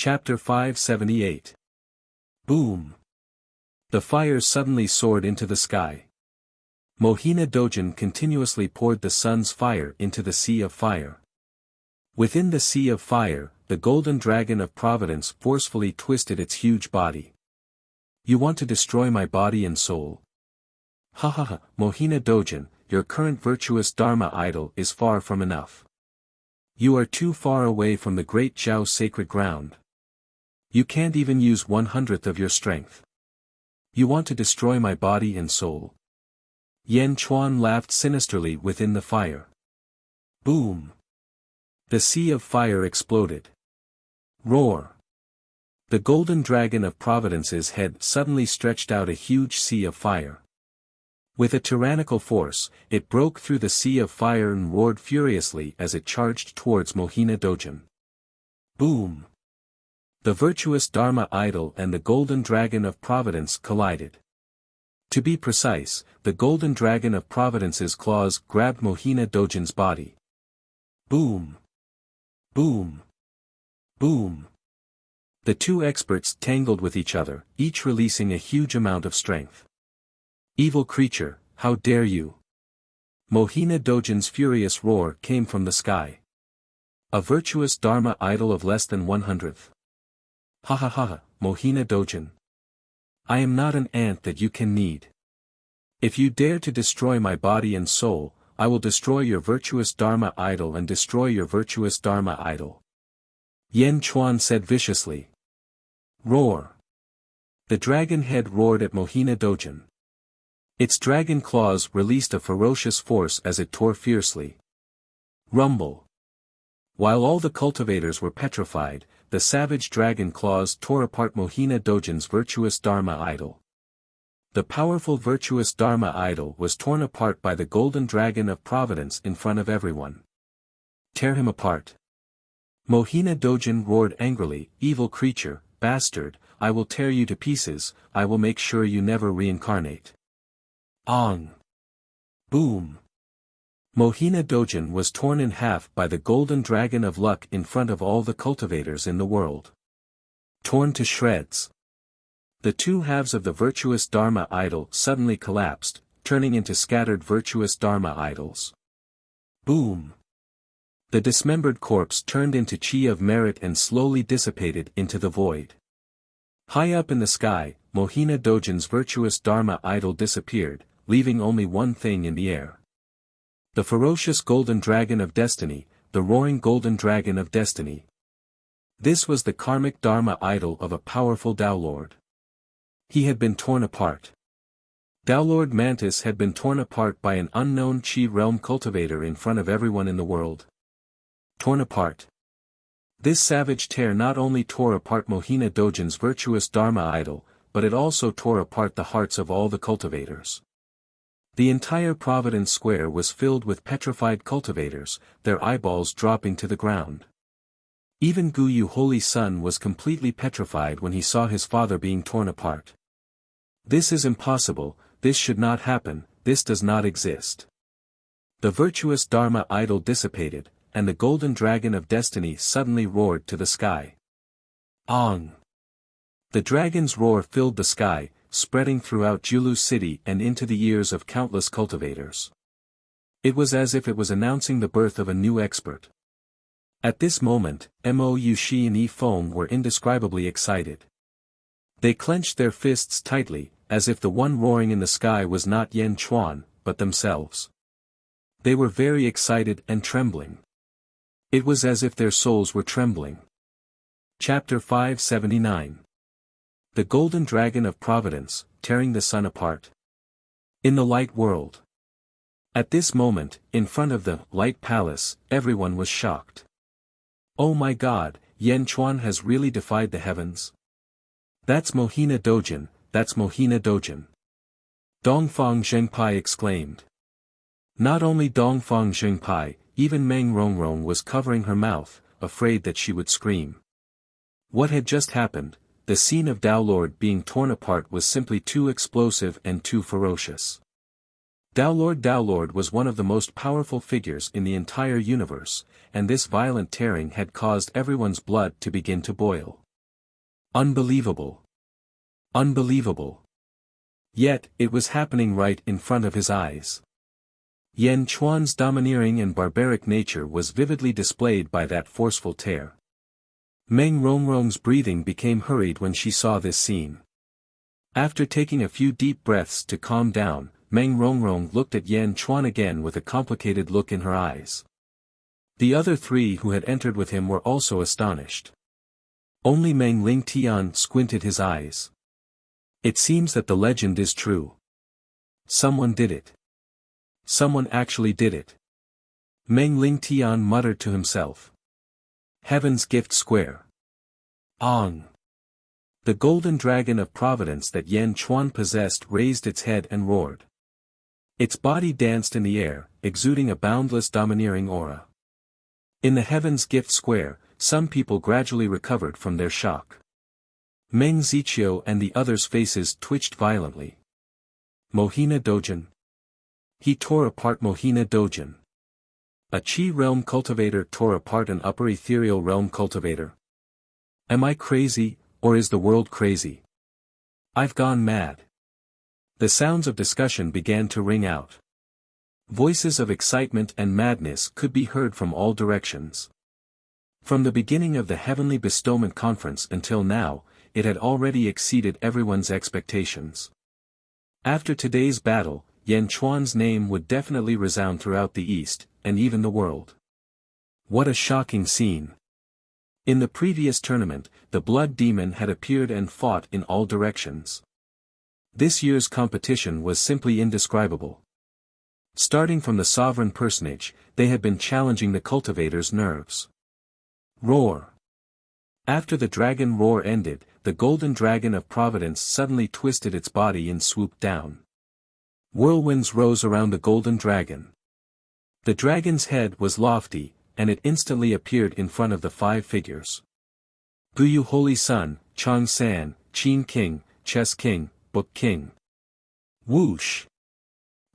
Chapter 578. Boom! The fires suddenly soared into the sky. Mohina Dojin continuously poured the sun's fire into the sea of fire. Within the sea of fire, the golden dragon of providence forcefully twisted its huge body. You want to destroy my body and soul? Ha ha ha, Mohina Dojin, your current virtuous Dharma idol is far from enough. You are too far away from the great Zhao sacred ground. You can't even use 1/100th of your strength. You want to destroy my body and soul. Yan Chuan laughed sinisterly within the fire. Boom! The sea of fire exploded. Roar! The golden dragon of providence's head suddenly stretched out a huge sea of fire. With a tyrannical force, it broke through the sea of fire and roared furiously as it charged towards Mohina Dojin. Boom! The virtuous Dharma idol and the golden dragon of providence collided. To be precise, the golden dragon of providence's claws grabbed Mohina Dojin's body. Boom! Boom! Boom! The two experts tangled with each other, each releasing a huge amount of strength. Evil creature, how dare you! Mohina Dojin's furious roar came from the sky. A virtuous Dharma idol of less than 1/100th. Ha ha ha ha, Mohina Dojin. I am not an ant that you can knead. If you dare to destroy my body and soul, I will destroy your virtuous Dharma idol and destroy your virtuous Dharma idol. Yan Chuan said viciously. Roar! The dragon head roared at Mohina Dojin. Its dragon claws released a ferocious force as it tore fiercely. Rumble! While all the cultivators were petrified, the savage dragon claws tore apart Mohina Dojin's virtuous Dharma idol. The powerful virtuous Dharma idol was torn apart by the golden dragon of providence in front of everyone. Tear him apart! Mohina Dojin roared angrily, evil creature, bastard, I will tear you to pieces, I will make sure you never reincarnate. Ong! Boom! Mohina Dojin was torn in half by the golden dragon of luck in front of all the cultivators in the world. Torn to shreds. The two halves of the virtuous Dharma idol suddenly collapsed, turning into scattered virtuous Dharma idols. Boom! The dismembered corpse turned into chi of merit and slowly dissipated into the void. High up in the sky, Mohina Dojin's virtuous Dharma idol disappeared, leaving only one thing in the air. The ferocious golden dragon of destiny, the roaring golden dragon of destiny. This was the karmic Dharma idol of a powerful Tao Lord. He had been torn apart. Tao Lord Mantis had been torn apart by an unknown Chi realm cultivator in front of everyone in the world. Torn apart. This savage tear not only tore apart Mohina Dojin's virtuous Dharma idol, but it also tore apart the hearts of all the cultivators. The entire Providence Square was filled with petrified cultivators, their eyeballs dropping to the ground. Even Guyu Holy Sun was completely petrified when he saw his father being torn apart. This is impossible, this should not happen, this does not exist. The virtuous Dharma idol dissipated, and the golden dragon of destiny suddenly roared to the sky. Ong! The dragon's roar filled the sky, spreading throughout Julu city and into the ears of countless cultivators. It was as if it was announcing the birth of a new expert. At this moment, Mo Yushi and Yi Feng were indescribably excited. They clenched their fists tightly, as if the one roaring in the sky was not Yan Chuan, but themselves. They were very excited and trembling. It was as if their souls were trembling. Chapter 579. The Golden Dragon of Providence, Tearing the Sun Apart. In the Light World. At this moment, in front of the Light Palace, everyone was shocked. Oh my God, Yan Chuan has really defied the heavens. That's Mohina Dojin, that's Mohina Dojin. Dongfang Zhengpai exclaimed. Not only Dongfang Zhengpai, even Meng Rongrong was covering her mouth, afraid that she would scream. What had just happened? The scene of Tao Lord being torn apart was simply too explosive and too ferocious. Tao Lord was one of the most powerful figures in the entire universe, and this violent tearing had caused everyone's blood to begin to boil. Unbelievable. Unbelievable. Yet, it was happening right in front of his eyes. Yan Chuan's domineering and barbaric nature was vividly displayed by that forceful tear. Meng Rongrong's breathing became hurried when she saw this scene. After taking a few deep breaths to calm down, Meng Rongrong looked at Yan Chuan again with a complicated look in her eyes. The other three who had entered with him were also astonished. Only Meng Lingtian squinted his eyes. It seems that the legend is true. Someone did it. Someone actually did it. Meng Lingtian muttered to himself. Heaven's Gift Square. Ong. The golden dragon of providence that Yan Chuan possessed raised its head and roared. Its body danced in the air, exuding a boundless domineering aura. In the Heaven's Gift Square, some people gradually recovered from their shock. Meng Ziqiu and the others' faces twitched violently. Mohina Dojin. He tore apart Mohina Dojin. A Qi realm cultivator tore apart an upper ethereal realm cultivator. Am I crazy, or is the world crazy? I've gone mad. The sounds of discussion began to ring out. Voices of excitement and madness could be heard from all directions. From the beginning of the Heavenly Bestowment Conference until now, it had already exceeded everyone's expectations. After today's battle, Yan Chuan's name would definitely resound throughout the East, and even the world. What a shocking scene! In the previous tournament, the Blood Demon had appeared and fought in all directions. This year's competition was simply indescribable. Starting from the sovereign personage, they had been challenging the cultivator's nerves. Roar! After the dragon roar ended, the golden dragon of providence suddenly twisted its body and swooped down. Whirlwinds rose around the golden dragon. The dragon's head was lofty, and it instantly appeared in front of the five figures. Guyu Holy Sun, Chang San, Qin King, Chess King, Book King. Whoosh!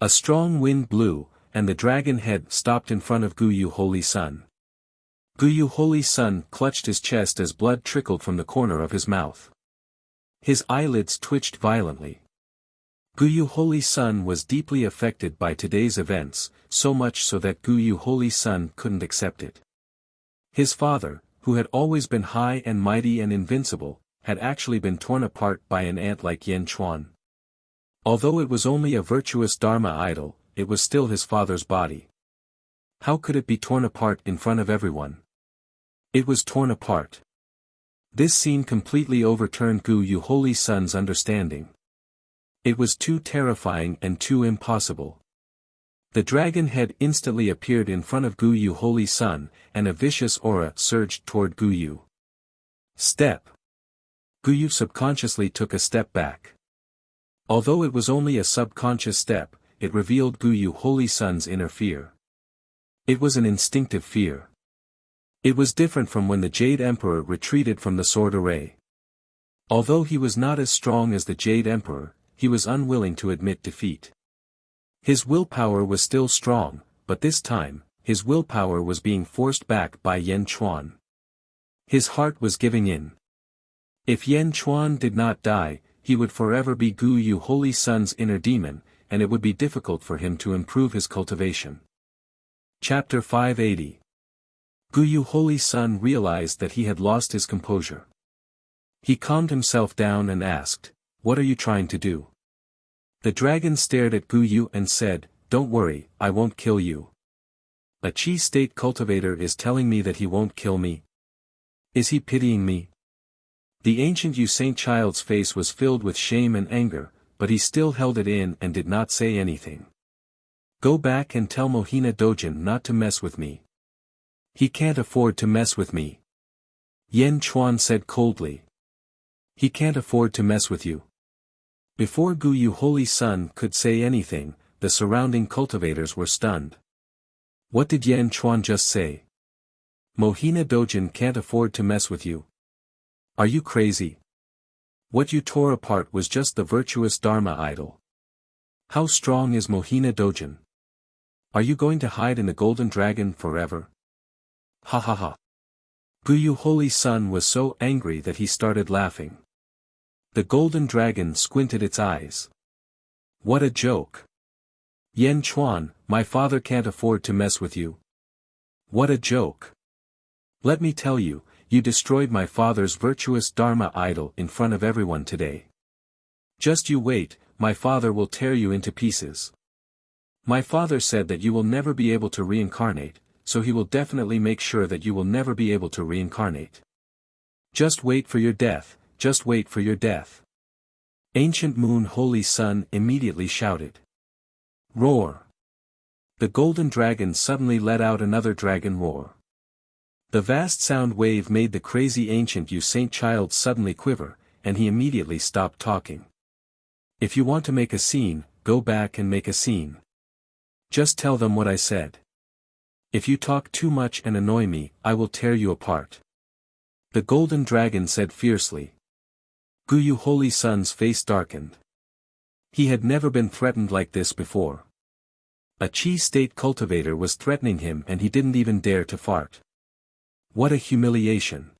A strong wind blew, and the dragon head stopped in front of Guyu Holy Sun. Guyu Holy Sun clutched his chest as blood trickled from the corner of his mouth. His eyelids twitched violently. Guyu Holy Sun was deeply affected by today's events, so much so that Guyu Holy Sun couldn't accept it. His father, who had always been high and mighty and invincible, had actually been torn apart by an ant like Yan Chuan. Although it was only a virtuous Dharma idol, it was still his father's body. How could it be torn apart in front of everyone? It was torn apart. This scene completely overturned Guyu Holy Sun's understanding. It was too terrifying and too impossible. The dragon head instantly appeared in front of Guyu Holy Sun, and a vicious aura surged toward Guyu. Step. Guyu subconsciously took a step back. Although it was only a subconscious step, it revealed Guyu Holy Sun's inner fear. It was an instinctive fear. It was different from when the Jade Emperor retreated from the sword array. Although he was not as strong as the Jade Emperor, he was unwilling to admit defeat. His willpower was still strong, but this time, his willpower was being forced back by Yan Chuan. His heart was giving in. If Yan Chuan did not die, he would forever be Guyu Holy Sun's inner demon, and it would be difficult for him to improve his cultivation. Chapter 580. Guyu Holy Sun realized that he had lost his composure. He calmed himself down and asked, "What are you trying to do?" The dragon stared at Guyu and said, "Don't worry, I won't kill you. A Qi state cultivator is telling me that he won't kill me. Is he pitying me?" The ancient Yu Saint child's face was filled with shame and anger, but he still held it in and did not say anything. "Go back and tell Mohina Dojin not to mess with me. He can't afford to mess with me." Yan Chuan said coldly. "He can't afford to mess with you." Before Guyu Holy Sun could say anything, the surrounding cultivators were stunned. What did Yan Chuan just say? Mohina Dojin can't afford to mess with you. Are you crazy? What you tore apart was just the virtuous Dharma idol. How strong is Mohina Dojin? Are you going to hide in the Golden Dragon forever? Ha ha ha. Guyu Holy Sun was so angry that he started laughing. The golden dragon squinted its eyes. What a joke! Yan Chuan, my father can't afford to mess with you. What a joke! Let me tell you, you destroyed my father's virtuous Dharma idol in front of everyone today. Just you wait, my father will tear you into pieces. My father said that you will never be able to reincarnate, so he will definitely make sure that you will never be able to reincarnate. Just wait for your death, just wait for your death. Ancient Moon Holy Sun immediately shouted. Roar! The golden dragon suddenly let out another dragon roar. The vast sound wave made the crazy ancient Saint child suddenly quiver, and he immediately stopped talking. If you want to make a scene, go back and make a scene. Just tell them what I said. If you talk too much and annoy me, I will tear you apart. The golden dragon said fiercely. Guyu Holy Sun's face darkened. He had never been threatened like this before. A Chi state cultivator was threatening him and he didn't even dare to fart. What a humiliation.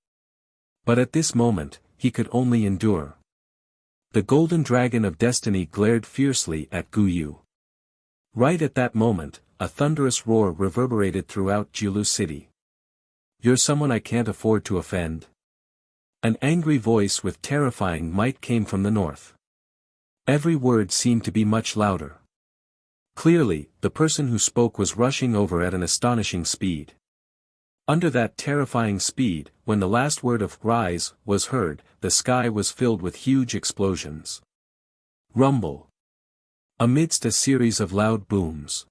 But at this moment, he could only endure. The golden dragon of destiny glared fiercely at Guyu. Right at that moment, a thunderous roar reverberated throughout Jiulu City. You're someone I can't afford to offend. An angry voice with terrifying might came from the north. Every word seemed to be much louder. Clearly, the person who spoke was rushing over at an astonishing speed. Under that terrifying speed, when the last word of rise was heard, the sky was filled with huge explosions. Rumble. Amidst a series of loud booms.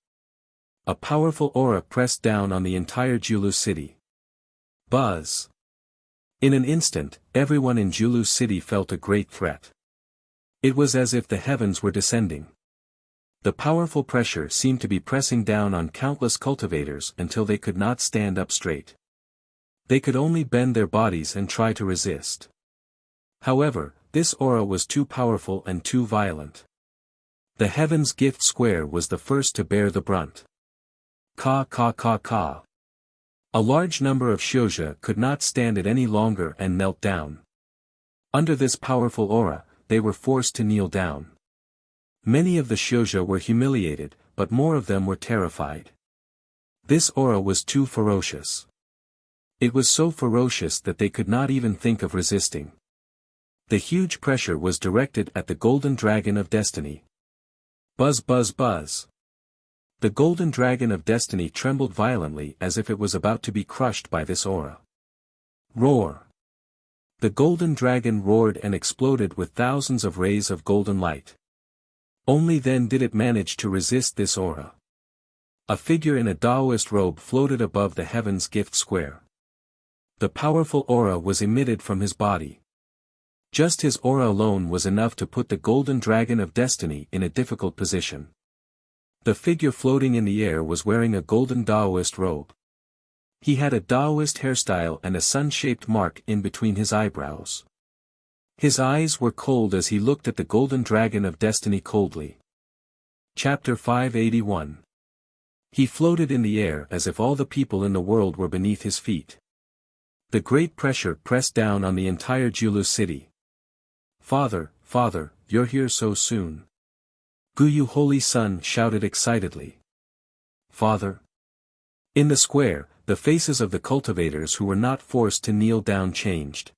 A powerful aura pressed down on the entire Jiulu City. Buzz. In an instant, everyone in Jiulu City felt a great threat. It was as if the heavens were descending. The powerful pressure seemed to be pressing down on countless cultivators until they could not stand up straight. They could only bend their bodies and try to resist. However, this aura was too powerful and too violent. The Heaven's Gift Square was the first to bear the brunt. Ka ka ka ka. A large number of Shouja could not stand it any longer and knelt down. Under this powerful aura, they were forced to kneel down. Many of the Shouja were humiliated, but more of them were terrified. This aura was too ferocious. It was so ferocious that they could not even think of resisting. The huge pressure was directed at the golden dragon of destiny. Buzz buzz buzz. The golden dragon of destiny trembled violently as if it was about to be crushed by this aura. Roar. The golden dragon roared and exploded with thousands of rays of golden light. Only then did it manage to resist this aura. A figure in a Taoist robe floated above the Heaven's Gift Square. The powerful aura was emitted from his body. Just his aura alone was enough to put the golden dragon of destiny in a difficult position. The figure floating in the air was wearing a golden Taoist robe. He had a Taoist hairstyle and a sun-shaped mark in between his eyebrows. His eyes were cold as he looked at the golden dragon of destiny coldly. Chapter 581. He floated in the air as if all the people in the world were beneath his feet. The great pressure pressed down on the entire Jiulu City. Father, Father, you're here so soon. Guyu Holy Sun shouted excitedly. Father. In the square, the faces of the cultivators who were not forced to kneel down changed.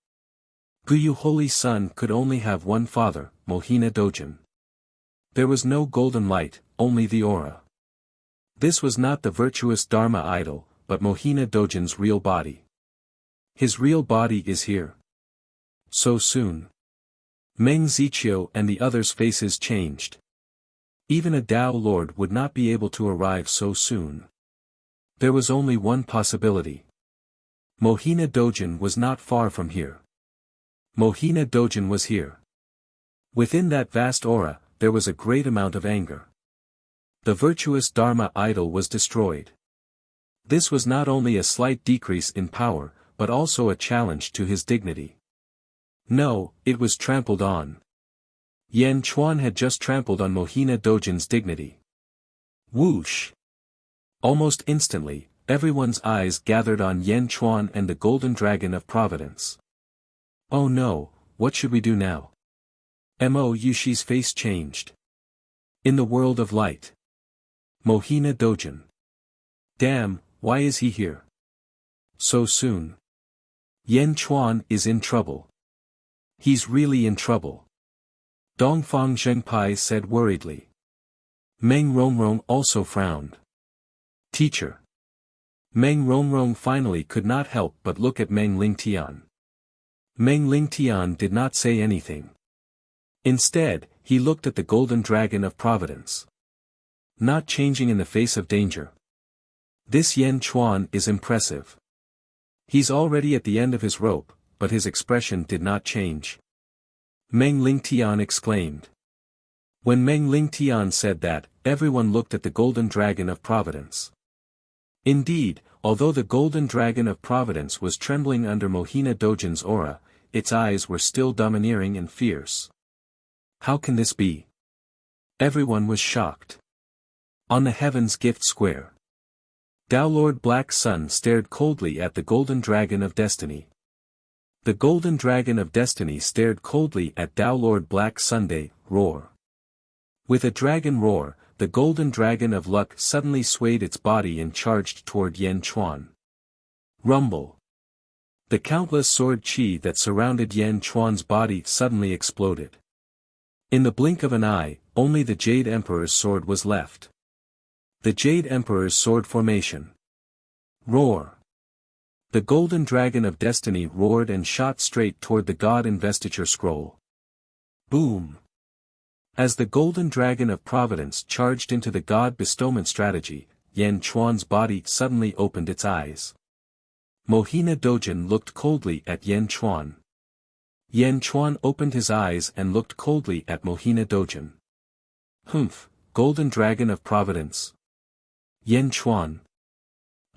Guyu Holy Sun could only have one father, Mohina Dojin. There was no golden light, only the aura. This was not the virtuous Dharma idol, but Mohina Dojin's real body. His real body is here. So soon. Meng Ziqiu and the others' faces changed. Even a Tao Lord would not be able to arrive so soon. There was only one possibility. Mohina Dojin was not far from here. Mohina Dojin was here. Within that vast aura, there was a great amount of anger. The virtuous Dharma idol was destroyed. This was not only a slight decrease in power, but also a challenge to his dignity. No, it was trampled on. Yan Chuan had just trampled on Mohina Dojin's dignity. Whoosh! Almost instantly, everyone's eyes gathered on Yan Chuan and the Golden Dragon of Providence. Oh no, what should we do now? Mo Yushi's face changed. In the world of light. Mohina Dojin. Damn, why is he here? So soon. Yan Chuan is in trouble. He's really in trouble. Dongfang Zhengpai said worriedly. Meng Rongrong also frowned. Teacher. Meng Rongrong finally could not help but look at Meng Lingtian. Meng Lingtian did not say anything. Instead, he looked at the Golden Dragon of Providence. Not changing in the face of danger. This Yan Chuan is impressive. He's already at the end of his rope, but his expression did not change. Meng Lingtian exclaimed. When Meng Lingtian said that, everyone looked at the Golden Dragon of Providence. Indeed, although the Golden Dragon of Providence was trembling under Mohina Dojin's aura, its eyes were still domineering and fierce. How can this be? Everyone was shocked. On the Heaven's Gift Square. Lord Black Sun stared coldly at the Golden Dragon of Destiny. The Golden Dragon of Destiny stared coldly at Lord Black Sunday, roar. With a dragon roar, the Golden Dragon of Luck suddenly swayed its body and charged toward Yan Chuan. Rumble. The countless sword chi that surrounded Yan Chuan's body suddenly exploded. In the blink of an eye, only the Jade Emperor's sword was left. The Jade Emperor's sword formation. Roar. The Golden Dragon of Destiny roared and shot straight toward the God Investiture Scroll. Boom. As the Golden Dragon of Providence charged into the God Bestowment strategy, Yan Chuan's body suddenly opened its eyes. Mohina Dojin looked coldly at Yan Chuan. Yan Chuan opened his eyes and looked coldly at Mohina Dojin. Humph, Golden Dragon of Providence. Yan Chuan.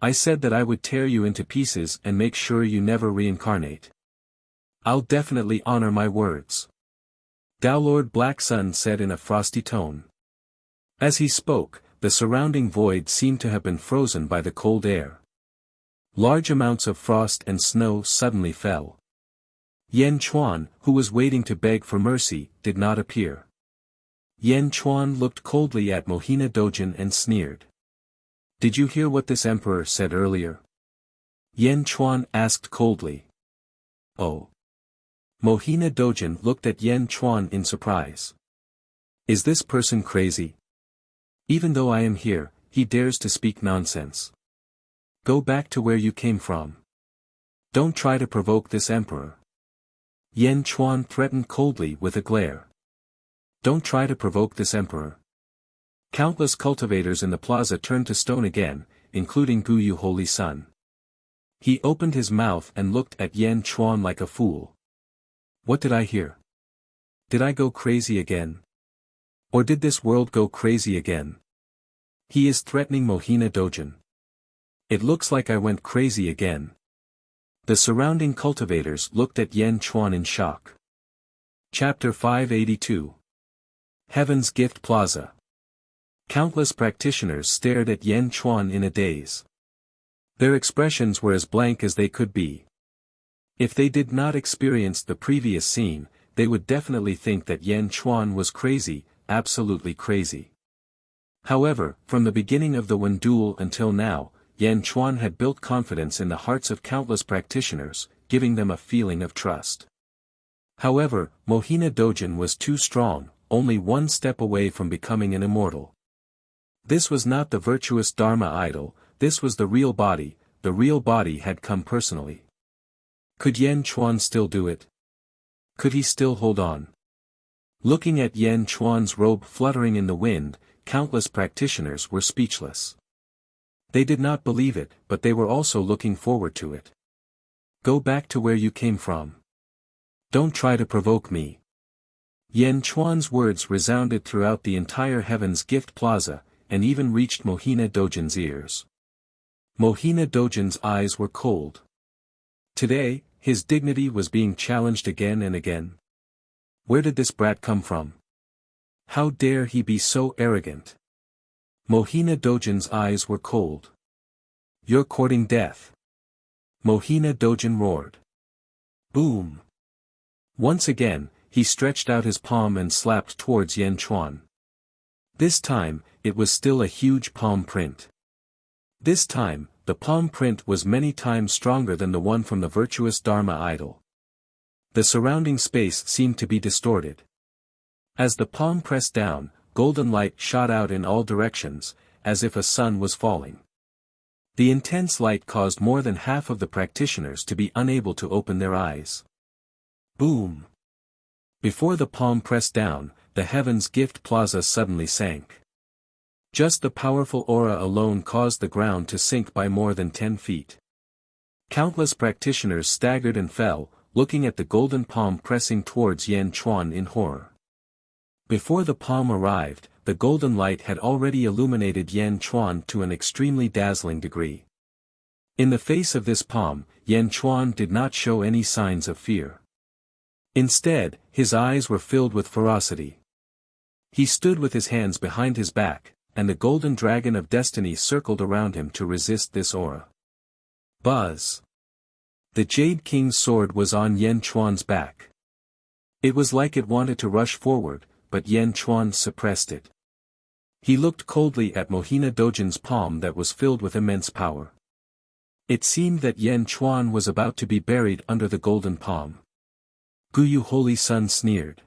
I said that I would tear you into pieces and make sure you never reincarnate. I'll definitely honor my words. Lord Black Sun said in a frosty tone. As he spoke, the surrounding void seemed to have been frozen by the cold air. Large amounts of frost and snow suddenly fell. Yan Chuan, who was waiting to beg for mercy, did not appear. Yan Chuan looked coldly at Mohina Dojin and sneered. Did you hear what this emperor said earlier? Yan Chuan asked coldly. Oh. Mohina Dojin looked at Yan Chuan in surprise. Is this person crazy? Even though I am here, he dares to speak nonsense. Go back to where you came from. Don't try to provoke this emperor. Yan Chuan threatened coldly with a glare. Don't try to provoke this emperor. Countless cultivators in the plaza turned to stone again, including Guyu Holy Sun. He opened his mouth and looked at Yan Chuan like a fool. What did I hear? Did I go crazy again? Or did this world go crazy again? He is threatening Mohina Dojin. It looks like I went crazy again. The surrounding cultivators looked at Yan Chuan in shock. Chapter 582. Heaven's Gift Plaza. Countless practitioners stared at Yan Chuan in a daze. Their expressions were as blank as they could be. If they did not experience the previous scene, they would definitely think that Yan Chuan was crazy, absolutely crazy. However, from the beginning of the Wen duel until now, Yan Chuan had built confidence in the hearts of countless practitioners, giving them a feeling of trust. However, Mohina Dojin was too strong, only one step away from becoming an immortal. This was not the virtuous Dharma idol, this was the real body had come personally. Could Yan Chuan still do it? Could he still hold on? Looking at Yan Chuan's robe fluttering in the wind, countless practitioners were speechless. They did not believe it, but they were also looking forward to it. Go back to where you came from. Don't try to provoke me. Yan Chuan's words resounded throughout the entire Heaven's Gift Plaza, and even reached Mohina Dojin's ears. Mohina Dojin's eyes were cold. Today, his dignity was being challenged again and again. Where did this brat come from? How dare he be so arrogant? Mohina Dojin's eyes were cold. You're courting death. Mohina Dojin roared. Boom. Once again, he stretched out his palm and slapped towards Yan Chuan. This time, it was still a huge palm print. This time, the palm print was many times stronger than the one from the virtuous Dharma idol. The surrounding space seemed to be distorted. As the palm pressed down, golden light shot out in all directions, as if a sun was falling. The intense light caused more than half of the practitioners to be unable to open their eyes. Boom! Before the palm pressed down, the heaven's gift plaza suddenly sank. Just the powerful aura alone caused the ground to sink by more than 10 feet. Countless practitioners staggered and fell, looking at the golden palm pressing towards Yan Chuan in horror. Before the palm arrived, the golden light had already illuminated Yan Chuan to an extremely dazzling degree. In the face of this palm, Yan Chuan did not show any signs of fear. Instead, his eyes were filled with ferocity. He stood with his hands behind his back, and the golden dragon of destiny circled around him to resist this aura. Buzz! The Jade King's sword was on Yan Chuan's back. It was like it wanted to rush forward, but Yan Chuan suppressed it. He looked coldly at Mohina Dojin's palm that was filled with immense power. It seemed that Yan Chuan was about to be buried under the golden palm. Guyu Holy Sun sneered.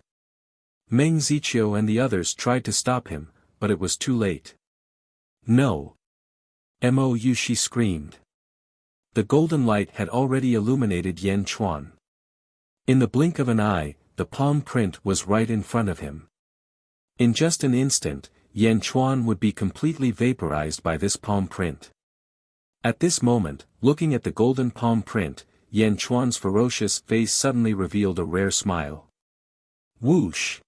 Meng Ziqiu and the others tried to stop him, but it was too late. No! Mou, she screamed. The golden light had already illuminated Yan Chuan. In the blink of an eye, the palm print was right in front of him. In just an instant, Yan Chuan would be completely vaporized by this palm print. At this moment, looking at the golden palm print, Yan Chuan's ferocious face suddenly revealed a rare smile. Whoosh!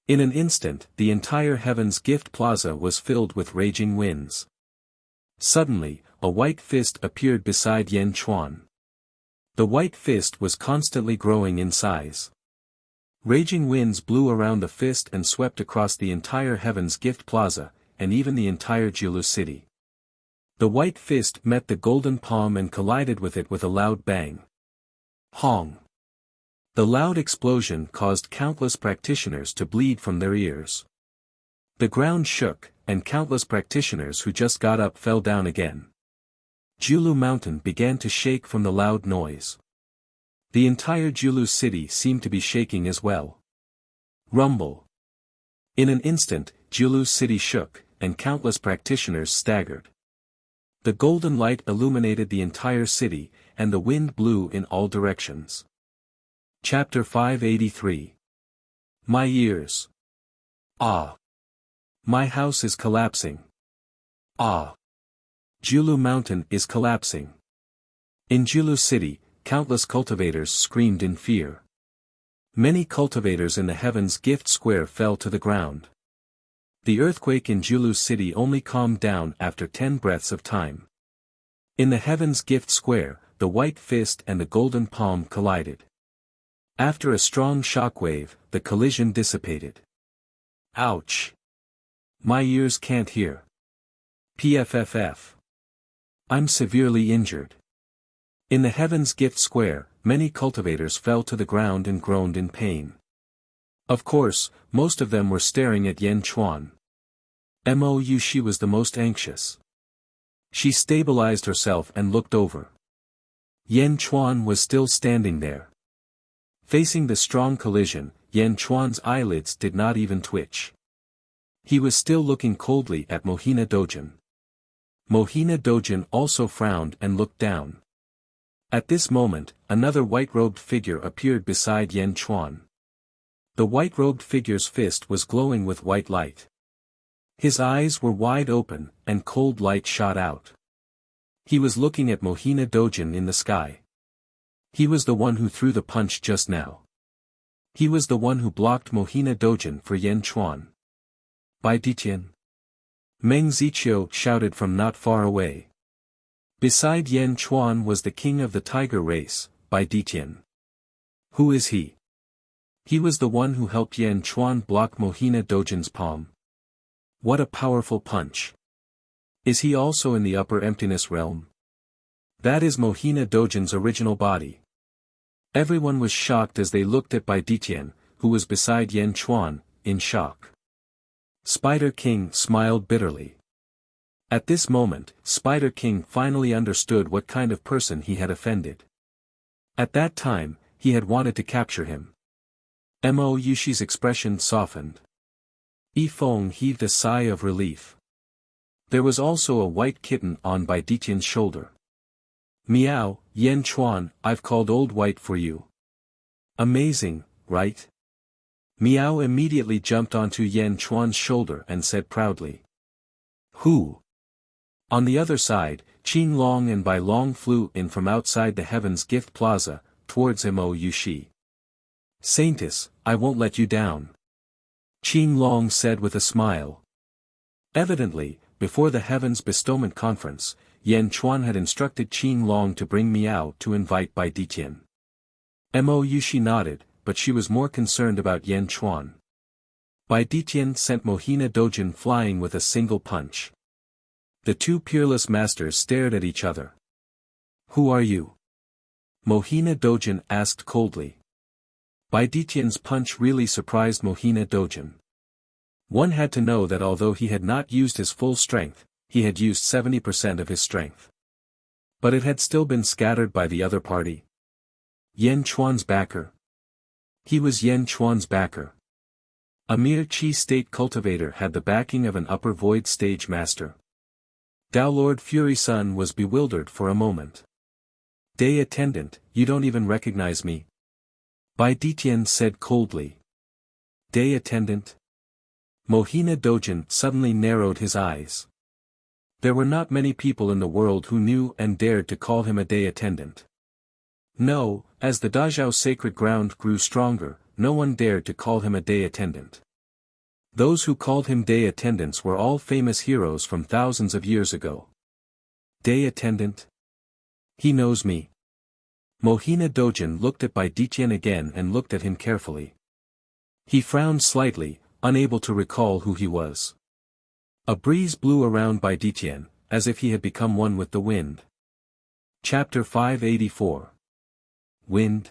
In an instant, the entire Heaven's Gift Plaza was filled with raging winds. Suddenly, a white fist appeared beside Yan Chuan. The white fist was constantly growing in size. Raging winds blew around the fist and swept across the entire Heaven's Gift Plaza, and even the entire Jiulu city. The white fist met the golden palm and collided with it with a loud bang. Hong! The loud explosion caused countless practitioners to bleed from their ears. The ground shook, and countless practitioners who just got up fell down again. Jiulu Mountain began to shake from the loud noise. The entire Jiulu city seemed to be shaking as well. Rumble! In an instant, Jiulu city shook, and countless practitioners staggered. The golden light illuminated the entire city, and the wind blew in all directions. Chapter 583. My ears. Ah! My house is collapsing. Ah! Jiulu Mountain is collapsing. In Jiulu City, countless cultivators screamed in fear. Many cultivators in the Heaven's Gift Square fell to the ground. The earthquake in Jiulu City only calmed down after 10 breaths of time. In the Heaven's Gift Square, the white fist and the golden palm collided. After a strong shockwave, the collision dissipated. Ouch! My ears can't hear. PFFF. I'm severely injured. In the Heaven's Gift Square, many cultivators fell to the ground and groaned in pain. Of course, most of them were staring at Yan Chuan. Mou, she was the most anxious. She stabilized herself and looked over. Yan Chuan was still standing there. Facing the strong collision, Yan Chuan's eyelids did not even twitch. He was still looking coldly at Mohina Dojin. Mohina Dojin also frowned and looked down. At this moment, another white-robed figure appeared beside Yan Chuan. The white-robed figure's fist was glowing with white light. His eyes were wide open, and cold light shot out. He was looking at Mohina Dojin in the sky. He was the one who threw the punch just now. He was the one who blocked Mohina Dojin for Yan Chuan. Bai Ditian. Meng Ziqiu shouted from not far away. Beside Yan Chuan was the king of the tiger race, Bai Ditian. Who is he? He was the one who helped Yan Chuan block Mohina Dojin's palm. What a powerful punch. Is he also in the upper emptiness realm? That is Mohina Dojin's original body. Everyone was shocked as they looked at Bai Ditian, who was beside Yan Chuan, in shock. Spider King smiled bitterly. At this moment, Spider King finally understood what kind of person he had offended. At that time, he had wanted to capture him. Mo Yushi's expression softened. Yi Feng heaved a sigh of relief. There was also a white kitten on Bai Ditian's shoulder. Meow, Yan Chuan, I've called Old White for you. Amazing, right? Meow immediately jumped onto Yan Chuan's shoulder and said proudly. Who? On the other side, Qin Long and Bai Long flew in from outside the Heaven's Gift Plaza, towards Mo Yushi. Saintess, I won't let you down. Qin Long said with a smile. Evidently, before the Heaven's Bestowment Conference, Yan Chuan had instructed Qin Long to bring Miao to invite Bai Ditian. Mo Yushi nodded, but she was more concerned about Yan Chuan. Bai Ditian sent Mohina Dojin flying with a single punch. The two peerless masters stared at each other. Who are you? Mohina Dojin asked coldly. Bai Ditian's punch really surprised Mohina Dojin. One had to know that although he had not used his full strength, he had used 70% of his strength. But it had still been scattered by the other party. Yan Chuan's backer. He was Yan Chuan's backer. A mere Qi state cultivator had the backing of an upper void stage master. Dao Lord Fury Sun was bewildered for a moment. Day attendant, you don't even recognize me? Bai Ditian said coldly. Day attendant? Mohina Dojin suddenly narrowed his eyes. There were not many people in the world who knew and dared to call him a day attendant. No, as the Dazhao sacred ground grew stronger, no one dared to call him a day attendant. Those who called him day attendants were all famous heroes from thousands of years ago. Day attendant? He knows me. Mohina Dojin looked at Bai Ditian again and looked at him carefully. He frowned slightly, unable to recall who he was. A breeze blew around Bai Ditian, as if he had become one with the wind. Chapter 584. Wind.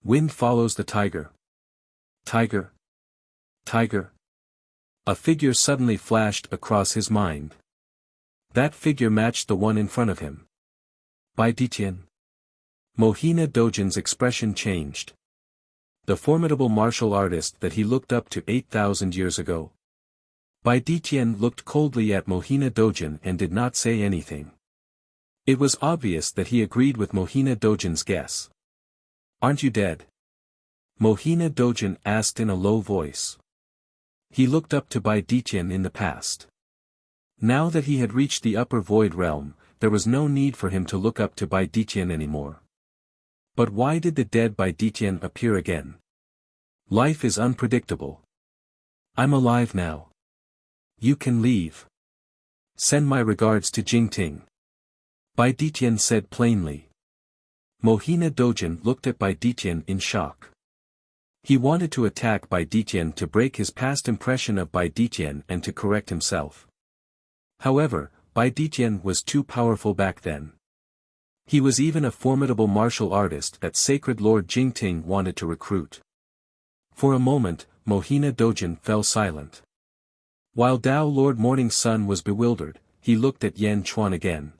Wind follows the tiger. Tiger. Tiger. A figure suddenly flashed across his mind. That figure matched the one in front of him. Bai Ditian. Mohina Dojin's expression changed. The formidable martial artist that he looked up to 8,000 years ago. Bai Ditian looked coldly at Mohina Dojin and did not say anything. It was obvious that he agreed with Mohina Dojin's guess. Aren't you dead? Mohina Dojin asked in a low voice. He looked up to Bai Ditian in the past. Now that he had reached the upper void realm, there was no need for him to look up to Bai Ditian anymore. But why did the dead Bai Ditian appear again? Life is unpredictable. I'm alive now. You can leave. Send my regards to Jingting. Bai Ditian said plainly. Mohina Dojin looked at Bai Ditian in shock. He wanted to attack Bai Ditian to break his past impression of Bai Ditian and to correct himself. However, Bai Ditian was too powerful back then. He was even a formidable martial artist that Sacred Lord Jingting wanted to recruit. For a moment, Mohina Dojin fell silent. While Dao Lord Morning Sun was bewildered, he looked at Yan Chuan again.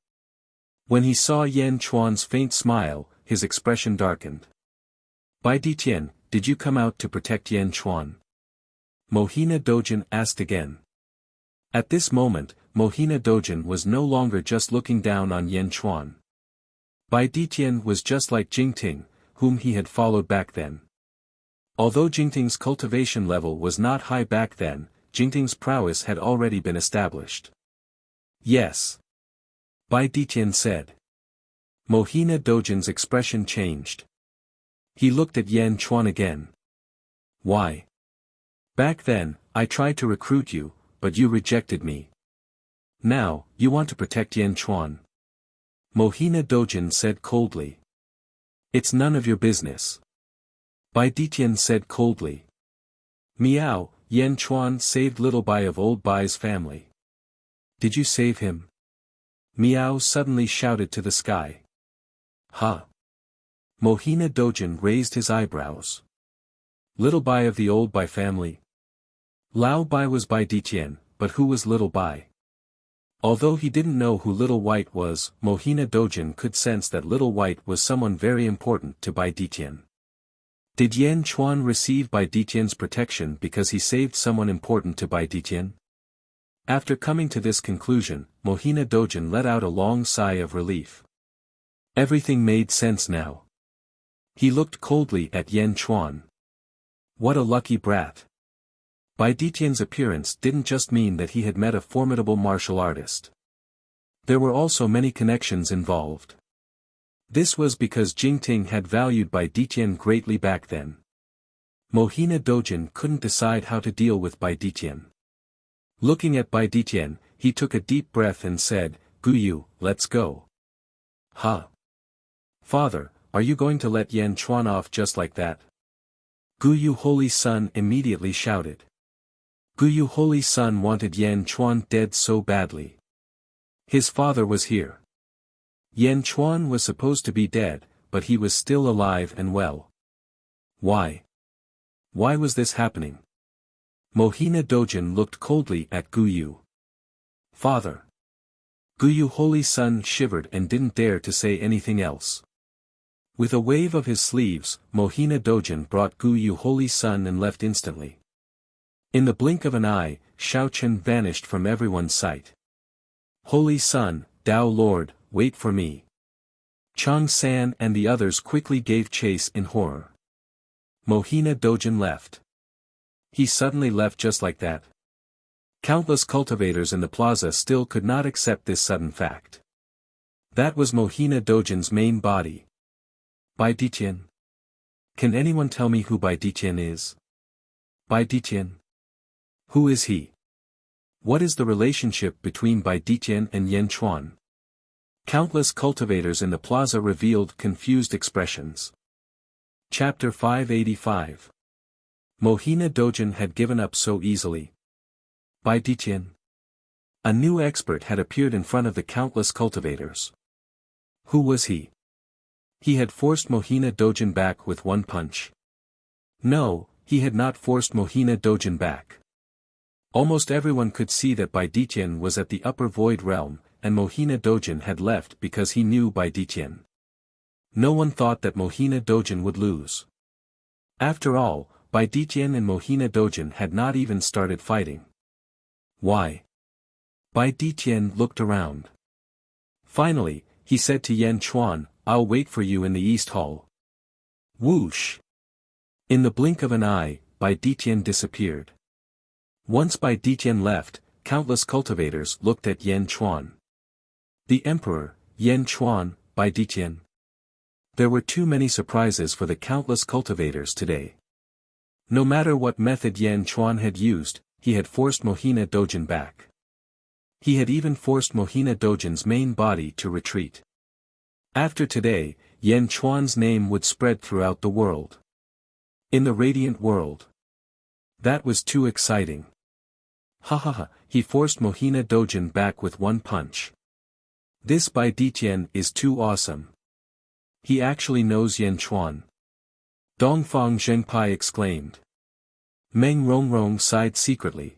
When he saw Yan Chuan's faint smile, his expression darkened. Bai Ditian, did you come out to protect Yan Chuan? Mohina Dojin asked again. At this moment, Mohina Dojin was no longer just looking down on Yan Chuan. Bai Ditian was just like Jingting, whom he had followed back then. Although Jingting's cultivation level was not high back then, Jingting's prowess had already been established. Yes. Bai Ditian said. Mohina Dojin's expression changed. He looked at Yan Chuan again. Why? Back then, I tried to recruit you, but you rejected me. Now, you want to protect Yan Chuan. Mohina Dojin said coldly. It's none of your business. Bai Ditian said coldly. Meow, Yan Chuan saved little Bai of old Bai's family. Did you save him? Miao suddenly shouted to the sky. Huh? Mohina Dojin raised his eyebrows. Little Bai of the old Bai family? Lao Bai was Bai Diqian, but who was Little Bai? Although he didn't know who Little White was, Mohina Dojin could sense that Little White was someone very important to Bai Diqian. Did Yan Chuan receive Bai Diqian's protection because he saved someone important to Bai Diqian? After coming to this conclusion, Mohina Dojin let out a long sigh of relief. Everything made sense now. He looked coldly at Yan Chuan. What a lucky brat. Bai Diqian's appearance didn't just mean that he had met a formidable martial artist. There were also many connections involved. This was because Jingting had valued Bai Diqian greatly back then. Mohina Dojin couldn't decide how to deal with Bai Diqian. Looking at Bai Diqian, he took a deep breath and said, "Guyu, let's go." Huh? Father, are you going to let Yan Chuan off just like that? Guyu Holy Sun immediately shouted. Guyu Holy Sun wanted Yan Chuan dead so badly. His father was here. Yan Chuan was supposed to be dead, but he was still alive and well. Why? Why was this happening? Mohina Dojin looked coldly at Guyu. Father. Guyu Holy Sun shivered and didn't dare to say anything else. With a wave of his sleeves, Mohina Dojin brought Guyu Holy Sun and left instantly. In the blink of an eye, Xiaochen vanished from everyone's sight. Holy Sun, Tao Lord, wait for me. Chang San and the others quickly gave chase in horror. Mohina Dojin left. He suddenly left just like that. Countless cultivators in the plaza still could not accept this sudden fact. That was Mohina Dojin's main body. Bai Diqian? Can anyone tell me who Bai Diqian is? Bai Diqian? Who is he? What is the relationship between Bai Diqian and Yan Chuan? Countless cultivators in the plaza revealed confused expressions. Chapter 585. Mohina Dojin had given up so easily. Bai Diqian. A new expert had appeared in front of the countless cultivators. Who was he? He had forced Mohina Dojin back with one punch. No, he had not forced Mohina Dojin back. Almost everyone could see that Bai Diqian was at the upper void realm, and Mohina Dojin had left because he knew Bai Diqian. No one thought that Mohina Dojin would lose. After all, Bai Diqian and Mohina Dojin had not even started fighting. Why? Bai Diqian looked around. Finally, he said to Yan Chuan, "I'll wait for you in the East Hall." Whoosh! In the blink of an eye, Bai Diqian disappeared. Once Bai Diqian left, countless cultivators looked at Yan Chuan. The Emperor, Yan Chuan, Bai Diqian. There were too many surprises for the countless cultivators today. No matter what method Yan Chuan had used, he had forced Mohina Dojin back. He had even forced Mohina Dojin's main body to retreat. After today, Yan Chuan's name would spread throughout the world. In the radiant world. That was too exciting. Ha ha ha, he forced Mohina Dojin back with one punch. This Bai Diqian is too awesome. He actually knows Yan Chuan. Dongfang Zhengpai exclaimed. Meng Rongrong sighed secretly.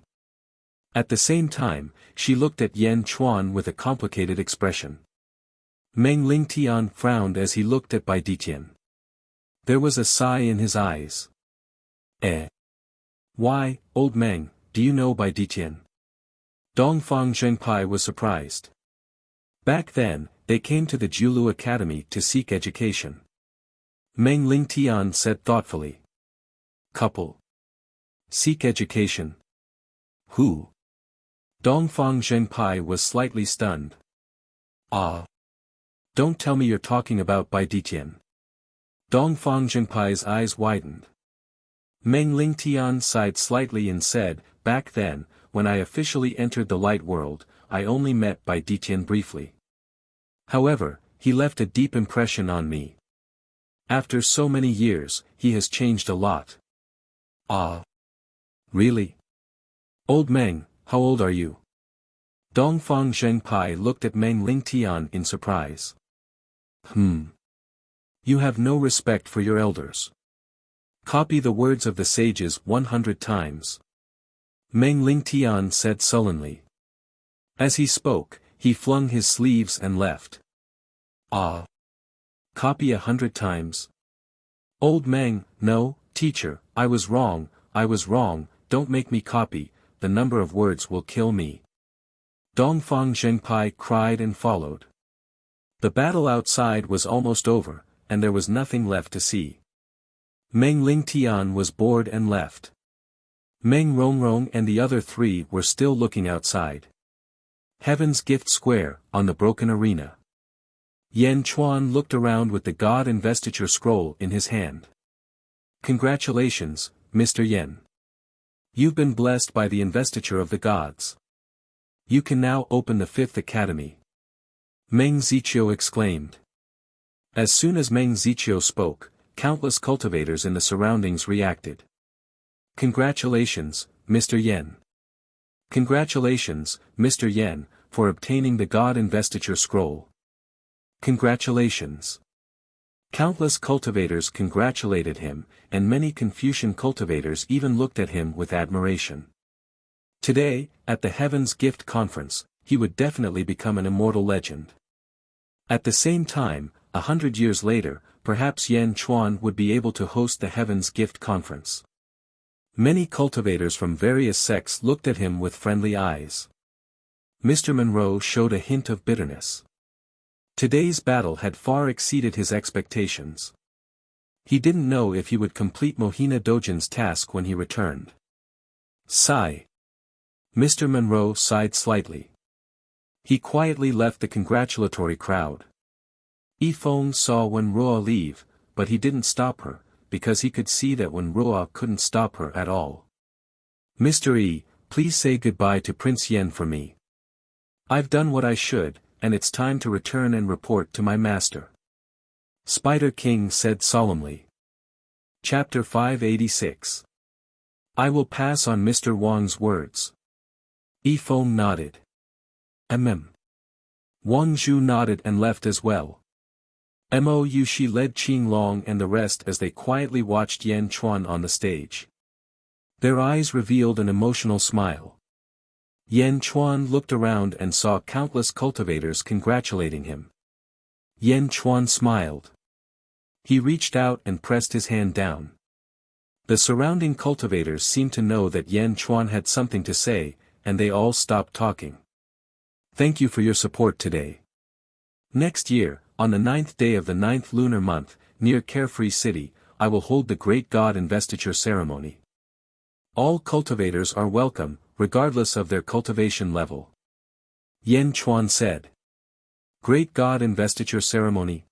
At the same time, she looked at Yan Chuan with a complicated expression. Meng Lingtian frowned as he looked at Bai Diqian. There was a sigh in his eyes. Eh? Why, old Meng, do you know Bai Diqian? Dongfang Zhengpai was surprised. Back then, they came to the Jiulu Academy to seek education. Meng Lingtian said thoughtfully. Couple. Seek education. Who? Dongfang Zhengpai was slightly stunned. Ah. Don't tell me you're talking about Bai Diqian. Dongfang Zhengpai's eyes widened. Meng Lingtian sighed slightly and said, "Back then, when I officially entered the light world, I only met Bai Diqian briefly. However, he left a deep impression on me. After so many years, he has changed a lot." Ah. Really? Old Meng, how old are you? Dongfang Zhengpai looked at Meng Lingtian in surprise. You have no respect for your elders. Copy the words of the sages 100 times. Meng Lingtian said sullenly. As he spoke, he flung his sleeves and left. Ah! Copy 100 times. Old Meng, no, teacher, I was wrong, don't make me copy, the number of words will kill me. Dongfang Zhengpai cried and followed. The battle outside was almost over, and there was nothing left to see. Meng Lingtian was bored and left. Meng Rongrong and the other three were still looking outside. Heaven's Gift Square, on the broken arena. Yan Chuan looked around with the God Investiture Scroll in his hand. Congratulations, Mr. Yen. You've been blessed by the investiture of the gods. You can now open the 5th Academy. Meng Ziqiu exclaimed. As soon as Meng Ziqiu spoke, countless cultivators in the surroundings reacted. Congratulations, Mr. Yen. Congratulations, Mr. Yen, for obtaining the God Investiture Scroll. Congratulations. Countless cultivators congratulated him, and many Confucian cultivators even looked at him with admiration. Today, at the Heaven's Gift Conference, he would definitely become an immortal legend. At the same time, 100 years later, perhaps Yan Chuan would be able to host the Heaven's Gift Conference. Many cultivators from various sects looked at him with friendly eyes. Mr. Monroe showed a hint of bitterness. Today's battle had far exceeded his expectations. He didn't know if he would complete Mohina Dojin's task when he returned. Sigh. Mr. Monroe sighed slightly. He quietly left the congratulatory crowd. Yifeng saw Wen Ruo leave, but he didn't stop her, because he could see that Wen Ruo couldn't stop her at all. Mr. Yi, please say goodbye to Prince Yen for me. I've done what I should, and it's time to return and report to my master. Spider King said solemnly. Chapter 586. I will pass on Mr. Wang's words. Yifeng nodded. Wang Zhu nodded and left as well. Mo Yushi led Qing Long and the rest as they quietly watched Yan Chuan on the stage. Their eyes revealed an emotional smile. Yan Chuan looked around and saw countless cultivators congratulating him. Yan Chuan smiled. He reached out and pressed his hand down. The surrounding cultivators seemed to know that Yan Chuan had something to say, and they all stopped talking. Thank you for your support today. Next year, on the 9th day of the 9th lunar month, near Carefree City, I will hold the Great God Investiture Ceremony. All cultivators are welcome, regardless of their cultivation level. Yan Chuan said. Great God Investiture Ceremony.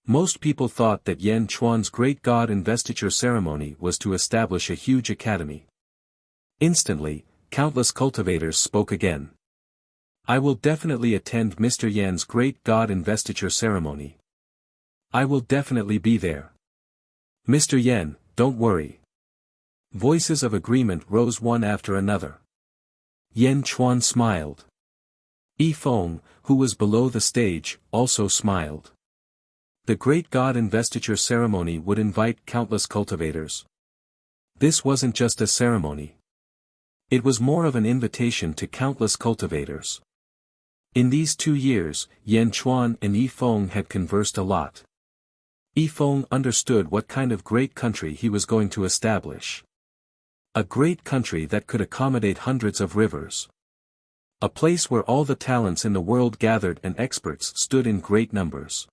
Most people thought that Yan Chuan's Great God Investiture Ceremony was to establish a huge academy. Instantly, countless cultivators spoke again. I will definitely attend Mr. Yan's Great God Investiture Ceremony. I will definitely be there. Mr. Yan, don't worry. Voices of agreement rose one after another. Yan Chuan smiled. Yifeng, who was below the stage, also smiled. The Great God Investiture Ceremony would invite countless cultivators. This wasn't just a ceremony. It was more of an invitation to countless cultivators. In these 2 years, Yan Chuan and Yifeng had conversed a lot. Yifeng understood what kind of great country he was going to establish. A great country that could accommodate hundreds of rivers. A place where all the talents in the world gathered and experts stood in great numbers.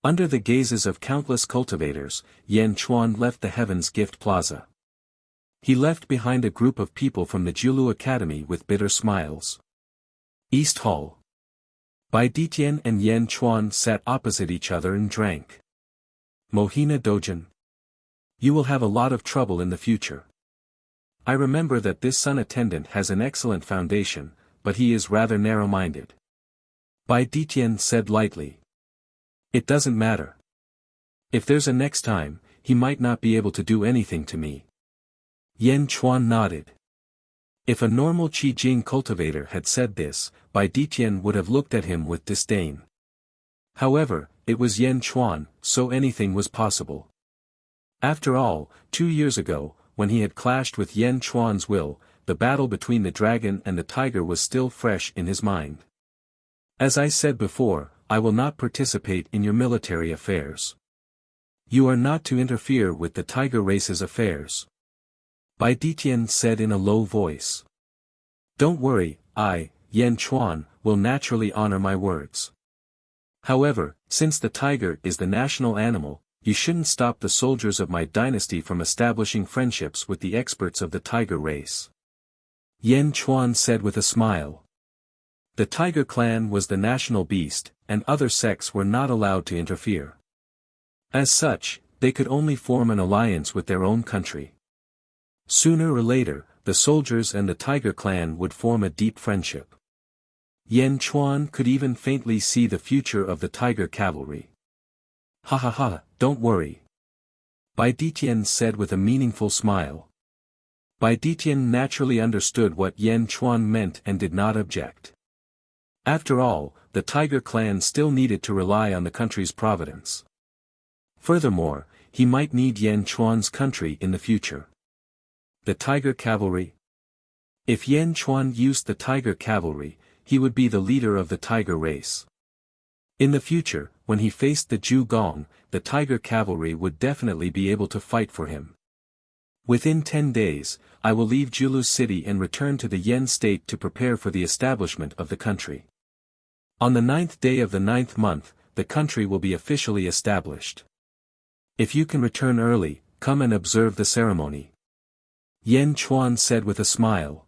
Under the gazes of countless cultivators, Yan Chuan left the Heaven's Gift Plaza. He left behind a group of people from the Jiulu Academy with bitter smiles. East Hall. Bai Ditian and Yan Chuan sat opposite each other and drank. Mohina Dojin. You will have a lot of trouble in the future. I remember that this son attendant has an excellent foundation, but he is rather narrow-minded. Bai Ditian said lightly. It doesn't matter. If there's a next time, he might not be able to do anything to me. Yan Chuan nodded. If a normal Qijing cultivator had said this, Bai Ditian would have looked at him with disdain. However, it was Yan Chuan, so anything was possible. After all, 2 years ago, when he had clashed with Yan Chuan's will, the battle between the dragon and the tiger was still fresh in his mind. As I said before, I will not participate in your military affairs. You are not to interfere with the tiger race's affairs. Bai Ditian said in a low voice. Don't worry, I, Yan Chuan, will naturally honor my words. However, since the tiger is the national animal, you shouldn't stop the soldiers of my dynasty from establishing friendships with the experts of the tiger race. Yan Chuan said with a smile. The tiger clan was the national beast, and other sects were not allowed to interfere. As such, they could only form an alliance with their own country. Sooner or later, the soldiers and the tiger clan would form a deep friendship. Yan Chuan could even faintly see the future of the tiger cavalry. Ha ha ha, don't worry. Bai Ditian said with a meaningful smile. Bai Ditian naturally understood what Yan Chuan meant and did not object. After all, the tiger clan still needed to rely on the country's providence. Furthermore, he might need Yan Chuan's country in the future. The tiger cavalry? If Yan Chuan used the tiger cavalry, he would be the leader of the tiger race. In the future, when he faced the Zhu Gong, the tiger cavalry would definitely be able to fight for him. Within 10 days, I will leave Julu City and return to the Yen state to prepare for the establishment of the country. On the 9th day of the 9th month, the country will be officially established. If you can return early, come and observe the ceremony. Yan Chuan said with a smile.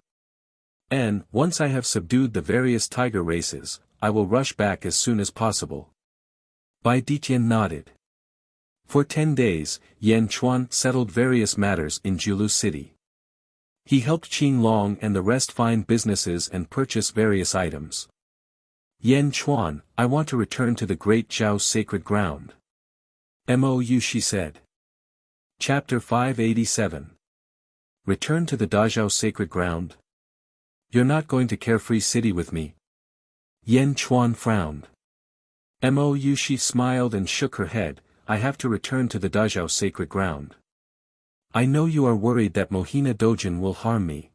And, once I have subdued the various tiger races, I will rush back as soon as possible. Bai Ditian nodded. For 10 days, Yan Chuan settled various matters in Julu City. He helped Qin Long and the rest find businesses and purchase various items. Yan Chuan, I want to return to the Great Zhao's sacred ground. Mou, she said. Chapter 587. Return to the Dazhao sacred ground? You're not going to Carefree City with me? Yan Chuan frowned. Mou, she smiled and shook her head. I have to return to the Dazhao sacred ground. I know you are worried that Mohina Dojin will harm me.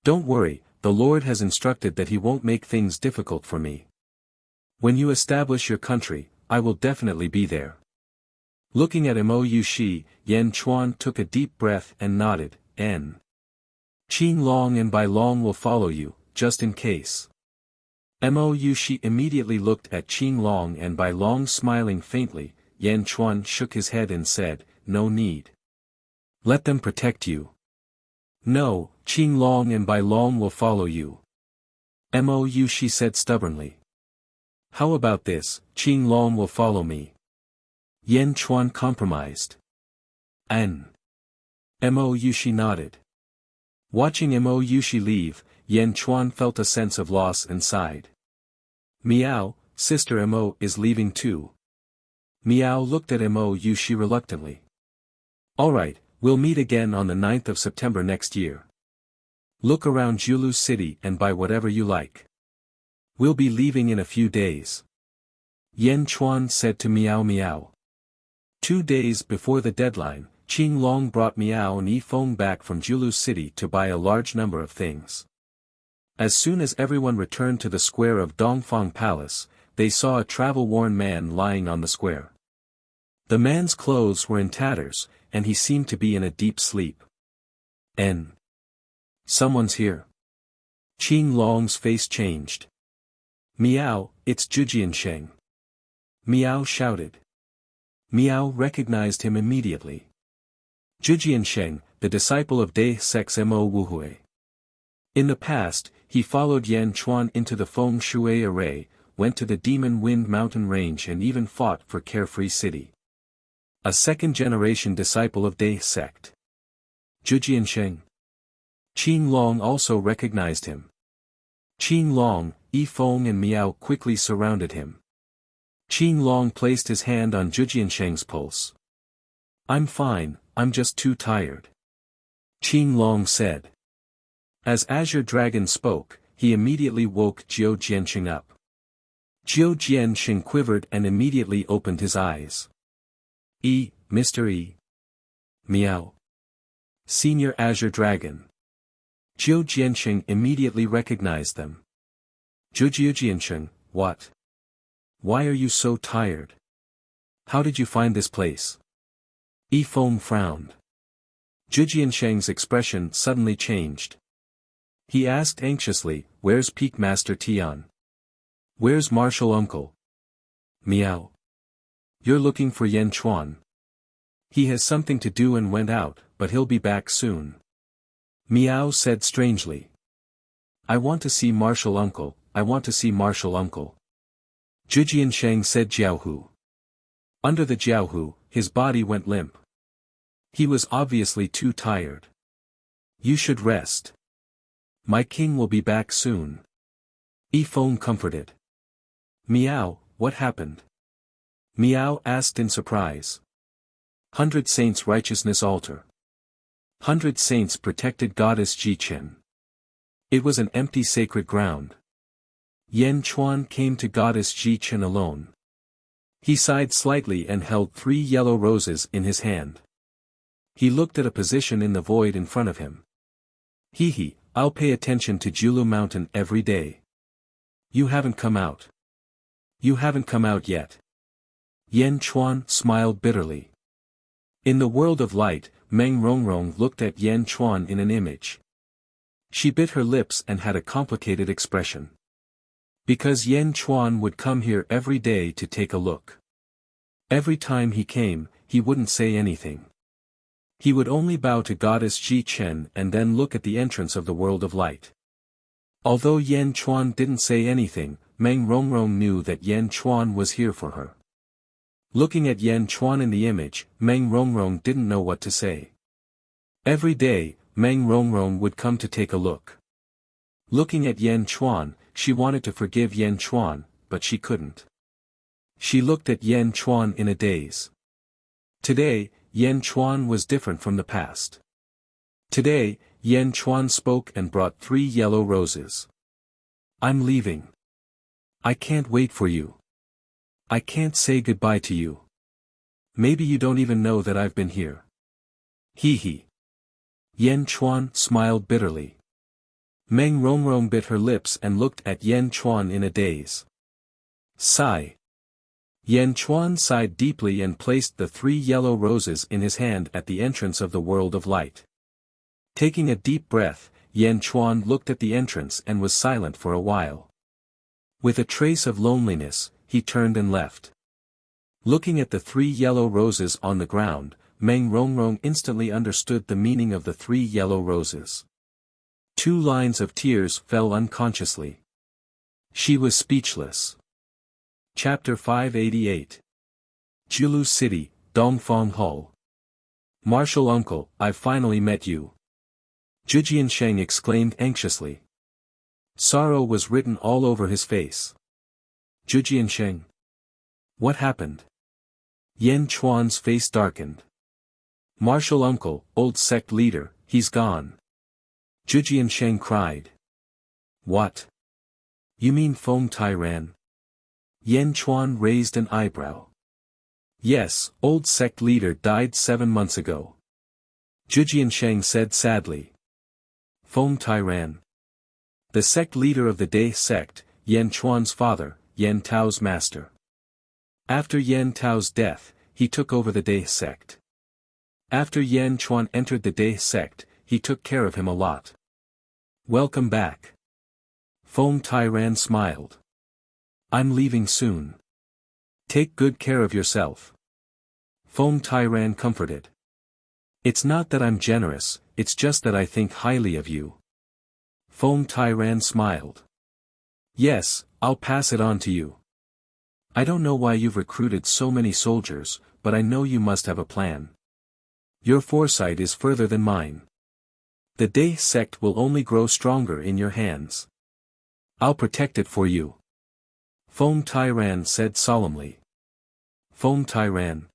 Don't worry, the Lord has instructed that he won't make things difficult for me. When you establish your country, I will definitely be there. Looking at Mou, Yan Chuan took a deep breath and nodded. Qin Long and Bai Long will follow you, just in case. Mou, immediately looked at Qin Long and Bai Long smiling faintly. Yan Chuan shook his head and said, no need. Let them protect you. No, Qin Long and Bai Long will follow you. Mou, said stubbornly. How about this, Qin Long will follow me. Yan Chuan compromised. Mou, nodded. Watching Mou leave, Yan Chuan felt a sense of loss and sighed. Miao, Sister Mou is leaving too. Miao looked at Mou reluctantly. Alright, we'll meet again on the 9th of September next year. Look around Julu City and buy whatever you like. We'll be leaving in a few days. Yan Chuan said to Miao. 2 days before the deadline, Qin Long brought Miao and Yifeng back from Julu City to buy a large number of things. As soon as everyone returned to the square of Dongfang Palace, they saw a travel-worn man lying on the square. The man's clothes were in tatters, and he seemed to be in a deep sleep. Someone's here. Qin Long's face changed. Miao, it's Zhujiansheng. Miao shouted. Miao recognized him immediately. Zhujiansheng, the disciple of Dai Sex Mo Wuhui. In the past, he followed Yan Chuan into the Feng Shui array, went to the Demon Wind Mountain Range and even fought for Carefree City. A second-generation disciple of Dai sect. Zhujiansheng. Qin Long also recognized him. Qin Long, Yifeng and Miao quickly surrounded him. Qin Long placed his hand on Zhujiansheng's pulse. I'm fine, I'm just too tired. Qin Long said. As Azure Dragon spoke, he immediately woke Jiu Jianxing up. Jiu Jianxing quivered and immediately opened his eyes. Mr. E. Meow. Senior Azure Dragon. Jiu Jianxing immediately recognized them. Jiu Jianxing, what? Why are you so tired? How did you find this place? Feng frowned. Jiu Jianxing's expression suddenly changed. He asked anxiously, where's Peak Master Tian? Where's Martial Uncle? Meow. You're looking for Yan Chuan. He has something to do and went out, but he'll be back soon. Meow said strangely. I want to see Martial Uncle, I want to see Martial Uncle. Jiu Jianxing said Jiaohu. Under the Jiaohu, his body went limp. He was obviously too tired. You should rest. My king will be back soon. Feng comforted. Meow, what happened? Meow asked in surprise. 100 Saints Righteousness Altar. 100 Saints protected Goddess Ji-Chen. It was an empty sacred ground. Yan Chuan came to Goddess Ji-Chen alone. He sighed slightly and held 3 yellow roses in his hand. He looked at a position in the void in front of him. I'll pay attention to Julu Mountain every day. You haven't come out. You haven't come out yet. Yan Chuan smiled bitterly. In the world of light, Meng Rongrong looked at Yan Chuan in an image. She bit her lips and had a complicated expression. Because Yan Chuan would come here every day to take a look. Every time he came, he wouldn't say anything. He would only bow to Goddess Ji-Chen and then look at the entrance of the world of light. Although Yan Chuan didn't say anything, Meng Rongrong knew that Yan Chuan was here for her. Looking at Yan Chuan in the image, Meng Rongrong didn't know what to say. Every day, Meng Rongrong would come to take a look. Looking at Yan Chuan, she wanted to forgive Yan Chuan, but she couldn't. She looked at Yan Chuan in a daze. Today, Yan Chuan was different from the past. Today, Yan Chuan spoke and brought 3 yellow roses. I'm leaving. I can't wait for you. I can't say goodbye to you. Maybe you don't even know that I've been here. Yan Chuan smiled bitterly. Meng Rongrong bit her lips and looked at Yan Chuan in a daze. Sigh. Yan Chuan sighed deeply and placed the 3 yellow roses in his hand at the entrance of the world of light. Taking a deep breath, Yan Chuan looked at the entrance and was silent for a while. With a trace of loneliness, he turned and left. Looking at the 3 yellow roses on the ground, Meng Rongrong instantly understood the meaning of the 3 yellow roses. 2 lines of tears fell unconsciously. She was speechless. Chapter 588. Jiulu City, Dongfang Hall. Martial Uncle, I've finally met you. Jiu Jianxing exclaimed anxiously. Sorrow was written all over his face. Jiu Jianxing. What happened? Yan Chuan's face darkened. Martial Uncle, old sect leader, he's gone. Jiu Jianxing cried. What? You mean Feng Tairan? Yan Chuan raised an eyebrow. Yes, old sect leader died 7 months ago. Jiu Jianxing said sadly. Feng Tairan. The sect leader of the Day sect, Yan Chuan's father, Yan Tao's master. After Yan Tao's death, he took over the Day sect. After Yan Chuan entered the Day sect, he took care of him a lot. Welcome back. Feng Tairan smiled. I'm leaving soon. Take good care of yourself. Feng Tairan comforted. It's not that I'm generous, it's just that I think highly of you. Feng Tairan smiled. Yes, I'll pass it on to you. I don't know why you've recruited so many soldiers, but I know you must have a plan. Your foresight is further than mine. The Day sect will only grow stronger in your hands. I'll protect it for you. Feng Tairan said solemnly. Feng Tairan.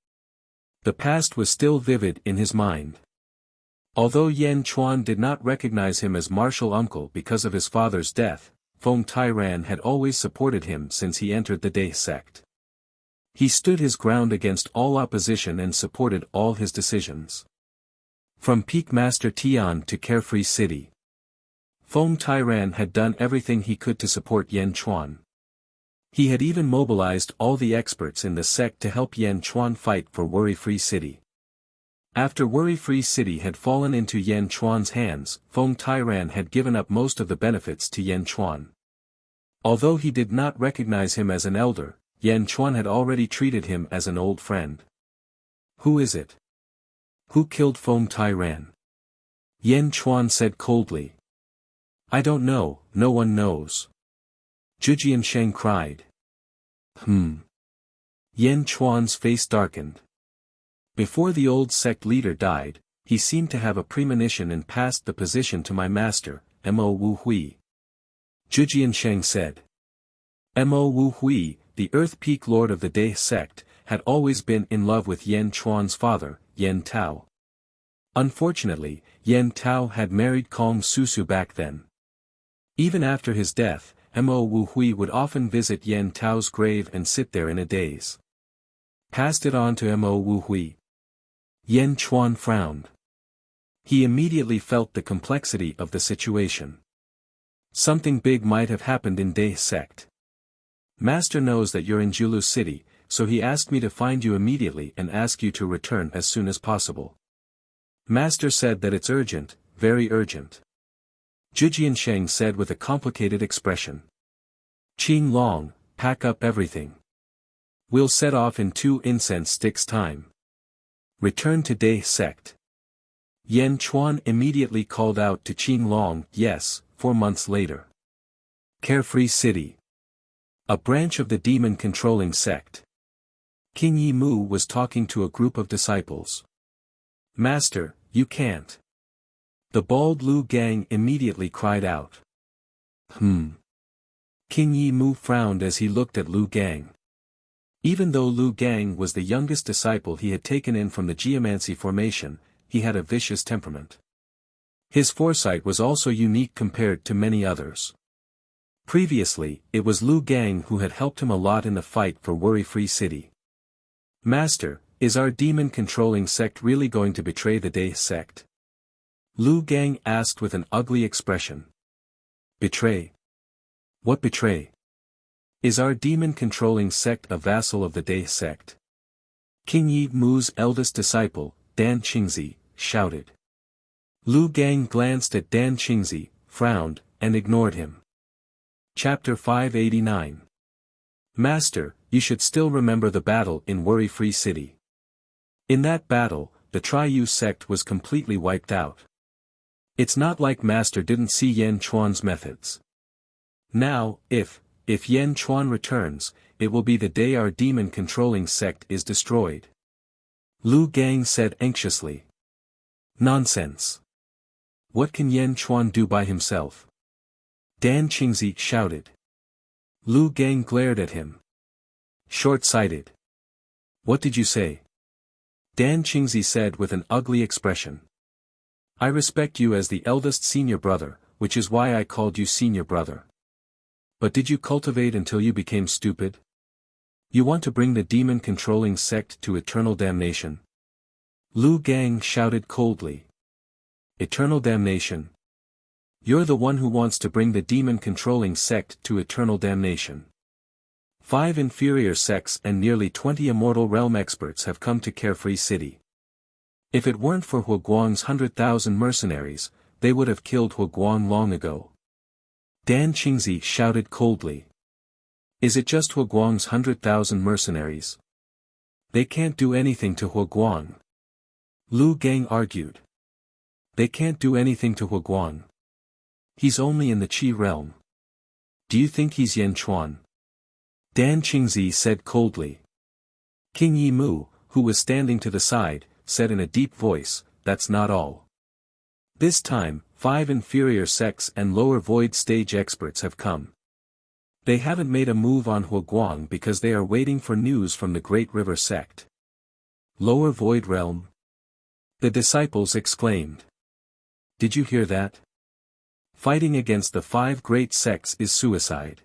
The past was still vivid in his mind. Although Yan Chuan did not recognize him as martial uncle because of his father's death, Feng Tairan had always supported him since he entered the Dai sect. He stood his ground against all opposition and supported all his decisions. From Peak Master Tian to Carefree City, Feng Tairan had done everything he could to support Yan Chuan. He had even mobilized all the experts in the sect to help Yan Chuan fight for Worry-Free City. After Worry-Free City had fallen into Yan Chuan's hands, Feng Tairan had given up most of the benefits to Yan Chuan. Although he did not recognize him as an elder, Yan Chuan had already treated him as an old friend. Who is it? Who killed Feng Tairan? Yan Chuan said coldly. I don't know, no one knows. Zhu Sheng cried. Yan Chuan's face darkened. Before the old sect leader died, he seemed to have a premonition and passed the position to my master, Mo Wu Hui. Zhu Sheng said. Mo Wu Hui, the Earth Peak Lord of the Dai sect, had always been in love with Yan Chuan's father, Yan Tao. Unfortunately, Yan Tao had married Kong Susu back then. Even after his death, Mo Wu Hui would often visit Yan Tao's grave and sit there in a daze. Passed it on to Mo Wu Hui. Yan Chuan frowned. He immediately felt the complexity of the situation. Something big might have happened in Dai sect. Master knows that you're in Julu City, so he asked me to find you immediately and ask you to return as soon as possible. Master said that it's urgent, very urgent. Zhu Sheng said with a complicated expression. Qing Long, pack up everything. We'll set off in 2 incense sticks time. Return to Dai sect. Yan Chuan immediately called out to Qing Long, yes, 4 months later. Carefree City. A branch of the demon-controlling sect. King Yi Mu was talking to a group of disciples. Master, you can't. The bald Lu Gang immediately cried out. King Yi Mu frowned as he looked at Lu Gang. Even though Lu Gang was the youngest disciple he had taken in from the Geomancy formation, he had a vicious temperament. His foresight was also unique compared to many others. Previously, it was Lu Gang who had helped him a lot in the fight for Worry-Free City. Master, is our demon-controlling sect really going to betray the Dai sect? Lu Gang asked with an ugly expression. Betray? What betray? Is our demon-controlling sect a vassal of the Dai sect? King Yi Mu's eldest disciple, Dan Qingzi, shouted. Lu Gang glanced at Dan Qingzi, frowned, and ignored him. Chapter 589. Master, you should still remember the battle in Worry-Free City. In that battle, the Triyu sect was completely wiped out. It's not like Master didn't see Yan Chuan's methods. Now, if Yan Chuan returns, it will be the day our demon-controlling sect is destroyed. Lu Gang said anxiously. Nonsense. What can Yan Chuan do by himself? Dan Qingzi shouted. Lu Gang glared at him. Short-sighted. What did you say? Dan Qingzi said with an ugly expression. I respect you as the eldest senior brother, which is why I called you senior brother. But did you cultivate until you became stupid? You want to bring the demon-controlling sect to eternal damnation? Lu Gang shouted coldly. Eternal damnation? You're the one who wants to bring the demon-controlling sect to eternal damnation. 5 inferior sects and nearly 20 immortal realm experts have come to Carefree City. If it weren't for Huoguang's 100,000 mercenaries, they would have killed Huoguang long ago. Dan Qingzi shouted coldly. Is it just Huoguang's 100,000 mercenaries? They can't do anything to Huoguang. Lu Gang argued. They can't do anything to Huoguang. He's only in the Qi realm. Do you think he's Yan Chuan? Dan Qingzi said coldly. King Yi Mu, who was standing to the side, said in a deep voice, that's not all. This time, 5 inferior sects and lower void stage experts have come. They haven't made a move on Huoguang because they are waiting for news from the Great River sect. Lower void realm? The disciples exclaimed. Did you hear that? Fighting against the 5 great sects is suicide.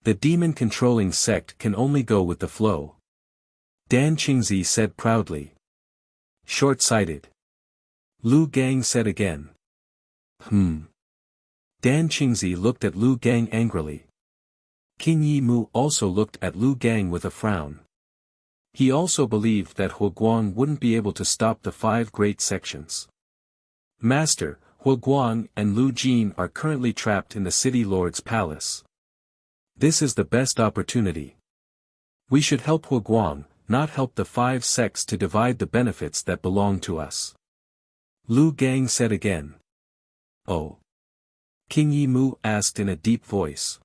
The demon-controlling sect can only go with the flow. Dan Qingzi said proudly. Short-sighted. Lu Gang said again. Dan Qingzi looked at Lu Gang angrily. King Yi Mu also looked at Lu Gang with a frown. He also believed that Huguang wouldn't be able to stop the 5 great sections. Master, Huguang and Lu Jin are currently trapped in the city lord's palace. This is the best opportunity. We should help Huguang, not help the 5 sects to divide the benefits that belong to us. Lu Gang said again. Oh. King Yi Mu asked in a deep voice.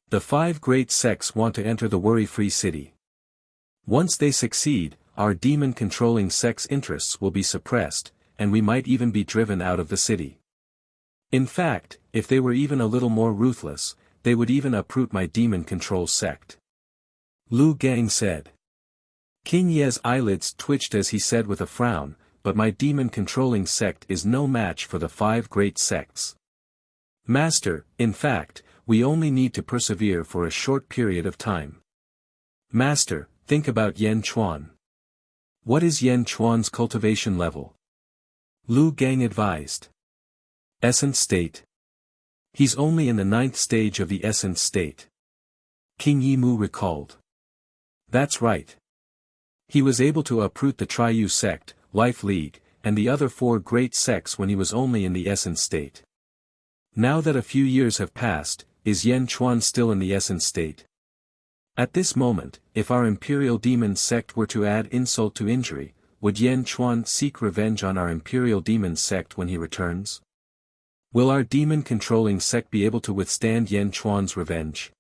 The 5 great sects want to enter the worry-free city. Once they succeed, our demon-controlling sect's interests will be suppressed, and we might even be driven out of the city. In fact, if they were even a little more ruthless, they would even uproot my demon-control sect. Lu Gang said. King Ye's eyelids twitched as he said with a frown, but my demon-controlling sect is no match for the 5 great sects. Master, in fact, we only need to persevere for a short period of time. Master, think about Yan Chuan. What is Yan Chuan's cultivation level? Lu Gang advised. Essence state. He's only in the 9th stage of the essence state. King Yi Mu recalled. That's right. He was able to uproot the Triyu sect, Life League, and the other 4 great sects when he was only in the essence state. Now that a few years have passed, is Yan Chuan still in the essence state? At this moment, if our Imperial Demon sect were to add insult to injury, would Yan Chuan seek revenge on our Imperial Demon sect when he returns? Will our demon-controlling sect be able to withstand Yan Chuan's revenge?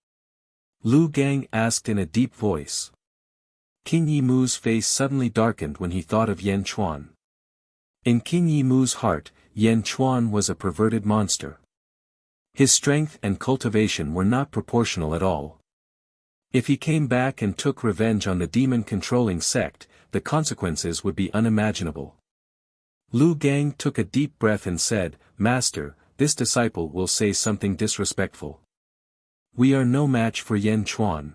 Lu Gang asked in a deep voice. King Yi Mu's face suddenly darkened when he thought of Yan Chuan. In King Yi Mu's heart, Yan Chuan was a perverted monster. His strength and cultivation were not proportional at all. If he came back and took revenge on the demon-controlling sect, the consequences would be unimaginable. Lu Gang took a deep breath and said, Master, this disciple will say something disrespectful. We are no match for Yan Chuan.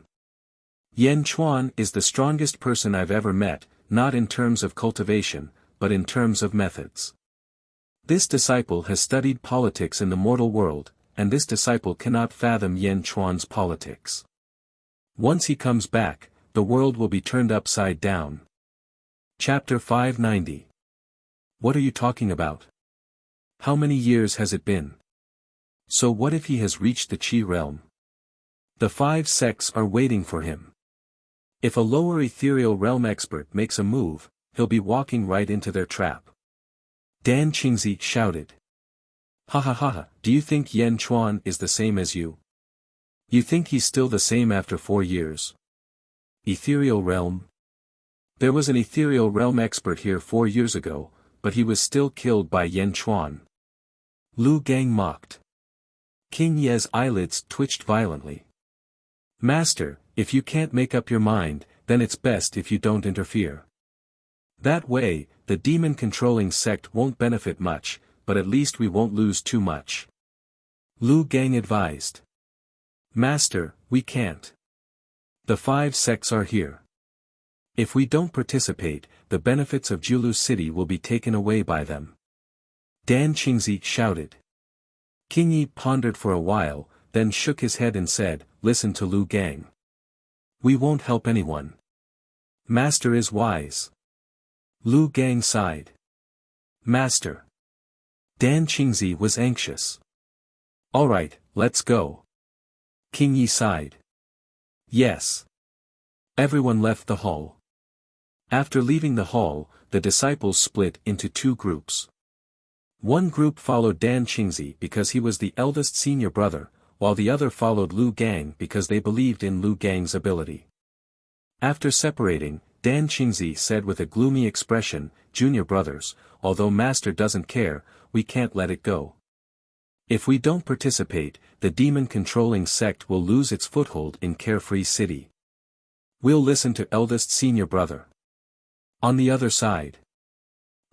Yan Chuan is the strongest person I've ever met, not in terms of cultivation, but in terms of methods. This disciple has studied politics in the mortal world, and this disciple cannot fathom Yan Chuan's politics. Once he comes back, the world will be turned upside down. Chapter 590. What are you talking about? How many years has it been? So what if he has reached the Qi realm? The 5 sects are waiting for him. If a lower ethereal realm expert makes a move, he'll be walking right into their trap. Dan Qingzi shouted. Ha ha ha ha, do you think Yan Chuan is the same as you? You think he's still the same after 4 years? Ethereal realm? There was an ethereal realm expert here 4 years ago, but he was still killed by Yan Chuan. Lu Gang mocked. King Ye's eyelids twitched violently. Master, if you can't make up your mind, then it's best if you don't interfere. That way, the demon-controlling sect won't benefit much, but at least we won't lose too much. Lu Gang advised. Master, we can't. The 5 sects are here. If we don't participate, the benefits of Julu City will be taken away by them. Dan Qingzi shouted. King Yi pondered for a while, then shook his head and said, Listen to Lu Gang. We won't help anyone. Master is wise. Lu Gang sighed. Master. Dan Qingzi was anxious. All right, let's go. King Yi sighed. Yes. Everyone left the hall. After leaving the hall, the disciples split into 2 groups. One group followed Dan Qingzi because he was the eldest senior brother, while the other followed Lu Gang because they believed in Lu Gang's ability. After separating, Dan Qingzi said with a gloomy expression, Junior brothers, although Master doesn't care, we can't let it go. If we don't participate, the demon-controlling sect will lose its foothold in Carefree City. We'll listen to eldest senior brother. On the other side.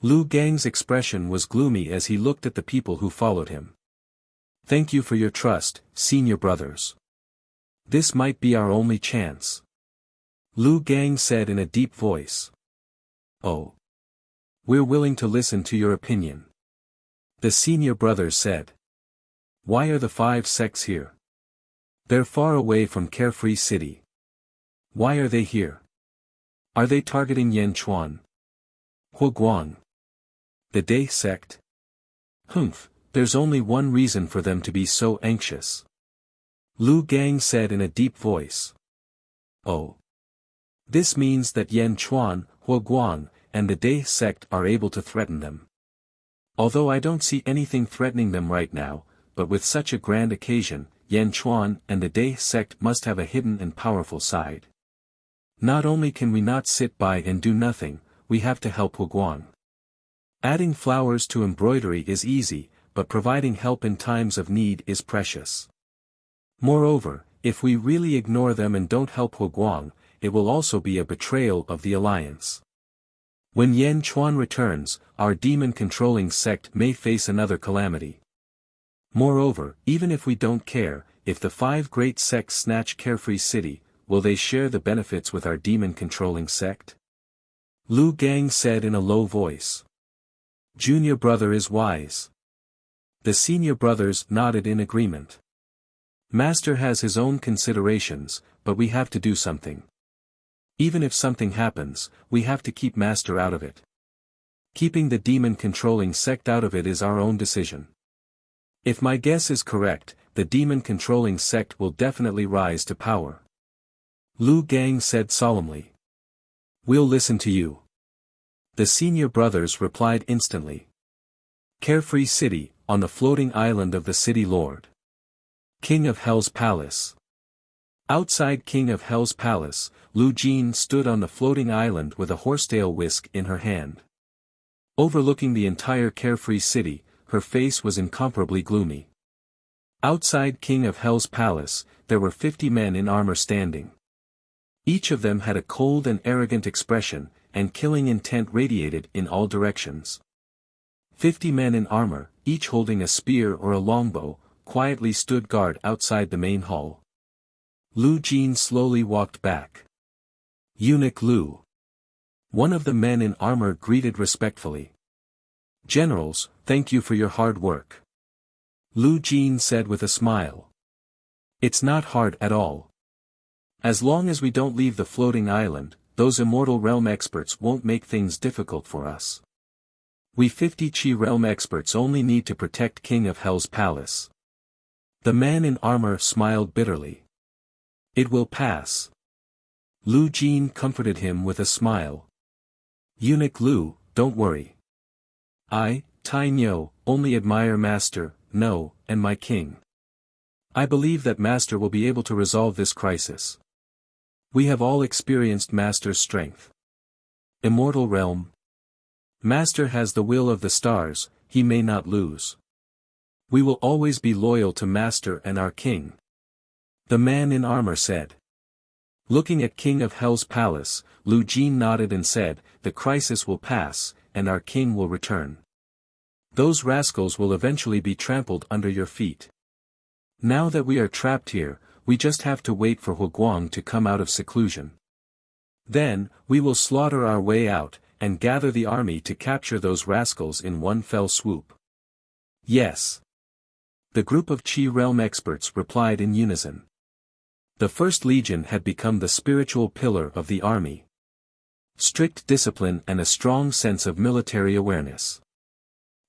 Lu Gang's expression was gloomy as he looked at the people who followed him. Thank you for your trust, senior brothers. This might be our only chance. Lu Gang said in a deep voice. Oh. We're willing to listen to your opinion. The senior brothers said. Why are the 5 sects here? They're far away from Carefree City. Why are they here? Are they targeting Yanchuan? Huoguang? The Day sect? Humph, there's only one reason for them to be so anxious. Lu Gang said in a deep voice. Oh. This means that Yanchuan, Huoguang, and the Day sect are able to threaten them. Although I don't see anything threatening them right now, but with such a grand occasion, Yanchuan and the Day sect must have a hidden and powerful side. Not only can we not sit by and do nothing, we have to help Huoguang. Adding flowers to embroidery is easy, but providing help in times of need is precious. Moreover, if we really ignore them and don't help Huoguang, it will also be a betrayal of the alliance. When Yanchuan returns, our demon-controlling sect may face another calamity. Moreover, even if we don't care, if the 5 great sects snatch Carefree City, will they share the benefits with our demon-controlling sect? Lu Gang said in a low voice. Junior brother is wise. The senior brothers nodded in agreement. Master has his own considerations, but we have to do something. Even if something happens, we have to keep Master out of it. Keeping the demon-controlling sect out of it is our own decision. If my guess is correct, the demon-controlling sect will definitely rise to power. Lu Gang said solemnly. We'll listen to you. The senior brothers replied instantly. Carefree City, on the floating island of the City Lord. King of Hell's Palace. Outside King of Hell's Palace, Lu Jin stood on the floating island with a horsetail whisk in her hand. Overlooking the entire Carefree City, her face was incomparably gloomy. Outside King of Hell's Palace, there were 50 men in armor standing. Each of them had a cold and arrogant expression, and killing intent radiated in all directions. 50 men in armor, each holding a spear or a longbow, quietly stood guard outside the main hall. Lu Jin slowly walked back. Eunuch Lu. One of the men in armor greeted respectfully. Generals, thank you for your hard work. Lu Jin said with a smile. It's not hard at all. As long as we don't leave the floating island, those Immortal Realm experts won't make things difficult for us. We 50 Chi Realm experts only need to protect King of Hell's Palace. The man in armor smiled bitterly. It will pass. Lu Jin comforted him with a smile. Eunuch Lu, don't worry. I, Tai Nyo, only admire Master, No, and my king. I believe that Master will be able to resolve this crisis. We have all experienced Master's strength. Immortal Realm. Master has the will of the stars, he may not lose. We will always be loyal to Master and our king. The man in armor said. Looking at King of Hell's Palace, Lu Jin nodded and said, the crisis will pass, and our king will return. Those rascals will eventually be trampled under your feet. Now that we are trapped here, we just have to wait for Huoguang to come out of seclusion. Then, we will slaughter our way out, and gather the army to capture those rascals in one fell swoop. Yes. The group of Chi Realm experts replied in unison. The First Legion had become the spiritual pillar of the army. Strict discipline and a strong sense of military awareness.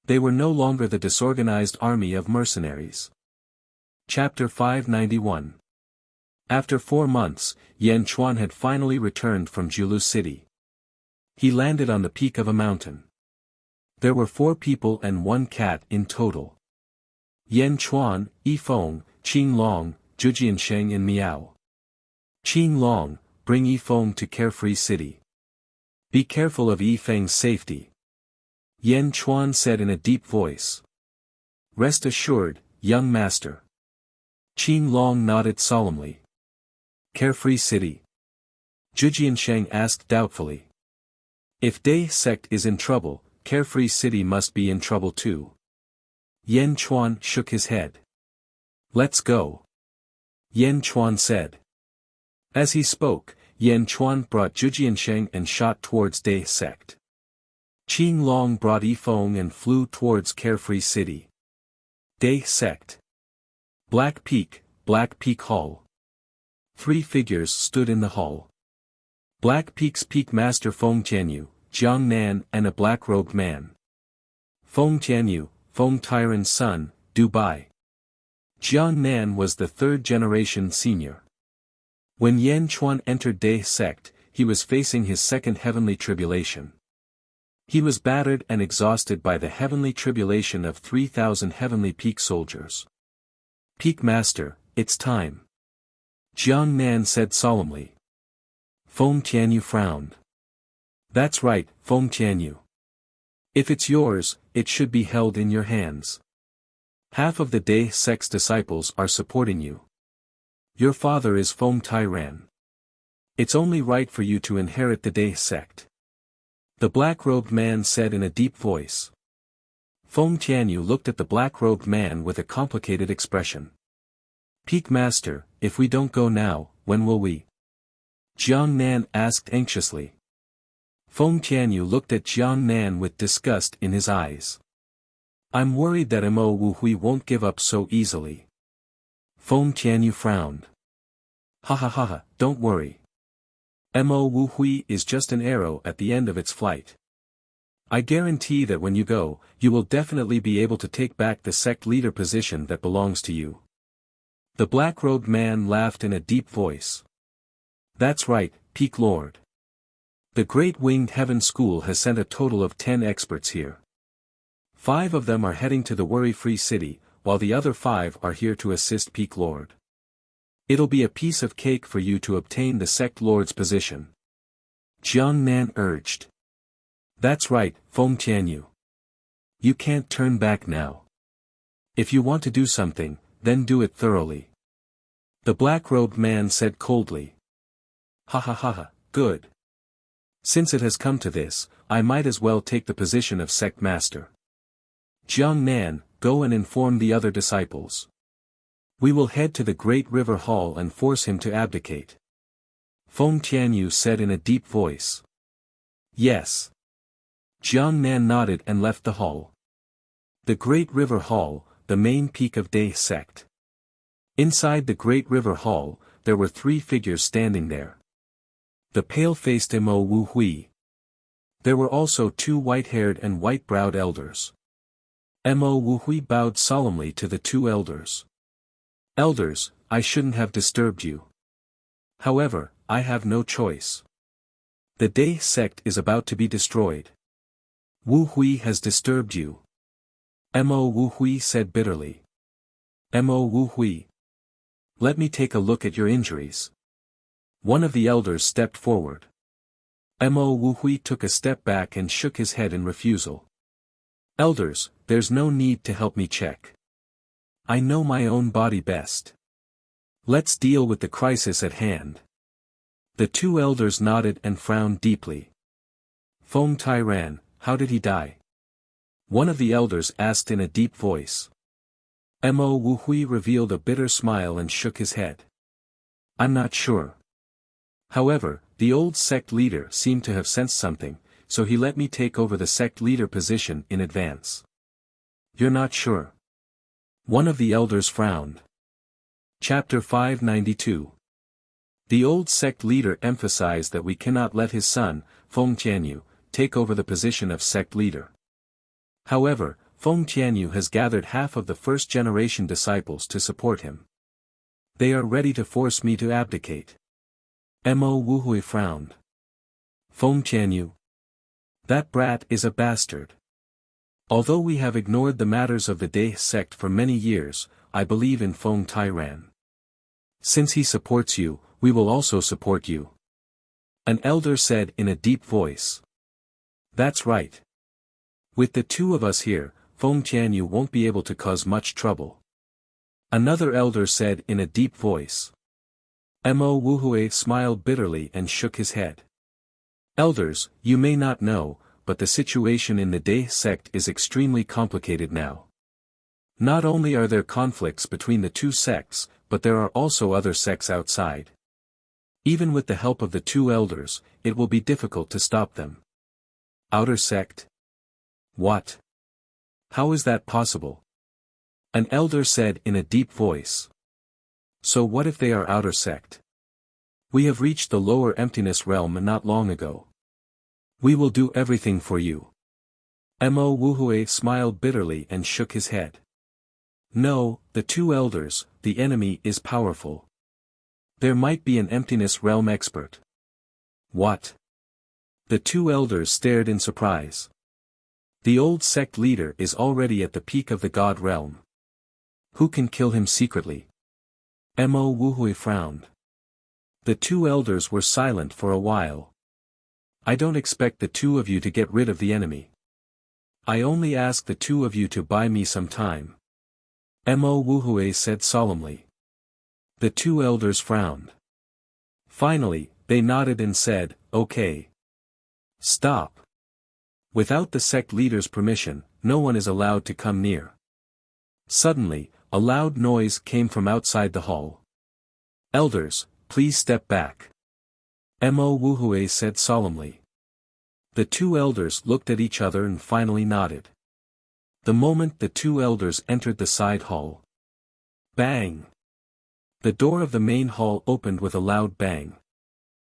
They were no longer the disorganized army of mercenaries. Chapter 591. After 4 months, Yanchuan had finally returned from Julu City. He landed on the peak of a mountain. There were 4 people and 1 cat in total. Yanchuan, Yifeng, Qinglong, Zhujiansheng and Miao. Qinglong, bring Yifeng to Carefree City. Be careful of Yifeng's safety. Yanchuan said in a deep voice. Rest assured, young master. Qinglong nodded solemnly. Carefree City. Zhujiansheng asked doubtfully. If Day sect is in trouble, Carefree City must be in trouble too. Yan Chuan shook his head. Let's go. Yan Chuan said. As he spoke, Yan Chuan brought Zhujiansheng and shot towards Dai sect. Qing Long brought Yifeng and flew towards Carefree City. Dai sect. Black Peak Hall. 3 figures stood in the hall. Black Peak's Peak Master Feng Tianyu, Jiang Nan and a black-robed man. Feng Tianyu, Feng Tairan's son, Dubai. Jiang Nan was the 3rd generation senior. When Yan Chuan entered Dai sect, he was facing his 2nd heavenly tribulation. He was battered and exhausted by the heavenly tribulation of 3,000 heavenly peak soldiers. Peak Master, it's time. Jiang Nan said solemnly. Feng Tianyu frowned. That's right, Feng Tianyu. If it's yours, it should be held in your hands. Half of the Dai sect's disciples are supporting you. Your father is Feng Tairan. It's only right for you to inherit the Dai sect. The black-robed man said in a deep voice. Feng Tianyu looked at the black-robed man with a complicated expression. Peak Master, if we don't go now, when will we? Jiang Nan asked anxiously. Feng Tianyu looked at Jiang Nan with disgust in his eyes. I'm worried that Mo Wuhui won't give up so easily. Feng Tianyu frowned. Ha ha ha ha, don't worry. Mo Wuhui is just an arrow at the end of its flight. I guarantee that when you go, you will definitely be able to take back the sect leader position that belongs to you. The black-robed man laughed in a deep voice. That's right, Peak Lord. The Great Winged Heaven School has sent a total of 10 experts here. 5 of them are heading to the Worry-Free City, while the other 5 are here to assist Peak Lord. It'll be a piece of cake for you to obtain the sect lord's position. Jiang Nan urged. That's right, Feng Tianyu. You can't turn back now. If you want to do something, then do it thoroughly. The black-robed man said coldly. Ha ha ha ha, good. Since it has come to this, I might as well take the position of sect master. Jiang Nan, go and inform the other disciples. We will head to the Great River Hall and force him to abdicate. Feng Tianyu said in a deep voice. Yes. Jiang Nan nodded and left the hall. The Great River Hall, the main peak of Dai sect. Inside the Great River Hall, there were 3 figures standing there. The pale-faced Mo Wuhui. There were also 2 white-haired and white-browed elders. Mo Wuhui bowed solemnly to the 2 elders. Elders, I shouldn't have disturbed you. However, I have no choice. The Dai sect is about to be destroyed. Wuhui has disturbed you. Mo Wuhui said bitterly. Mo Wuhui. Let me take a look at your injuries. One of the elders stepped forward. Mo Wuhui took a step back and shook his head in refusal. Elders, there's no need to help me check. I know my own body best. Let's deal with the crisis at hand. The 2 elders nodded and frowned deeply. Feng Tairan, how did he die? One of the elders asked in a deep voice. Mo Wuhui revealed a bitter smile and shook his head. I'm not sure. However, the old sect leader seemed to have sensed something, so he let me take over the sect leader position in advance. You're not sure? One of the elders frowned. Chapter 592. The old sect leader emphasized that we cannot let his son, Feng Tianyu, take over the position of sect leader. However, Feng Tianyu has gathered half of the first-generation disciples to support him. They are ready to force me to abdicate. Mo Wuhui frowned. Feng Tianyu. That brat is a bastard. Although we have ignored the matters of the Dai sect for many years, I believe in Feng Tairan. Since he supports you, we will also support you. An elder said in a deep voice. That's right. With the 2 of us here, Feng Tianyu won't be able to cause much trouble. Another elder said in a deep voice. Mo Wuhui smiled bitterly and shook his head. Elders, you may not know, but the situation in the Dae sect is extremely complicated now. Not only are there conflicts between the two sects, but there are also other sects outside. Even with the help of the two elders, it will be difficult to stop them. Outer sect? What? How is that possible? An elder said in a deep voice. So what if they are outer sect? We have reached the lower emptiness realm not long ago. We will do everything for you. Mo Wuhui smiled bitterly and shook his head. No, the two elders, the enemy is powerful. There might be an emptiness realm expert. What? The two elders stared in surprise. The old sect leader is already at the peak of the god realm. Who can kill him secretly? Mo Wuhui frowned. The two elders were silent for a while. I don't expect the two of you to get rid of the enemy. I only ask the two of you to buy me some time. Mo Wuhui said solemnly. The two elders frowned. Finally, they nodded and said, okay. Stop. Without the sect leader's permission, no one is allowed to come near. Suddenly, a loud noise came from outside the hall. Elders, please step back. Mo Wuhui said solemnly. The two elders looked at each other and finally nodded. The moment the two elders entered the side hall. Bang! The door of the main hall opened with a loud bang.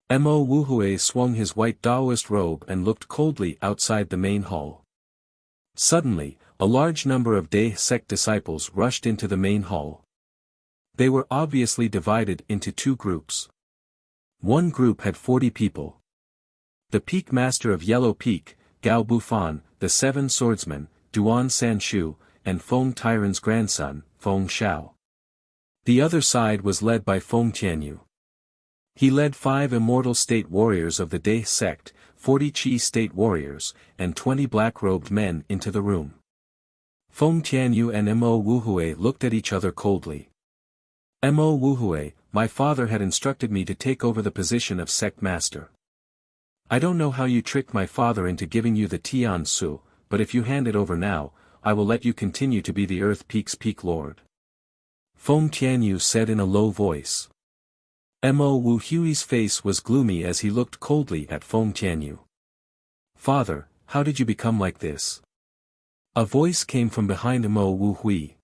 Mo Wuhui swung his white Taoist robe and looked coldly outside the main hall. Suddenly, a large number of Dae sect disciples rushed into the main hall. They were obviously divided into two groups. One group had 40 people. The Peak Master of Yellow Peak, Gao Bufan, the Seven Swordsmen, Duan Sanshu, and Feng Tyran's grandson, Feng Shao. The other side was led by Feng Tianyu. He led 5 immortal state warriors of the Dae sect, 40 Qi state warriors, and 20 black-robed men into the room. Feng Tianyu and Mo Wuhui looked at each other coldly. Mo Wuhui, my father had instructed me to take over the position of sect master. I don't know how you tricked my father into giving you the Tian Su, but if you hand it over now, I will let you continue to be the Earth Peak's peak lord. Feng Tianyu said in a low voice. Mo Wuhui's face was gloomy as he looked coldly at Feng Tianyu. Father, how did you become like this? A voice came from behind Mo Wuhui.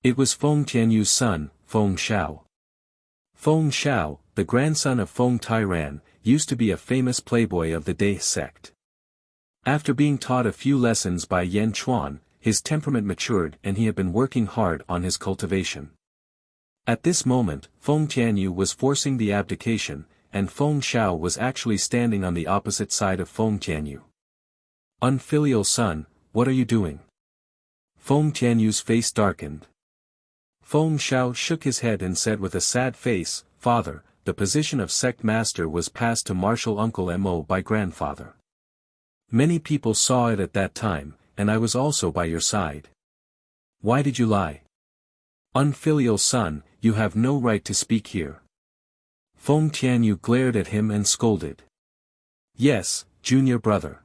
It was Feng Tianyu's son, Feng Shao. Feng Shao, the grandson of Feng Tyran, used to be a famous playboy of the Dae sect. After being taught a few lessons by Yan Chuan, his temperament matured and he had been working hard on his cultivation. At this moment, Feng Tianyu was forcing the abdication, and Feng Shao was actually standing on the opposite side of Feng Tianyu. Unfilial son, what are you doing? Feng Tianyu's face darkened. Feng Shao shook his head and said with a sad face, Father, the position of sect master was passed to martial uncle Mo by grandfather. Many people saw it at that time, and I was also by your side. Why did you lie? Unfilial son, you have no right to speak here. Feng Tianyu glared at him and scolded. Yes, junior brother.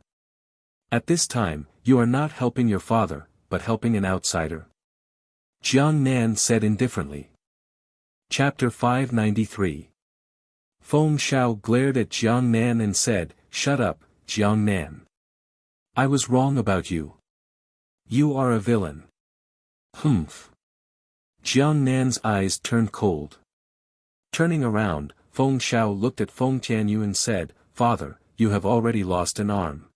At this time, you are not helping your father, but helping an outsider. Jiang Nan said indifferently. Chapter 593. Feng Shao glared at Jiang Nan and said, Shut up, Jiang Nan. I was wrong about you. You are a villain. Humph. Jiang Nan's eyes turned cold. Turning around, Feng Shao looked at Feng Tianyu and said, Father, you have already lost an arm.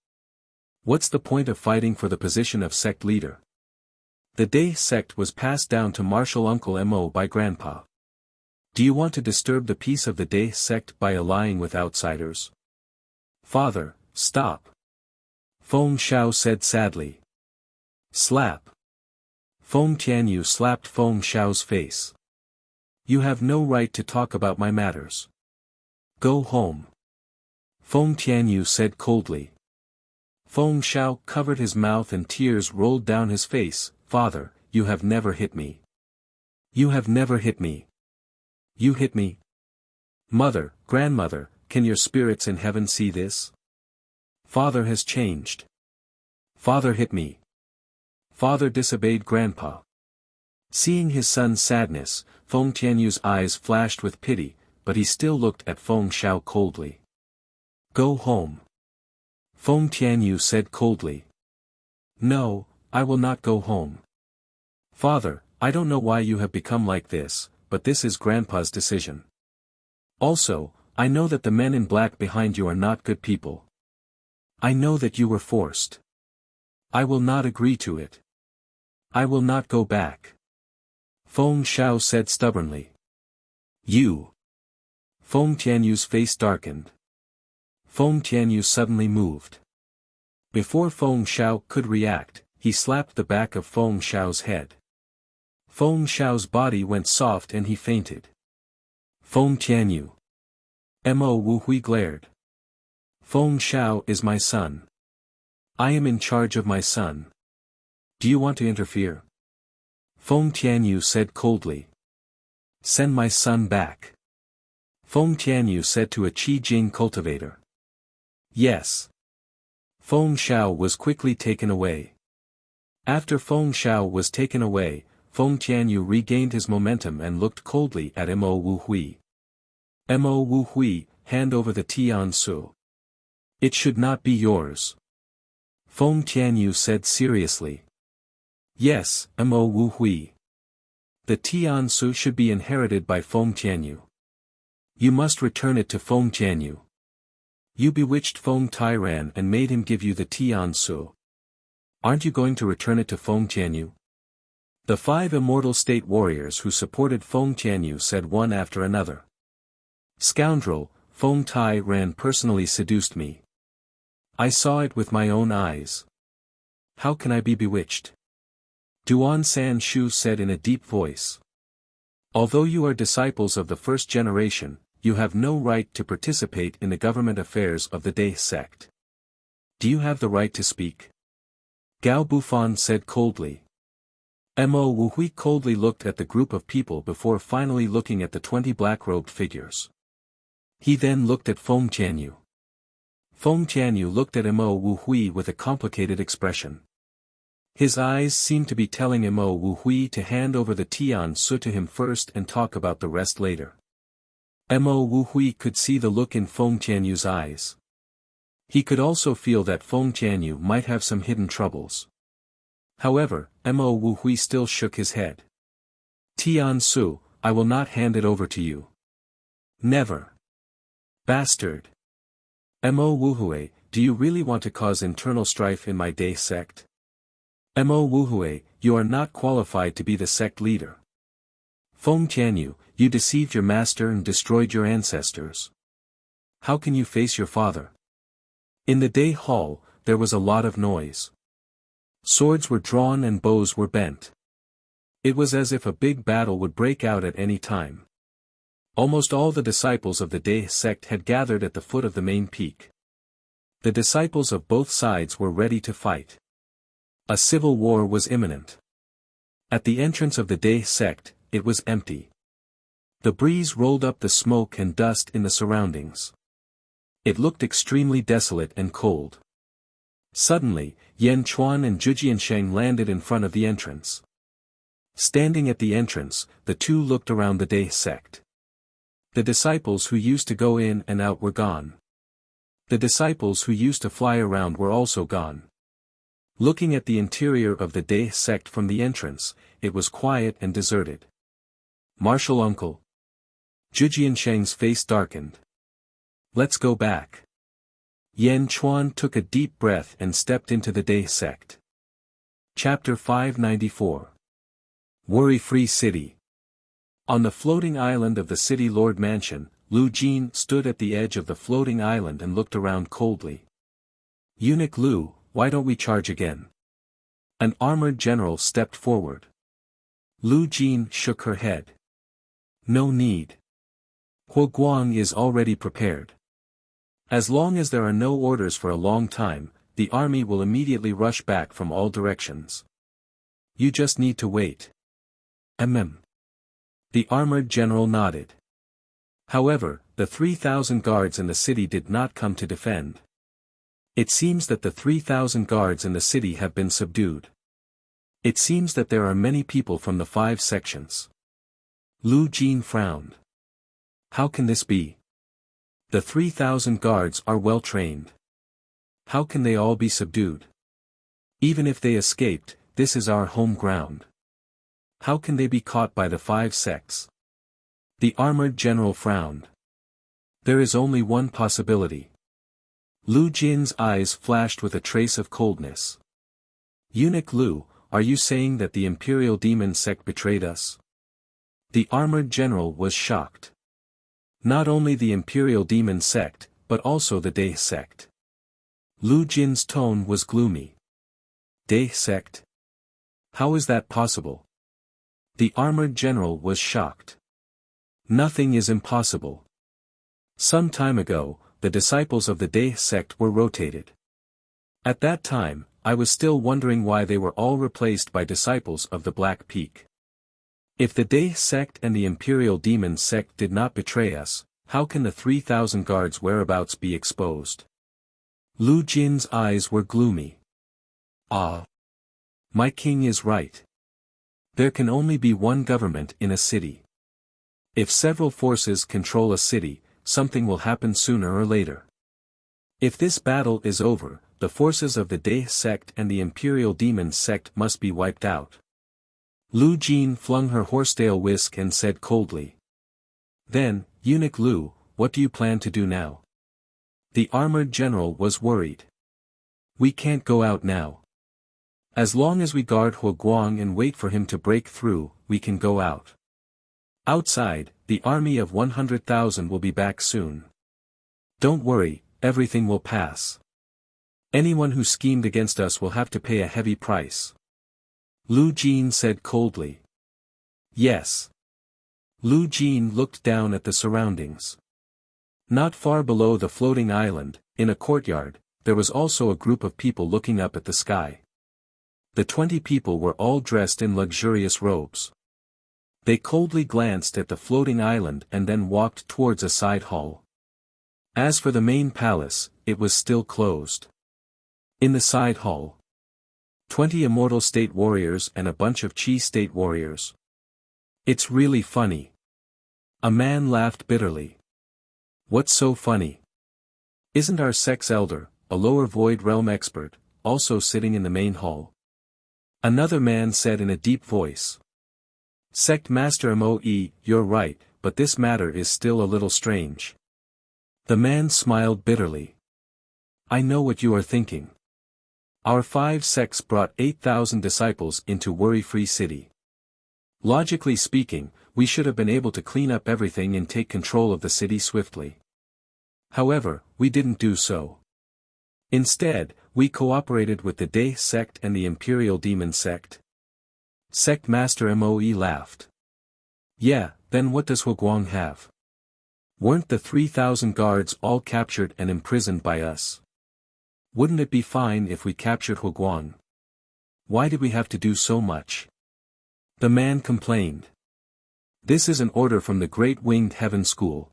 What's the point of fighting for the position of sect leader? The Dae sect was passed down to martial uncle Mo by grandpa. Do you want to disturb the peace of the Dae sect by allying with outsiders? Father, stop. Feng Shao said sadly. Slap. Feng Tianyu slapped Feng Shao's face. You have no right to talk about my matters. Go home. Feng Tianyu said coldly. Feng Shao covered his mouth and tears rolled down his face. Father, you have never hit me. You have never hit me. You hit me. Mother, grandmother, can your spirits in heaven see this? Father has changed. Father hit me. Father disobeyed Grandpa. Seeing his son's sadness, Feng Tianyu's eyes flashed with pity, but he still looked at Feng Xiao coldly. Go home. Feng Tianyu said coldly. No, I will not go home. Father, I don't know why you have become like this, but this is Grandpa's decision. Also, I know that the men in black behind you are not good people. I know that you were forced. I will not agree to it. I will not go back. Feng Xiao said stubbornly. You. Feng Tianyu's face darkened. Feng Tianyu suddenly moved. Before Feng Xiao could react, he slapped the back of Feng Xiao's head. Feng Xiao's body went soft and he fainted. Feng Tianyu. Mo Wuhui glared. Feng Xiao is my son. I am in charge of my son. Do you want to interfere? Feng Tianyu said coldly. Send my son back. Feng Tianyu said to a Qi Jing cultivator. Yes. Feng Xiao was quickly taken away. After Feng Xiao was taken away, Feng Tianyu regained his momentum and looked coldly at Mo Wuhui. Mo Wuhui, hand over the Tian Su. It should not be yours. Feng Tianyu said seriously. Yes, Mo Wuhui. The Tian Su should be inherited by Feng Tianyu. You must return it to Feng Tianyu. You bewitched Feng Tairan and made him give you the Tian Su. Aren't you going to return it to Feng Tianyu? The 5 immortal state warriors who supported Feng Tianyu said one after another. Scoundrel, Feng Tairan personally seduced me. I saw it with my own eyes. How can I be bewitched? Duan San Shu said in a deep voice. Although you are disciples of the first generation, you have no right to participate in the government affairs of the Dai sect. Do you have the right to speak? Gao Bufan said coldly. Mo Wuhui coldly looked at the group of people before finally looking at the 20 black-robed figures. He then looked at Feng Tianyu. Feng Tianyu looked at Mo Wuhui with a complicated expression. His eyes seemed to be telling Mo Wuhui to hand over the Tian Su to him first and talk about the rest later. Mo Wuhui could see the look in Feng Tianyu's eyes. He could also feel that Feng Tianyu might have some hidden troubles. However, Mo Wuhui still shook his head. Tian Su, I will not hand it over to you. Never. Bastard. Mo Wuhui, do you really want to cause internal strife in my Dai sect? Mo Wuhui, you are not qualified to be the sect leader. Feng Tianyu, you deceived your master and destroyed your ancestors. How can you face your father? In the Dai hall, there was a lot of noise. Swords were drawn and bows were bent. It was as if a big battle would break out at any time. Almost all the disciples of the Dai sect had gathered at the foot of the main peak. The disciples of both sides were ready to fight. A civil war was imminent. At the entrance of the Dai sect, it was empty. The breeze rolled up the smoke and dust in the surroundings. It looked extremely desolate and cold. Suddenly, Yan Chuan and Zhu Jiansheng landed in front of the entrance. Standing at the entrance, the two looked around the Dai sect. The disciples who used to go in and out were gone. The disciples who used to fly around were also gone. Looking at the interior of the Dai sect from the entrance, it was quiet and deserted. Martial uncle. Zhu Jiansheng's face darkened. Let's go back. Yan Chuan took a deep breath and stepped into the Dai sect. Chapter 594. Worry-Free City. On the floating island of the city lord mansion, Lu Jin stood at the edge of the floating island and looked around coldly. Eunuch Lu, why don't we charge again? An armored general stepped forward. Lu Jin shook her head. No need. Huo Guang is already prepared. As long as there are no orders for a long time, the army will immediately rush back from all directions. You just need to wait. The armored general nodded. However, the 3,000 guards in the city did not come to defend. It seems that the 3,000 guards in the city have been subdued. It seems that there are many people from the 5 sections. Lu Jin frowned. How can this be? The 3,000 guards are well trained. How can they all be subdued? Even if they escaped, this is our home ground. How can they be caught by the 5 sects? The armored general frowned. There is only one possibility. Lu Jin's eyes flashed with a trace of coldness. Eunuch Lu, are you saying that the Imperial Demon sect betrayed us? The armored general was shocked. Not only the Imperial Demon sect, but also the Dae sect. Lu Jin's tone was gloomy. Dae sect? How is that possible? The armored general was shocked. Nothing is impossible. Some time ago, the disciples of the Dae sect were rotated. At that time, I was still wondering why they were all replaced by disciples of the Black Peak. If the Dae sect and the Imperial Demon sect did not betray us, how can the 3,000 guards' whereabouts be exposed? Lu Jin's eyes were gloomy. Ah! My king is right. There can only be one government in a city. If several forces control a city, something will happen sooner or later. If this battle is over, the forces of the Dae sect and the Imperial Demon sect must be wiped out. Lu Jin flung her horsetail whisk and said coldly. Then, Eunuch Lu, what do you plan to do now? The armored general was worried. We can't go out now. As long as we guard Huoguang and wait for him to break through, we can go out. Outside, the army of 100,000 will be back soon. Don't worry, everything will pass. Anyone who schemed against us will have to pay a heavy price. Lu Jin said coldly. Yes. Lu Jin looked down at the surroundings. Not far below the floating island, in a courtyard, there was also a group of people looking up at the sky. The 20 people were all dressed in luxurious robes. They coldly glanced at the floating island and then walked towards a side hall. As for the main palace, it was still closed. In the side hall, 20 Immortal State warriors and a bunch of Chi State warriors. It's really funny. A man laughed bitterly. What's so funny? Isn't our sex elder, a lower void realm expert, also sitting in the main hall? Another man said in a deep voice. Sect Master Moe, you're right, but this matter is still a little strange. The man smiled bitterly. I know what you are thinking. Our 5 sects brought 8,000 disciples into worry-free city. Logically speaking, we should have been able to clean up everything and take control of the city swiftly. However, we didn't do so. Instead, we cooperated with the Dae sect and the Imperial Demon sect. Sect Master Moe laughed. Yeah, then what does Huoguang have? Weren't the 3,000 guards all captured and imprisoned by us? Wouldn't it be fine if we captured Huoguang? Why did we have to do so much? The man complained. This is an order from the Great Winged Heaven School.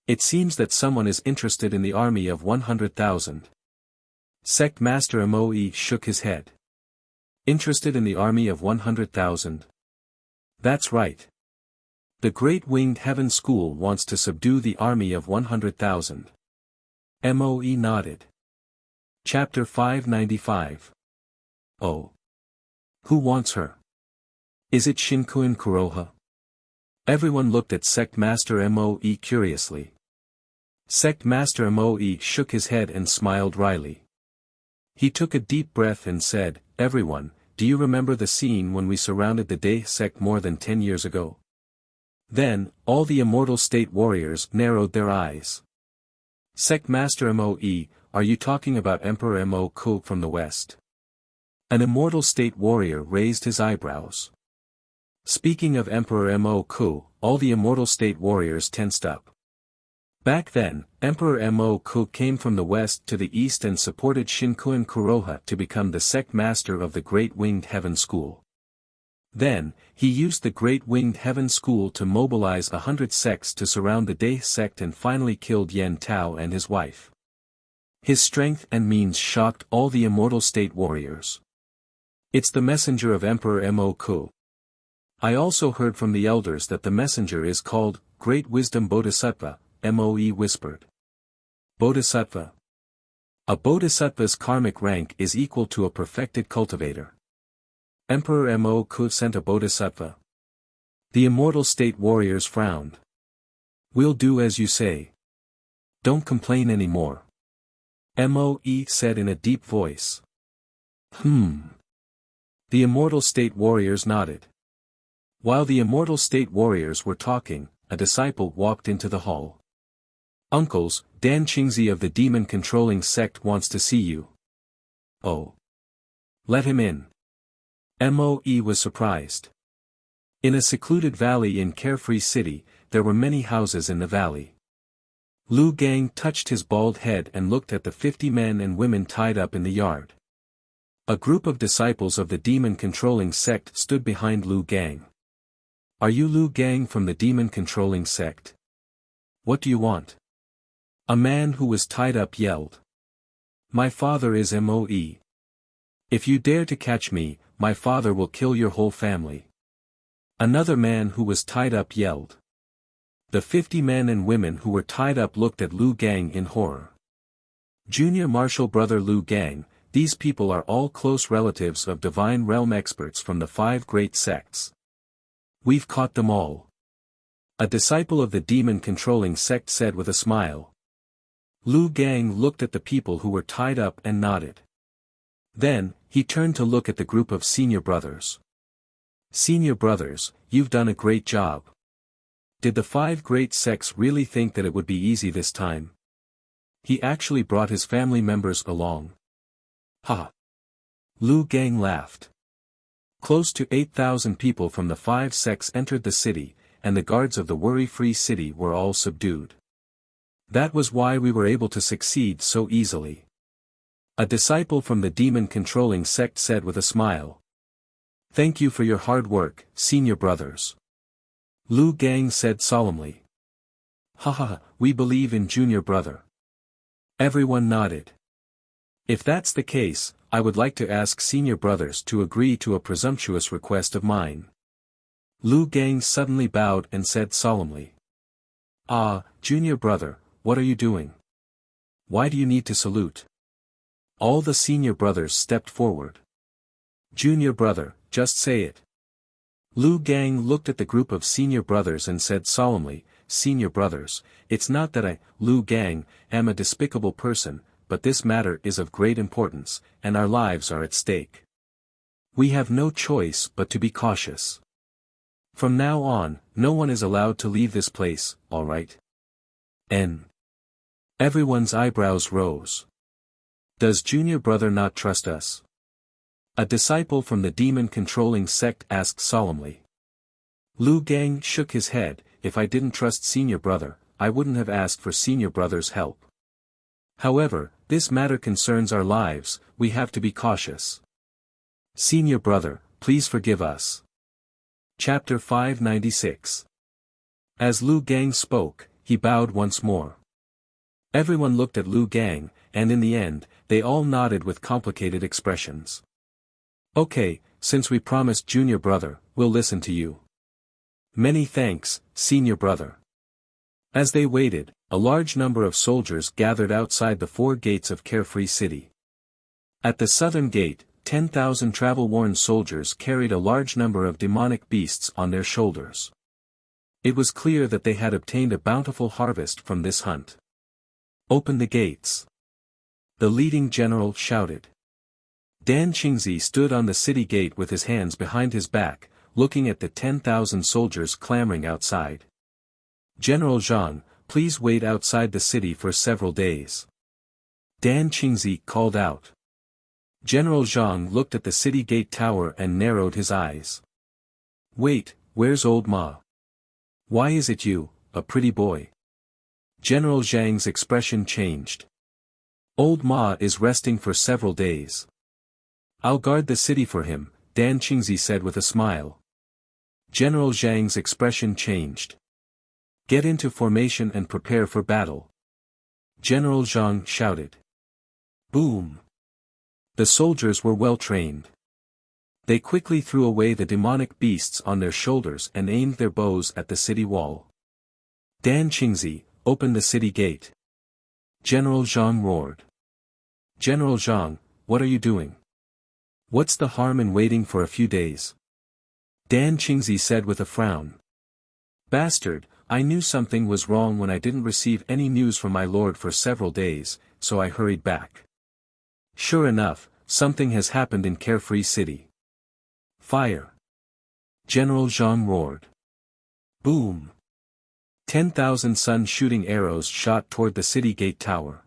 It seems that someone is interested in the army of 100,000. Sect Master Moe shook his head. Interested in the army of 100,000? That's right. The Great Winged Heaven School wants to subdue the army of 100,000. Moe nodded. Chapter 595. Oh. Who wants her? Is it Shinkuin Kuroha? Everyone looked at Sect Master Moe curiously. Sect Master Moe shook his head and smiled wryly. He took a deep breath and said, Everyone, do you remember the scene when we surrounded the Dae sect more than 10 years ago? Then, all the Immortal State warriors narrowed their eyes. Sect Master Moe, are you talking about Emperor Mo Ku from the west? An Immortal State warrior raised his eyebrows. Speaking of Emperor Mo Ku, all the Immortal State warriors tensed up. Back then, Emperor Mo Ku came from the west to the east and supported Shinkuin Kuroha to become the sect master of the Great Winged Heaven School. Then, he used the Great Winged Heaven School to mobilize 100 sects to surround the Dae sect and finally killed Yen Tao and his wife. His strength and means shocked all the immortal state warriors. It's the messenger of Emperor Mo Ku. I also heard from the elders that the messenger is called Great Wisdom Bodhisattva, Moe whispered. Bodhisattva. A bodhisattva's karmic rank is equal to a perfected cultivator. Emperor Mo Ku sent a bodhisattva. The immortal state warriors frowned. We'll do as you say. Don't complain anymore. Moe said in a deep voice. The immortal state warriors nodded. While the immortal state warriors were talking, a disciple walked into the hall. Uncles, Dan Qingzi of the demon-controlling sect wants to see you. Oh. Let him in. Moe was surprised. In a secluded valley in Carefree City, there were many houses in the valley. Lu Gang touched his bald head and looked at the 50 men and women tied up in the yard. A group of disciples of the demon-controlling sect stood behind Lu Gang. Are you Lu Gang from the demon-controlling sect? What do you want? A man who was tied up yelled. My father is Moe. If you dare to catch me, my father will kill your whole family. Another man who was tied up yelled. The 50 men and women who were tied up looked at Lu Gang in horror. Junior Marshal Brother Lu Gang, these people are all close relatives of Divine Realm experts from the 5 great sects. We've caught them all. A disciple of the demon-controlling sect said with a smile. Lu Gang looked at the people who were tied up and nodded. Then, he turned to look at the group of senior brothers. Senior brothers, you've done a great job. Did the 5 great sects really think that it would be easy this time? He actually brought his family members along. Ha! Lu Gang laughed. Close to 8,000 people from the 5 sects entered the city, and the guards of the worry-free city were all subdued. That was why we were able to succeed so easily. A disciple from the demon-controlling sect said with a smile. Thank you for your hard work, senior brothers. Lu Gang said solemnly. Haha, we believe in junior brother. Everyone nodded. If that's the case, I would like to ask senior brothers to agree to a presumptuous request of mine. Lu Gang suddenly bowed and said solemnly. Ah, junior brother, what are you doing? Why do you need to salute? All the senior brothers stepped forward. Junior brother, just say it. Lu Gang looked at the group of senior brothers and said solemnly, Senior brothers, it's not that I, Lu Gang, am a despicable person, but this matter is of great importance, and our lives are at stake. We have no choice but to be cautious. From now on, no one is allowed to leave this place, all right? Everyone's eyebrows rose. Does junior brother not trust us? A disciple from the demon-controlling sect asked solemnly. Lu Gang shook his head. If I didn't trust senior brother, I wouldn't have asked for senior brother's help. However, this matter concerns our lives, we have to be cautious. Senior brother, please forgive us. Chapter 596. As Lu Gang spoke, he bowed once more. Everyone looked at Lu Gang, and in the end, they all nodded with complicated expressions. Okay, since we promised junior brother, we'll listen to you. Many thanks, senior brother. As they waited, a large number of soldiers gathered outside the 4 gates of Carefree City. At the southern gate, 10,000 travel-worn soldiers carried a large number of demonic beasts on their shoulders. It was clear that they had obtained a bountiful harvest from this hunt. Open the gates. The leading general shouted. Dan Qingzi stood on the city gate with his hands behind his back, looking at the 10,000 soldiers clamoring outside. General Zhang, please wait outside the city for several days. Dan Qingzi called out. General Zhang looked at the city gate tower and narrowed his eyes. Wait, where's old Ma? Why is it you, a pretty boy? General Zhang's expression changed. Old Ma is resting for several days. I'll guard the city for him, Dan Qingzi said with a smile. General Zhang's expression changed. Get into formation and prepare for battle. General Zhang shouted. Boom! The soldiers were well trained. They quickly threw away the demonic beasts on their shoulders and aimed their bows at the city wall. Dan Qingzi, open the city gate. General Zhang roared. General Zhang, what are you doing? What's the harm in waiting for a few days? Dan Qingzi said with a frown. Bastard, I knew something was wrong when I didn't receive any news from my lord for several days, so I hurried back. Sure enough, something has happened in Carefree City. Fire! General Zhang roared. Boom! 10,000 sun-shooting arrows shot toward the city gate tower.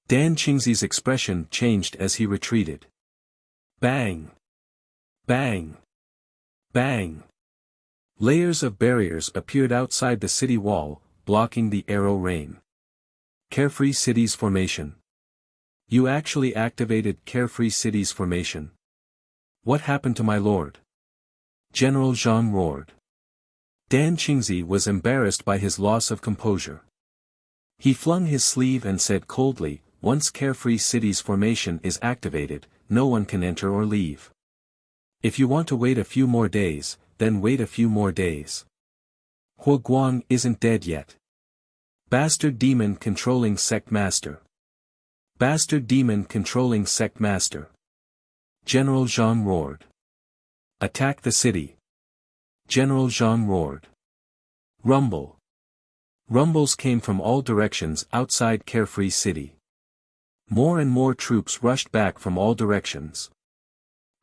Dan Qingzi's expression changed as he retreated. Bang! Bang! Bang! Layers of barriers appeared outside the city wall, blocking the arrow rain. Carefree City's formation. You actually activated Carefree City's formation. What happened to my lord? General Zhang roared. Dan Qingzi was embarrassed by his loss of composure. He flung his sleeve and said coldly, once Carefree City's formation is activated, no one can enter or leave. If you want to wait a few more days, then wait a few more days. Huo Guang isn't dead yet. Bastard demon controlling sect master. Bastard demon controlling sect master. General Zhang roared. Attack the city. General Zhang roared. Rumble. Rumbles came from all directions outside Carefree City. More and more troops rushed back from all directions.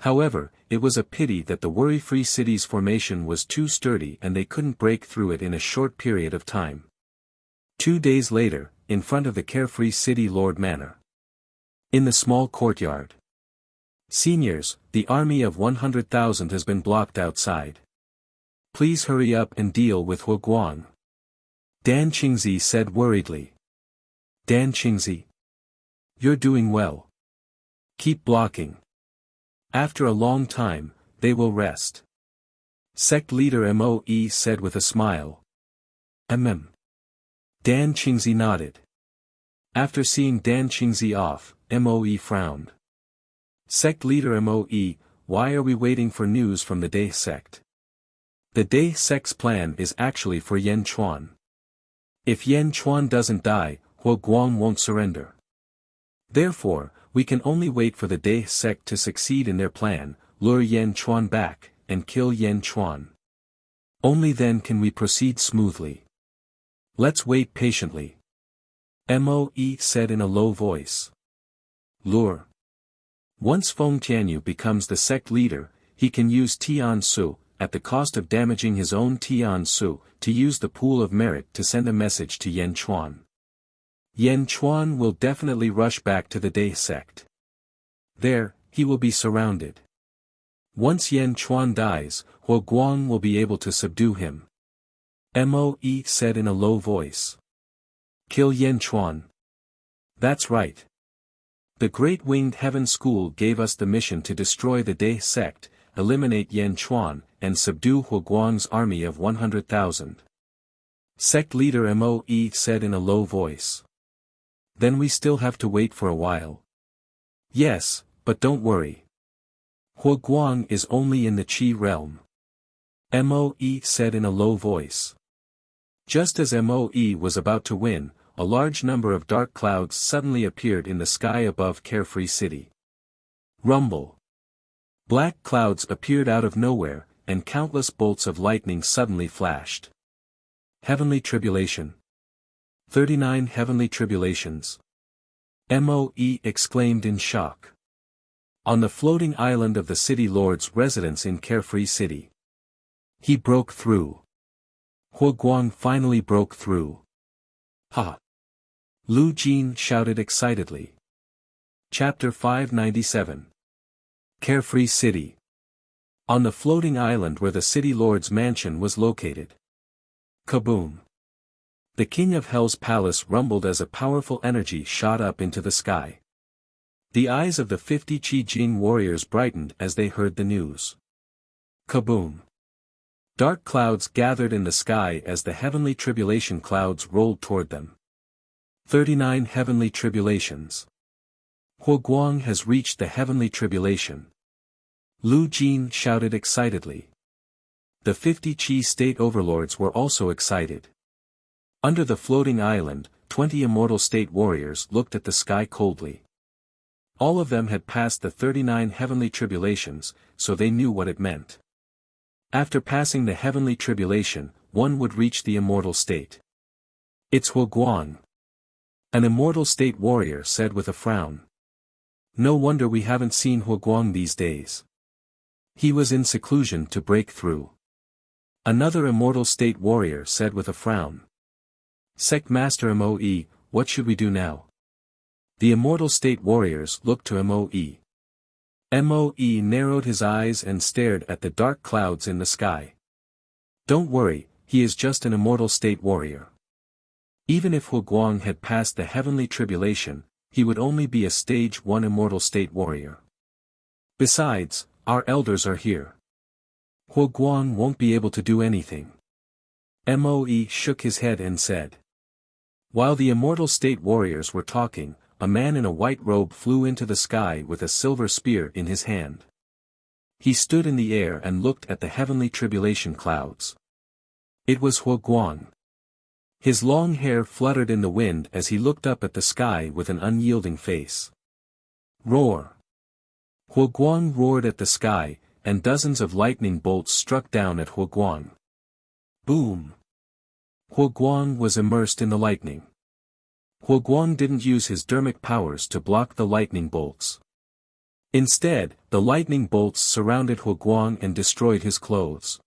However, it was a pity that the Worry-Free City's formation was too sturdy and they couldn't break through it in a short period of time. 2 days later, in front of the Carefree City Lord Manor. In the small courtyard. Seniors, the army of 100,000 has been blocked outside. Please hurry up and deal with Huo Guang. Dan Qingzi said worriedly. Dan Qingzi. You're doing well. Keep blocking. After a long time, they will rest. Sect leader Moe said with a smile. Dan Qingzi nodded. After seeing Dan Qingzi off, Moe frowned. Sect leader Moe, why are we waiting for news from the Day sect? The Day sect's plan is actually for Yan Chuan. If Yan Chuan doesn't die, Huo Guang won't surrender. Therefore, we can only wait for the Day sect to succeed in their plan, lure Yan Chuan back, and kill Yan Chuan. Only then can we proceed smoothly. Let's wait patiently. Moe said in a low voice. Lure. Once Feng Tianyu becomes the sect leader, he can use Tian Su, at the cost of damaging his own Tian Su, to use the pool of merit to send a message to Yan Chuan. Yan Chuan will definitely rush back to the Day sect. There, he will be surrounded. Once Yan Chuan dies, Huo Guang will be able to subdue him. Moe said in a low voice. Kill Yan Chuan. That's right. The Great Winged Heaven School gave us the mission to destroy the Day sect, eliminate Yan Chuan, and subdue Huo Guang's army of 100,000. Sect leader Moe said in a low voice. Then we still have to wait for a while. Yes, but don't worry. Huo Guang is only in the Qi realm. Moe said in a low voice. Just as Moe was about to win, a large number of dark clouds suddenly appeared in the sky above Carefree City. Rumble. Black clouds appeared out of nowhere, and countless bolts of lightning suddenly flashed. Heavenly Tribulation. 39 Heavenly Tribulations. Moe exclaimed in shock. On the floating island of the city lord's residence in Carefree City. He broke through. Huo Guang finally broke through. Ha! Lu Jin shouted excitedly. Chapter 597. Carefree City. On the floating island where the city lord's mansion was located. Kaboom! The king of hell's palace rumbled as a powerful energy shot up into the sky. The eyes of the 50 Qi Jing warriors brightened as they heard the news. Kaboom! Dark clouds gathered in the sky as the heavenly tribulation clouds rolled toward them. 39 Heavenly Tribulations. Huoguang has reached the heavenly tribulation. Lu Jin shouted excitedly. The 50 Qi state overlords were also excited. Under the floating island, 20 immortal state warriors looked at the sky coldly. All of them had passed the 39 heavenly tribulations, so they knew what it meant. After passing the heavenly tribulation, one would reach the immortal state. It's Huoguang. An immortal state warrior said with a frown. No wonder we haven't seen Huoguang these days. He was in seclusion to break through. Another immortal state warrior said with a frown. Sect Master Moe, what should we do now? The immortal state warriors looked to Moe. Moe narrowed his eyes and stared at the dark clouds in the sky. Don't worry, he is just an immortal state warrior. Even if Huoguang had passed the heavenly tribulation, he would only be a stage 1 immortal state warrior. Besides, our elders are here. Huoguang won't be able to do anything. Moe shook his head and said. While the immortal state warriors were talking, a man in a white robe flew into the sky with a silver spear in his hand. He stood in the air and looked at the heavenly tribulation clouds. It was Huoguang. His long hair fluttered in the wind as he looked up at the sky with an unyielding face. Roar! Huoguang roared at the sky, and dozens of lightning bolts struck down at Huoguang. Boom! Huoguang was immersed in the lightning. Huoguang didn't use his dermic powers to block the lightning bolts. Instead, the lightning bolts surrounded Huoguang and destroyed his clothes.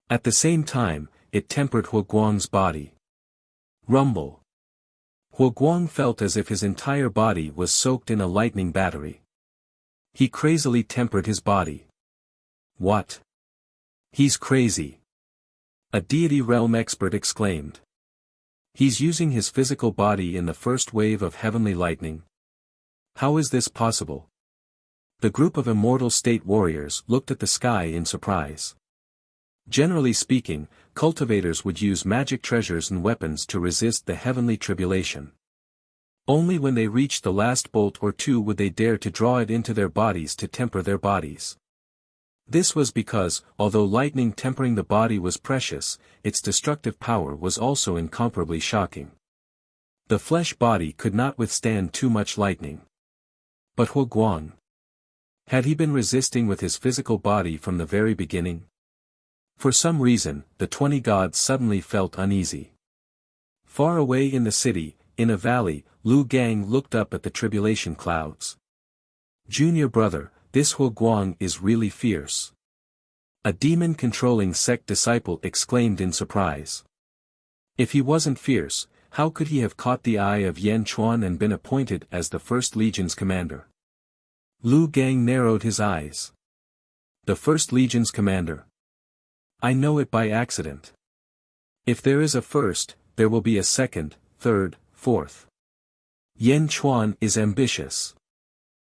At the same time, it tempered Huoguang's body. Rumble. Huoguang felt as if his entire body was soaked in a lightning battery. He crazily tempered his body. What? He's crazy. A deity realm expert exclaimed. He's using his physical body in the first wave of heavenly lightning. How is this possible? The group of immortal state warriors looked at the sky in surprise. Generally speaking, cultivators would use magic treasures and weapons to resist the heavenly tribulation. Only when they reached the last bolt or two would they dare to draw it into their bodies to temper their bodies. This was because, although lightning tempering the body was precious, its destructive power was also incomparably shocking. The flesh body could not withstand too much lightning. But Huoguang. Had he been resisting with his physical body from the very beginning? For some reason, the 20 gods suddenly felt uneasy. Far away in the city, in a valley, Lu Gang looked up at the tribulation clouds. Junior brother, this Huoguang is really fierce. A demon-controlling sect disciple exclaimed in surprise. If he wasn't fierce, how could he have caught the eye of Yan Chuan and been appointed as the First Legion's commander? Lu Gang narrowed his eyes. The First Legion's commander. I know it by accident. If there is a first, there will be a second, third, fourth. Yan Chuan is ambitious.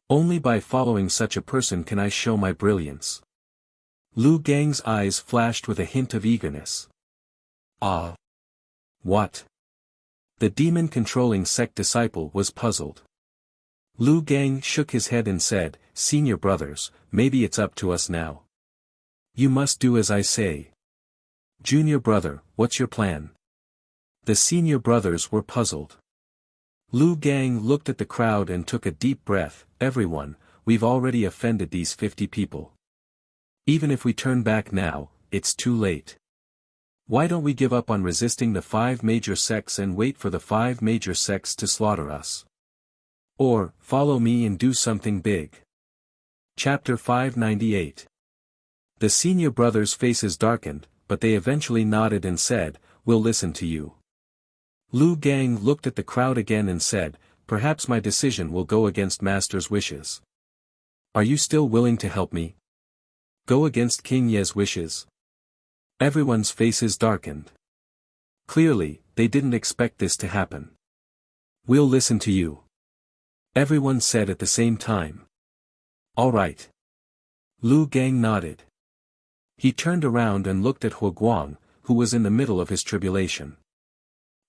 Only by following such a person can I show my brilliance. Lu Gang's eyes flashed with a hint of eagerness. Ah. What? The demon-controlling sect disciple was puzzled. Lu Gang shook his head and said, Senior brothers, maybe it's up to us now. You must do as I say. Junior brother, what's your plan? The senior brothers were puzzled. Lu Gang looked at the crowd and took a deep breath. Everyone, we've already offended these 50 people. Even if we turn back now, it's too late. Why don't we give up on resisting the 5 major sects and wait for the 5 major sects to slaughter us? Or, follow me and do something big. Chapter 598. The senior brothers' faces darkened, but they eventually nodded and said, We'll listen to you. Lu Gang looked at the crowd again and said, Perhaps my decision will go against Master's wishes. Are you still willing to help me? Go against King Ye's wishes? Everyone's faces darkened. Clearly, they didn't expect this to happen. We'll listen to you. Everyone said at the same time. All right. Lu Gang nodded. He turned around and looked at Huoguang, who was in the middle of his tribulation.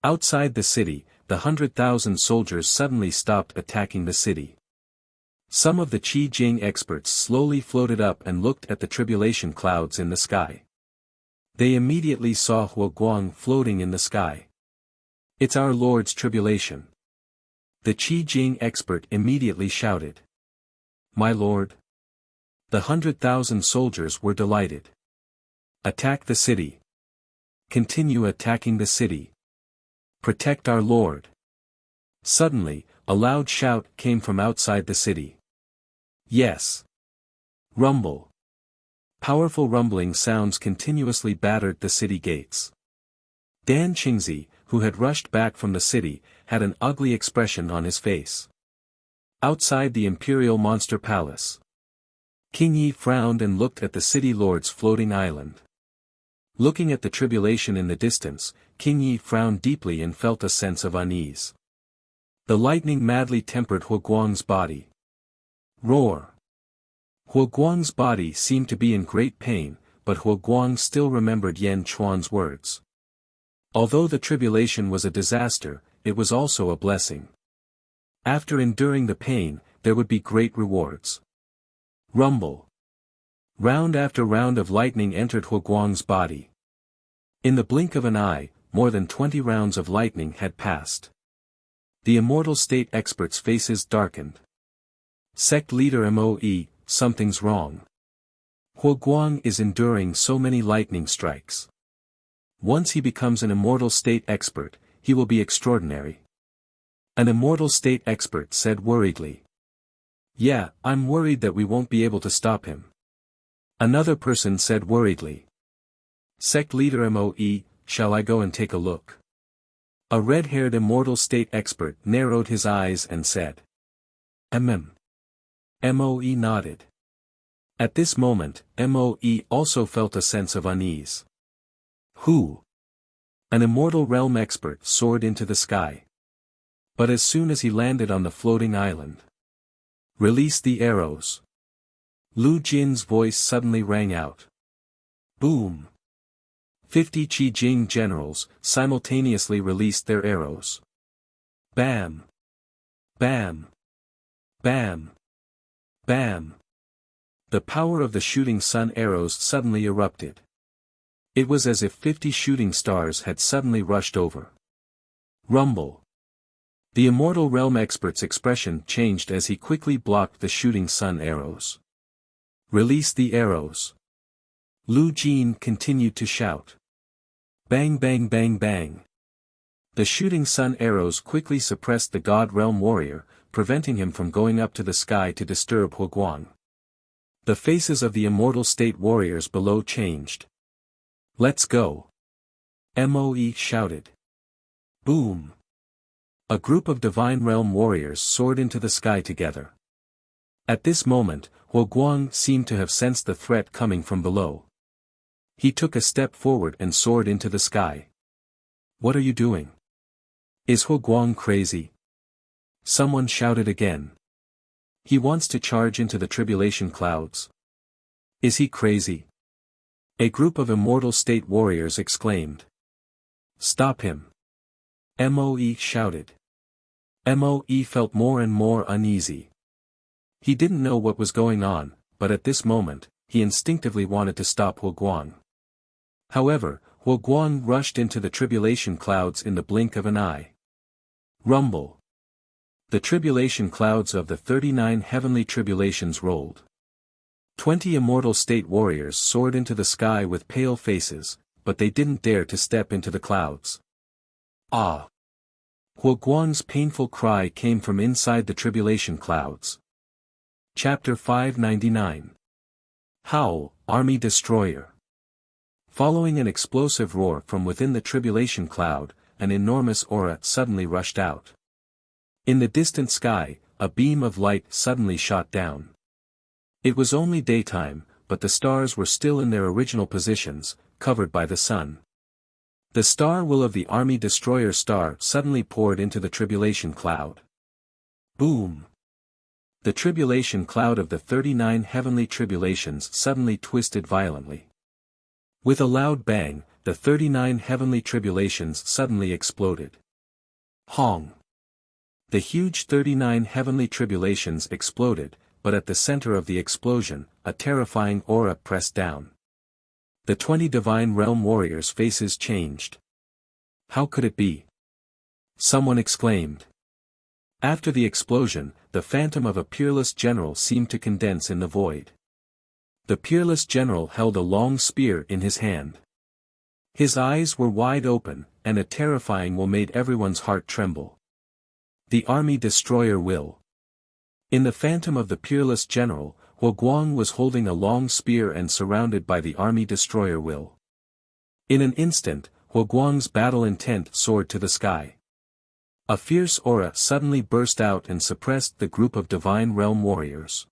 Outside the city, the 100,000 soldiers suddenly stopped attacking the city. Some of the Qi Jing experts slowly floated up and looked at the tribulation clouds in the sky. They immediately saw Huoguang floating in the sky. "It's our Lord's tribulation." The Qi Jing expert immediately shouted. "My lord!" The 100,000 soldiers were delighted. "Attack the city. Continue attacking the city. Protect our lord." Suddenly, a loud shout came from outside the city. "Yes." Rumble. Powerful rumbling sounds continuously battered the city gates. Dan Qingzi, who had rushed back from the city, had an ugly expression on his face. Outside the Imperial Monster Palace, King Yi frowned and looked at the city lord's floating island. Looking at the tribulation in the distance, King Yi frowned deeply and felt a sense of unease. The lightning madly tempered Huoguang's body. Roar! Huoguang's body seemed to be in great pain, but Huoguang still remembered Yan Chuan's words. Although the tribulation was a disaster, it was also a blessing. After enduring the pain, there would be great rewards. Rumble. Round after round of lightning entered Huoguang's body. In the blink of an eye, more than 20 rounds of lightning had passed. The immortal state experts' faces darkened. Sect leader Moe, something's wrong. Huoguang is enduring so many lightning strikes. Once he becomes an immortal state expert, he will be extraordinary. An immortal state expert said worriedly. "Yeah, I'm worried that we won't be able to stop him." Another person said worriedly. Sect leader Moe, shall I go and take a look? A red-haired immortal state expert narrowed his eyes and said. Moe nodded. At this moment, Moe also felt a sense of unease. Who? An immortal realm expert soared into the sky. But as soon as he landed on the floating island. "Release the arrows." Lu Jin's voice suddenly rang out. Boom! 50 Qi Jing generals simultaneously released their arrows. Bam! Bam! Bam! Bam! The power of the shooting sun arrows suddenly erupted. It was as if 50 shooting stars had suddenly rushed over. Rumble. The immortal realm expert's expression changed as he quickly blocked the shooting sun arrows. "Release the arrows." Lu Jin continued to shout. Bang bang bang bang. The shooting sun arrows quickly suppressed the god realm warrior, preventing him from going up to the sky to disturb Huoguang. The faces of the immortal state warriors below changed. "Let's go!" Moe shouted. Boom! A group of divine realm warriors soared into the sky together. At this moment, Huoguang seemed to have sensed the threat coming from below. He took a step forward and soared into the sky. "What are you doing? Is Huoguang crazy?" Someone shouted again. "He wants to charge into the tribulation clouds. Is he crazy?" A group of immortal state warriors exclaimed. "Stop him!" Moe shouted. Moe felt more and more uneasy. He didn't know what was going on, but at this moment, he instinctively wanted to stop Huoguang. However, Huoguang rushed into the tribulation clouds in the blink of an eye. Rumble. The tribulation clouds of the 39 heavenly tribulations rolled. 20 immortal state warriors soared into the sky with pale faces, but they didn't dare to step into the clouds. Ah! Huoguang's painful cry came from inside the tribulation clouds. Chapter 599. Howl, Army Destroyer. Following an explosive roar from within the tribulation cloud, an enormous aura suddenly rushed out. In the distant sky, a beam of light suddenly shot down. It was only daytime, but the stars were still in their original positions, covered by the sun. The star will of the Army Destroyer star suddenly poured into the tribulation cloud. Boom! The tribulation cloud of the 39 heavenly tribulations suddenly twisted violently. With a loud bang, the 39 heavenly tribulations suddenly exploded. Hong! The huge 39 heavenly tribulations exploded, but at the center of the explosion, a terrifying aura pressed down. The 20 Divine Realm warriors' faces changed. How could it be? Someone exclaimed. After the explosion, the phantom of a peerless general seemed to condense in the void. The peerless general held a long spear in his hand. His eyes were wide open, and a terrifying will made everyone's heart tremble. The army destroyer will. In the phantom of the peerless general, Guang was holding a long spear and surrounded by the army destroyer will. In an instant, Guang's battle intent soared to the sky. A fierce aura suddenly burst out and suppressed the group of Divine Realm warriors.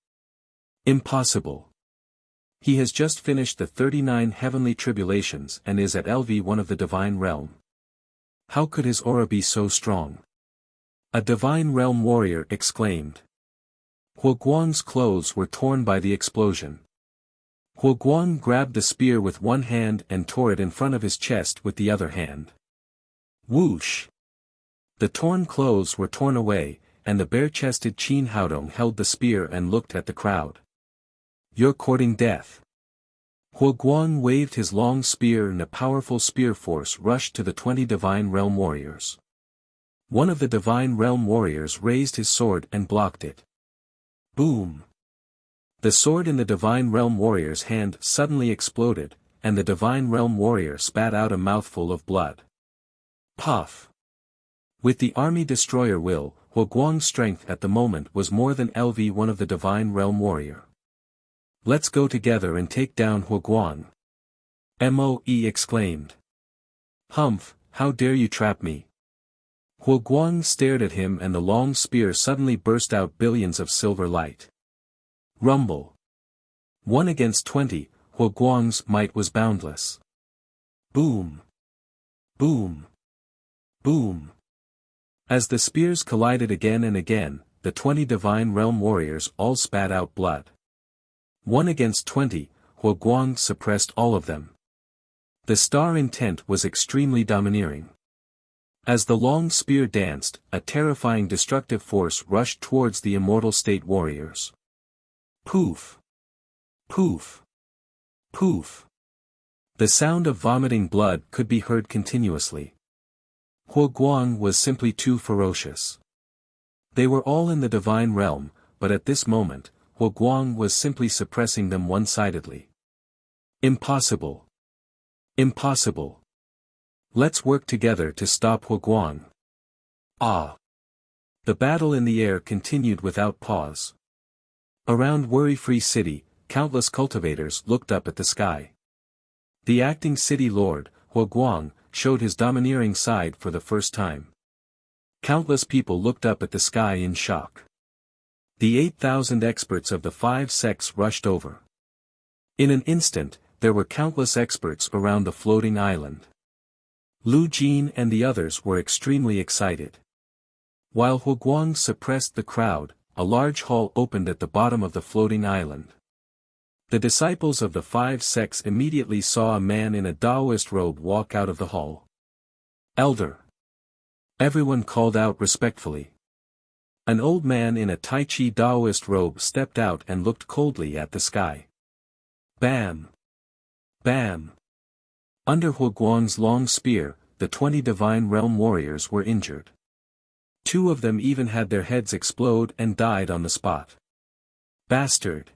Impossible. He has just finished the 39 heavenly tribulations and is at LV1 of the Divine Realm. How could his aura be so strong? A Divine Realm warrior exclaimed. Guang's clothes were torn by the explosion. Guang grabbed the spear with one hand and tore it in front of his chest with the other hand. Whoosh! The torn clothes were torn away, and the bare-chested Qin Haodong held the spear and looked at the crowd. You're courting death. Guang waved his long spear and a powerful spear force rushed to the 20 Divine Realm warriors. One of the Divine Realm warriors raised his sword and blocked it. Boom! The sword in the Divine Realm warrior's hand suddenly exploded, and the Divine Realm warrior spat out a mouthful of blood. Puff! With the army destroyer will, Guang's strength at the moment was more than LV1 of the Divine Realm warrior. Let's go together and take down Guang. Moe exclaimed. Humph, how dare you trap me? Guang stared at him and the long spear suddenly burst out billions of silver light. Rumble. 1 against 20, Guang's might was boundless. Boom. Boom. Boom. As the spears collided again and again, the 20 Divine Realm warriors all spat out blood. 1 against 20, Guang suppressed all of them. The star intent was extremely domineering. As the long spear danced, a terrifying destructive force rushed towards the Immortal State warriors. Poof! Poof! Poof! The sound of vomiting blood could be heard continuously. Guang was simply too ferocious. They were all in the Divine Realm, but at this moment, Guang was simply suppressing them one-sidedly. Impossible! Impossible! Let's work together to stop Guang. Ah! The battle in the air continued without pause. Around Worry-Free City, countless cultivators looked up at the sky. The acting city lord, Guang, showed his domineering side for the first time. Countless people looked up at the sky in shock. The 8,000 experts of the 5 sects rushed over. In an instant, there were countless experts around the floating island. Lu Jin and the others were extremely excited. While Guang suppressed the crowd, a large hall opened at the bottom of the floating island. The disciples of the 5 sects immediately saw a man in a Taoist robe walk out of the hall. Elder! Everyone called out respectfully. An old man in a Tai Chi Taoist robe stepped out and looked coldly at the sky. Bam! Bam! Under Guang's long spear, the 20 Divine Realm warriors were injured. 2 of them even had their heads explode and died on the spot. Bastard!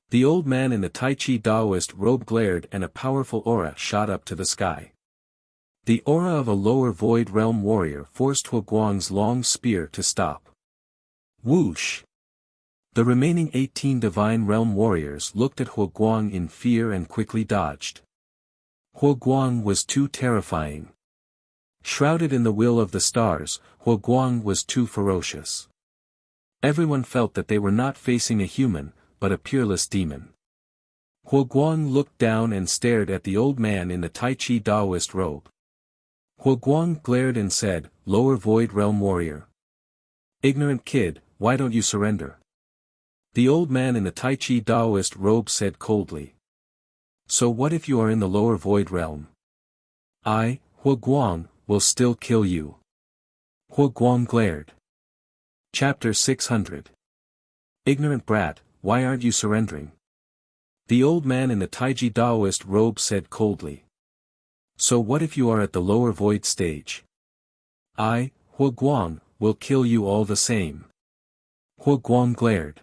The old man in the Tai Chi Taoist robe glared and a powerful aura shot up to the sky. The aura of a lower void realm warrior forced Guang's long spear to stop. Whoosh! The remaining 18 Divine Realm warriors looked at Guang in fear and quickly dodged. Guang was too terrifying. Shrouded in the will of the stars, Guang was too ferocious. Everyone felt that they were not facing a human, but a peerless demon. Guang looked down and stared at the old man in the Tai Chi Taoist robe. Guang glared and said, "Lower void realm warrior. Ignorant kid, why don't you surrender?" The old man in the Tai Chi Taoist robe said coldly. So what if you are in the lower void realm? I, Guang, will still kill you. Guang glared. Chapter 600. Ignorant brat, why aren't you surrendering? The old man in the Taiji Daoist robe said coldly. So what if you are at the lower void stage? I, Hua Guang, will kill you all the same. Hua Guang glared.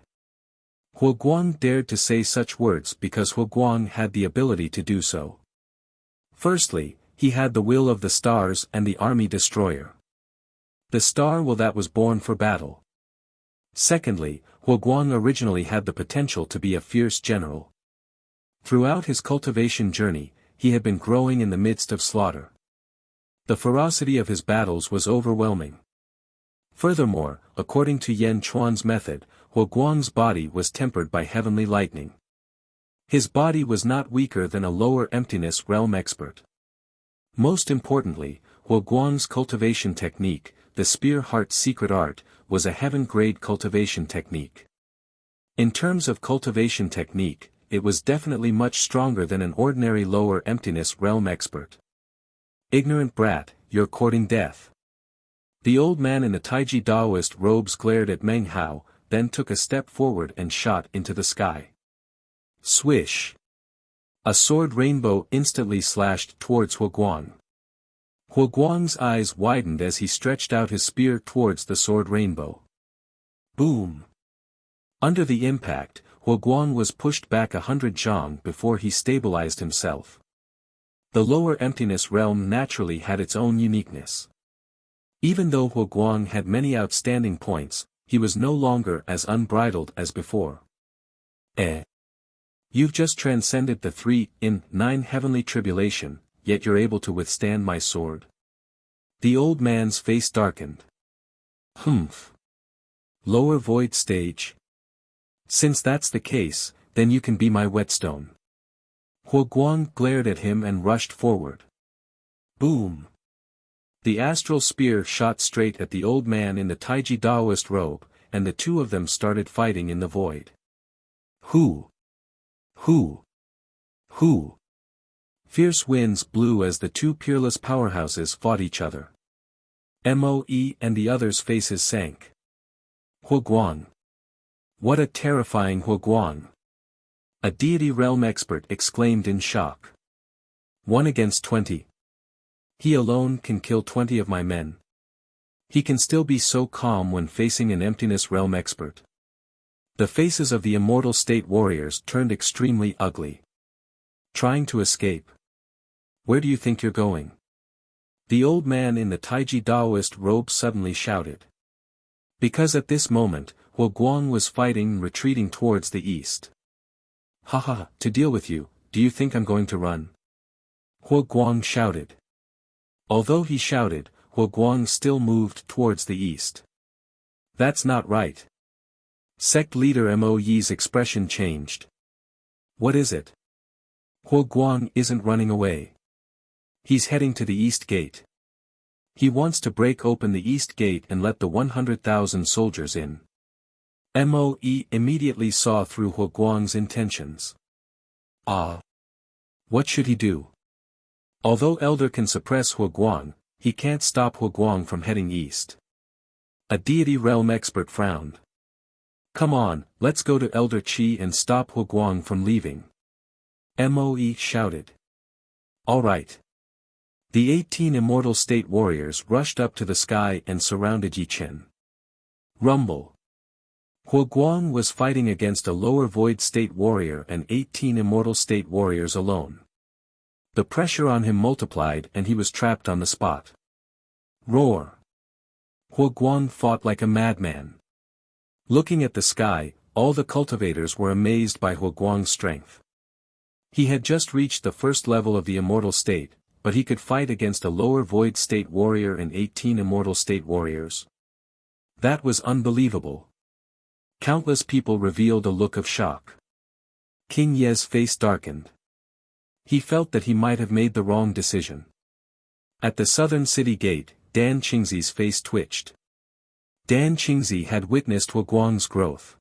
Hua Guang dared to say such words because Hua Guang had the ability to do so. Firstly, he had the will of the stars and the army destroyer. The star will that was born for battle. Secondly, Hua Guang originally had the potential to be a fierce general. Throughout his cultivation journey, he had been growing in the midst of slaughter. The ferocity of his battles was overwhelming. Furthermore, according to Yan Chuan's method, Hua Guang's body was tempered by heavenly lightning. His body was not weaker than a lower emptiness realm expert. Most importantly, Hua Guang's cultivation technique, the Spear Heart's secret art, was a heaven-grade cultivation technique. In terms of cultivation technique, it was definitely much stronger than an ordinary lower emptiness realm expert. Ignorant brat, you're courting death. The old man in the Taiji Daoist robes glared at Meng Hao, then took a step forward and shot into the sky. Swish! A sword rainbow instantly slashed towards Hua Guang. Hua Guang's eyes widened as he stretched out his spear towards the sword rainbow. Boom! Under the impact, Hua Guang was pushed back 100 zhang before he stabilized himself. The lower emptiness realm naturally had its own uniqueness. Even though Hua Guang had many outstanding points, he was no longer as unbridled as before. You've just transcended the 3-in-9 heavenly tribulation, yet you're able to withstand my sword. The old man's face darkened. Humph. Lower void stage. Since that's the case, then you can be my whetstone. Hua Guang glared at him and rushed forward. Boom! The astral spear shot straight at the old man in the Taiji Daoist robe, and the two of them started fighting in the void. Who? Fierce winds blew as the two peerless powerhouses fought each other. Moe and the others' faces sank. Hua Guang. What a terrifying Hua Guang! A deity realm expert exclaimed in shock. 1 against 20. He alone can kill 20 of my men. He can still be so calm when facing an emptiness realm expert. The faces of the immortal state warriors turned extremely ugly. Trying to escape. Where do you think you're going? The old man in the Taiji Daoist robe suddenly shouted. Because at this moment, Hua Guang was fighting and retreating towards the east. Haha, to deal with you, do you think I'm going to run? Hua Guang shouted. Although he shouted, Hua Guang still moved towards the east. That's not right. Sect leader Moe's expression changed. What is it? Hua Guang isn't running away. He's heading to the east gate. He wants to break open the east gate and let the 100,000 soldiers in. Moe immediately saw through Hua Guang's intentions. What should he do? Although Elder can suppress Hua Guang, he can't stop Hua Guang from heading east. A deity realm expert frowned. Come on, let's go to Elder Qi and stop Hua Guang from leaving. Moe shouted. Alright. The 18 immortal state warriors rushed up to the sky and surrounded Yi Chen. Rumble. Hua Guang was fighting against a lower void state warrior and 18 immortal state warriors alone. The pressure on him multiplied and he was trapped on the spot. Roar. Hua Guang fought like a madman. Looking at the sky, all the cultivators were amazed by Hua Guang's strength. He had just reached the first level of the immortal state, but he could fight against a lower void state warrior and 18 immortal state warriors. That was unbelievable. Countless people revealed a look of shock. King Ye's face darkened. He felt that he might have made the wrong decision. At the southern city gate, Dan Qingzi's face twitched. Dan Qingzi had witnessed Hua Guang's growth.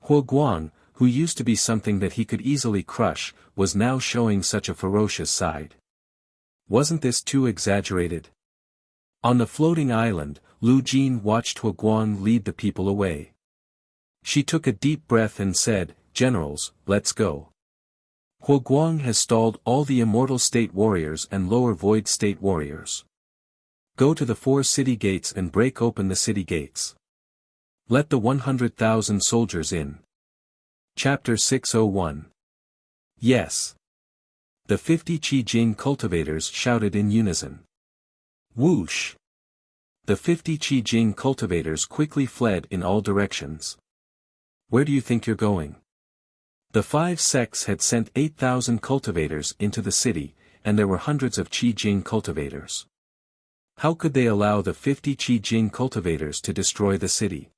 Hua Guang, who used to be something that he could easily crush, was now showing such a ferocious side. Wasn't this too exaggerated? On the floating island, Lu Jin watched Hua Guang lead the people away. She took a deep breath and said, "Generals, let's go. Huoguang has stalled all the Immortal State warriors and Lower Void State warriors. Go to the 4 city gates and break open the city gates. Let the 100,000 soldiers in." Chapter 601. Yes. The 50 Qi-Jing cultivators shouted in unison. Whoosh! The 50 Qi-Jing cultivators quickly fled in all directions. Where do you think you're going? The 5 sects had sent 8,000 cultivators into the city, and there were hundreds of Qi-Jing cultivators. How could they allow the 50 Qi-Jing cultivators to destroy the city?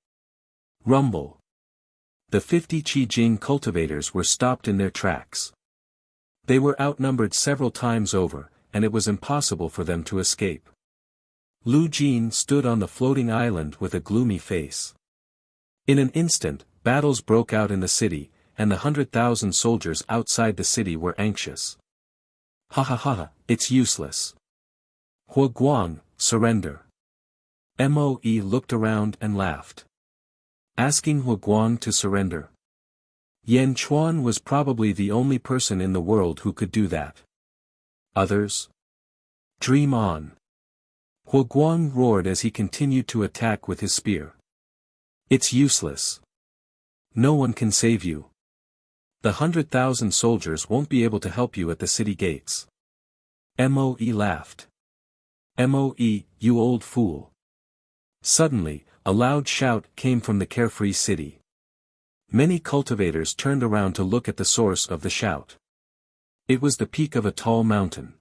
Rumble. The 50 Qi-Jing cultivators were stopped in their tracks. They were outnumbered several times over, and it was impossible for them to escape. Lu Jin stood on the floating island with a gloomy face. In an instant, battles broke out in the city, and the 100,000 soldiers outside the city were anxious. Ha ha ha, it's useless. Huoguang, surrender. Moe looked around and laughed. Asking Huoguang to surrender. Yan Chuan was probably the only person in the world who could do that. Others? Dream on. Huoguang roared as he continued to attack with his spear. It's useless. No one can save you. The 100,000 soldiers won't be able to help you at the city gates. Moe laughed. Moe, you old fool. Suddenly, a loud shout came from the carefree city. Many cultivators turned around to look at the source of the shout. It was the peak of a tall mountain.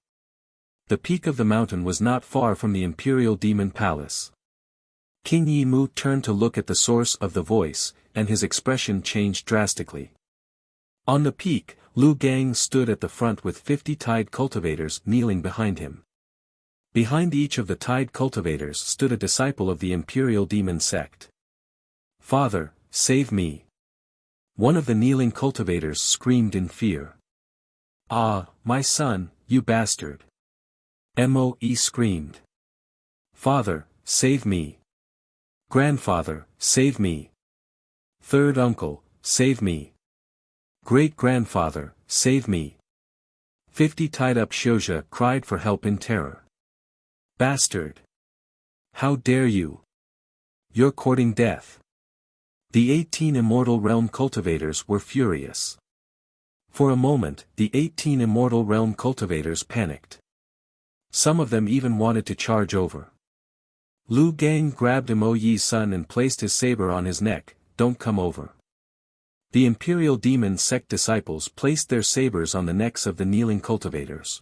The peak of the mountain was not far from the Imperial Demon Palace. King Yimu turned to look at the source of the voice, and his expression changed drastically. On the peak, Lu Gang stood at the front with 50 Tide cultivators kneeling behind him. Behind each of the Tide cultivators stood a disciple of the Imperial Demon Sect. "Father, save me!" One of the kneeling cultivators screamed in fear. "Ah, my son, you bastard!" Moe screamed. "Father, save me! Grandfather, save me! Third uncle, save me! Great-grandfather, save me!" 50 tied-up Shouja cried for help in terror. "Bastard! How dare you! You're courting death!" The 18 Immortal Realm cultivators were furious. For a moment, the 18 Immortal Realm cultivators panicked. Some of them even wanted to charge over. Lu Gang grabbed Moe's son and placed his saber on his neck. "Don't come over." The Imperial Demon Sect disciples placed their sabers on the necks of the kneeling cultivators.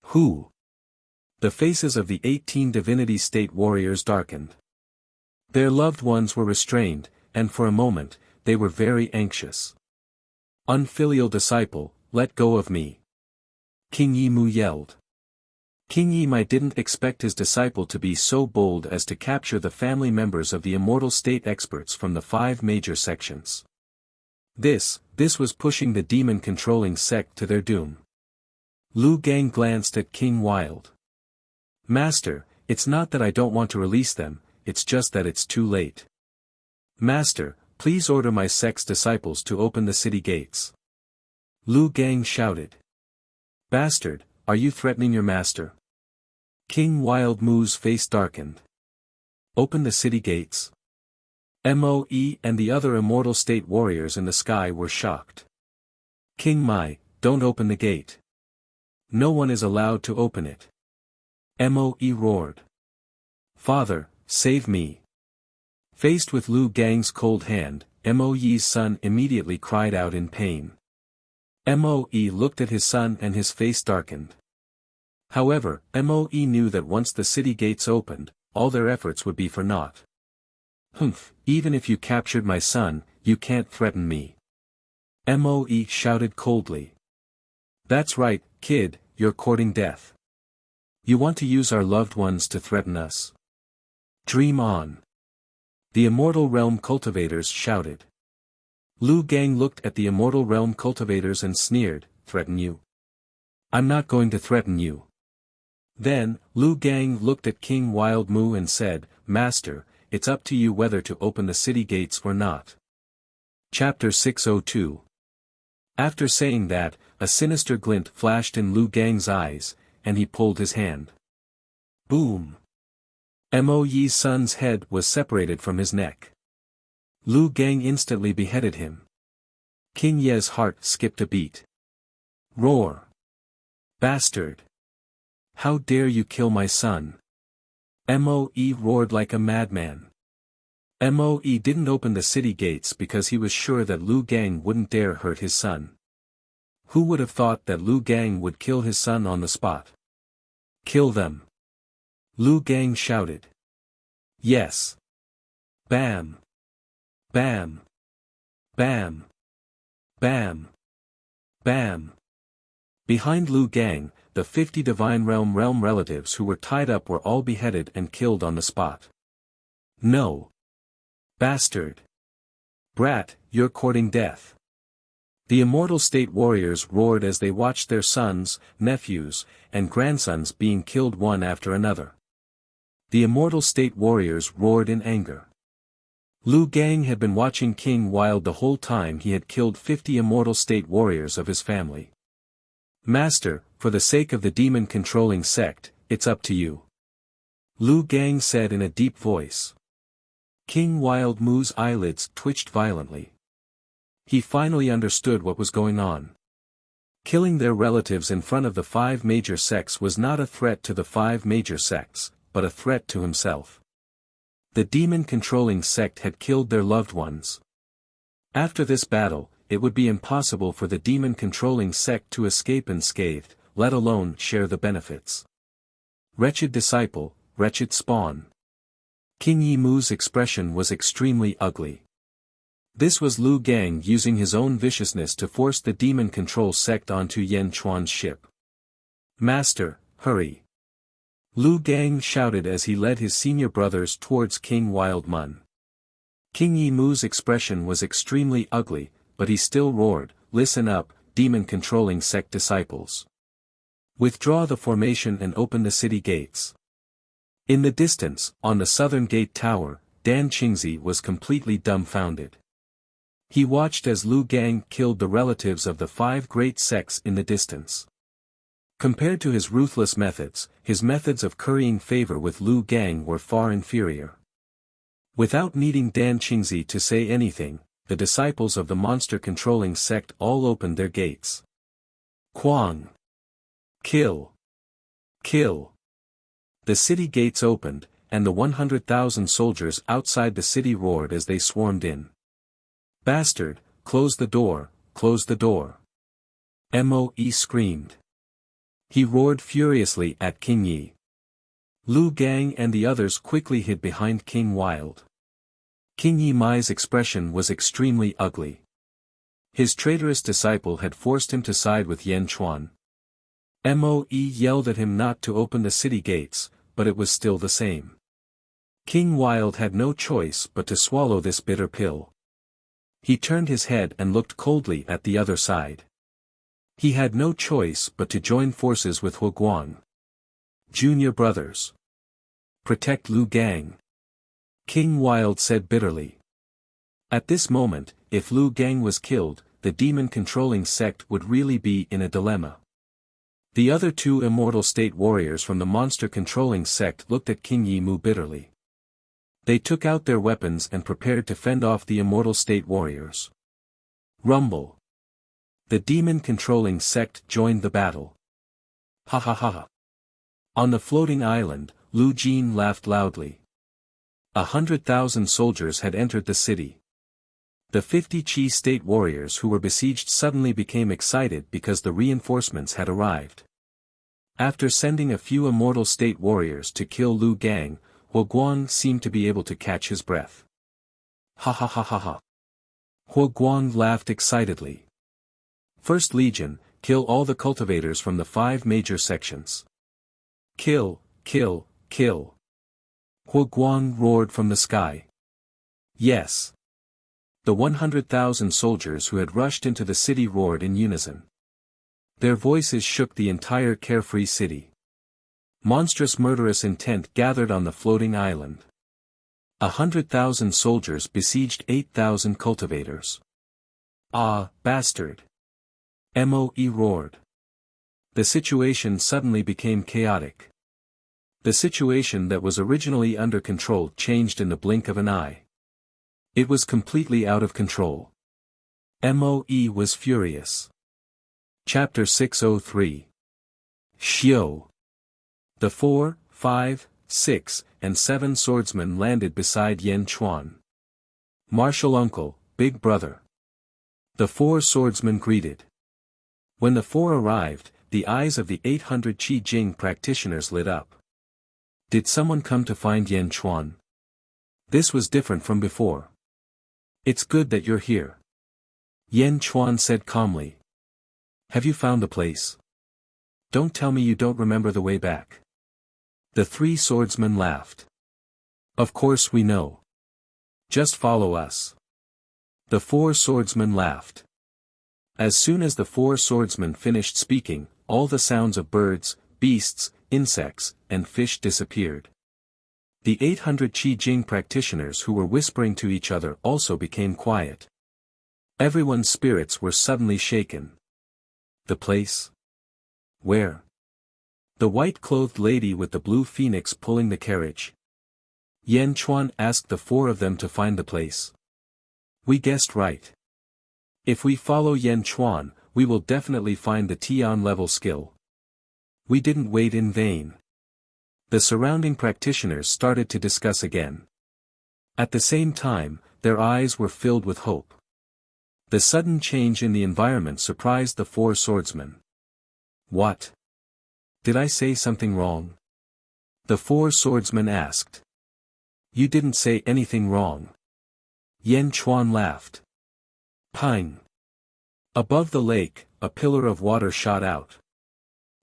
Who? The faces of the 18 Divinity State warriors darkened. Their loved ones were restrained, and for a moment, they were very anxious. "Unfilial disciple, let go of me!" King Yimu yelled. King Yimai didn't expect his disciple to be so bold as to capture the family members of the Immortal State experts from the 5 major sections. This was pushing the demon-controlling sect to their doom. Lu Gang glanced at King Wild. "Master, it's not that I don't want to release them, it's just that it's too late. Master, please order my sect's disciples to open the city gates." Lu Gang shouted. "Bastard, are you threatening your master?" King Wild Mu's face darkened. "Open the city gates?" Moe and the other Immortal State warriors in the sky were shocked. "King Mai, don't open the gate. No one is allowed to open it." Moe roared. "Father, save me." Faced with Lu Gang's cold hand, Moe's son immediately cried out in pain. Moe looked at his son and his face darkened. However, Moe knew that once the city gates opened, all their efforts would be for naught. "Humph, even if you captured my son, you can't threaten me." Moe shouted coldly. "That's right, kid, you're courting death. You want to use our loved ones to threaten us? Dream on." The Immortal Realm cultivators shouted. Lu Gang looked at the Immortal Realm cultivators and sneered, "Threaten you? I'm not going to threaten you." Then, Lu Gang looked at King Wild Mu and said, "Master, it's up to you whether to open the city gates or not." Chapter 602. After saying that, a sinister glint flashed in Lu Gang's eyes, and he pulled his hand. Boom! Mo Yi's son's head was separated from his neck. Lu Gang instantly beheaded him. King Ye's heart skipped a beat. Roar! Bastard! How dare you kill my son? Mo Yi roared like a madman. Mo Yi didn't open the city gates because he was sure that Lu Gang wouldn't dare hurt his son. Who would have thought that Lu Gang would kill his son on the spot? Kill them! Lu Gang shouted. Yes! Bam! Bam! Bam! Bam! Bam! Behind Lu Gang, the 50 Divine Realm relatives who were tied up were all beheaded and killed on the spot. No! Bastard! Brat, you're courting death! The Immortal State Warriors roared as they watched their sons, nephews, and grandsons being killed one after another. The Immortal State Warriors roared in anger. Lu Gang had been watching King Wild the whole time he had killed 50 Immortal State Warriors of his family. Master, for the sake of the demon-controlling sect, it's up to you. Lu Gang said in a deep voice. King Wild Mu's eyelids twitched violently. He finally understood what was going on. Killing their relatives in front of the 5 major sects was not a threat to the 5 major sects, but a threat to himself. The demon-controlling sect had killed their loved ones. After this battle, it would be impossible for the demon-controlling sect to escape unscathed, let alone share the benefits. Wretched disciple, wretched spawn. King Yi Mu's expression was extremely ugly. This was Lu Gang using his own viciousness to force the demon control sect onto Yan Chuan's ship. Master, hurry! Lu Gang shouted as he led his senior brothers towards King Wild Mun. King Yi Mu's expression was extremely ugly, but he still roared, listen up, demon-controlling sect disciples. Withdraw the formation and open the city gates. In the distance, on the southern gate tower, Dan Qingzi was completely dumbfounded. He watched as Lu Gang killed the relatives of the 5 great sects in the distance. Compared to his ruthless methods, his methods of currying favor with Lu Gang were far inferior. Without needing Dan Qingzi to say anything, the disciples of the monster-controlling sect all opened their gates. Quang! Kill! Kill! The city gates opened, and the 100,000 soldiers outside the city roared as they swarmed in. Bastard, close the door, close the door. Mo Yi screamed. He roared furiously at King Yi. Lu Gang and the others quickly hid behind King Wild. King Yi Mai's expression was extremely ugly. His traitorous disciple had forced him to side with Yan Chuan. Mo Yi yelled at him not to open the city gates, but it was still the same. King Wild had no choice but to swallow this bitter pill. He turned his head and looked coldly at the other side. He had no choice but to join forces with Huguang. Junior brothers. Protect Lu Gang. King Wild said bitterly. At this moment, if Lu Gang was killed, the demon-controlling sect would really be in a dilemma. The other 2 Immortal State Warriors from the monster-controlling sect looked at King Yi Mu bitterly. They took out their weapons and prepared to fend off the Immortal State Warriors. Rumble. The demon-controlling sect joined the battle. Ha ha ha ha. On the floating island, Lu Jin laughed loudly. 100,000 soldiers had entered the city. The 50 Qi State Warriors who were besieged suddenly became excited because the reinforcements had arrived. After sending a few Immortal State Warriors to kill Lu Gang, Huguang seemed to be able to catch his breath. Ha ha ha ha ha. Huguang laughed excitedly. First Legion, kill all the cultivators from the 5 major sections. Kill, kill, kill. Huguang roared from the sky. Yes. The 100,000 soldiers who had rushed into the city roared in unison. Their voices shook the entire carefree city. Monstrous murderous intent gathered on the floating island. 100,000 soldiers besieged 8,000 cultivators. Ah, bastard! Moe roared. The situation suddenly became chaotic. The situation that was originally under control changed in the blink of an eye. It was completely out of control. Moe was furious. Chapter 603. Xiao. The 4, 5, 6, and 7 swordsmen landed beside Yan Chuan. Martial uncle, big brother. The 4 swordsmen greeted. When the 4 arrived, the eyes of the 800 Qi Jing practitioners lit up. Did someone come to find Yan Chuan? This was different from before. It's good that you're here. Yan Chuan said calmly. Have you found the place? Don't tell me you don't remember the way back. The 3 swordsmen laughed. Of course we know. Just follow us. The 4 swordsmen laughed. As soon as the 4 swordsmen finished speaking, all the sounds of birds, beasts, insects, and fish disappeared. The 800 Qi Jing practitioners who were whispering to each other also became quiet. Everyone's spirits were suddenly shaken. The place? Where? The white-clothed lady with the blue phoenix pulling the carriage. Yan Chuan asked the 4 of them to find the place. We guessed right. If we follow Yan Chuan, we will definitely find the Tian level skill. We didn't wait in vain. The surrounding practitioners started to discuss again. At the same time, their eyes were filled with hope. The sudden change in the environment surprised the 4 swordsmen. What? Did I say something wrong? The 4 swordsmen asked. You didn't say anything wrong. Yan Chuan laughed. Pine. Above the lake, a pillar of water shot out.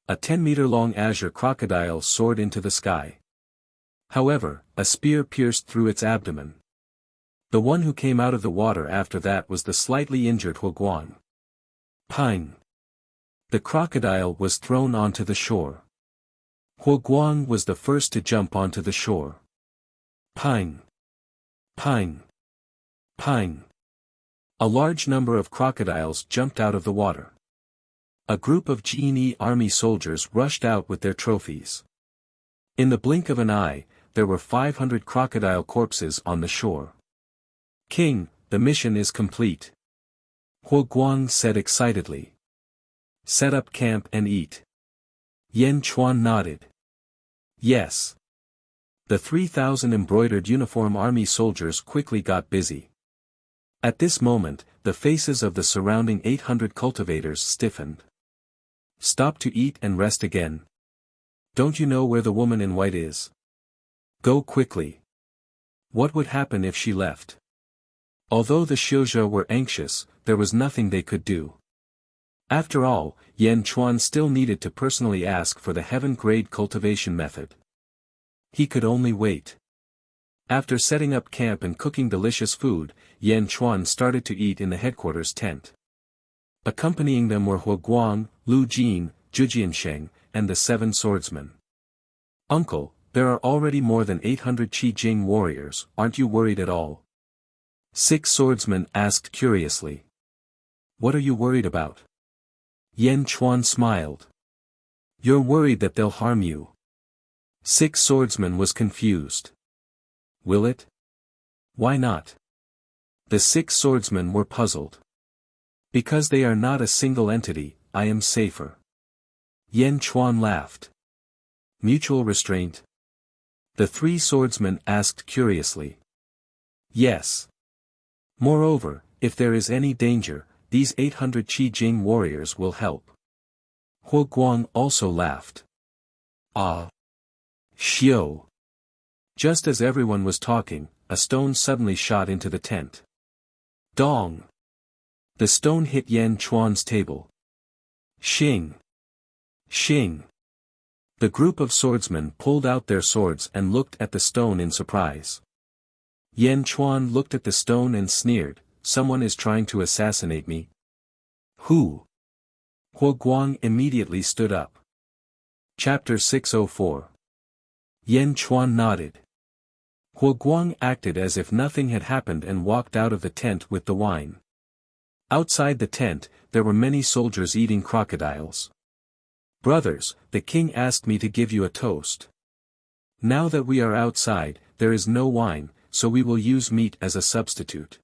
A 10-meter-long azure crocodile soared into the sky. However, a spear pierced through its abdomen. The one who came out of the water after that was the slightly injured Huoguang. Pine. The crocodile was thrown onto the shore. Huoguang was the first to jump onto the shore. Pine. Pine. Pine. A large number of crocodiles jumped out of the water. A group of Jini army soldiers rushed out with their trophies. In the blink of an eye, there were 500 crocodile corpses on the shore. King, the mission is complete. Huoguang said excitedly. Set up camp and eat. Yan Chuan nodded. Yes. The 3,000 embroidered uniform army soldiers quickly got busy. At this moment, the faces of the surrounding 800 cultivators stiffened. Stop to eat and rest again. Don't you know where the woman in white is? Go quickly. What would happen if she left? Although the Xiuzhe were anxious, there was nothing they could do. After all, Yan Chuan still needed to personally ask for the heaven-grade cultivation method. He could only wait. After setting up camp and cooking delicious food, Yan Chuan started to eat in the headquarters tent. Accompanying them were Huoguang, Lu Jin, Zhujiansheng, and the 7 swordsmen. Uncle, there are already more than 800 Qi Jing warriors, aren't you worried at all? 6 swordsmen asked curiously. What are you worried about? Yan Chuan smiled. You're worried that they'll harm you. 6 swordsmen was confused. Will it? Why not? The 6 swordsmen were puzzled. Because they are not a single entity, I am safer. Yan Chuan laughed. Mutual restraint? The 3 swordsmen asked curiously. Yes. Moreover, if there is any danger, these 800 Qi Jing warriors will help. Huoguang also laughed. Ah. Xiao. Just as everyone was talking, a stone suddenly shot into the tent. Dong. The stone hit Yan Chuan's table. Xing. Xing. The group of swordsmen pulled out their swords and looked at the stone in surprise. Yan Chuan looked at the stone and sneered, someone is trying to assassinate me. Who? Huoguang immediately stood up. Chapter 604. Yan Chuan nodded. Huoguang acted as if nothing had happened and walked out of the tent with the wine. Outside the tent, there were many soldiers eating crocodiles. "Brothers, the king asked me to give you a toast. Now that we are outside, there is no wine, so we will use meat as a substitute."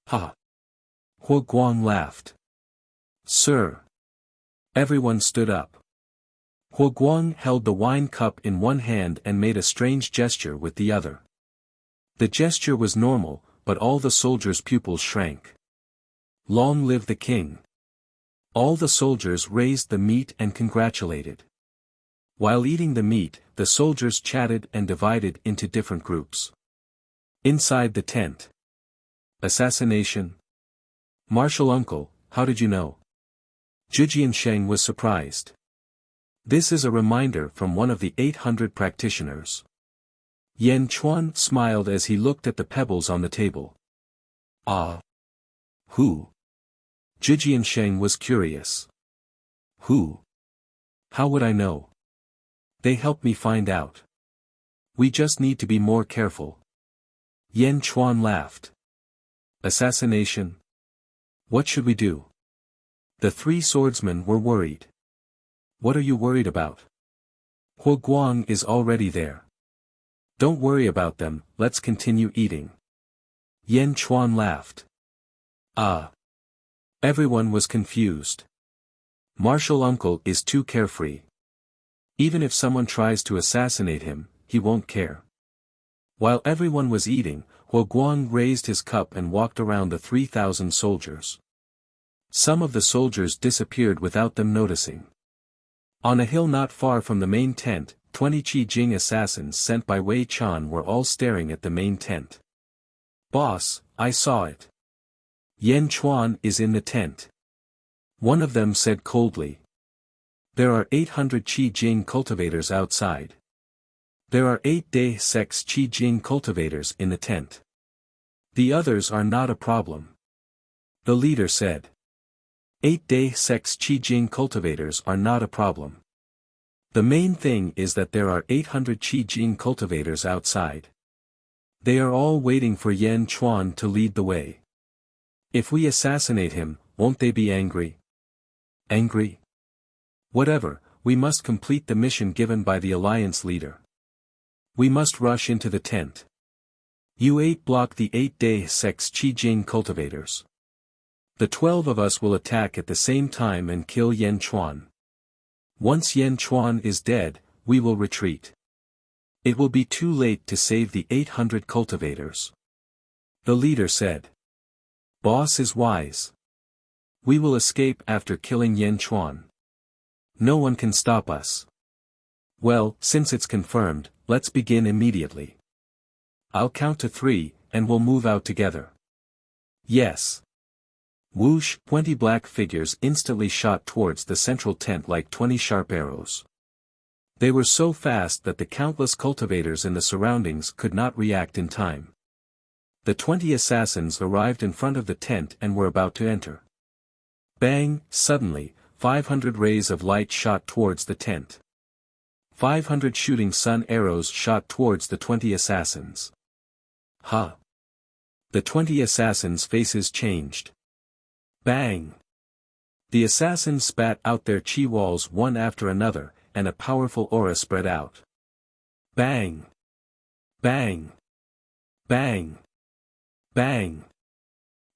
"Ha!" Huo Guang laughed. "Sir." Everyone stood up. Huo Guang held the wine cup in one hand and made a strange gesture with the other. The gesture was normal, but all the soldiers' pupils shrank. "Long live the king!" All the soldiers raised the meat and congratulated. While eating the meat, the soldiers chatted and divided into different groups. Inside the tent. Assassination. "Martial uncle, how did you know?" Zhujiansheng was surprised. This is a reminder from one of the 800 practitioners. Yan Chuan smiled as he looked at the pebbles on the table. "Ah. Who?" Zhujiansheng was curious. "Who? How would I know? They helped me find out. We just need to be more careful." Yan Chuan laughed. "Assassination? What should we do?" The three swordsmen were worried. "What are you worried about? Huo Guang is already there." "Don't worry about them, let's continue eating." Yan Chuan laughed. "Ah." Everyone was confused. Martial uncle is too carefree. Even if someone tries to assassinate him, he won't care. While everyone was eating, Huo Guang raised his cup and walked around the 3,000 soldiers. Some of the soldiers disappeared without them noticing. On a hill not far from the main tent, 20 Qi Jing assassins sent by Wei Chan were all staring at the main tent. "Boss, I saw it. Yan Chuan is in the tent." One of them said coldly. "There are 800 Qi Jing cultivators outside. There are 8 Day Sex Qi Jing cultivators in the tent. The others are not a problem." The leader said. 8 Day Sex Qi Jing cultivators are not a problem. The main thing is that there are 800 Qi Jing cultivators outside. They are all waiting for Yan Chuan to lead the way. If we assassinate him, won't they be angry? Angry? Whatever, we must complete the mission given by the alliance leader. We must rush into the tent. You 8 block the 8 Day Sex Qi Jing cultivators. The 12 of us will attack at the same time and kill Yan Chuan. Once Yan Chuan is dead, we will retreat. It will be too late to save the 800 cultivators." The leader said. "Boss is wise. We will escape after killing Yan Chuan. No one can stop us." "Well, since it's confirmed, let's begin immediately. I'll count to 3, and we'll move out together." "Yes." Whoosh, 20 black figures instantly shot towards the central tent like 20 sharp arrows. They were so fast that the countless cultivators in the surroundings could not react in time. The 20 assassins arrived in front of the tent and were about to enter. Bang! Suddenly, 500 rays of light shot towards the tent. 500 shooting sun arrows shot towards the 20 assassins. Ha! The 20 assassins' faces changed. Bang! The assassins spat out their chi walls one after another, and a powerful aura spread out. Bang! Bang! Bang! Bang!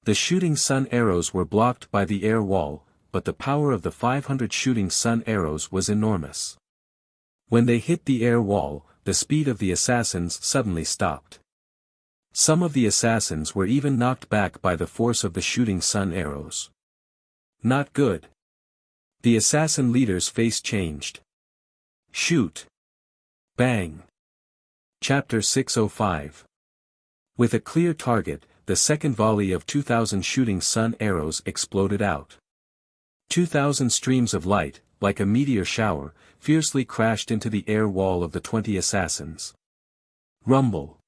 The shooting sun arrows were blocked by the air wall, but the power of the 500 shooting sun arrows was enormous. When they hit the air wall, the speed of the assassins suddenly stopped. Some of the assassins were even knocked back by the force of the shooting sun arrows. Not good. The assassin leader's face changed. Shoot! Bang! Chapter 605. With a clear target, the second volley of 2,000 shooting sun arrows exploded out. 2,000 streams of light, like a meteor shower, fiercely crashed into the air wall of the 20 assassins. Rumble.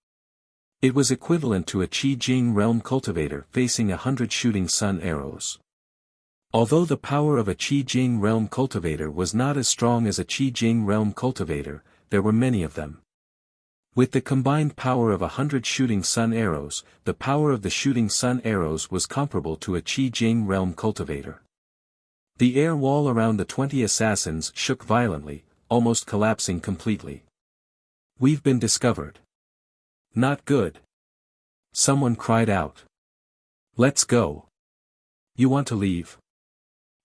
It was equivalent to a Qi Jing realm cultivator facing 100 shooting sun arrows. Although the power of a Qi Jing realm cultivator was not as strong as a Qi Jing realm cultivator, there were many of them. With the combined power of 100 shooting sun arrows, the power of the shooting sun arrows was comparable to a Qi Jing realm cultivator. The air wall around the 20 assassins shook violently, almost collapsing completely. "We've been discovered. Not good." Someone cried out. "Let's go. You want to leave?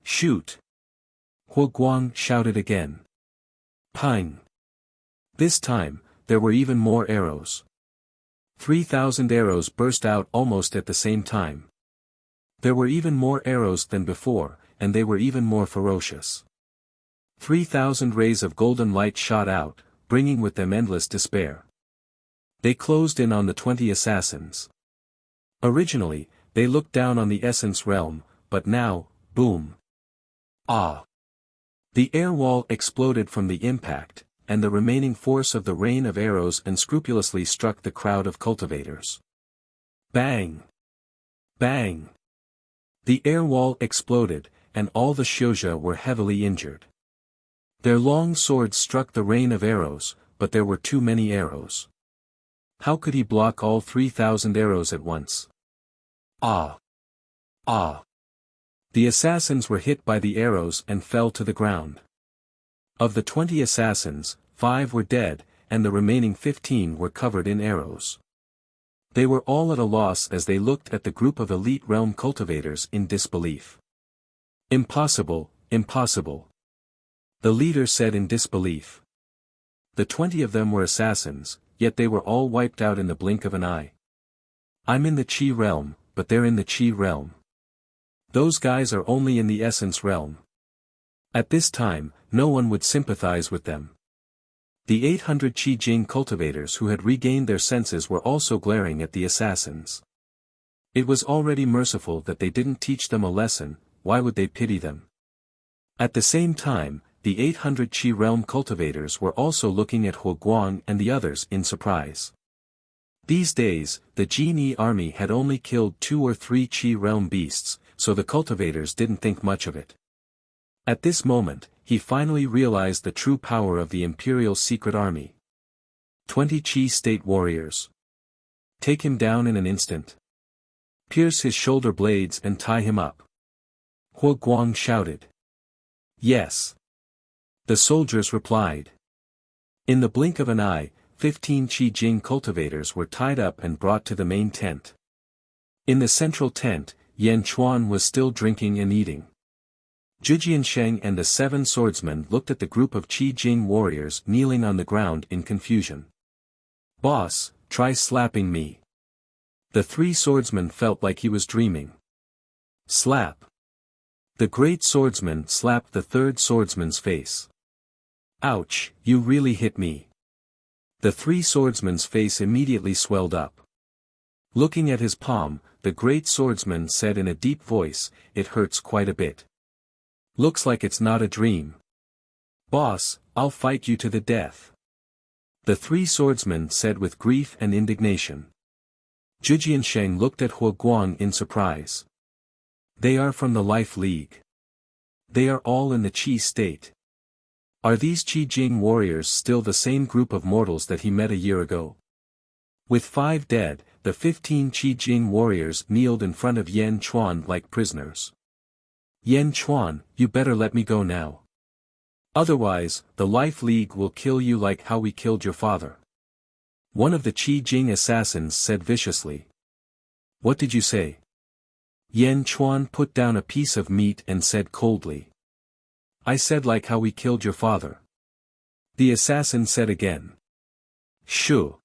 Shoot." Huo Guang shouted again. Ping. This time, there were even more arrows. 3,000 arrows burst out almost at the same time. There were even more arrows than before, and they were even more ferocious. 3,000 rays of golden light shot out, bringing with them endless despair. They closed in on the 20 assassins. Originally, they looked down on the essence realm, but now, boom. Ah! The air wall exploded from the impact, and the remaining force of the rain of arrows unscrupulously struck the crowd of cultivators. Bang! Bang! The air wall exploded, and all the Xiuzhe were heavily injured. Their long swords struck the rain of arrows, but there were too many arrows. How could he block all 3,000 arrows at once? Ah! Ah! The assassins were hit by the arrows and fell to the ground. Of the 20 assassins, 5 were dead, and the remaining 15 were covered in arrows. They were all at a loss as they looked at the group of elite realm cultivators in disbelief. "Impossible, impossible," the leader said in disbelief. The 20 of them were assassins, yet they were all wiped out in the blink of an eye. "I'm in the Qi realm, but they're in the Qi realm. Those guys are only in the essence realm." At this time, no one would sympathize with them. The 800 Qi Jing cultivators who had regained their senses were also glaring at the assassins. It was already merciful that they didn't teach them a lesson, why would they pity them? At the same time, the 800 Qi realm cultivators were also looking at Huo Guang and the others in surprise. These days, the Jini army had only killed 2 or 3 Qi realm beasts, so the cultivators didn't think much of it. At this moment, he finally realized the true power of the Imperial Secret Army. 20 Qi state warriors. Take him down in an instant. Pierce his shoulder blades and tie him up. Huo Guang shouted. Yes. The soldiers replied. In the blink of an eye, 15 Qi Jing cultivators were tied up and brought to the main tent. In the central tent, Yan Chuan was still drinking and eating. Zhu Jiansheng and the 7 swordsmen looked at the group of Qi Jing warriors kneeling on the ground in confusion. "Boss, try slapping me." The 3 swordsmen felt like he was dreaming. Slap. The great swordsman slapped the 3rd swordsman's face. "Ouch, you really hit me." The 3 swordsmen's face immediately swelled up. Looking at his palm, the great swordsman said in a deep voice, "It hurts quite a bit. Looks like it's not a dream. Boss, I'll fight you to the death." The 3 swordsmen said with grief and indignation. Zhu Jiansheng looked at Huo Guang in surprise. They are from the Life League. They are all in the Qi state. Are these Qi Jing warriors still the same group of mortals that he met a year ago? With 5 dead, the 15 Qi Jing warriors kneeled in front of Yan Chuan like prisoners. "Yan Chuan, you better let me go now. Otherwise, the Life League will kill you like how we killed your father." One of the Qi Jing assassins said viciously. "What did you say?" Yan Chuan put down a piece of meat and said coldly. "I said like how we killed your father." The assassin said again. "Shoo."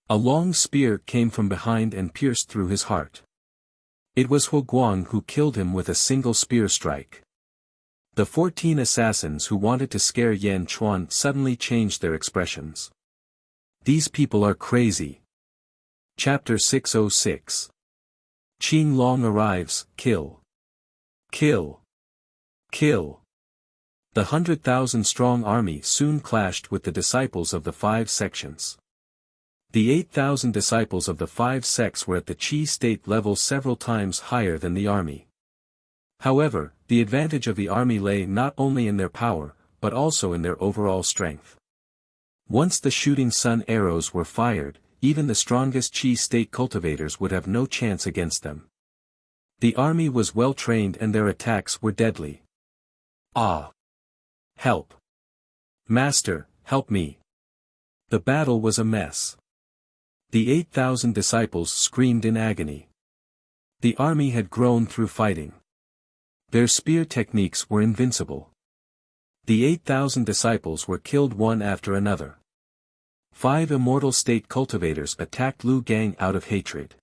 A long spear came from behind and pierced through his heart. It was Huo Guang who killed him with a single spear strike. The 14 assassins who wanted to scare Yan Chuan suddenly changed their expressions. These people are crazy. Chapter 606. Qing Long arrives, kill. Kill. Kill. The 100,000-strong army soon clashed with the disciples of the 5 sections. The 8,000 disciples of the 5 sects were at the Qi state level several times higher than the army. However, the advantage of the army lay not only in their power, but also in their overall strength. Once the shooting sun arrows were fired, even the strongest Qi state cultivators would have no chance against them. The army was well trained and their attacks were deadly. Ah! Help! Master, help me! The battle was a mess. The 8,000 disciples screamed in agony. The army had grown through fighting. Their spear techniques were invincible. The 8,000 disciples were killed one after another. 5 immortal state cultivators attacked Lu Gang out of hatred.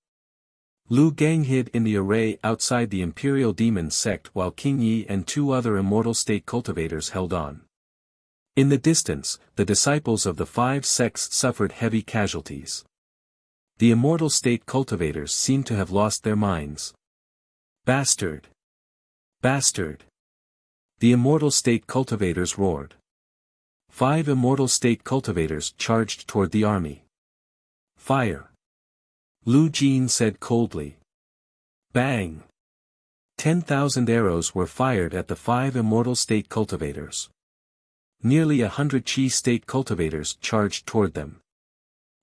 Lu Gang hid in the array outside the Imperial Demon sect while King Yi and 2 other immortal state cultivators held on. In the distance, the disciples of the 5 sects suffered heavy casualties. The immortal state cultivators seemed to have lost their minds. Bastard! Bastard! The immortal state cultivators roared. 5 immortal state cultivators charged toward the army. Fire! Lu Jin said coldly. Bang! 10,000 arrows were fired at the 5 immortal state cultivators. Nearly 100 Qi state cultivators charged toward them.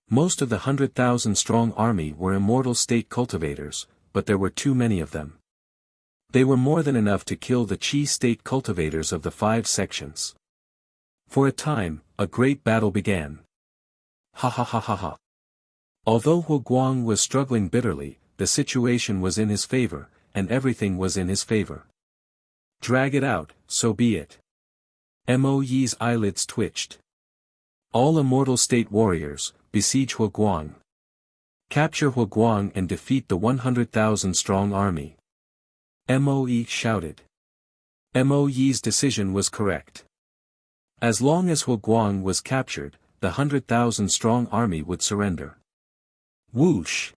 Most of the 100,000 strong army were immortal state cultivators, but there were too many of them. They were more than enough to kill the Qi state cultivators of the 5 sections. For a time, a great battle began. Ha ha ha ha ha. Although Hu Guang was struggling bitterly, the situation was in his favor, and everything was in his favor. Drag it out, so be it. Mo Yi's eyelids twitched. All immortal state warriors, besiege Hu Guang. Capture Hu Guang and defeat the 100,000 strong army. Mo Yi shouted. Mo Yi's decision was correct. As long as Hu Guang was captured, the 100,000 strong army would surrender. Whoosh!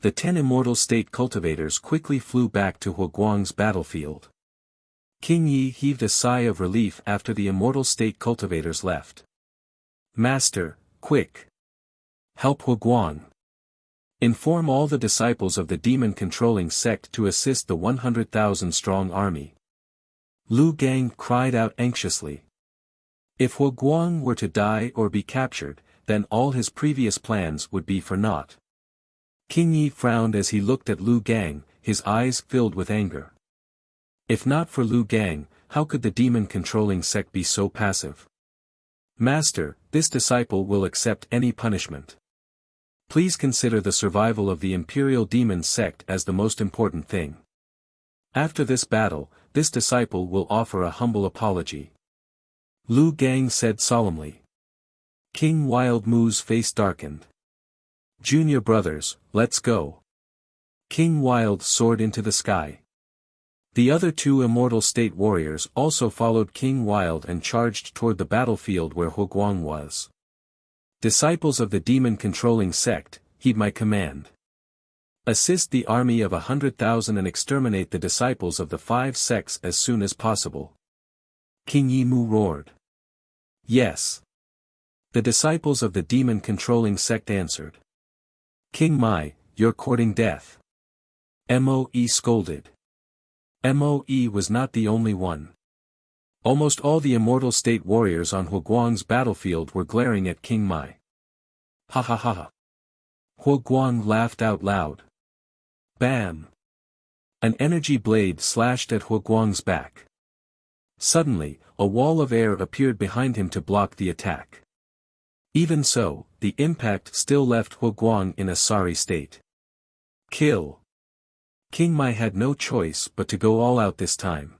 The 10 immortal state cultivators quickly flew back to Hu Guang's battlefield. King Yi heaved a sigh of relief after the immortal state cultivators left. Master, quick! Help Hu Guang! Inform all the disciples of the demon-controlling sect to assist the 100,000 strong army. Lu Gang cried out anxiously. If Hu Guang were to die or be captured, then all his previous plans would be for naught. King Yi frowned as he looked at Lu Gang, his eyes filled with anger. If not for Lu Gang, how could the demon-controlling sect be so passive? Master, this disciple will accept any punishment. Please consider the survival of the Imperial Demon sect as the most important thing. After this battle, this disciple will offer a humble apology. Lu Gang said solemnly. King Wild Mu's face darkened. Junior brothers, let's go. King Wild soared into the sky. The other 2 immortal state warriors also followed King Wild and charged toward the battlefield where Hu Guang was. Disciples of the demon-controlling sect, heed my command. Assist the army of 100,000 and exterminate the disciples of the 5 sects as soon as possible. King Yi Mu roared. Yes. The disciples of the demon-controlling sect answered. King Mai, you're courting death. Mo Yi scolded. Mo Yi was not the only one. Almost all the immortal state warriors on Hu Guang's battlefield were glaring at King Mai. Ha ha ha ha. Hu Guang laughed out loud. Bam! An energy blade slashed at Hu Guang's back. Suddenly, a wall of air appeared behind him to block the attack. Even so, the impact still left Hu Guang in a sorry state. Kill! King Mai had no choice but to go all out this time.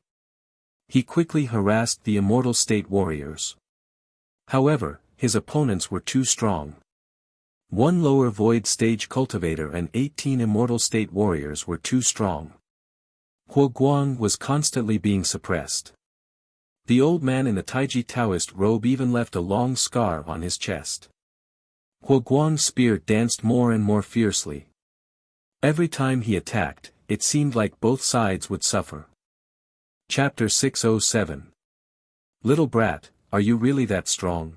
He quickly harassed the immortal state warriors. However, his opponents were too strong. 1 lower void stage cultivator and 18 immortal state warriors were too strong. Hu Guang was constantly being suppressed. The old man in the Taiji Taoist robe even left a long scar on his chest. Hu Guang's spear danced more and more fiercely. Every time he attacked, it seemed like both sides would suffer. Chapter 607. Little brat, are you really that strong?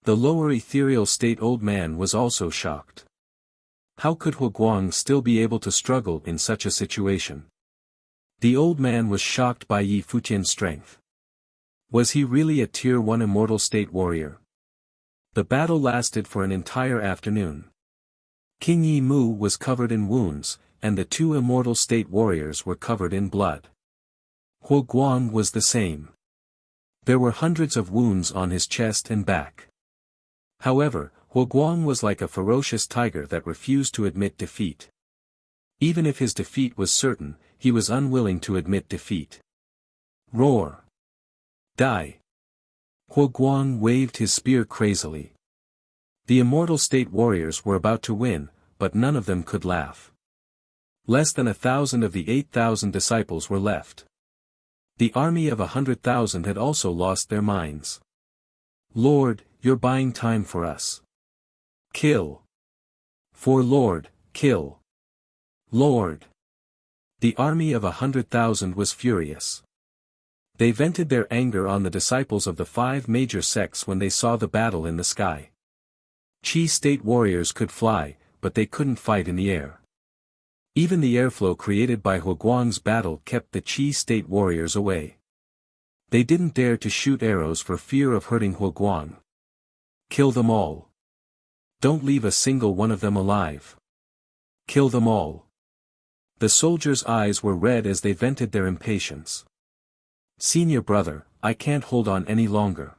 The lower ethereal state old man was also shocked. How could Hu Guang still be able to struggle in such a situation? The old man was shocked by Yi Futian's strength. Was he really a Tier 1 immortal state warrior? The battle lasted for an entire afternoon. King Yi Mu was covered in wounds, and the two immortal state warriors were covered in blood. Huo Guang was the same. There were hundreds of wounds on his chest and back. However, Huo Guang was like a ferocious tiger that refused to admit defeat. Even if his defeat was certain, he was unwilling to admit defeat. Roar! Die! Huo Guang waved his spear crazily. The immortal state warriors were about to win, but none of them could laugh. Less than 1,000 of the 8,000 disciples were left. The army of 100,000 had also lost their minds. Lord, you're buying time for us. Kill. For Lord, kill. Lord. The army of 100,000 was furious. They vented their anger on the disciples of the 5 major sects when they saw the battle in the sky. Qi state warriors could fly, but they couldn't fight in the air. Even the airflow created by Huo Guang's battle kept the Qi state warriors away. They didn't dare to shoot arrows for fear of hurting Huo Guang. Kill them all. Don't leave a single one of them alive. Kill them all. The soldiers' eyes were red as they vented their impatience. Senior brother, I can't hold on any longer.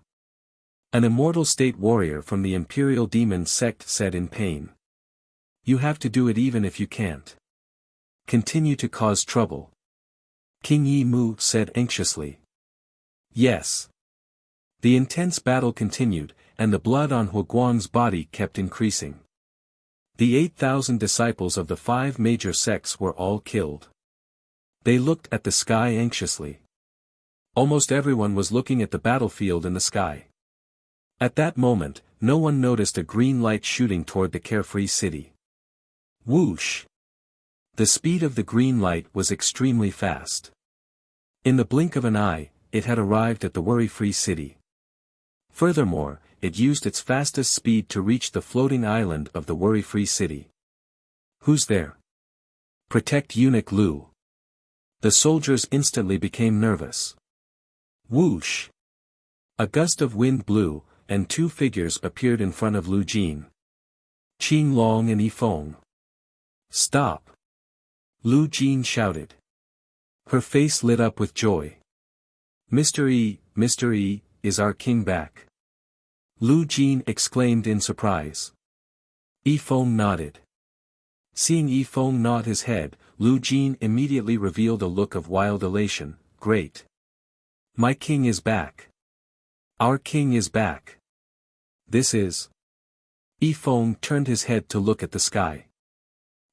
An immortal state warrior from the Imperial Demon sect said in pain. You have to do it even if you can't. Continue to cause trouble. King Yi Mu said anxiously. Yes. The intense battle continued, and the blood on Huo Guang's body kept increasing. The 8,000 disciples of the 5 major sects were all killed. They looked at the sky anxiously. Almost everyone was looking at the battlefield in the sky. At that moment, no one noticed a green light shooting toward the carefree city. Whoosh! The speed of the green light was extremely fast. In the blink of an eye, it had arrived at the worry-free city. Furthermore, it used its fastest speed to reach the floating island of the worry-free city. Who's there? Protect Eunuch Lu. The soldiers instantly became nervous. Whoosh! A gust of wind blew, and 2 figures appeared in front of Lu Jin. Qing Long and Yi Feng. Stop! Lu Jin shouted. Her face lit up with joy. Mr. E, is our king back? Lu Jin exclaimed in surprise. Yi Feng nodded. Seeing Yi Feng nod his head, Lu Jin immediately revealed a look of wild elation. Great! My king is back. Our king is back. This is... Yi Feng turned his head to look at the sky.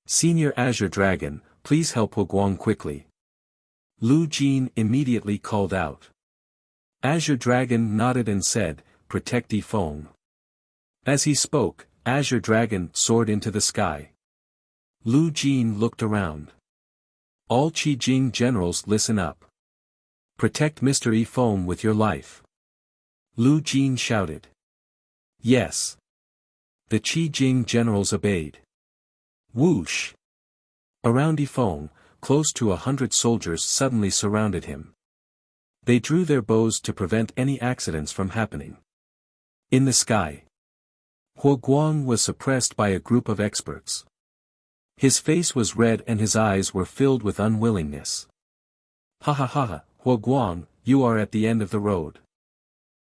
Senior Azure Dragon, please help Huo Guang quickly. Lu Jin immediately called out. Azure Dragon nodded and said, protect Yi Feng. As he spoke, Azure Dragon soared into the sky. Lu Jin looked around. All Qi Jing generals listen up. Protect Mr. Yi Feng with your life. Lu Jin shouted. Yes. The Qi Jing generals obeyed. Whoosh! Around Yi Feng, close to 100 soldiers suddenly surrounded him. They drew their bows to prevent any accidents from happening. In the sky, Huo Guang was suppressed by a group of experts. His face was red and his eyes were filled with unwillingness. Ha ha ha ha, Huo Guang, you are at the end of the road.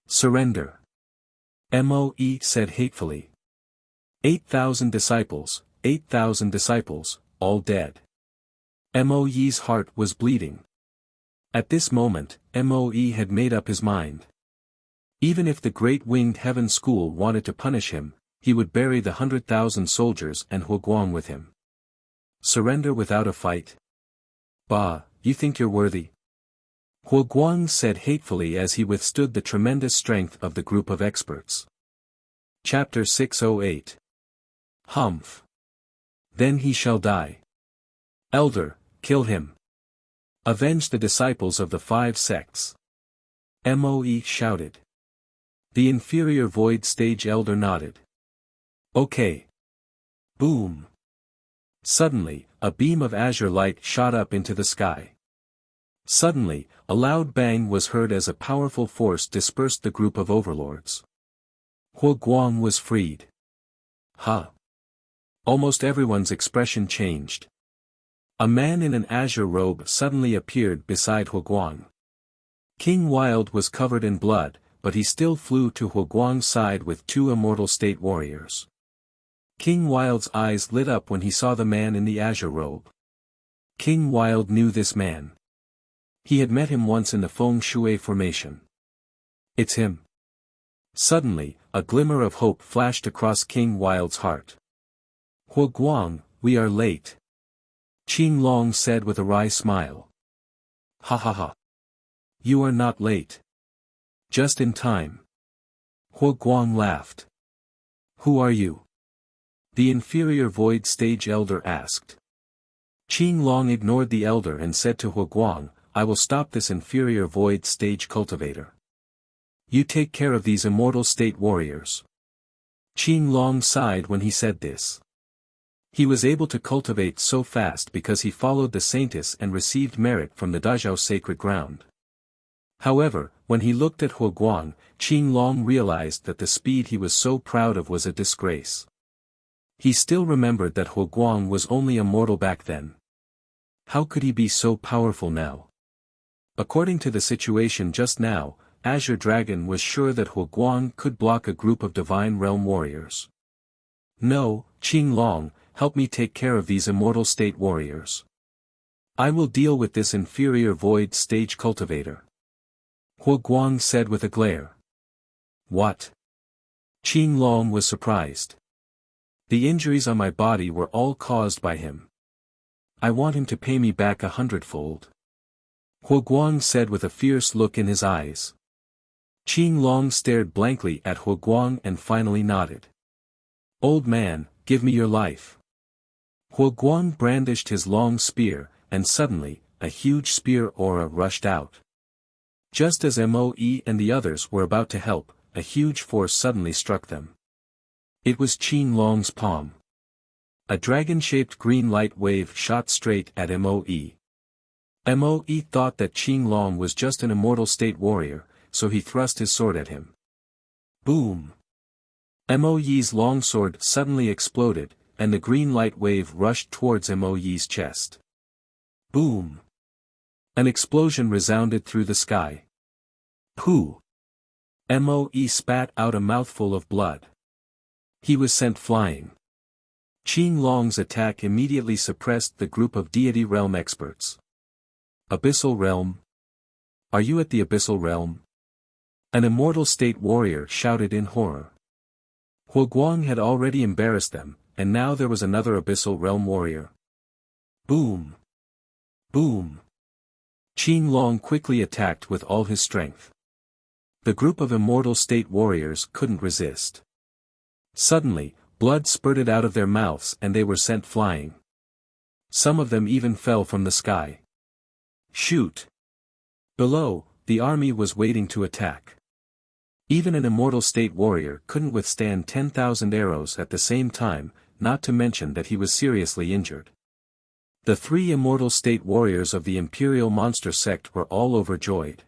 Surrender. Moe said hatefully. 8,000 disciples, 8,000 disciples, all dead. Moe's heart was bleeding. At this moment, Moe had made up his mind. Even if the Great Winged Heaven School wanted to punish him, he would bury the 100,000 soldiers and Huo Guang with him. Surrender without a fight? Bah, you think you're worthy? Huo Guang said hatefully as he withstood the tremendous strength of the group of experts. Chapter 608. Humph. Then he shall die. Elder, kill him. Avenge the disciples of the 5 sects. Moe shouted. The inferior void stage elder nodded. Okay. Boom. Suddenly, a beam of azure light shot up into the sky. Suddenly, a loud bang was heard as a powerful force dispersed the group of overlords. Huo Guang was freed. Huh. Almost everyone's expression changed. A man in an azure robe suddenly appeared beside Huo Guang. King Wild was covered in blood, but he still flew to Huo Guang's side with two immortal state warriors. King Wild's eyes lit up when he saw the man in the azure robe. King Wild knew this man. He had met him once in the Feng Shui formation. It's him. Suddenly, a glimmer of hope flashed across King Wild's heart. Huo Guang, we are late. Qing Long said with a wry smile. Ha ha ha. You are not late. Just in time. Huo Guang laughed. Who are you? The inferior void stage elder asked. Qing Long ignored the elder and said to Huo Guang, I will stop this inferior void stage cultivator. You take care of these immortal state warriors. Qing Long sighed when he said this. He was able to cultivate so fast because he followed the saintess and received merit from the Dazhao sacred ground. However, when he looked at Huo Guang, Qing Long realized that the speed he was so proud of was a disgrace. He still remembered that Huo Guang was only a mortal back then. How could he be so powerful now? According to the situation just now, Azure Dragon was sure that Huo Guang could block a group of Divine Realm warriors. No, Qing Long, help me take care of these immortal state warriors. I will deal with this inferior void stage cultivator. Huo Guang said with a glare. What? Qing Long was surprised. The injuries on my body were all caused by him. I want him to pay me back 100-fold. Huo Guang said with a fierce look in his eyes. Qing Long stared blankly at Huo Guang and finally nodded. Old man, give me your life. Huo Guang brandished his long spear, and suddenly, a huge spear aura rushed out. Just as Moe and the others were about to help, a huge force suddenly struck them. It was Qing Long's palm. A dragon-shaped green light wave shot straight at Moe. Moe thought that Qing Long was just an immortal state warrior, so he thrust his sword at him. Boom! Moe's longsword suddenly exploded, and the green light wave rushed towards Moe's chest. Boom! An explosion resounded through the sky. Pooh! Moe spat out a mouthful of blood. He was sent flying. Qing Long's attack immediately suppressed the group of deity realm experts. Abyssal Realm? Are you at the Abyssal Realm? An immortal state warrior shouted in horror. Huo Guang had already embarrassed them, and now there was another Abyssal Realm warrior. Boom! Boom! Qing Long quickly attacked with all his strength. The group of immortal state warriors couldn't resist. Suddenly, blood spurted out of their mouths and they were sent flying. Some of them even fell from the sky. Shoot! Below, the army was waiting to attack. Even an immortal state warrior couldn't withstand 10,000 arrows at the same time, not to mention that he was seriously injured. The three immortal state warriors of the Imperial Monster Sect were all overjoyed.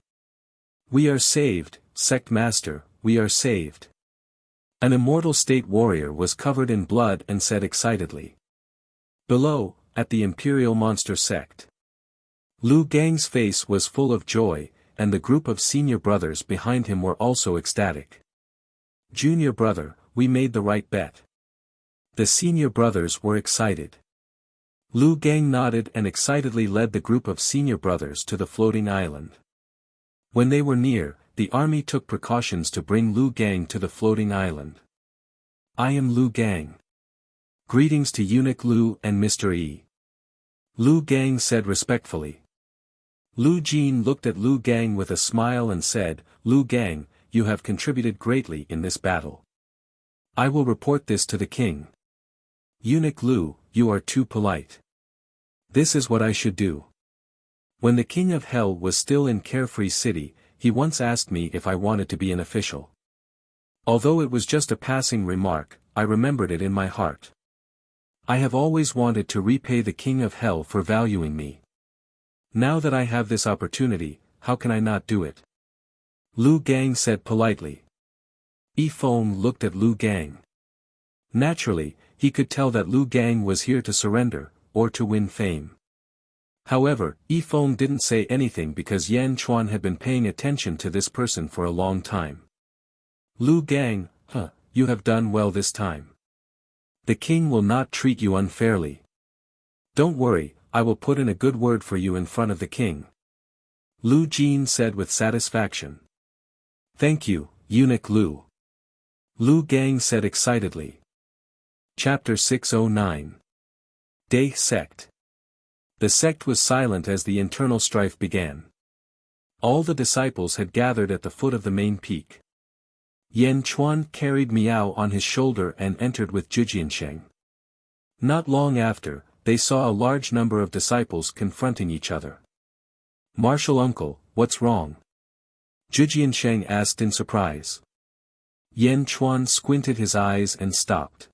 We are saved, Sect Master, we are saved. An immortal state warrior was covered in blood and said excitedly. Below, at the Imperial Monster Sect. Lu Gang's face was full of joy, and the group of senior brothers behind him were also ecstatic. Junior brother, we made the right bet. The senior brothers were excited. Lu Gang nodded and excitedly led the group of senior brothers to the floating island. When they were near, the army took precautions to bring Lu Gang to the floating island. I am Lu Gang. Greetings to Eunuch Lu and Mr. E. Lu Gang said respectfully. Lu Jin looked at Lu Gang with a smile and said, Lu Gang, you have contributed greatly in this battle. I will report this to the king. Eunuch Lu, you are too polite. This is what I should do. When the king of hell was still in Carefree City, he once asked me if I wanted to be an official. Although it was just a passing remark, I remembered it in my heart. I have always wanted to repay the king of hell for valuing me. Now that I have this opportunity, how can I not do it? Lu Gang said politely. Yi Feng looked at Lu Gang. Naturally, he could tell that Lu Gang was here to surrender, or to win fame. However, Yi Feng didn't say anything because Yan Chuan had been paying attention to this person for a long time. Lu Gang, you have done well this time. The king will not treat you unfairly. Don't worry, I will put in a good word for you in front of the king. Lu Jin said with satisfaction. Thank you, eunuch Lu. Lu Gang said excitedly. Chapter 609. Day Sect. The sect was silent as the internal strife began. All the disciples had gathered at the foot of the main peak. Yan Chuan carried Miao on his shoulder and entered with Zhujiansheng. Not long after, they saw a large number of disciples confronting each other. Martial uncle, what's wrong? Zhujiansheng asked in surprise. Yan Chuan squinted his eyes and stopped.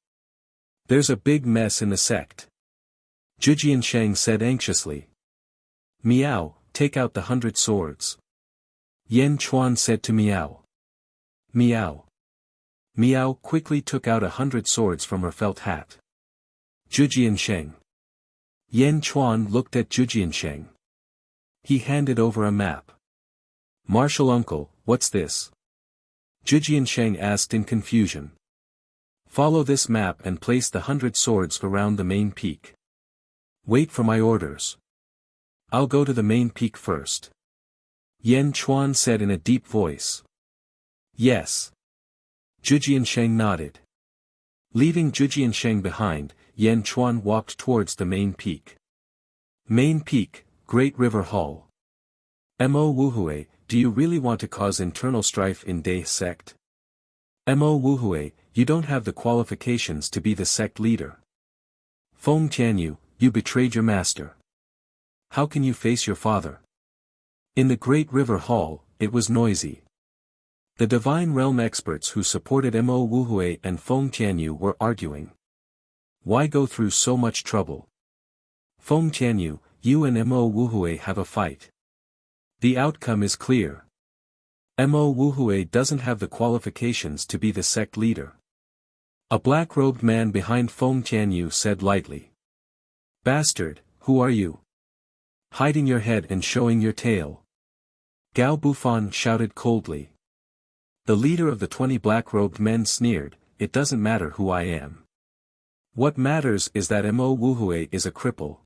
There's a big mess in the sect. Zhujiansheng said anxiously. Miao, take out the 100 swords. Yan Chuan said to Miao. Miao. Miao quickly took out 100 swords from her felt hat. Zhujiansheng. Yan Chuan looked at Zhujiansheng. He handed over a map. Martial uncle, what's this? Zhujiansheng asked in confusion. Follow this map and place the 100 swords around the main peak. Wait for my orders. I'll go to the main peak first. Yan Chuan said in a deep voice. Yes. Zhujiansheng nodded. Leaving Zhujiansheng behind, Yan Chuan walked towards the main peak. Main peak, Great River Hall. Mo Wuhui, do you really want to cause internal strife in Day sect? Mo Wuhui, you don't have the qualifications to be the sect leader. Feng Tianyu, you betrayed your master. How can you face your father? In the Great River Hall, it was noisy. The Divine Realm experts who supported Mo Wuhui and Feng Tianyu were arguing. Why go through so much trouble? Feng Tianyu, you and Mo Wuhui have a fight. The outcome is clear. Mo Wuhui doesn't have the qualifications to be the sect leader. A black-robed man behind Feng Tianyu said lightly. Bastard, who are you? Hiding your head and showing your tail. Gao Bufan shouted coldly. The leader of the 20 black-robed men sneered, it doesn't matter who I am. What matters is that Mo Wuhui is a cripple.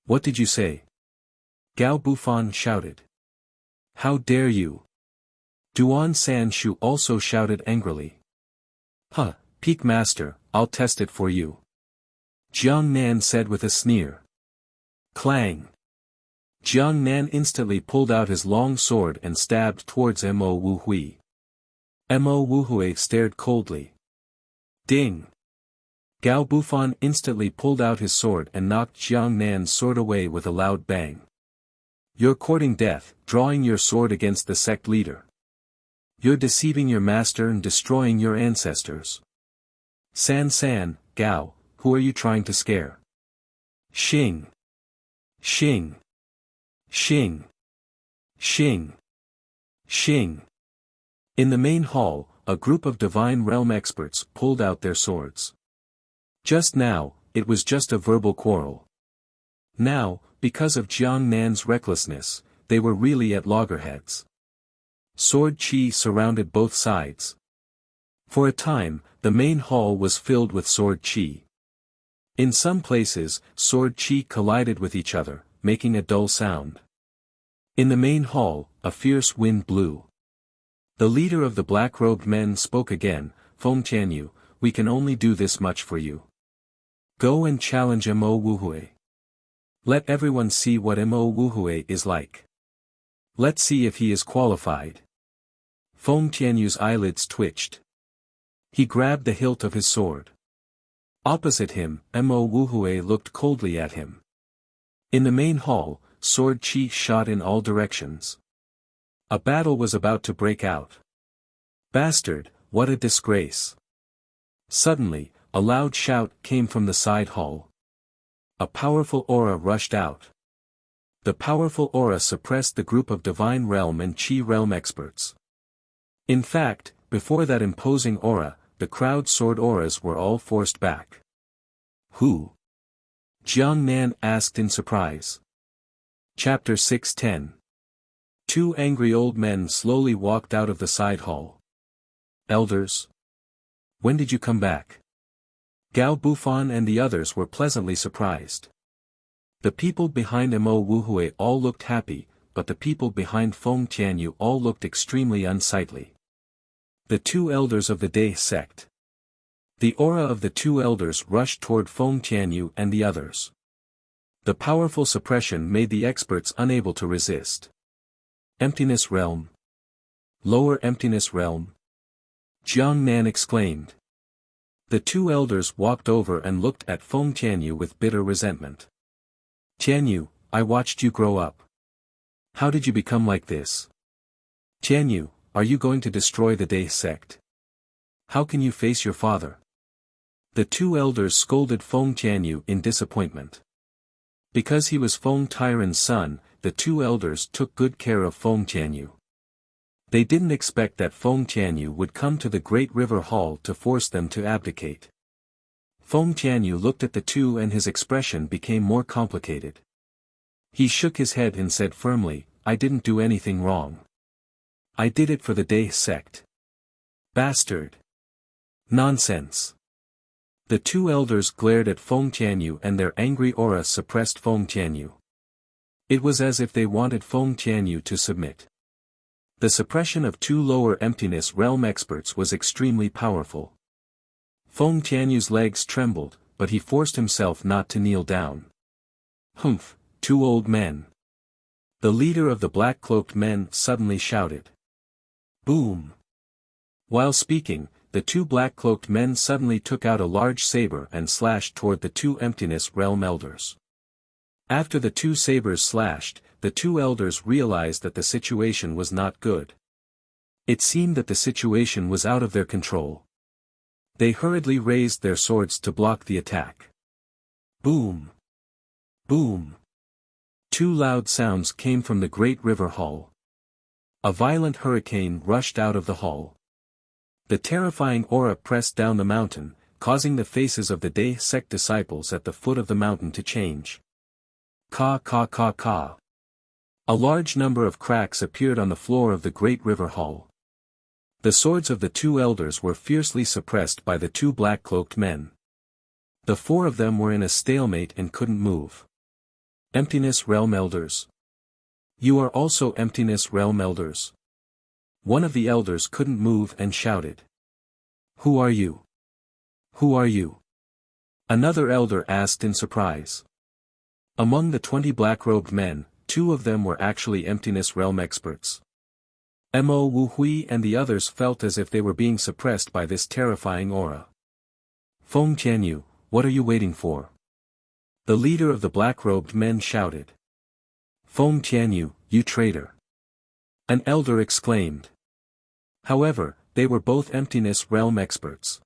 What did you say? Gao Bufan shouted. How dare you? Duan Sanshu also shouted angrily. Peak Master, I'll test it for you. Jiang Nan said with a sneer. Clang. Jiang Nan instantly pulled out his long sword and stabbed towards Mo Wuhui. Mo Wuhui stared coldly. Ding. Gao Bufan instantly pulled out his sword and knocked Jiang Nan's sword away with a loud bang. You're courting death, drawing your sword against the sect leader. You're deceiving your master and destroying your ancestors. San, Gao, who are you trying to scare? Xing. Xing. Xing. Xing. Xing. In the main hall, a group of Divine Realm experts pulled out their swords. Just now, it was just a verbal quarrel. Now, because of Jiang Nan's recklessness, they were really at loggerheads. Sword chi surrounded both sides. For a time, the main hall was filled with sword chi. In some places, sword chi collided with each other, making a dull sound. In the main hall, a fierce wind blew. The leader of the black-robed men spoke again, Feng Tianyu, we can only do this much for you. Go and challenge Mo Wuhui. Let everyone see what Mo Wuhui is like. Let's see if he is qualified. Feng Tianyu's eyelids twitched. He grabbed the hilt of his sword. Opposite him, Mo Wuhui looked coldly at him. In the main hall, sword chi shot in all directions. A battle was about to break out. Bastard, what a disgrace. Suddenly, a loud shout came from the side hall. A powerful aura rushed out. The powerful aura suppressed the group of Divine Realm and Chi Realm experts. In fact, Before that imposing aura, the crowd's sword auras were all forced back. Who? Jiang Nan asked in surprise. Chapter 610. Two angry old men slowly walked out of the side hall. Elders? When did you come back? Gao Bufan and the others were pleasantly surprised. The people behind Mo Wuhui all looked happy, but the people behind Feng Tianyu all looked extremely unsightly. The two elders of the Dai sect. The aura of the two elders rushed toward Feng Tianyu and the others. The powerful suppression made the experts unable to resist. Emptiness realm. Lower emptiness realm. Jiang Nan exclaimed. The two elders walked over and looked at Feng Tianyu with bitter resentment. Tianyu, I watched you grow up. How did you become like this? Tianyu, are you going to destroy the Dai sect? How can you face your father? The two elders scolded Feng Tianyu in disappointment. Because he was Feng Tiren's son, the two elders took good care of Feng Tianyu. They didn't expect that Feng Tianyu would come to the Great River Hall to force them to abdicate. Feng Tianyu looked at the two and his expression became more complicated. He shook his head and said firmly, I didn't do anything wrong. I did it for the Dai sect. Bastard. Nonsense. The two elders glared at Feng Tianyu and their angry aura suppressed Feng Tianyu. It was as if they wanted Feng Tianyu to submit. The suppression of two lower emptiness realm experts was extremely powerful. Feng Tianyu's legs trembled, but he forced himself not to kneel down. Humph, two old men. The leader of the black-cloaked men suddenly shouted. Boom! While speaking, the two black-cloaked men suddenly took out a large saber and slashed toward the two emptiness realm elders. After the two sabers slashed, the two elders realized that the situation was not good. It seemed that the situation was out of their control. They hurriedly raised their swords to block the attack. Boom! Boom! Two loud sounds came from the Great River Hall. A violent hurricane rushed out of the hall. The terrifying aura pressed down the mountain, causing the faces of the Dai sect disciples at the foot of the mountain to change. Ka ka ka ka. A large number of cracks appeared on the floor of the Great River Hall. The swords of the two elders were fiercely suppressed by the two black-cloaked men. The four of them were in a stalemate and couldn't move. Emptiness Realm Elders. You are also Emptiness Realm Elders. One of the elders couldn't move and shouted. Who are you? Who are you? Another elder asked in surprise. Among the 20 black-robed men, 2 of them were actually Emptiness Realm experts. Mo Wuhui and the others felt as if they were being suppressed by this terrifying aura. Feng Tianyu, what are you waiting for? The leader of the black-robed men shouted. Feng Tianyu, you traitor! An elder exclaimed. However, they were both Emptiness Realm experts.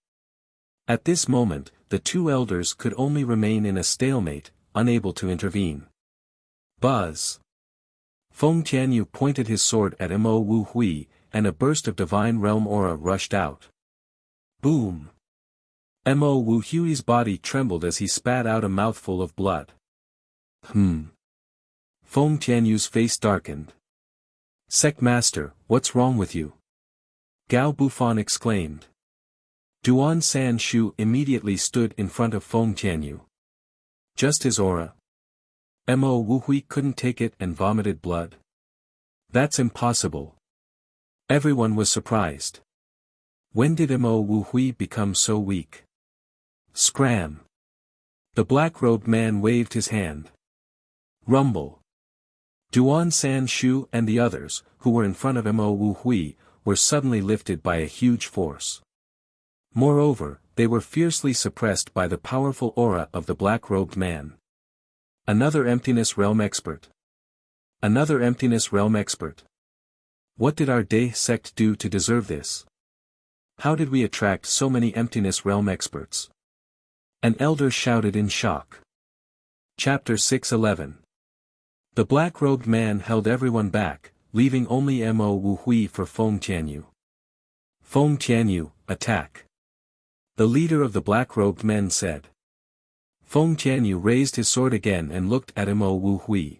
At this moment, the two elders could only remain in a stalemate, unable to intervene. Buzz! Feng Tianyu pointed his sword at Mo Wuhui, and a burst of divine realm aura rushed out. Boom! Mo Wuhui's body trembled as he spat out a mouthful of blood. Feng Tianyu's face darkened. Sect Master, what's wrong with you? Gao Bufan exclaimed. Duan San Shu immediately stood in front of Feng Tianyu. Just his aura. Mo Wuhui couldn't take it and vomited blood. That's impossible. Everyone was surprised. When did Mo Wuhui become so weak? Scram! The black-robed man waved his hand. Rumble! Duan San Shu and the others, who were in front of Mo Wuhui, were suddenly lifted by a huge force. Moreover, they were fiercely suppressed by the powerful aura of the black-robed man. Another Emptiness Realm expert. Another Emptiness Realm expert. What did our Dai sect do to deserve this? How did we attract so many Emptiness Realm experts? An elder shouted in shock. Chapter 611. The black-robed man held everyone back, leaving only Mo Wuhui for Feng Tianyu. Feng Tianyu, attack. The leader of the black-robed men said. Feng Tianyu raised his sword again and looked at Mo Wu Hui.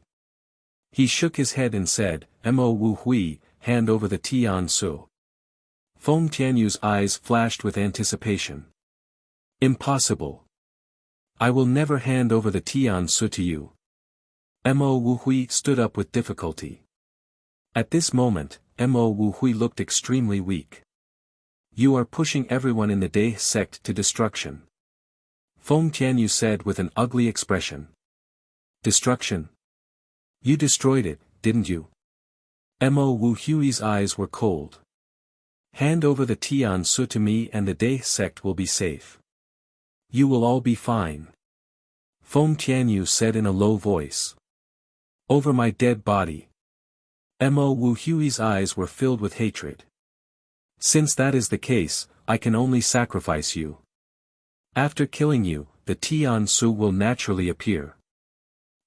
He shook his head and said, Mo Wu Hui, hand over the Tian Su. Feng Tianyu's eyes flashed with anticipation. Impossible. I will never hand over the Tian Su to you. Mo Wu Hui stood up with difficulty. At this moment, Mo Wu Hui looked extremely weak. You are pushing everyone in the Dai sect to destruction. Feng Tianyu said with an ugly expression. Destruction? You destroyed it, didn't you? Mo Wu Hui's eyes were cold. Hand over the Tian Su to me and the Dai sect will be safe. You will all be fine. Feng Tianyu said in a low voice. Over my dead body. Mo Wu Hui's eyes were filled with hatred. Since that is the case, I can only sacrifice you. After killing you, the Tian Su will naturally appear.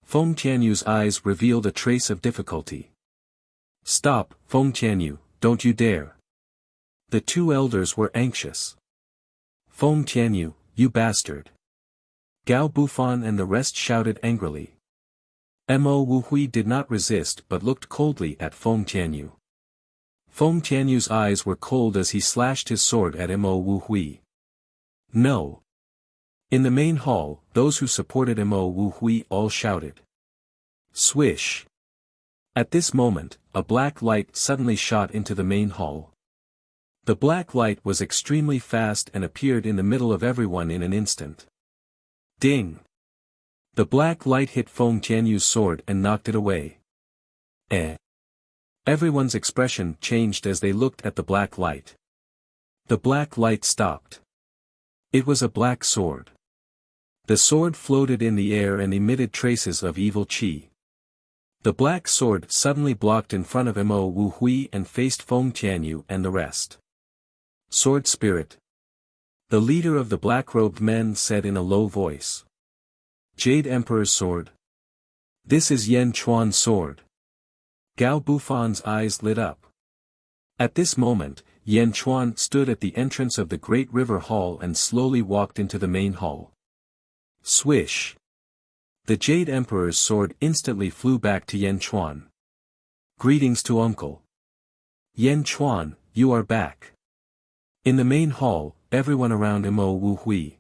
Feng Tianyu's eyes revealed a trace of difficulty. Stop, Feng Tianyu, don't you dare. The two elders were anxious. Feng Tianyu, you bastard. Gao Bufan and the rest shouted angrily. Mo Wu Hui did not resist but looked coldly at Feng Tianyu. Feng Tianyu's eyes were cold as he slashed his sword at Mo Wu Hui. No. In the main hall, those who supported Mo Wu Hui all shouted. Swish. At this moment, a black light suddenly shot into the main hall. The black light was extremely fast and appeared in the middle of everyone in an instant. Ding! The black light hit Feng Tianyu's sword and knocked it away. Everyone's expression changed as they looked at the black light. The black light stopped. It was a black sword. The sword floated in the air and emitted traces of evil qi. The black sword suddenly blocked in front of Mo Wu Hui and faced Feng Tianyu and the rest. Sword Spirit. The leader of the black-robed men said in a low voice. Jade Emperor's sword. This is Yan Chuan's sword. Gao Bufan's eyes lit up. At this moment, Yan Chuan stood at the entrance of the Great River Hall and slowly walked into the main hall. Swish! The Jade Emperor's sword instantly flew back to Yan Chuan. Greetings to Uncle. Yan Chuan, you are back. In the main hall, everyone around Mo Wu Hui.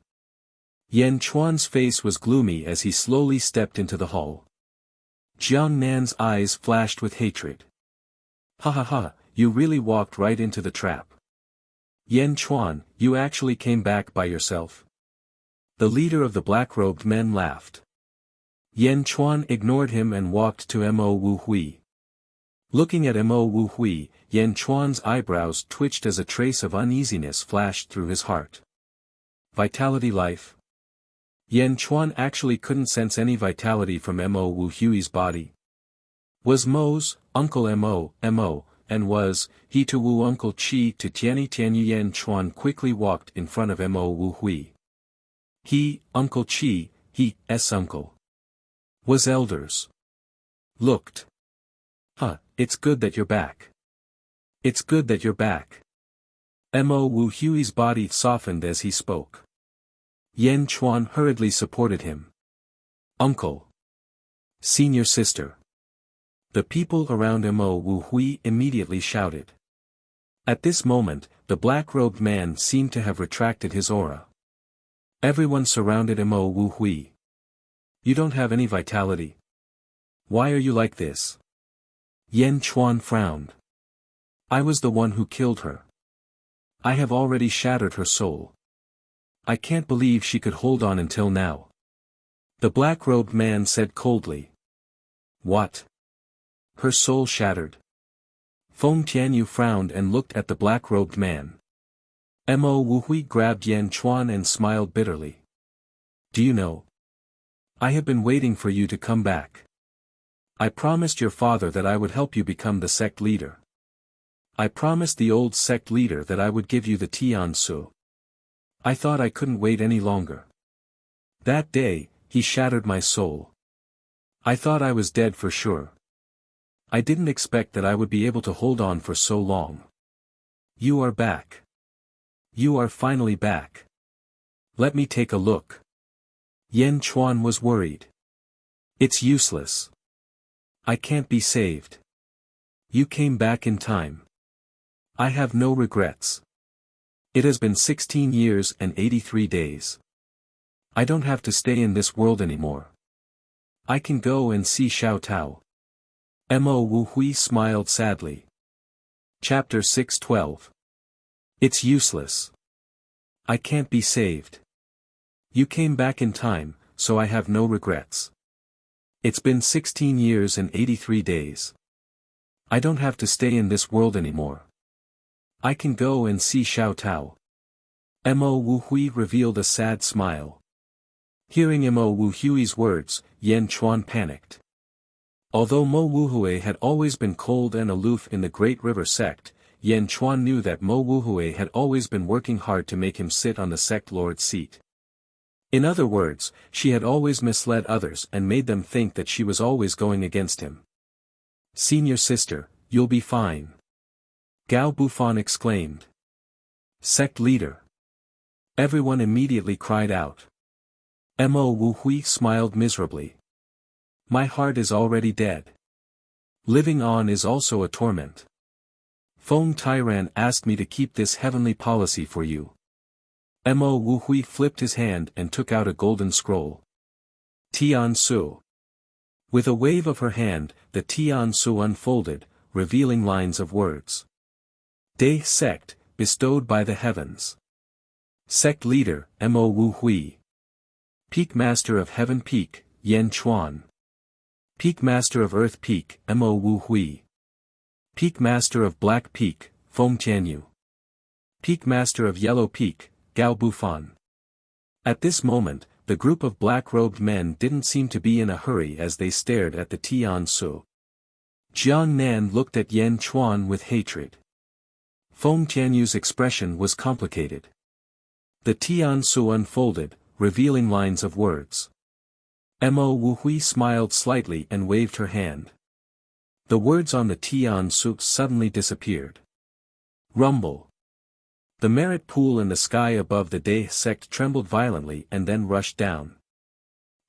Yan Chuan's face was gloomy as he slowly stepped into the hall. Jiang Nan's eyes flashed with hatred. Ha ha ha, you really walked right into the trap. Yan Chuan, you actually came back by yourself. The leader of the black-robed men laughed. Yan Chuan ignored him and walked to Mo Wu Hui. Looking at Mo Wu Hui, Yan Chuan's eyebrows twitched as a trace of uneasiness flashed through his heart. Vitality life? Yan Chuan actually couldn't sense any vitality from Mo Wu Hui's body. Was Mo's, Uncle Mo, and was, he to Wu Uncle Qi to Tianyu Yan Chuan quickly walked in front of Mo Wu Hui. He, Uncle Qi, he,'s uncle. Was elders. Looked. It's good that you're back. It's good that you're back. Mo Wu Hui's body softened as he spoke. Yan Chuan hurriedly supported him. Uncle. Senior sister. The people around Mo Wu Hui immediately shouted. At this moment, the black-robed man seemed to have retracted his aura. Everyone surrounded Mo Wu Hui. You don't have any vitality. Why are you like this? Yan Chuan frowned. I was the one who killed her. I have already shattered her soul. I can't believe she could hold on until now. The black-robed man said coldly. What? Her soul shattered. Feng Tianyu frowned and looked at the black-robed man. Mo Wu Hui grabbed Yan Chuan and smiled bitterly. Do you know? I have been waiting for you to come back. I promised your father that I would help you become the sect leader. I promised the old sect leader that I would give you the Tian Su. I thought I couldn't wait any longer. That day, he shattered my soul. I thought I was dead for sure. I didn't expect that I would be able to hold on for so long. You are back. You are finally back. Let me take a look. Yan Chuan was worried. It's useless. I can't be saved. You came back in time. I have no regrets. It has been 16 years and 83 days. I don't have to stay in this world anymore. I can go and see Xiao Tao. Mo Wu Hui smiled sadly. Chapter 6:12. It's useless. I can't be saved. You came back in time, so I have no regrets. It's been 16 years and 83 days. I don't have to stay in this world anymore. I can go and see Xiao Tao. Mo Wu Hui revealed a sad smile. Hearing Mo Wu Hui's words, Yan Chuan panicked. Although Mo Wu Hui had always been cold and aloof in the Great River sect, Yan Chuan knew that Mo Wu Hui had always been working hard to make him sit on the sect lord's seat. In other words, she had always misled others and made them think that she was always going against him. Senior sister, you'll be fine. Gao Bufan exclaimed. Sect leader. Everyone immediately cried out. Mo Wu Hui smiled miserably. My heart is already dead. Living on is also a torment. Feng Tairan asked me to keep this heavenly policy for you. Mo Wu Hui flipped his hand and took out a golden scroll. Tian Su. With a wave of her hand, the Tian Su unfolded, revealing lines of words. De sect, bestowed by the heavens. Sect leader, Mo Wu Hui. Peak master of heaven peak, Yan Chuan. Peak master of earth peak, Mo Wu Hui. Peak master of black peak, Feng Tianyu. Peak master of yellow peak, Gao Bufan. At this moment, the group of black-robed men didn't seem to be in a hurry as they stared at the Tian Su. Jiang Nan looked at Yan Chuan with hatred. Feng Tianyu's expression was complicated. The Tian Su unfolded, revealing lines of words. Mo Wu Hui smiled slightly and waved her hand. The words on the Tian Su suddenly disappeared. Rumble. The merit pool in the sky above the De sect trembled violently and then rushed down.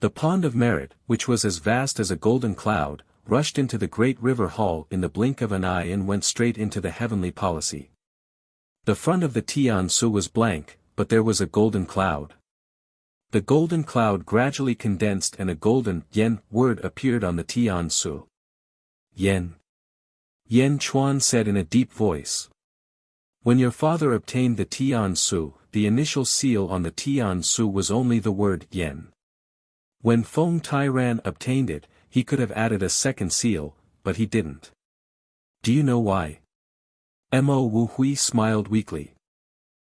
The pond of merit, which was as vast as a golden cloud, rushed into the great river hall in the blink of an eye and went straight into the heavenly policy. The front of the Tian Su was blank, but there was a golden cloud. The golden cloud gradually condensed and a golden yen word appeared on the Tian Su. Yen. Yan Chuan said in a deep voice. When your father obtained the Tian Su, the initial seal on the Tian Su was only the word yen. When Feng Tairan obtained it, he could have added a second seal, but he didn't. Do you know why? Mo Wu Hui smiled weakly.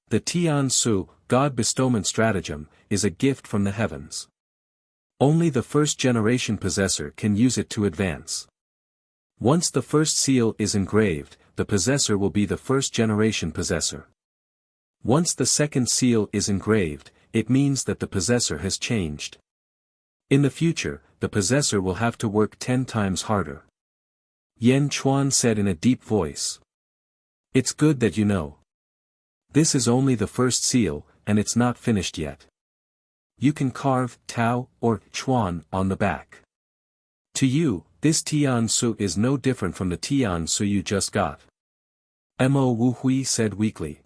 The Tian Su, God bestowment stratagem, is a gift from the heavens. Only the first-generation possessor can use it to advance. Once the first seal is engraved, the possessor will be the first-generation possessor. Once the second seal is engraved, it means that the possessor has changed. In the future, the possessor will have to work 10 times harder. Yan Chuan said in a deep voice. It's good that you know. This is only the first seal, and it's not finished yet. You can carve Tao or Chuan on the back. To you, this Tian Su is no different from the Tian Su you just got. Mo Wu Hui said weakly.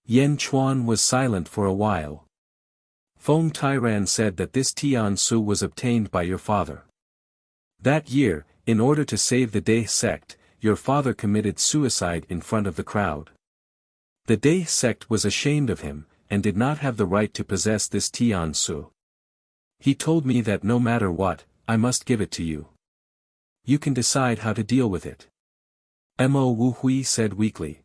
Yan Chuan was silent for a while. Feng Tairan said that this Tian Su was obtained by your father. That year, in order to save the De sect, your father committed suicide in front of the crowd. The De sect was ashamed of him, and did not have the right to possess this Tian Su. He told me that no matter what, I must give it to you. You can decide how to deal with it. Mo Wu Hui said weakly.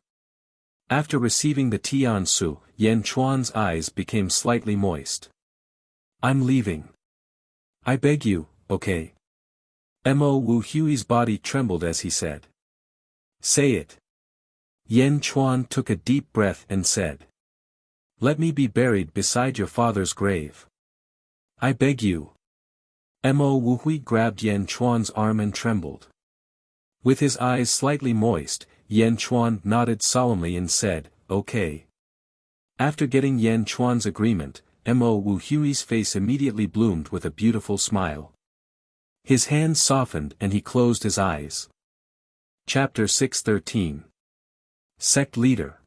After receiving the Tian Su, Yan Chuan's eyes became slightly moist. I'm leaving. I beg you, okay? Mo Wu Hui's body trembled as he said. Say it. Yan Chuan took a deep breath and said. Let me be buried beside your father's grave. I beg you. Mo Wu Hui grabbed Yan Chuan's arm and trembled. With his eyes slightly moist, Yan Chuan nodded solemnly and said, okay. After getting Yan Chuan's agreement, Mo Wu Hui's face immediately bloomed with a beautiful smile. His hands softened and he closed his eyes. Chapter 613. Sect Leader.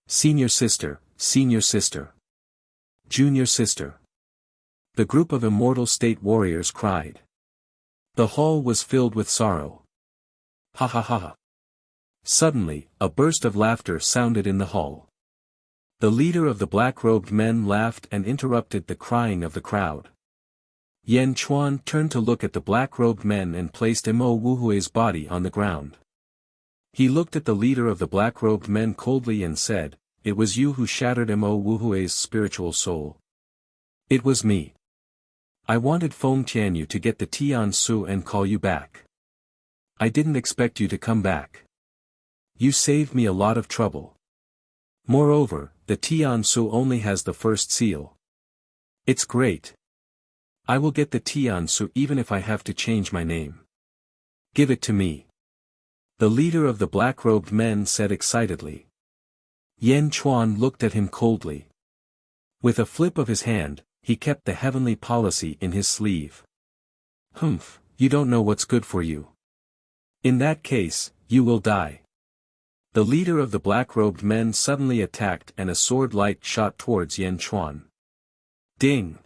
Senior Sister, Senior Sister. Junior Sister. The group of immortal state warriors cried. The hall was filled with sorrow. Ha ha ha ha. Suddenly, a burst of laughter sounded in the hall. The leader of the black-robed men laughed and interrupted the crying of the crowd. Yan Chuan turned to look at the black-robed men and placed Mo Wu Hui's body on the ground. He looked at the leader of the black-robed men coldly and said, "It was you who shattered Mo Wu Hui's spiritual soul." "It was me. I wanted Feng Tianyu to get the Tian Su and call you back. I didn't expect you to come back. You saved me a lot of trouble. Moreover, the Tian Su only has the first seal. It's great. I will get the Tian Su even if I have to change my name. Give it to me." The leader of the black-robed men said excitedly. Yan Chuan looked at him coldly. With a flip of his hand, he kept the heavenly policy in his sleeve. "Humph, you don't know what's good for you. In that case, you will die." The leader of the black-robed men suddenly attacked and a sword light shot towards Yan Chuan. Ding!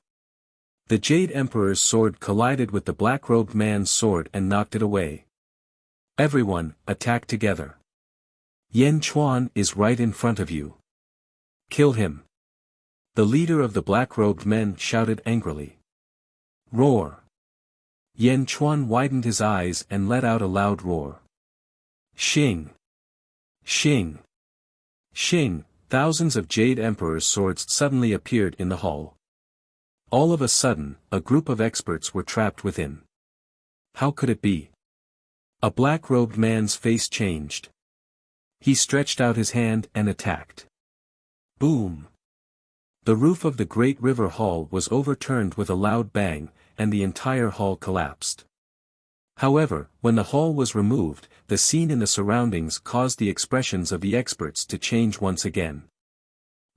The Jade Emperor's sword collided with the black-robed man's sword and knocked it away. "Everyone, attack together. Yan Chuan is right in front of you. Kill him." The leader of the black-robed men shouted angrily. Roar! Yan Chuan widened his eyes and let out a loud roar. Shing! Shing! Shing! Thousands of Jade Emperor's swords suddenly appeared in the hall. All of a sudden, a group of experts were trapped within. How could it be? A black-robed man's face changed. He stretched out his hand and attacked. Boom! The roof of the great river hall was overturned with a loud bang, and the entire hall collapsed. However, when the hall was removed, the scene in the surroundings caused the expressions of the experts to change once again.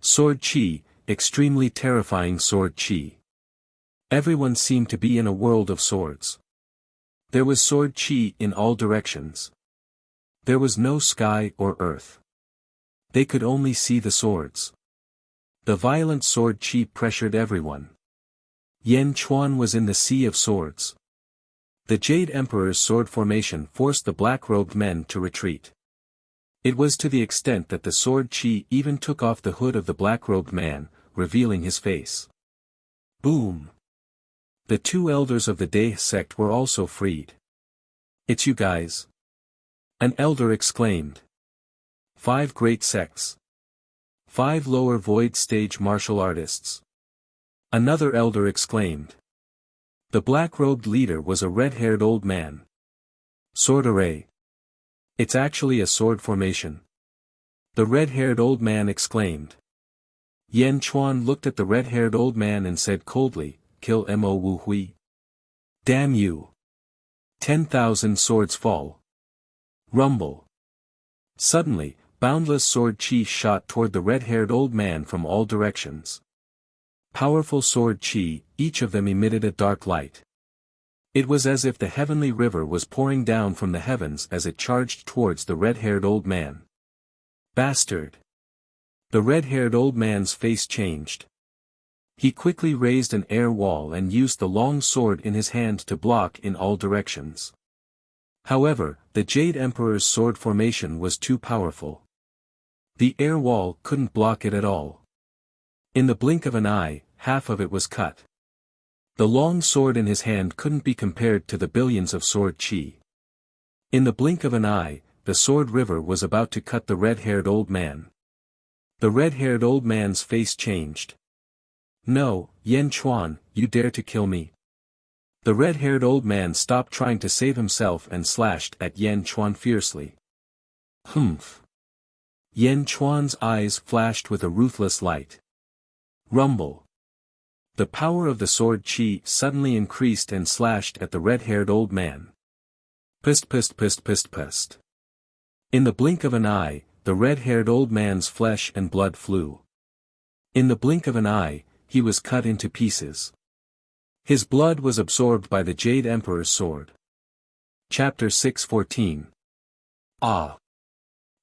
Sword Chi, extremely terrifying Sword Chi. Everyone seemed to be in a world of swords. There was Sword Chi in all directions. There was no sky or earth. They could only see the swords. The violent Sword Chi pressured everyone. Yan Chuan was in the sea of swords. The Jade Emperor's sword formation forced the black-robed men to retreat. It was to the extent that the Sword Chi even took off the hood of the black-robed man, revealing his face. Boom! The two elders of the Dai sect were also freed. "It's you guys!" An elder exclaimed. 5 great sects. 5 lower void stage martial artists. Another elder exclaimed. The black-robed leader was a red-haired old man. Sword array. It's actually a sword formation. The red-haired old man exclaimed. Yan Chuan looked at the red-haired old man and said coldly, "Kill Mo Wu Hui. Damn you. 10,000 swords fall." Rumble. Suddenly, boundless sword chi shot toward the red-haired old man from all directions. Powerful sword chi, each of them emitted a dark light. It was as if the heavenly river was pouring down from the heavens as it charged towards the red-haired old man. Bastard! The red-haired old man's face changed. He quickly raised an air wall and used the long sword in his hand to block in all directions. However, the Jade Emperor's sword formation was too powerful. The air wall couldn't block it at all. In the blink of an eye, half of it was cut. The long sword in his hand couldn't be compared to the billions of sword chi. In the blink of an eye, the sword river was about to cut the red-haired old man. The red-haired old man's face changed. "No, Yan Chuan, you dare to kill me?" The red-haired old man stopped trying to save himself and slashed at Yan Chuan fiercely. Humph! Yan Chuan's eyes flashed with a ruthless light. Rumble! The power of the sword chi suddenly increased and slashed at the red-haired old man. Pist pist pist pist pist. In the blink of an eye, the red-haired old man's flesh and blood flew. In the blink of an eye, he was cut into pieces. His blood was absorbed by the Jade Emperor's sword. Chapter 6:14. Ah!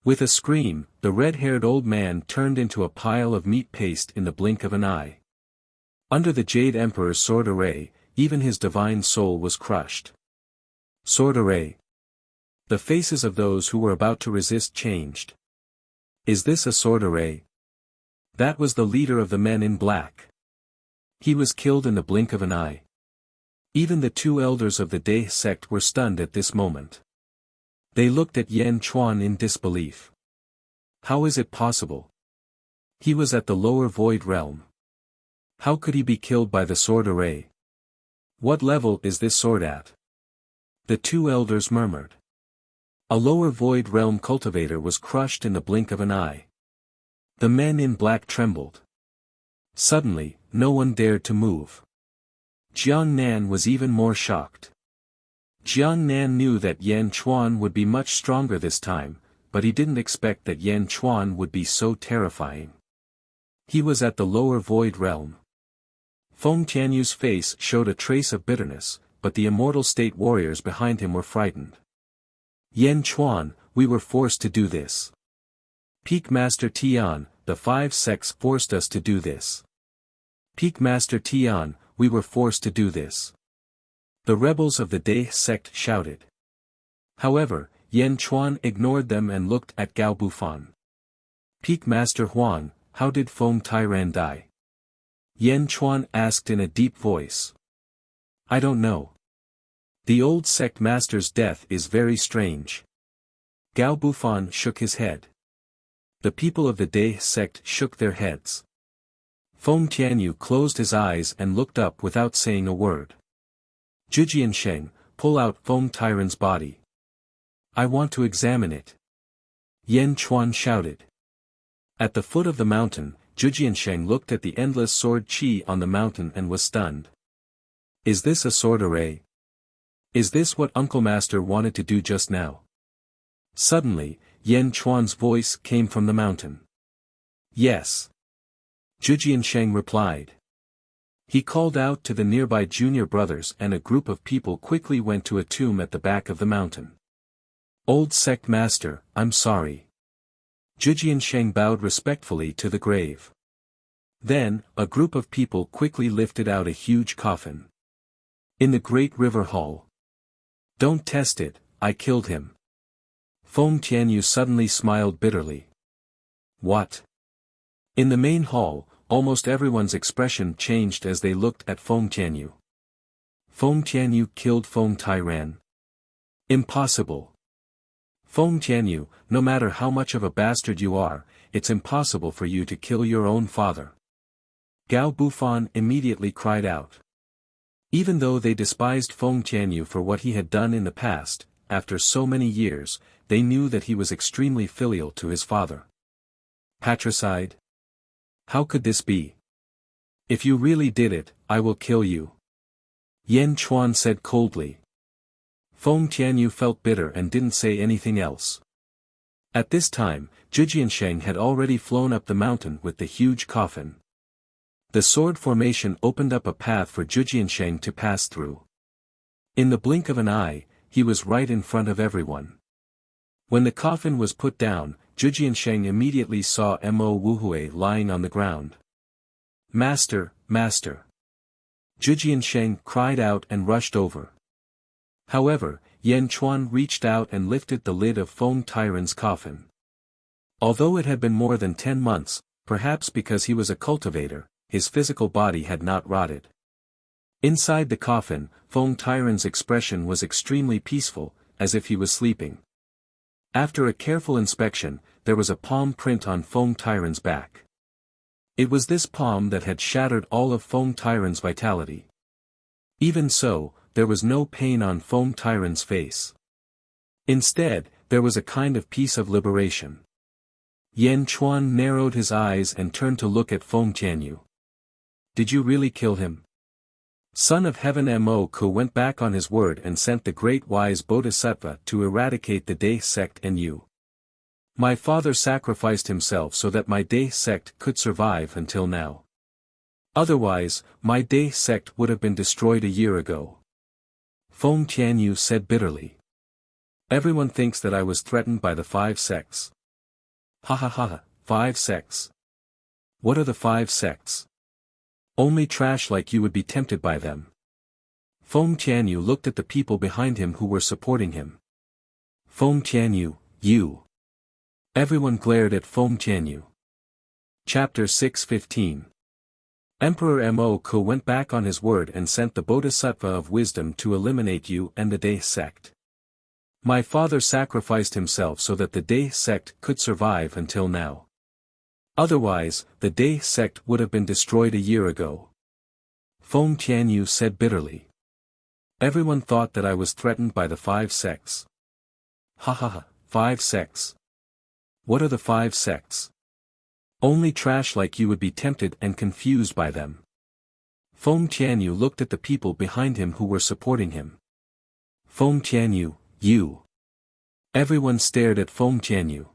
With a scream, the red-haired old man turned into a pile of meat paste in the blink of an eye. Under the Jade Emperor's sword array, even his divine soul was crushed. Sword array. The faces of those who were about to resist changed. Is this a sword array? That was the leader of the men in black. He was killed in the blink of an eye. Even the two elders of the Dai sect were stunned at this moment. They looked at Yan Chuan in disbelief. How is it possible? He was at the lower void realm. How could he be killed by the sword array? What level is this sword at? The two elders murmured. A lower void realm cultivator was crushed in the blink of an eye. The men in black trembled. Suddenly, no one dared to move. Jiang Nan was even more shocked. Jiang Nan knew that Yan Chuan would be much stronger this time, but he didn't expect that Yan Chuan would be so terrifying. He was at the lower void realm. Feng Tianyu's face showed a trace of bitterness, but the immortal state warriors behind him were frightened. Yan Chuan, we were forced to do this. Peak Master Tian, the 5 sects forced us to do this. Peak Master Tian, we were forced to do this. The rebels of the Dai sect shouted. However, Yan Chuan ignored them and looked at Gao Bufan. Peak Master Huang, how did Feng Tairan die? Yan Chuan asked in a deep voice. I don't know. The old sect master's death is very strange. Gao Bufan shook his head. The people of the Dai sect shook their heads. Feng Tianyu closed his eyes and looked up without saying a word. Zhujiansheng, pull out Feng Tairan's body. I want to examine it. Yan Chuan shouted. At the foot of the mountain, Zhujiansheng looked at the endless sword qi on the mountain and was stunned. Is this a sword array? Is this what Uncle Master wanted to do just now? Suddenly, Yan Chuan's voice came from the mountain. Yes. Zhujiansheng replied. He called out to the nearby junior brothers and a group of people quickly went to a tomb at the back of the mountain. Old sect master, I'm sorry. Zhujiansheng bowed respectfully to the grave. Then, a group of people quickly lifted out a huge coffin. In the great river hall. Don't test it, I killed him. Feng Tianyu suddenly smiled bitterly. What? In the main hall, almost everyone's expression changed as they looked at Feng Tianyu. Feng Tianyu killed Feng Tairan. Impossible. Feng Tianyu, no matter how much of a bastard you are, it's impossible for you to kill your own father. Gao Bufan immediately cried out. Even though they despised Feng Tianyu for what he had done in the past, after so many years, they knew that he was extremely filial to his father. Patricide? How could this be? If you really did it, I will kill you. Yan Chuan said coldly. Feng Tianyu felt bitter and didn't say anything else. At this time, Zhujiansheng had already flown up the mountain with the huge coffin. The sword formation opened up a path for Zhujiansheng to pass through. In the blink of an eye, he was right in front of everyone. When the coffin was put down, Zhujiansheng immediately saw Mo Wuhui lying on the ground. Master, Master! Zhujiansheng cried out and rushed over. However, Yan Chuan reached out and lifted the lid of Feng Tairan's coffin. Although it had been more than 10 months, perhaps because he was a cultivator, his physical body had not rotted. Inside the coffin, Feng Tairan's expression was extremely peaceful, as if he was sleeping. After a careful inspection, there was a palm print on Feng Tairan's back. It was this palm that had shattered all of Feng Tairan's vitality. Even so, there was no pain on Feng Tairan's face. Instead, there was a kind of peace of liberation. Yan Chuan narrowed his eyes and turned to look at Feng Tianyu. Did you really kill him? Son of Heaven Mo Ku went back on his word and sent the great wise Bodhisattva to eradicate the Dai sect and you. My father sacrificed himself so that my Day sect could survive until now. Otherwise, my Day sect would have been destroyed a year ago. Feng Tianyu said bitterly. Everyone thinks that I was threatened by the 5 sects. Ha ha ha, 5 sects. What are the 5 sects? Only trash like you would be tempted by them. Feng Tianyu looked at the people behind him who were supporting him. Feng Tianyu, you. Everyone glared at Feng Tianyu. Chapter 6:15. Emperor Mo Ko went back on his word and sent the Bodhisattva of wisdom to eliminate you and the Day sect. My father sacrificed himself so that the Day sect could survive until now. Otherwise, the Day sect would have been destroyed a year ago. Feng Tianyu said bitterly. Everyone thought that I was threatened by the 5 sects. Ha ha ha, 5 sects. What are the 5 sects? Only trash like you would be tempted and confused by them. Feng Tianyu looked at the people behind him who were supporting him. Feng Tianyu, you. Everyone stared at Feng Tianyu.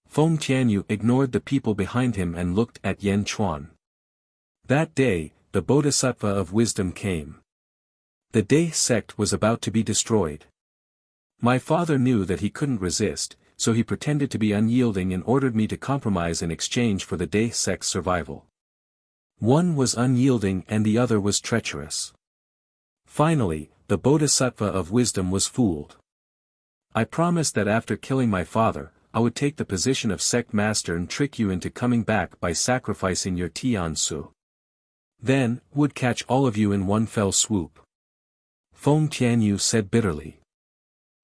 Feng Tianyu ignored the people behind him and looked at Yan Chuan. That day, the Bodhisattva of wisdom came. The Day sect was about to be destroyed. My father knew that he couldn't resist, so he pretended to be unyielding and ordered me to compromise in exchange for the Day sect's survival. One was unyielding and the other was treacherous. Finally, the Bodhisattva of wisdom was fooled. I promised that after killing my father, I would take the position of sect master and trick you into coming back by sacrificing your Tian Su. Then, would catch all of you in one fell swoop. Feng Tianyu said bitterly.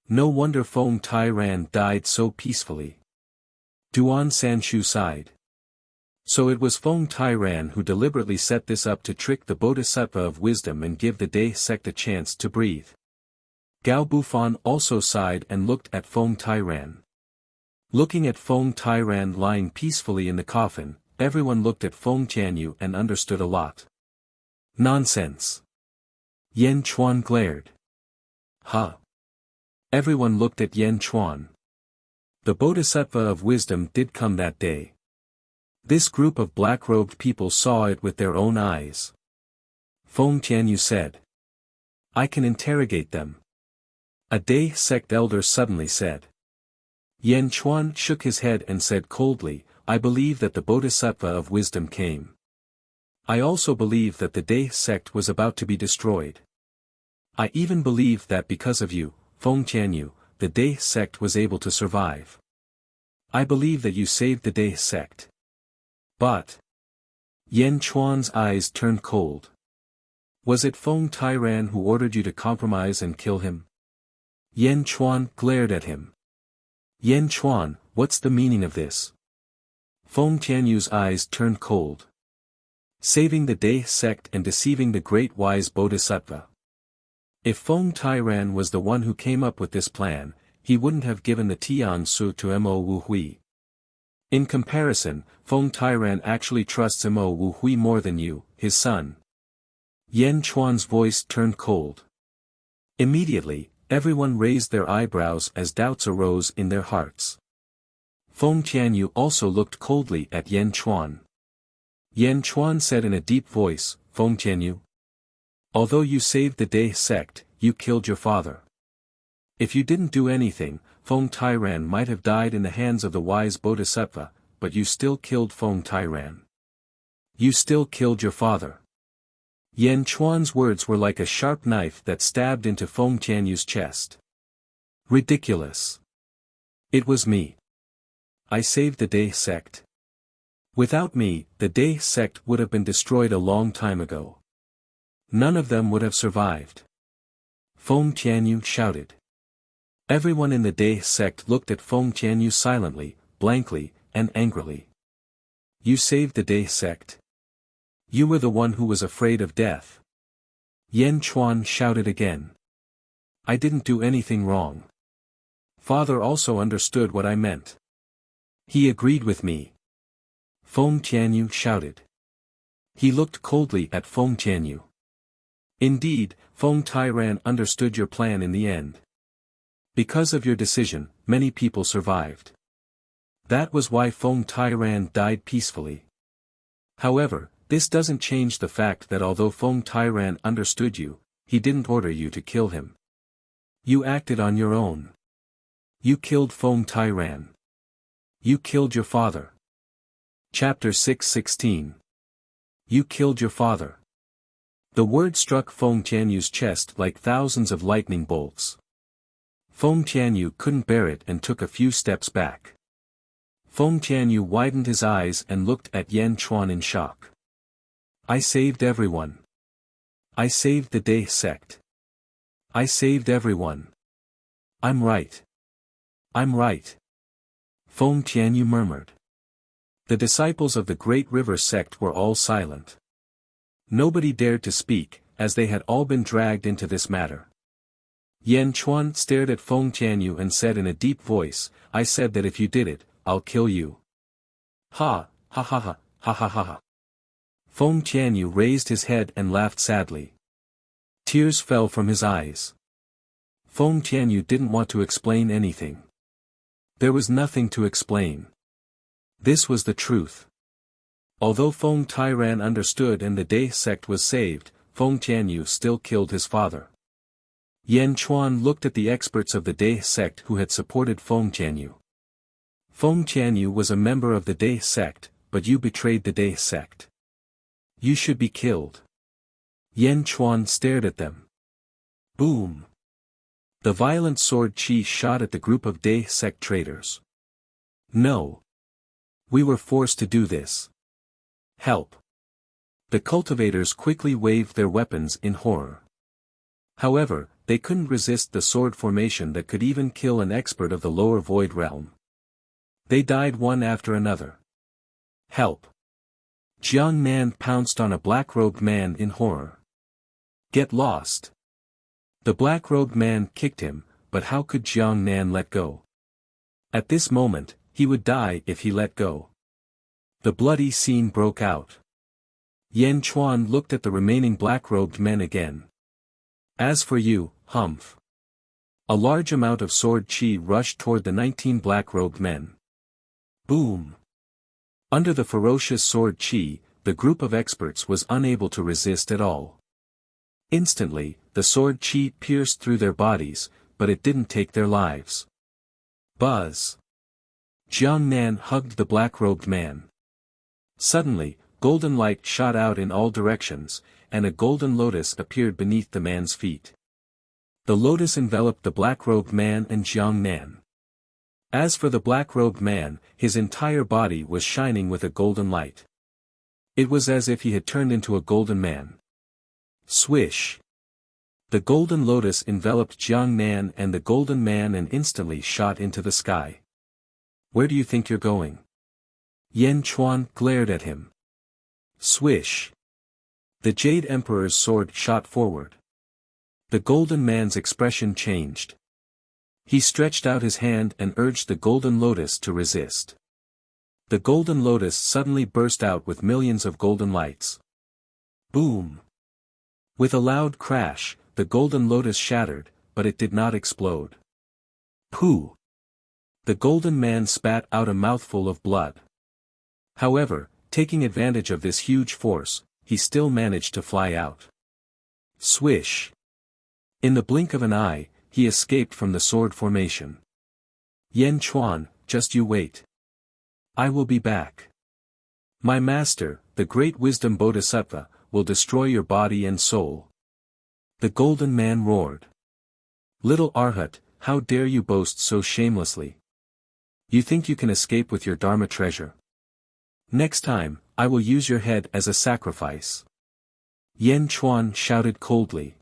No wonder Feng Tairan died so peacefully. Duan Sanshu sighed. So it was Feng Tairan who deliberately set this up to trick the Bodhisattva of wisdom and give the Day sect a chance to breathe. Gao Bufan also sighed and looked at Feng Tairan. Looking at Feng Tairan lying peacefully in the coffin, everyone looked at Feng Tianyu and understood a lot. Nonsense. Yan Chuan glared. Huh. Everyone looked at Yan Chuan. The Bodhisattva of wisdom did come that day. This group of black-robed people saw it with their own eyes. Feng Tianyu said. I can interrogate them. A Day sect elder suddenly said. Yan Chuan shook his head and said coldly, I believe that the Bodhisattva of wisdom came. I also believe that the Day sect was about to be destroyed. I even believe that because of you, Feng Tianyu, the Day sect was able to survive. I believe that you saved the Day sect. But... Yan Chuan's eyes turned cold. Was it Feng Tairan who ordered you to compromise and kill him? Yan Chuan glared at him. Yan Chuan, what's the meaning of this? Feng Tianyu's eyes turned cold. Saving the Day sect and deceiving the great wise Bodhisattva. If Feng Tairan was the one who came up with this plan, he wouldn't have given the Tian Su to Mo Wu Hui. In comparison, Feng Tairan actually trusts Mo Wu Hui more than you, his son. Yan Chuan's voice turned cold. Immediately, everyone raised their eyebrows as doubts arose in their hearts. Feng Tianyu also looked coldly at Yan Chuan. Yan Chuan said in a deep voice, Feng Tianyu. Although you saved the Day sect, you killed your father. If you didn't do anything, Feng Tairan might have died in the hands of the wise Bodhisattva, but you still killed Feng Tairan. You still killed your father. Yan Chuan's words were like a sharp knife that stabbed into Feng Tianyu's chest. Ridiculous. It was me. I saved the Day sect. Without me, the Day sect would have been destroyed a long time ago. None of them would have survived. Feng Tianyu shouted. Everyone in the Day sect looked at Feng Tianyu silently, blankly, and angrily. You saved the Day sect. You were the one who was afraid of death. Yan Chuan shouted again. I didn't do anything wrong. Father also understood what I meant. He agreed with me. Feng Tianyu shouted. He looked coldly at Feng Tianyu. Indeed, Feng Tairan understood your plan in the end. Because of your decision, many people survived. That was why Feng Tairan died peacefully. However, this doesn't change the fact that although Feng Tairan understood you, he didn't order you to kill him. You acted on your own. You killed Feng Tairan. You killed your father. Chapter 6:16. You killed your father. The word struck Feng Tianyu's chest like thousands of lightning bolts. Feng Tianyu couldn't bear it and took a few steps back. Feng Tianyu widened his eyes and looked at Yan Chuan in shock. I saved everyone. I saved the Dai sect. I saved everyone. I'm right. I'm right. Feng Tianyu murmured. The disciples of the Great River sect were all silent. Nobody dared to speak, as they had all been dragged into this matter. Yan Chuan stared at Feng Tianyu and said in a deep voice, I said that if you did it, I'll kill you. Ha, ha ha ha, ha ha ha ha. Feng Tianyu raised his head and laughed sadly. Tears fell from his eyes. Feng Tianyu didn't want to explain anything. There was nothing to explain. This was the truth. Although Feng Tairan understood and the Dai sect was saved, Feng Tianyu still killed his father. Yan Chuan looked at the experts of the Dai sect who had supported Feng Tianyu. Feng Tianyu was a member of the Dai sect, but you betrayed the Dai sect. You should be killed. Yan Chuan stared at them. Boom! The violent sword chi shot at the group of Dai sect traitors. No. We were forced to do this. Help! The cultivators quickly waved their weapons in horror. However, they couldn't resist the sword formation that could even kill an expert of the lower void realm. They died one after another. Help! Jiang Nan pounced on a black-robed man in horror. Get lost! The black-robed man kicked him, but how could Jiang Nan let go? At this moment, he would die if he let go. The bloody scene broke out. Yan Chuan looked at the remaining black-robed men again. As for you, Humph. A large amount of sword chi rushed toward the 19 black-robed men. Boom! Under the ferocious sword chi, the group of experts was unable to resist at all. Instantly, the sword chi pierced through their bodies, but it didn't take their lives. Buzz! Jiang Nan hugged the black-robed man. Suddenly, golden light shot out in all directions, and a golden lotus appeared beneath the man's feet. The lotus enveloped the black-robed man and Jiang Nan. As for the black-robed man, his entire body was shining with a golden light. It was as if he had turned into a golden man. Swish! The golden lotus enveloped Jiang Nan and the golden man and instantly shot into the sky. Where do you think you're going? Yan Chuan glared at him. Swish! The Jade Emperor's sword shot forward. The golden man's expression changed. He stretched out his hand and urged the golden lotus to resist. The golden lotus suddenly burst out with millions of golden lights. Boom! With a loud crash, the golden lotus shattered, but it did not explode. Pooh! The golden man spat out a mouthful of blood. However, taking advantage of this huge force, he still managed to fly out. Swish! In the blink of an eye, he escaped from the sword formation. Yan Chuan, just you wait. I will be back. My master, the great wisdom Bodhisattva, will destroy your body and soul. The golden man roared. Little Arhat, how dare you boast so shamelessly? You think you can escape with your Dharma treasure? Next time, I will use your head as a sacrifice. Yan Chuan shouted coldly.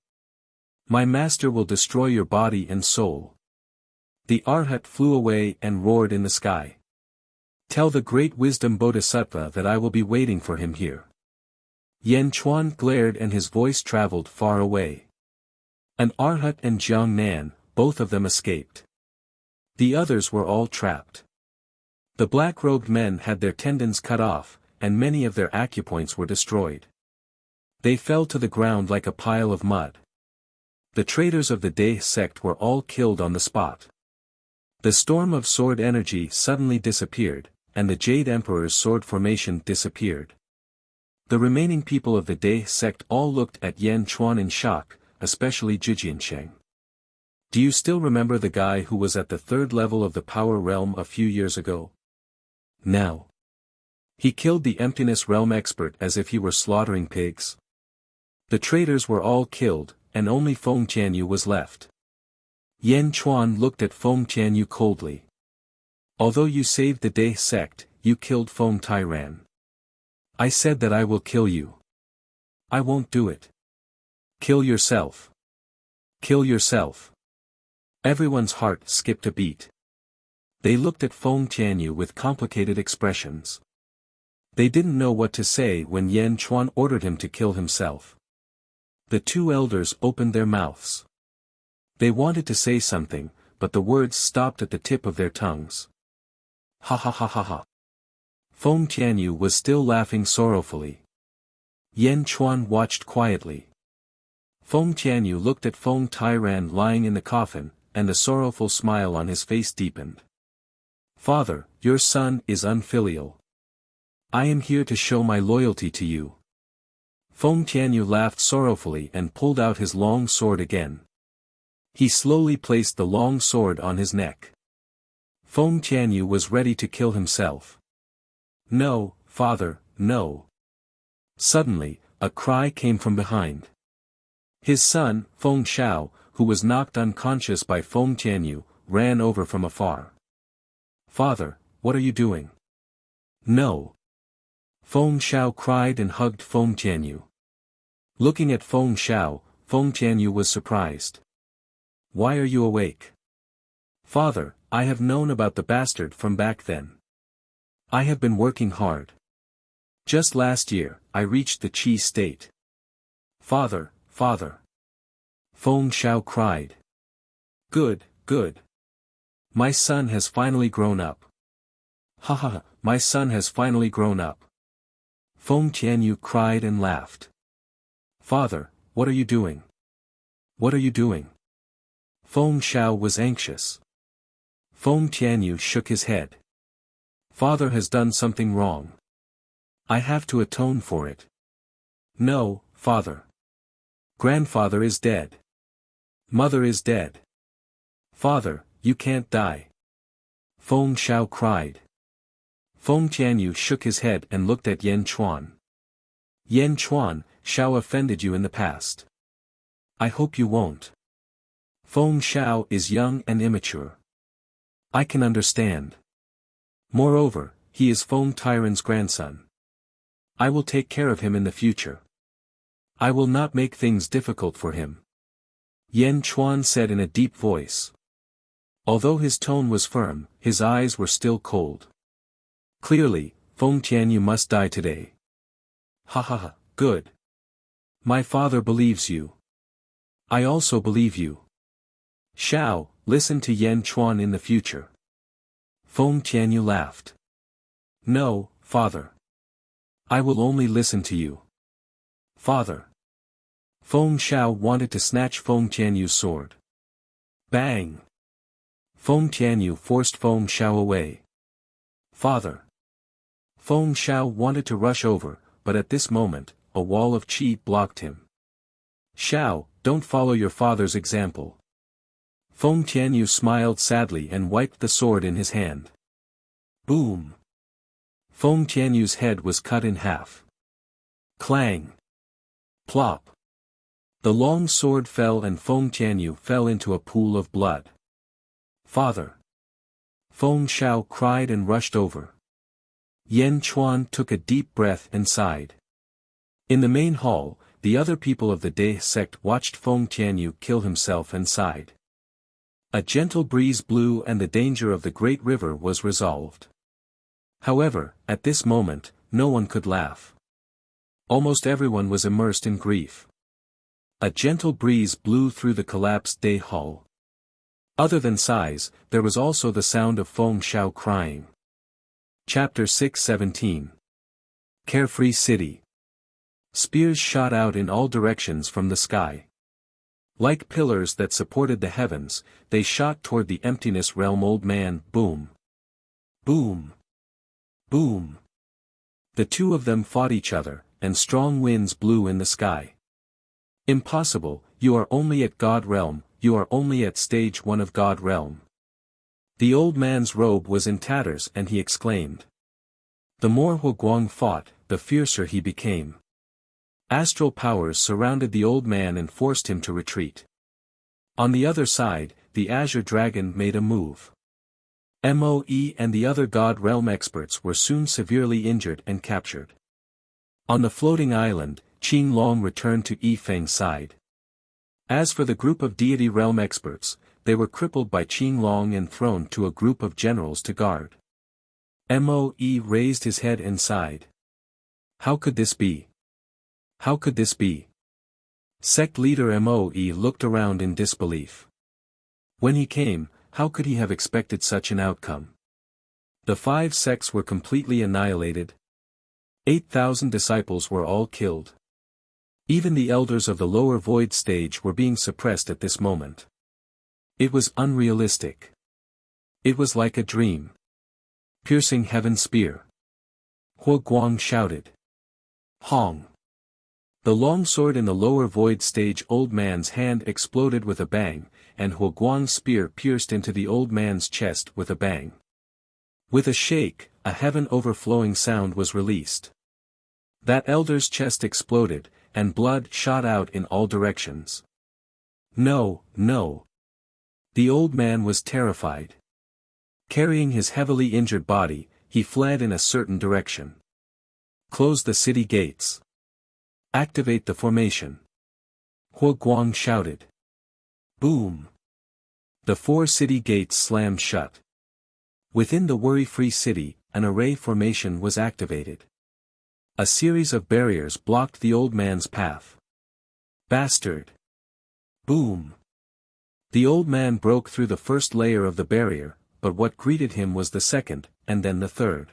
My master will destroy your body and soul. The Arhat flew away and roared in the sky. Tell the great wisdom Bodhisattva that I will be waiting for him here. Yan Chuan glared and his voice traveled far away. An Arhat and Jiang Nan, both of them escaped. The others were all trapped. The black-robed men had their tendons cut off, and many of their acupoints were destroyed. They fell to the ground like a pile of mud. The traitors of the Dai sect were all killed on the spot. The storm of sword energy suddenly disappeared, and the Jade Emperor's sword formation disappeared. The remaining people of the Day sect all looked at Yan Chuan in shock, especially Zhijiansheng. Do you still remember the guy who was at the third level of the power realm a few years ago? Now. He killed the emptiness realm expert as if he were slaughtering pigs. The traitors were all killed, and only Feng Tianyu was left. Yan Chuan looked at Feng Tianyu coldly. Although you saved the Day sect, you killed Feng Tairan. I said that I will kill you. I won't do it. Kill yourself. Kill yourself. Everyone's heart skipped a beat. They looked at Feng Tianyu with complicated expressions. They didn't know what to say when Yan Chuan ordered him to kill himself. The two elders opened their mouths. They wanted to say something, but the words stopped at the tip of their tongues. Ha ha ha ha ha. Feng Tianyu was still laughing sorrowfully. Yan Chuan watched quietly. Feng Tianyu looked at Feng Tairan lying in the coffin, and the sorrowful smile on his face deepened. Father, your son is unfilial. I am here to show my loyalty to you. Feng Tianyu laughed sorrowfully and pulled out his long sword again. He slowly placed the long sword on his neck. Feng Tianyu was ready to kill himself. No, father, no. Suddenly, a cry came from behind. His son, Feng Shao, who was knocked unconscious by Feng Tianyu, ran over from afar. Father, what are you doing? No. Feng Shao cried and hugged Feng Tianyu. Looking at Feng Shao, Feng Tianyu was surprised. Why are you awake? Father, I have known about the bastard from back then. I have been working hard. Just last year, I reached the Qi state. Father, father. Feng Shao cried. Good, good. My son has finally grown up. Ha ha ha, my son has finally grown up. Feng Tianyu cried and laughed. Father, what are you doing? What are you doing? Feng Shao was anxious. Feng Tianyu shook his head. Father has done something wrong. I have to atone for it. No, father. Grandfather is dead. Mother is dead. Father, you can't die. Feng Shao cried. Feng Tianyu shook his head and looked at Yan Chuan. Yan Chuan, Shao offended you in the past. I hope you won't. Feng Shao is young and immature. I can understand. Moreover, he is Feng Tairan's grandson. I will take care of him in the future. I will not make things difficult for him. Yan Chuan said in a deep voice. Although his tone was firm, his eyes were still cold. Clearly, Feng Tianyu must die today. Ha ha ha, good. My father believes you. I also believe you. Shao, listen to Yan Chuan in the future. Feng Tianyu laughed. No, father. I will only listen to you. Father. Feng Shao wanted to snatch Feng Tianyu's sword. Bang! Feng Tianyu forced Feng Shao away. Father. Feng Shao wanted to rush over, but at this moment, a wall of qi blocked him. Shao, don't follow your father's example. Feng Tianyu smiled sadly and wiped the sword in his hand. Boom! Feng Tianyu's head was cut in half. Clang! Plop! The long sword fell and Feng Tianyu fell into a pool of blood. Father! Feng Shao cried and rushed over. Yan Chuan took a deep breath and sighed. In the main hall, the other people of the Day sect watched Feng Tianyu kill himself and sighed. A gentle breeze blew and the danger of the great river was resolved. However, at this moment, no one could laugh. Almost everyone was immersed in grief. A gentle breeze blew through the collapsed Day hall. Other than sighs, there was also the sound of Feng Shao crying. Chapter 6:17. Carefree City. Spears shot out in all directions from the sky. Like pillars that supported the heavens, they shot toward the emptiness realm. Old man, boom. Boom. Boom. The two of them fought each other, and strong winds blew in the sky. Impossible, you are only at God realm, you are only at stage 1 of God realm. The old man's robe was in tatters and he exclaimed. The more Huguang fought, the fiercer he became. Astral powers surrounded the old man and forced him to retreat. On the other side, the Azure Dragon made a move. Moe and the other God realm experts were soon severely injured and captured. On the floating island, Qing Long returned to Yifeng's side. As for the group of deity realm experts, they were crippled by Qing Long and thrown to a group of generals to guard. Moe raised his head and sighed. How could this be? How could this be? Sect leader Moe looked around in disbelief. When he came, how could he have expected such an outcome? The 5 sects were completely annihilated. 8,000 disciples were all killed. Even the elders of the lower void stage were being suppressed at this moment. It was unrealistic. It was like a dream. Piercing heaven spear. Huguang shouted. Hong. The long sword in the lower void stage old man's hand exploded with a bang, and Huguang's spear pierced into the old man's chest with a bang. With a shake, a heaven-overflowing sound was released. That elder's chest exploded, and blood shot out in all directions. No, no. The old man was terrified. Carrying his heavily injured body, he fled in a certain direction. Close the city gates. Activate the formation. Huguang shouted. Boom. The 4 city gates slammed shut. Within the worry-free city, an array formation was activated. A series of barriers blocked the old man's path. Bastard. Boom. The old man broke through the first layer of the barrier, but what greeted him was the second, and then the third.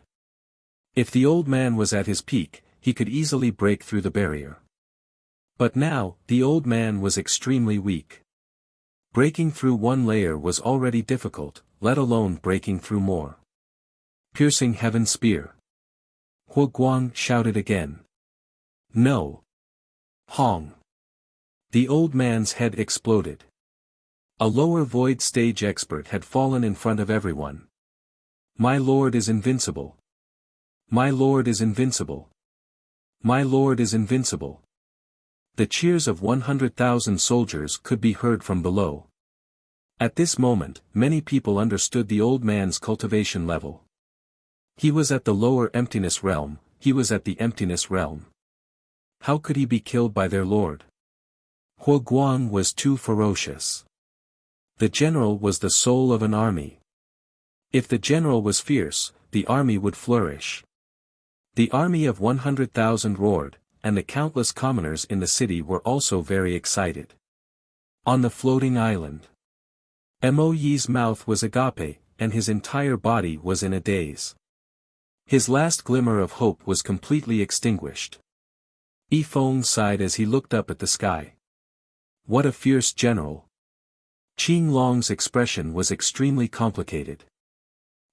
If the old man was at his peak, he could easily break through the barrier. But now, the old man was extremely weak. Breaking through one layer was already difficult, let alone breaking through more. Piercing heaven spear. Huguang shouted again. No. Hong. The old man's head exploded. A lower void stage expert had fallen in front of everyone. My lord is invincible. My lord is invincible. My lord is invincible. The cheers of 100,000 soldiers could be heard from below. At this moment, many people understood the old man's cultivation level. He was at the lower emptiness realm, he was at the emptiness realm. How could he be killed by their lord? Huguang was too ferocious. The general was the soul of an army. If the general was fierce, the army would flourish. The army of 100,000 roared, and the countless commoners in the city were also very excited. On the floating island. Moe's mouth was agape, and his entire body was in a daze. His last glimmer of hope was completely extinguished. Yifeng sighed as he looked up at the sky. What a fierce general. Qing Long's expression was extremely complicated.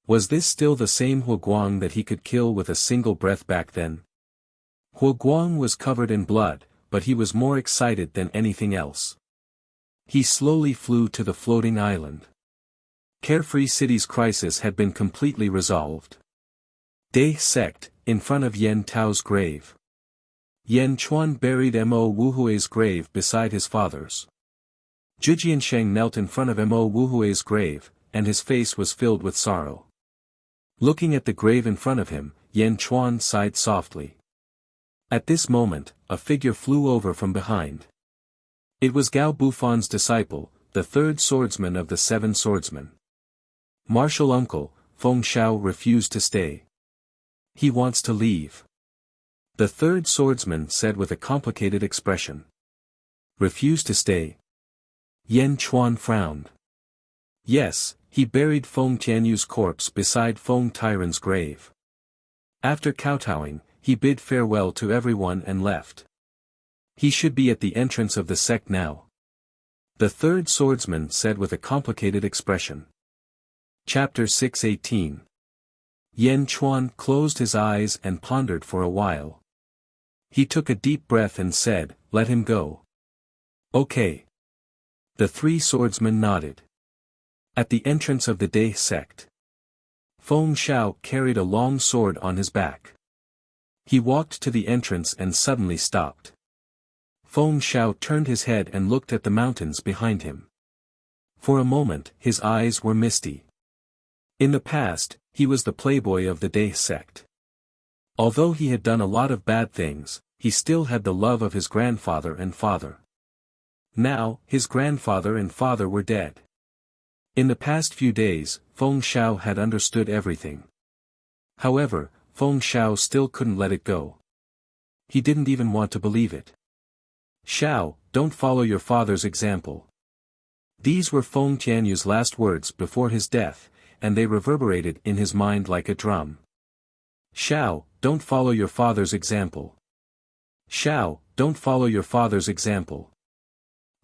Was this still the same Huguang that he could kill with a single breath back then? Huguang was covered in blood, but he was more excited than anything else. He slowly flew to the floating island. Carefree City's crisis had been completely resolved. Day sect, in front of Yen Tao's grave. Yen Chuan buried Mo Wuhui's grave beside his father's. Zhujiansheng knelt in front of Mo Wuhui's grave, and his face was filled with sorrow. Looking at the grave in front of him, Yen Chuan sighed softly. At this moment, a figure flew over from behind. It was Gao Buffan's disciple, the 3rd swordsman of the 7 swordsmen. Martial uncle, Feng Shao refused to stay. He wants to leave. The 3rd swordsman said with a complicated expression. Refuse to stay. Yen Chuan frowned. Yes, he buried Feng Tianyu's corpse beside Feng Tyran's grave. After kowtowing, he bid farewell to everyone and left. He should be at the entrance of the sect now. the third swordsman said with a complicated expression. Chapter 6:18. Yan Chuan closed his eyes and pondered for a while. He took a deep breath and said, "Let him go." "Okay." The three swordsmen nodded. At the entrance of the Day sect, Feng Xiao carried a long sword on his back. He walked to the entrance and suddenly stopped. Feng Xiao turned his head and looked at the mountains behind him. For a moment, his eyes were misty. In the past, he was the playboy of the Day sect. Although he had done a lot of bad things, he still had the love of his grandfather and father. Now, his grandfather and father were dead. In the past few days, Feng Xiao had understood everything. However, Feng Xiao still couldn't let it go. He didn't even want to believe it. "Xiao, don't follow your father's example." These were Feng Tianyu's last words before his death, and they reverberated in his mind like a drum. "Xiao, don't follow your father's example. Xiao, don't follow your father's example."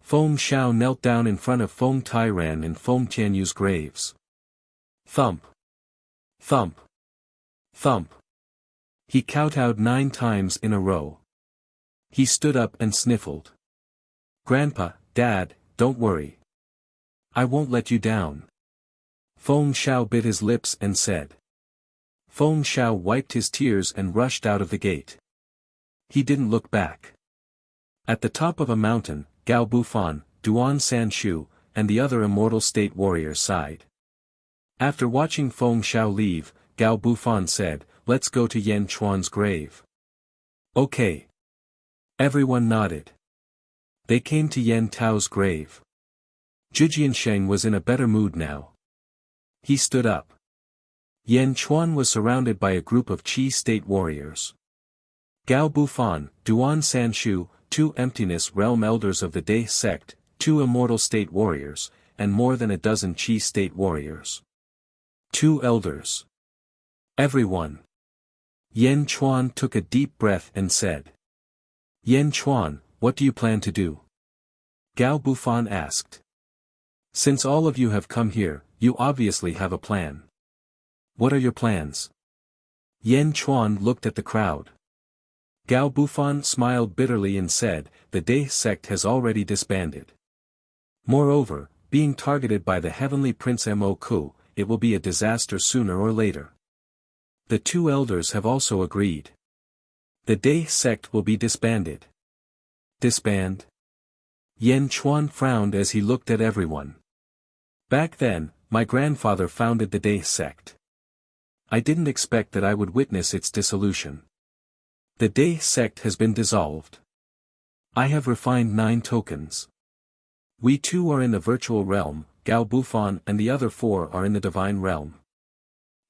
Feng Xiao knelt down in front of Feng Tairan and Feng Tianyu's graves. Thump. Thump. Thump. He kowtowed 9 times in a row. He stood up and sniffled. "Grandpa, Dad, don't worry. I won't let you down." Feng Xiao bit his lips and said. Feng Xiao wiped his tears and rushed out of the gate. He didn't look back. At the top of a mountain, Gao Bufan, Duan Sanshu, and the other immortal state warriors sighed. After watching Feng Xiao leave, Gao Bufan said, "Let's go to Yan Chuan's grave." "Okay." Everyone nodded. They came to Yan Tao's grave. Zhujiansheng was in a better mood now. He stood up. Yan Chuan was surrounded by a group of Qi state warriors. Gao Bufan, Duan Sanshu, 2 Emptiness Realm elders of the Day sect, 2 immortal state warriors, and more than a dozen Qi state warriors. 2 elders. Everyone. Yan Chuan took a deep breath and said. "Yan Chuan, what do you plan to do?" Gao Bufan asked. "Since all of you have come here, you obviously have a plan. What are your plans?" Yan Chuan looked at the crowd. Gao Bufan smiled bitterly and said, "The Day sect has already disbanded. Moreover, being targeted by the Heavenly Prince Mo Ku, it will be a disaster sooner or later. The 2 elders have also agreed. The Day sect will be disbanded." Disband? Yan Chuan frowned as he looked at everyone. "Back then, my grandfather founded the Day sect. I didn't expect that I would witness its dissolution. The Day sect has been dissolved. I have refined 9 tokens. We 2 are in the virtual realm, Gao Bufan and the other 4 are in the divine realm.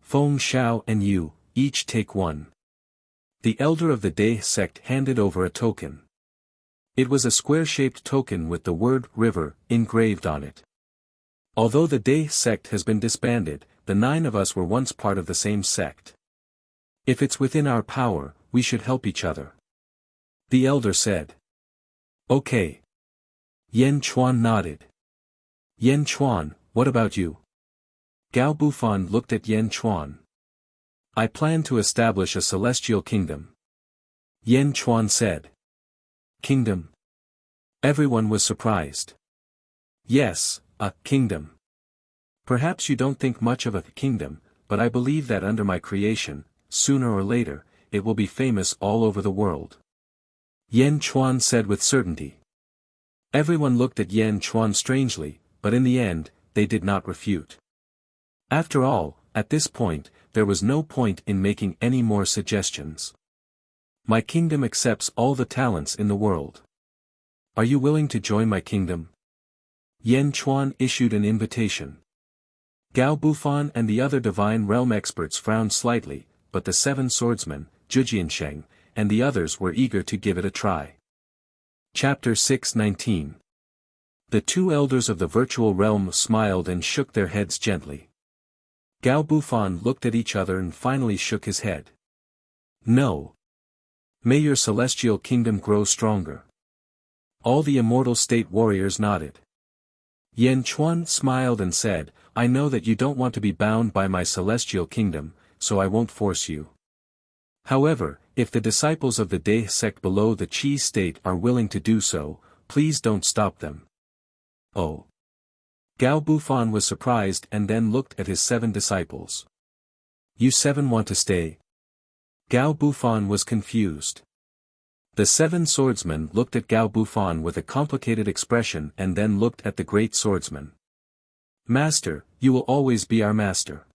Feng Xiao and you, each take 1. The elder of the Day sect handed over a token. It was a square-shaped token with the word river engraved on it. Although the Day sect has been disbanded, the 9 of us were once part of the same sect. If it's within our power, we should help each other. The elder said. Okay. Yan Chuan nodded. Yan Chuan, what about you? Gao Bufan looked at Yan Chuan. I plan to establish a celestial kingdom. Yan Chuan said. Kingdom? Everyone was surprised. Yes, a kingdom. Perhaps you don't think much of a kingdom, but I believe that under my creation, sooner or later, it will be famous all over the world. Yan Chuan said with certainty. Everyone looked at Yan Chuan strangely, but in the end, they did not refute. After all, at this point, there was no point in making any more suggestions. My kingdom accepts all the talents in the world. Are you willing to join my kingdom? Yan Chuan issued an invitation. Gao Bufan and the other divine realm experts frowned slightly, but the 7 swordsmen, Zhujiansheng, and the others were eager to give it a try. Chapter 6:19. The 2 elders of the virtual realm smiled and shook their heads gently. Gao Bufan looked at each other and finally shook his head. No. May your celestial kingdom grow stronger. All the immortal state warriors nodded. Yan Chuan smiled and said, I know that you don't want to be bound by my celestial kingdom, so I won't force you. However, if the disciples of the Day sect below the Qi state are willing to do so, please don't stop them. Oh. Gao Bufan was surprised and then looked at his 7 disciples. You 7 want to stay? Gao Bufan was confused. The 7 swordsmen looked at Gao Bufan with a complicated expression and then looked at the great swordsman. Master, you will always be our master.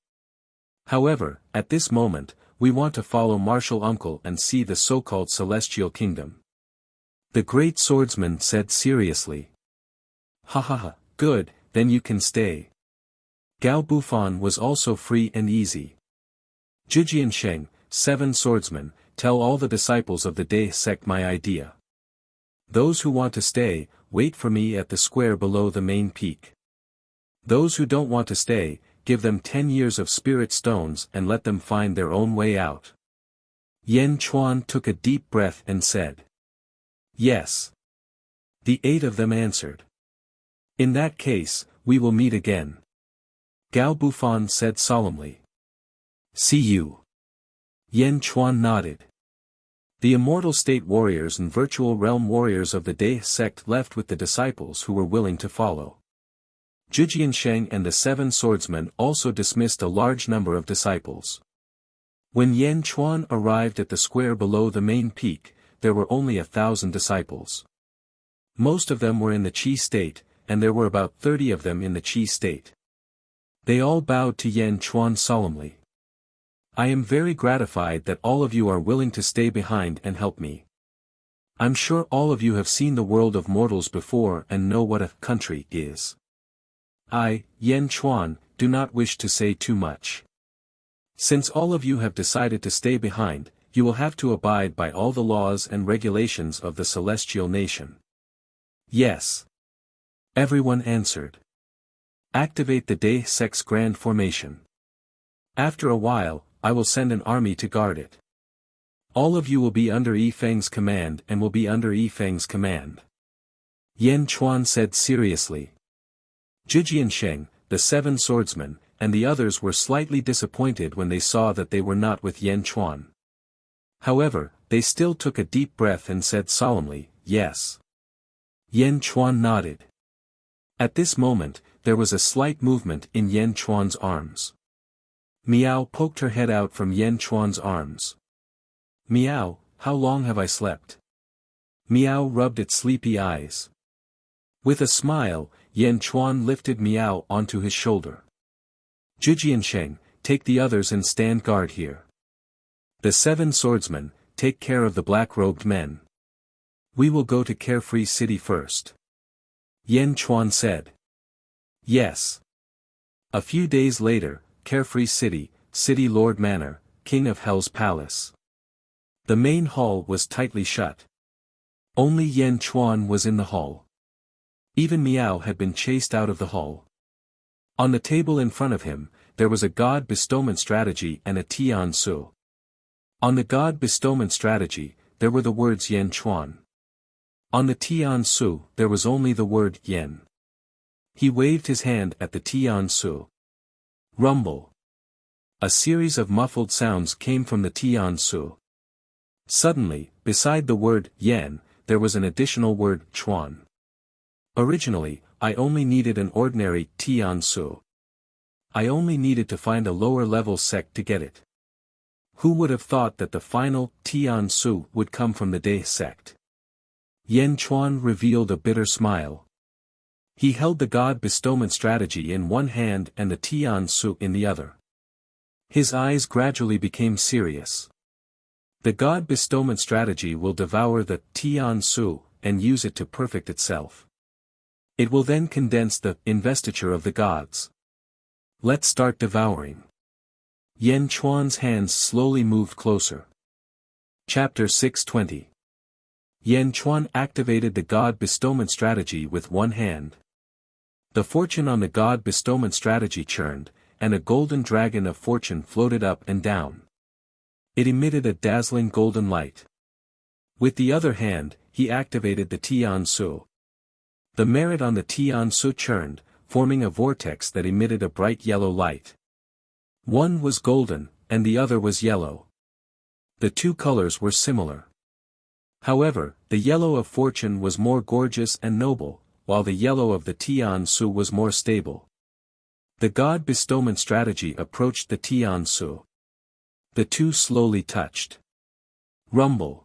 However, at this moment, we want to follow martial uncle and see the so-called celestial kingdom. The great swordsman said seriously. Ha ha ha, good, then you can stay. Gao Bufan was also free and easy. Zhijian Sheng, 7 swordsmen, tell all the disciples of the Day sect my idea. Those who want to stay, wait for me at the square below the main peak. Those who don't want to stay, give them 10 years of spirit stones and let them find their own way out. Yan Chuan took a deep breath and said. Yes. The 8 of them answered. In that case, we will meet again. Gao Bufan said solemnly. See you. Yan Chuan nodded. The immortal state warriors and virtual realm warriors of the Day sect left with the disciples who were willing to follow. Zhijian Sheng and the 7 swordsmen also dismissed a large number of disciples. When Yan Chuan arrived at the square below the main peak, there were only 1,000 disciples. Most of them were in the Qi state, and there were about 30 of them in the Qi state. They all bowed to Yan Chuan solemnly. I am very gratified that all of you are willing to stay behind and help me. I'm sure all of you have seen the world of mortals before and know what a country is. I, Yan Chuan, do not wish to say too much. Since all of you have decided to stay behind, you will have to abide by all the laws and regulations of the celestial nation. Yes. Everyone answered. Activate the Day sect's grand formation. After a while, I will send an army to guard it. All of you will be under Yi Feng's command and will be under Yi Feng's command. Yan Chuan said seriously. Zhijian Sheng, the 7 swordsmen, and the others were slightly disappointed when they saw that they were not with Yan Chuan. However, they still took a deep breath and said solemnly, yes. Yan Chuan nodded. At this moment, there was a slight movement in Yan Chuan's arms. Miao poked her head out from Yan Chuan's arms. Miao, how long have I slept? Miao rubbed its sleepy eyes. With a smile, Yan Chuan lifted Miao onto his shoulder. Zhijian Sheng, take the others and stand guard here. The 7 swordsmen, take care of the black-robed men. We will go to Carefree City first. Yan Chuan said. Yes. A few days later, Carefree City, City Lord Manor, King of Hell's Palace. The main hall was tightly shut. Only Yan Chuan was in the hall. Even Miao had been chased out of the hall. On the table in front of him, there was a God bestowment strategy and a Tian Su. On the God bestowment strategy, there were the words Yan Chuan. On the Tian Su, there was only the word Yen. He waved his hand at the Tian Su. Rumble. A series of muffled sounds came from the Tian Su. Suddenly, beside the word Yen, there was an additional word Chuan. Originally, I only needed an ordinary Tian Su. I only needed to find a lower-level sect to get it. Who would have thought that the final Tian Su would come from the Day sect? Yan Chuan revealed a bitter smile. He held the God bestowment strategy in one hand and the Tian Su in the other. His eyes gradually became serious. The God bestowment strategy will devour the Tian Su and use it to perfect itself. It will then condense the investiture of the gods. Let's start devouring. Yan Chuan's hands slowly moved closer. Chapter 620. Yan Chuan activated the God bestowment strategy with one hand. The fortune on the God bestowment strategy churned, and a golden dragon of fortune floated up and down. It emitted a dazzling golden light. With the other hand, he activated the Tian Su. The merit on the Tian-su churned, forming a vortex that emitted a bright yellow light. One was golden, and the other was yellow. The two colors were similar. However, the yellow of fortune was more gorgeous and noble, while the yellow of the Tian-su was more stable. The God bestowment strategy approached the Tian-su. The two slowly touched. Rumble.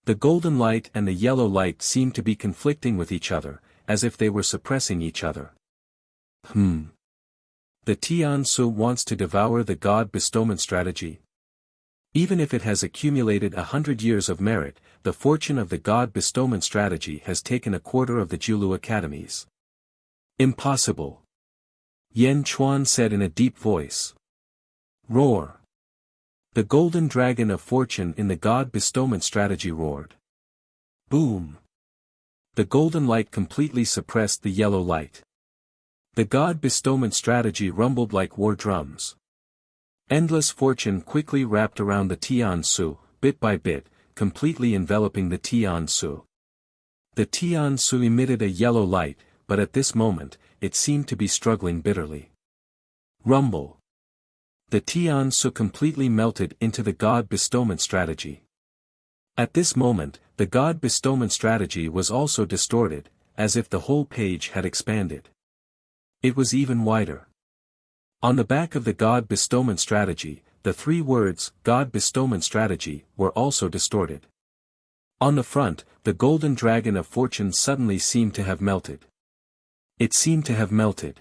The golden light and the yellow light seemed to be conflicting with each other, as if they were suppressing each other. The Tian-su wants to devour the God bestowment strategy. Even if it has accumulated 100 years of merit, the fortune of the God bestowment strategy has taken a quarter of the Julu academies. Impossible. Yen Chuan said in a deep voice. Roar. The golden dragon of fortune in the God bestowment strategy roared. Boom. The golden light completely suppressed the yellow light. The God bestowment strategy rumbled like war drums. Endless fortune quickly wrapped around the Tian-su, bit by bit, completely enveloping the Tian-su. The Tian-su emitted a yellow light, but at this moment, it seemed to be struggling bitterly. Rumble. The Tian-su completely melted into the God bestowment strategy. At this moment, the God bestowment strategy was also distorted, as if the whole page had expanded. It was even wider. On the back of the God bestowment strategy, the three words, God bestowment strategy, were also distorted. On the front, the golden dragon of fortune suddenly seemed to have melted. It seemed to have melted.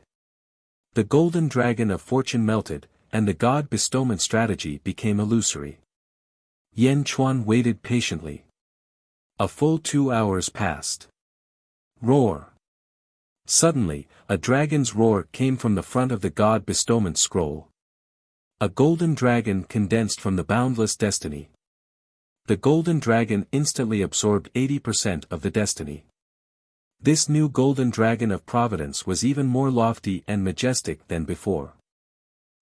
The golden dragon of fortune melted, and the God bestowment strategy became illusory. Yen Chuan waited patiently. A full 2 hours passed. Roar. Suddenly, a dragon's roar came from the front of the God bestowment scroll. A golden dragon condensed from the boundless destiny. The golden dragon instantly absorbed 80% of the destiny. This new golden dragon of providence was even more lofty and majestic than before.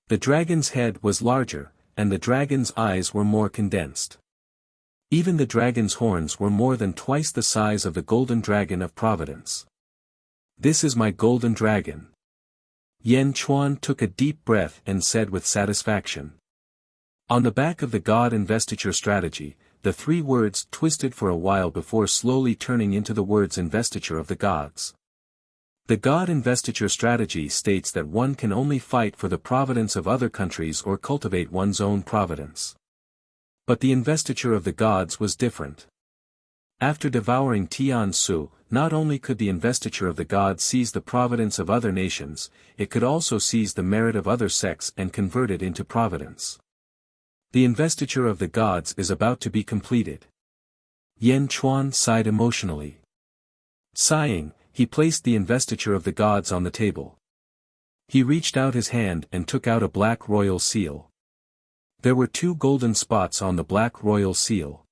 The dragon's head was larger, and the dragon's eyes were more condensed. Even the dragon's horns were more than twice the size of the golden dragon of providence. This is my golden dragon. Yen Chuan took a deep breath and said with satisfaction. On the back of the God investiture strategy, the three words twisted for a while before slowly turning into the words investiture of the gods. The God investiture strategy states that one can only fight for the providence of other countries or cultivate one's own providence. But the investiture of the gods was different. After devouring Tian-su, not only could the investiture of the gods seize the providence of other nations, it could also seize the merit of other sects and convert it into providence. The investiture of the gods is about to be completed. Yen Chuan sighed emotionally. Sighing, he placed the investiture of the gods on the table. He reached out his hand and took out a black royal seal. There were 2 golden spots on the black royal seal.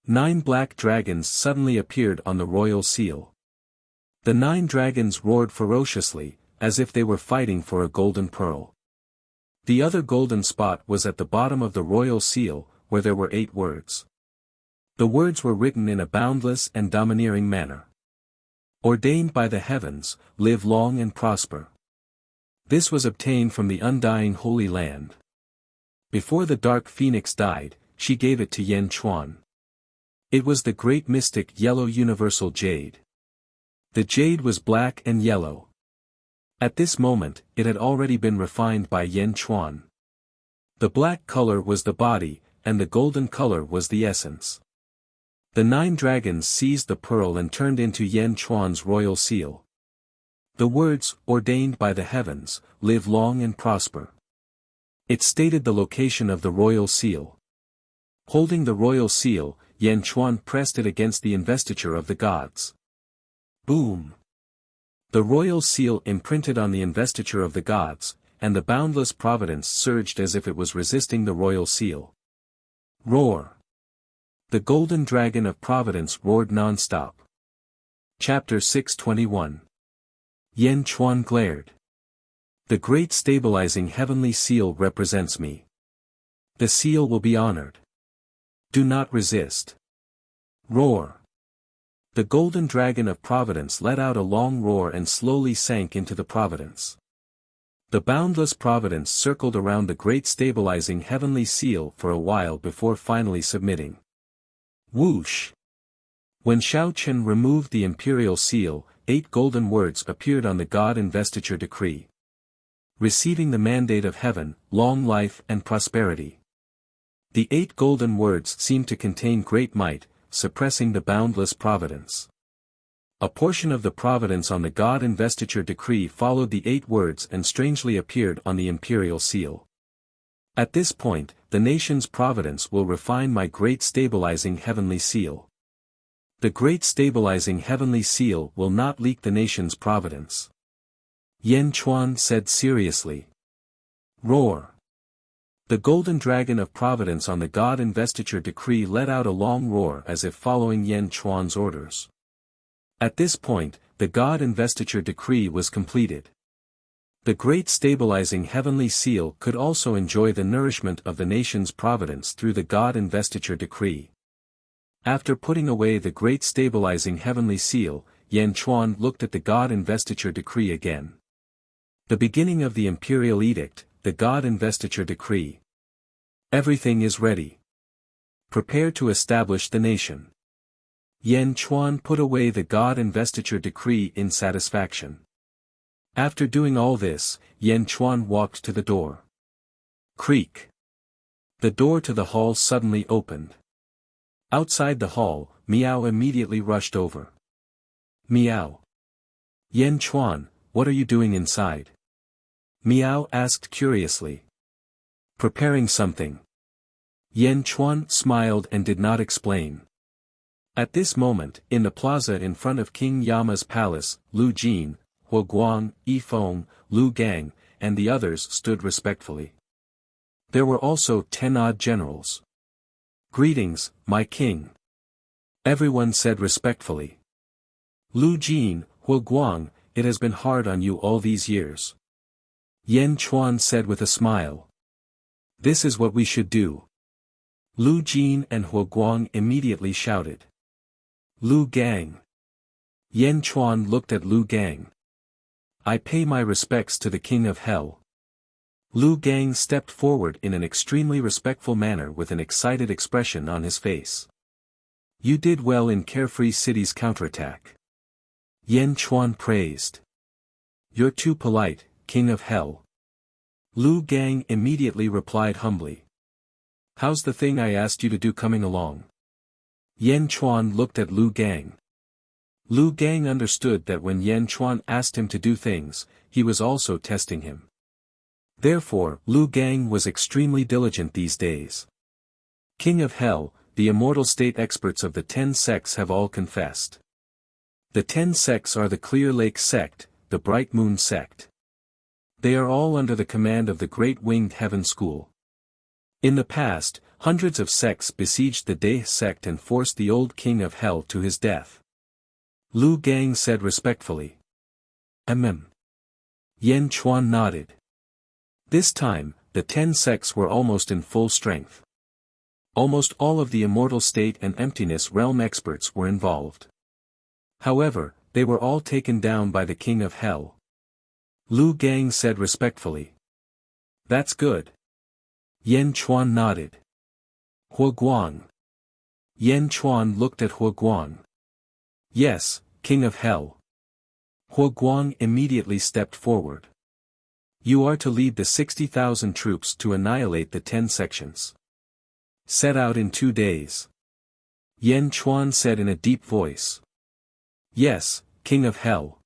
9 black dragons suddenly appeared on the royal seal. The 9 dragons roared ferociously, as if they were fighting for a golden pearl. The other golden spot was at the bottom of the royal seal, where there were 8 words. The words were written in a boundless and domineering manner. Ordained by the heavens, live long and prosper. This was obtained from the undying Holy Land. Before the dark phoenix died, she gave it to Yen Chuan. It was the great mystic yellow universal jade. The jade was black and yellow. At this moment, it had already been refined by Yen Chuan. The black color was the body, and the golden color was the essence. The 9 dragons seized the pearl and turned into Yen Chuan's royal seal. The words, ordained by the heavens, live long and prosper. It stated the location of the royal seal. Holding the royal seal, Yen Chuan pressed it against the investiture of the gods. Boom! The royal seal imprinted on the investiture of the gods, and the boundless providence surged as if it was resisting the royal seal. Roar! The golden dragon of providence roared non-stop. Chapter 621. Yen Chuan glared. The great stabilizing heavenly seal represents me. The seal will be honored. Do not resist. Roar. The golden dragon of providence let out a long roar and slowly sank into the providence. The boundless providence circled around the great stabilizing heavenly seal for a while before finally submitting. Whoosh! When Shao Chen removed the imperial seal, 8 golden words appeared on the God investiture decree. Receiving the mandate of heaven, long life and prosperity. The 8 golden words seemed to contain great might, suppressing the boundless providence. A portion of the providence on the God investiture decree followed the 8 words and strangely appeared on the imperial seal. At this point, the nation's providence will refine my great stabilizing heavenly seal. The great stabilizing heavenly seal will not leak the nation's providence. Yan Chuan said seriously. Roar. The golden dragon of providence on the God investiture decree let out a long roar as if following Yan Chuan's orders. At this point, the God investiture decree was completed. The great stabilizing heavenly seal could also enjoy the nourishment of the nation's providence through the God investiture decree. After putting away the great stabilizing heavenly seal, Yan Chuan looked at the God investiture decree again. The beginning of the imperial edict, the God investiture decree. Everything is ready. Prepare to establish the nation. Yan Chuan put away the God investiture decree in satisfaction. After doing all this, Yan Chuan walked to the door. Creak. The door to the hall suddenly opened. Outside the hall, Miao immediately rushed over. Miao. Yan Chuan, what are you doing inside? Miao asked curiously. Preparing something. Yan Chuan smiled and did not explain. At this moment, in the plaza in front of King Yama's palace, Lu Jin, Huo Guang, Yi Feng, Lu Gang, and the others stood respectfully. There were also 10 odd generals. Greetings, my king. Everyone said respectfully. Lu Jin, Huo Guang, it has been hard on you all these years. Yan Chuan said with a smile. This is what we should do. Lu Jin and Huo Guang immediately shouted. Lu Gang. Yan Chuan looked at Lu Gang. I pay my respects to the King of Hell. Lu Gang stepped forward in an extremely respectful manner with an excited expression on his face. You did well in Carefree City's counterattack. Yan Chuan praised. You're too polite, King of Hell. Lu Gang immediately replied humbly. How's the thing I asked you to do coming along? Yan Chuan looked at Lu Gang. Lu Gang understood that when Yan Chuan asked him to do things, he was also testing him. Therefore, Lu Gang was extremely diligent these days. King of Hell, the immortal state experts of the 10 sects have all confessed. The 10 sects are the Clear Lake sect, the Bright Moon sect. They are all under the command of the Great Winged Heaven School. In the past, hundreds of sects besieged the Dae sect and forced the old King of Hell to his death. Lu Gang said respectfully. Yan Chuan nodded. This time, the 10 sects were almost in full strength. Almost all of the immortal state and emptiness realm experts were involved. However, they were all taken down by the King of Hell. Lu Gang said respectfully. That's good. Yan Chuan nodded. Huo Guang. Yan Chuan looked at Huo Guang. Yes, King of Hell. Huo Guang immediately stepped forward. You are to lead the 60,000 troops to annihilate the 10 sections. Set out in 2 days. Yan Chuan said in a deep voice. Yes, King of Hell.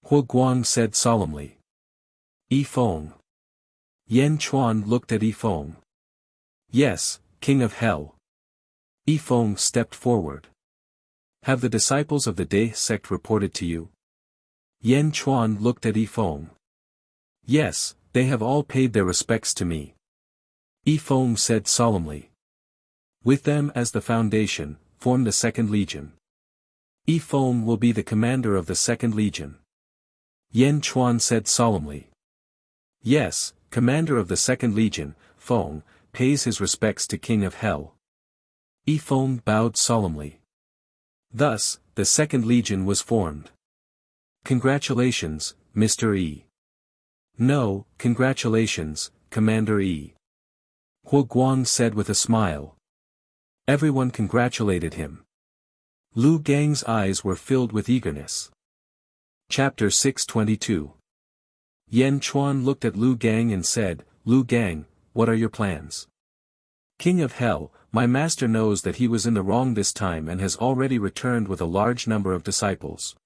Huo Guang said solemnly. Yi Feng. Yan Chuan looked at Yi Feng. Yes, King of Hell. Yi Feng stepped forward. Have the disciples of the Dae sect reported to you? Yan Chuan looked at Yi Feng. Yes, they have all paid their respects to me. Yi Feng said solemnly. With them as the foundation, form the 2nd Legion. Yi Feng will be the commander of the 2nd Legion. Yan Chuan said solemnly. Yes, commander of the 2nd Legion, Feng, pays his respects to King of Hell. Yi Feng bowed solemnly. Thus, the second legion was formed. Congratulations, Mr. E. No, congratulations, Commander E. Huo Guang said with a smile. Everyone congratulated him. Lu Gang's eyes were filled with eagerness. Chapter 622. Yan Chuan looked at Lu Gang and said, Lu Gang, what are your plans? King of Hell, my master knows that he was in the wrong this time and has already returned with a large number of disciples.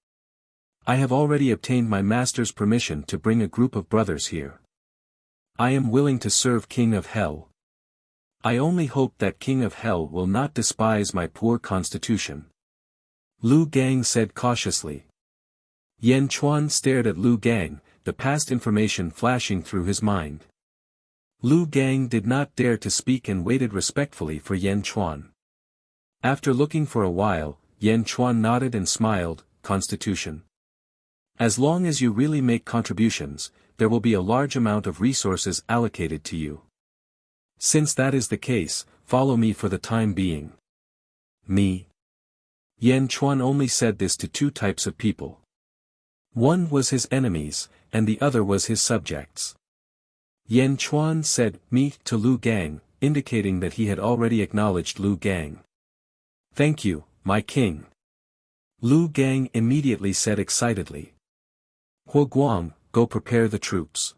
I have already obtained my master's permission to bring a group of brothers here. I am willing to serve King of Hell. I only hope that King of Hell will not despise my poor constitution. Lu Gang said cautiously. Yan Chuan stared at Lu Gang, the past information flashing through his mind. Lu Gang did not dare to speak and waited respectfully for Yan Chuan. After looking for a while, Yan Chuan nodded and smiled, Constitution. As long as you really make contributions, there will be a large amount of resources allocated to you. Since that is the case, follow me for the time being. Me. Yan Chuan only said this to two types of people. One was his enemies, and the other was his subjects. Yan Chuan said me to Lu Gang, indicating that he had already acknowledged Lu Gang. Thank you, my king. Lu Gang immediately said excitedly. Huo Guang, go prepare the troops.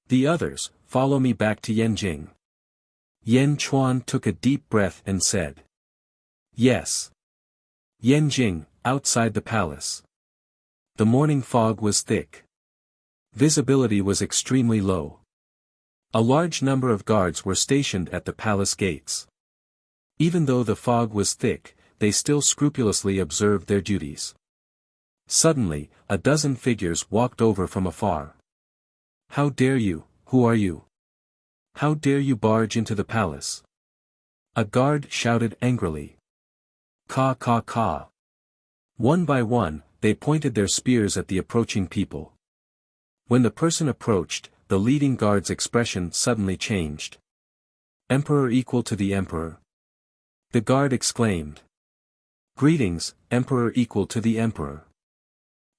The others, follow me back to Yanjing. Yan Chuan took a deep breath and said. Yes. Yanjing, outside the palace. The morning fog was thick. Visibility was extremely low. A large number of guards were stationed at the palace gates. Even though the fog was thick, they still scrupulously observed their duties. Suddenly, a dozen figures walked over from afar. How dare you, who are you? How dare you barge into the palace? A guard shouted angrily. Ka ka ka. One by one, they pointed their spears at the approaching people. When the person approached, the leading guard's expression suddenly changed. Emperor equal to the emperor. The guard exclaimed. Greetings, Emperor equal to the emperor.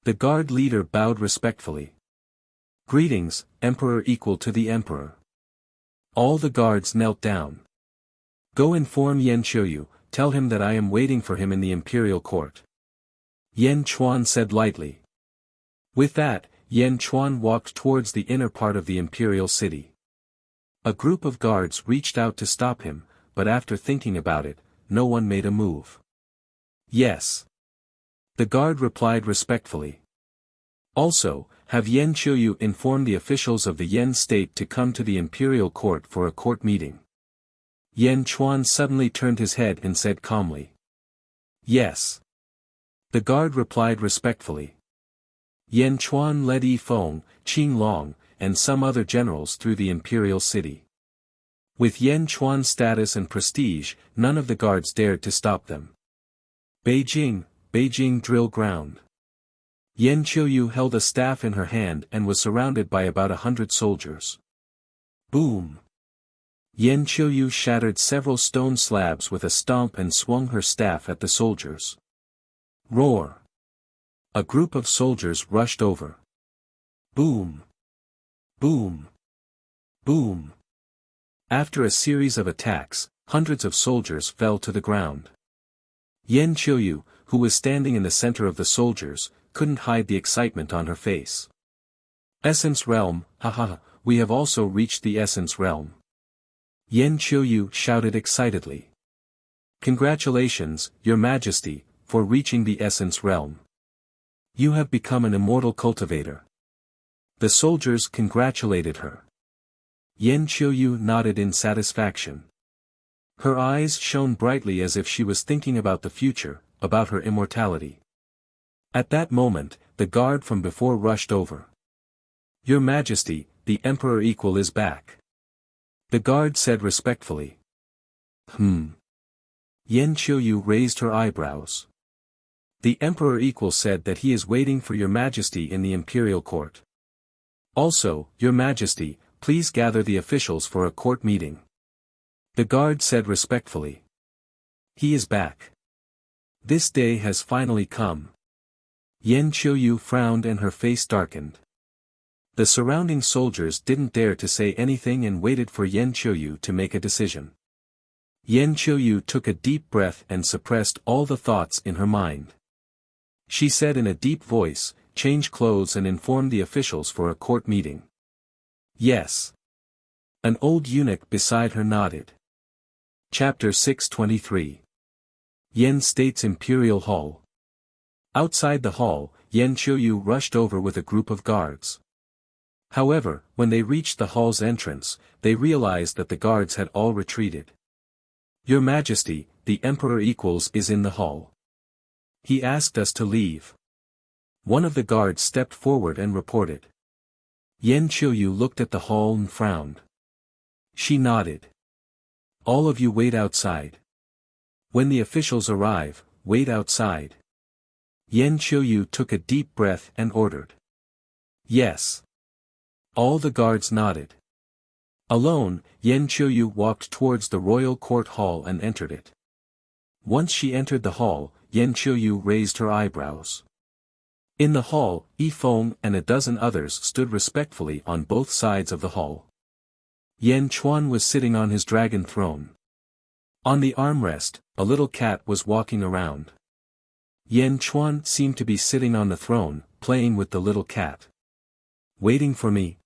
The guard leader bowed respectfully. Greetings, Emperor equal to the emperor. All the guards knelt down. Go inform Yan Qiuyu, tell him that I am waiting for him in the imperial court. Yan Chuan said lightly. With that, Yan Chuan walked towards the inner part of the imperial city. A group of guards reached out to stop him, but after thinking about it, no one made a move. Yes. The guard replied respectfully. Also, have Yan Qiuyu inform the officials of the Yan state to come to the imperial court for a court meeting. Yan Chuan suddenly turned his head and said calmly. Yes. The guard replied respectfully. Yan Chuan led Yi Feng, Qing Long, and some other generals through the imperial city. With Yan Chuan's status and prestige, none of the guards dared to stop them. Beijing drill ground. Yan Qiuyu held a staff in her hand and was surrounded by about 100 soldiers. Boom! Yan Qiuyu shattered several stone slabs with a stomp and swung her staff at the soldiers. Roar! A group of soldiers rushed over. Boom! Boom! Boom! After a series of attacks, hundreds of soldiers fell to the ground. Yan Qiuyu, who was standing in the center of the soldiers, couldn't hide the excitement on her face. Essence Realm, haha, we have also reached the Essence Realm. Yan Qiuyu shouted excitedly. Congratulations, Your Majesty, for reaching the Essence Realm. You have become an immortal cultivator. The soldiers congratulated her. Yan Qiuyu nodded in satisfaction. Her eyes shone brightly as if she was thinking about the future, about her immortality. At that moment, the guard from before rushed over. Your Majesty, the Emperor Equal is back. The guard said respectfully. Yan Qiuyu raised her eyebrows. The Emperor Equal said that he is waiting for Your Majesty in the imperial court. Also, Your Majesty, please gather the officials for a court meeting. The guard said respectfully. He is back. This day has finally come. Yan Qiuyu frowned and her face darkened. The surrounding soldiers didn't dare to say anything and waited for Yan Qiuyu to make a decision. Yan Qiuyu took a deep breath and suppressed all the thoughts in her mind. She said in a deep voice, "Change clothes and inform the officials for a court meeting." "Yes." An old eunuch beside her nodded. Chapter 623. Yan State's Imperial Hall. Outside the hall, Yan Qiuyu rushed over with a group of guards. However, when they reached the hall's entrance, they realized that the guards had all retreated. "Your Majesty, the Emperor is in the hall. He asked us to leave." One of the guards stepped forward and reported. Yan Qiuyu looked at the hall and frowned. She nodded. "All of you wait outside. When the officials arrive, wait outside." Yan Qiuyu took a deep breath and ordered. "Yes." All the guards nodded. Alone, Yan Qiuyu walked towards the royal court hall and entered it. Once she entered the hall, Yan Qiuyu raised her eyebrows. In the hall, Yifeng and a dozen others stood respectfully on both sides of the hall. Yan Chuan was sitting on his dragon throne. On the armrest, a little cat was walking around. Yan Chuan seemed to be sitting on the throne, playing with the little cat. "Waiting for me?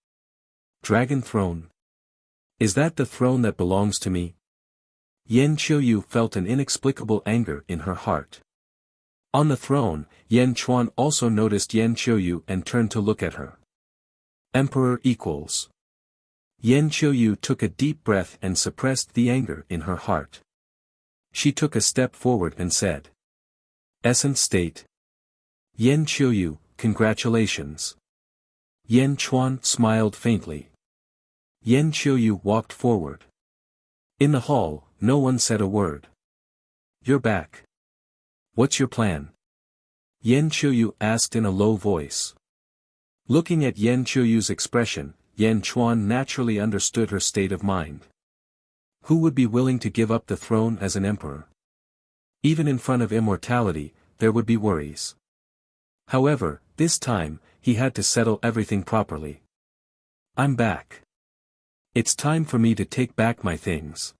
Dragon throne? Is that the throne that belongs to me?" Yan Qiuyu felt an inexplicable anger in her heart. On the throne, Yan Chuan also noticed Yan Qiuyu and turned to look at her. "Emperor equals." Yan Qiuyu took a deep breath and suppressed the anger in her heart. She took a step forward and said. "Essence State. Yan Qiuyu, congratulations." Yan Chuan smiled faintly. Yan Qiuyu walked forward. In the hall, no one said a word. "You're back. What's your plan?" Yan Qiuyu asked in a low voice. Looking at Yan Qiuyu's expression, Yan Chuan naturally understood her state of mind. Who would be willing to give up the throne as an emperor? Even in front of immortality, there would be worries. However, this time, he had to settle everything properly. "I'm back. It's time for me to take back my things."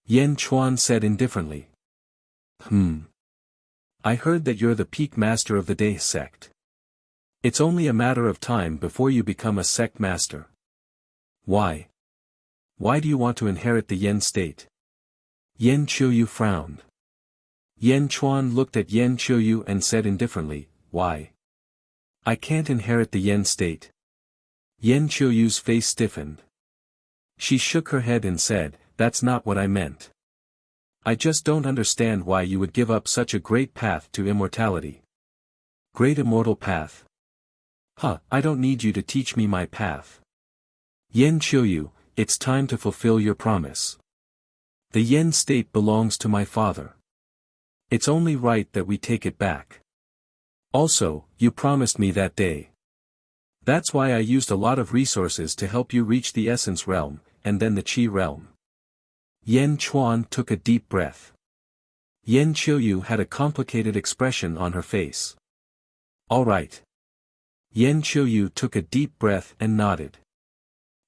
Yan Chuan said indifferently. I heard that you're the peak master of the Day sect. It's only a matter of time before you become a sect master. Why? Why do you want to inherit the Yan state?" Yan Qiuyu frowned. Yan Chuan looked at Yan Qiuyu and said indifferently, "Why? I can't inherit the Yan state." Yan Qiuyu's face stiffened. She shook her head and said, "That's not what I meant. I just don't understand why you would give up such a great path to immortality. Great immortal path. I don't need you to teach me my path. Yan Qiuyu, it's time to fulfill your promise. The Yan state belongs to my father. It's only right that we take it back. Also, you promised me that day. That's why I used a lot of resources to help you reach the Essence Realm, and then the Qi Realm." Yan Chuan took a deep breath. Yan Qiuyu had a complicated expression on her face. "All right." Yan Qiuyu took a deep breath and nodded.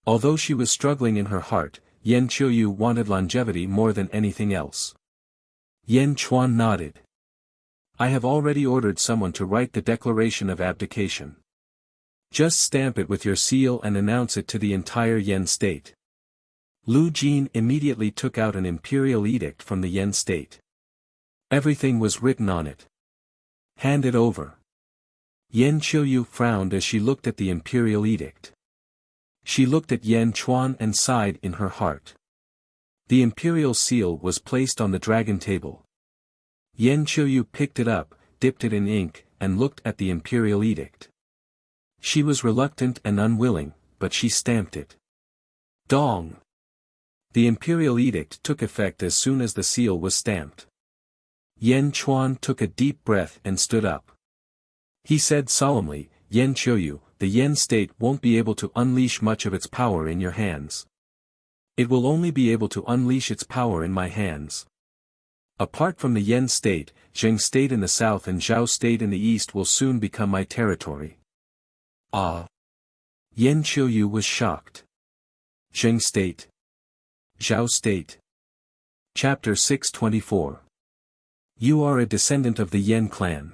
Although she was struggling in her heart, Yan Qiuyu wanted longevity more than anything else. Yan Chuan nodded. "I have already ordered someone to write the declaration of abdication. Just stamp it with your seal and announce it to the entire Yan state." Lu Jin immediately took out an imperial edict from the Yan state. Everything was written on it. "Hand it over." Yan Qiuyu frowned as she looked at the imperial edict. She looked at Yan Chuan and sighed in her heart. The imperial seal was placed on the dragon table. Yan Qiuyu picked it up, dipped it in ink, and looked at the imperial edict. She was reluctant and unwilling, but she stamped it. Dong! The imperial edict took effect as soon as the seal was stamped. Yan Chuan took a deep breath and stood up. He said solemnly, "Yan Qiuyu, the Yan state won't be able to unleash much of its power in your hands. It will only be able to unleash its power in my hands. Apart from the Yen state, Zheng state in the south and Zhao state in the east will soon become my territory. Ah! Yen Qiuyu was shocked. Zheng state. Zhao state. Chapter 624. You are a descendant of the Yen clan.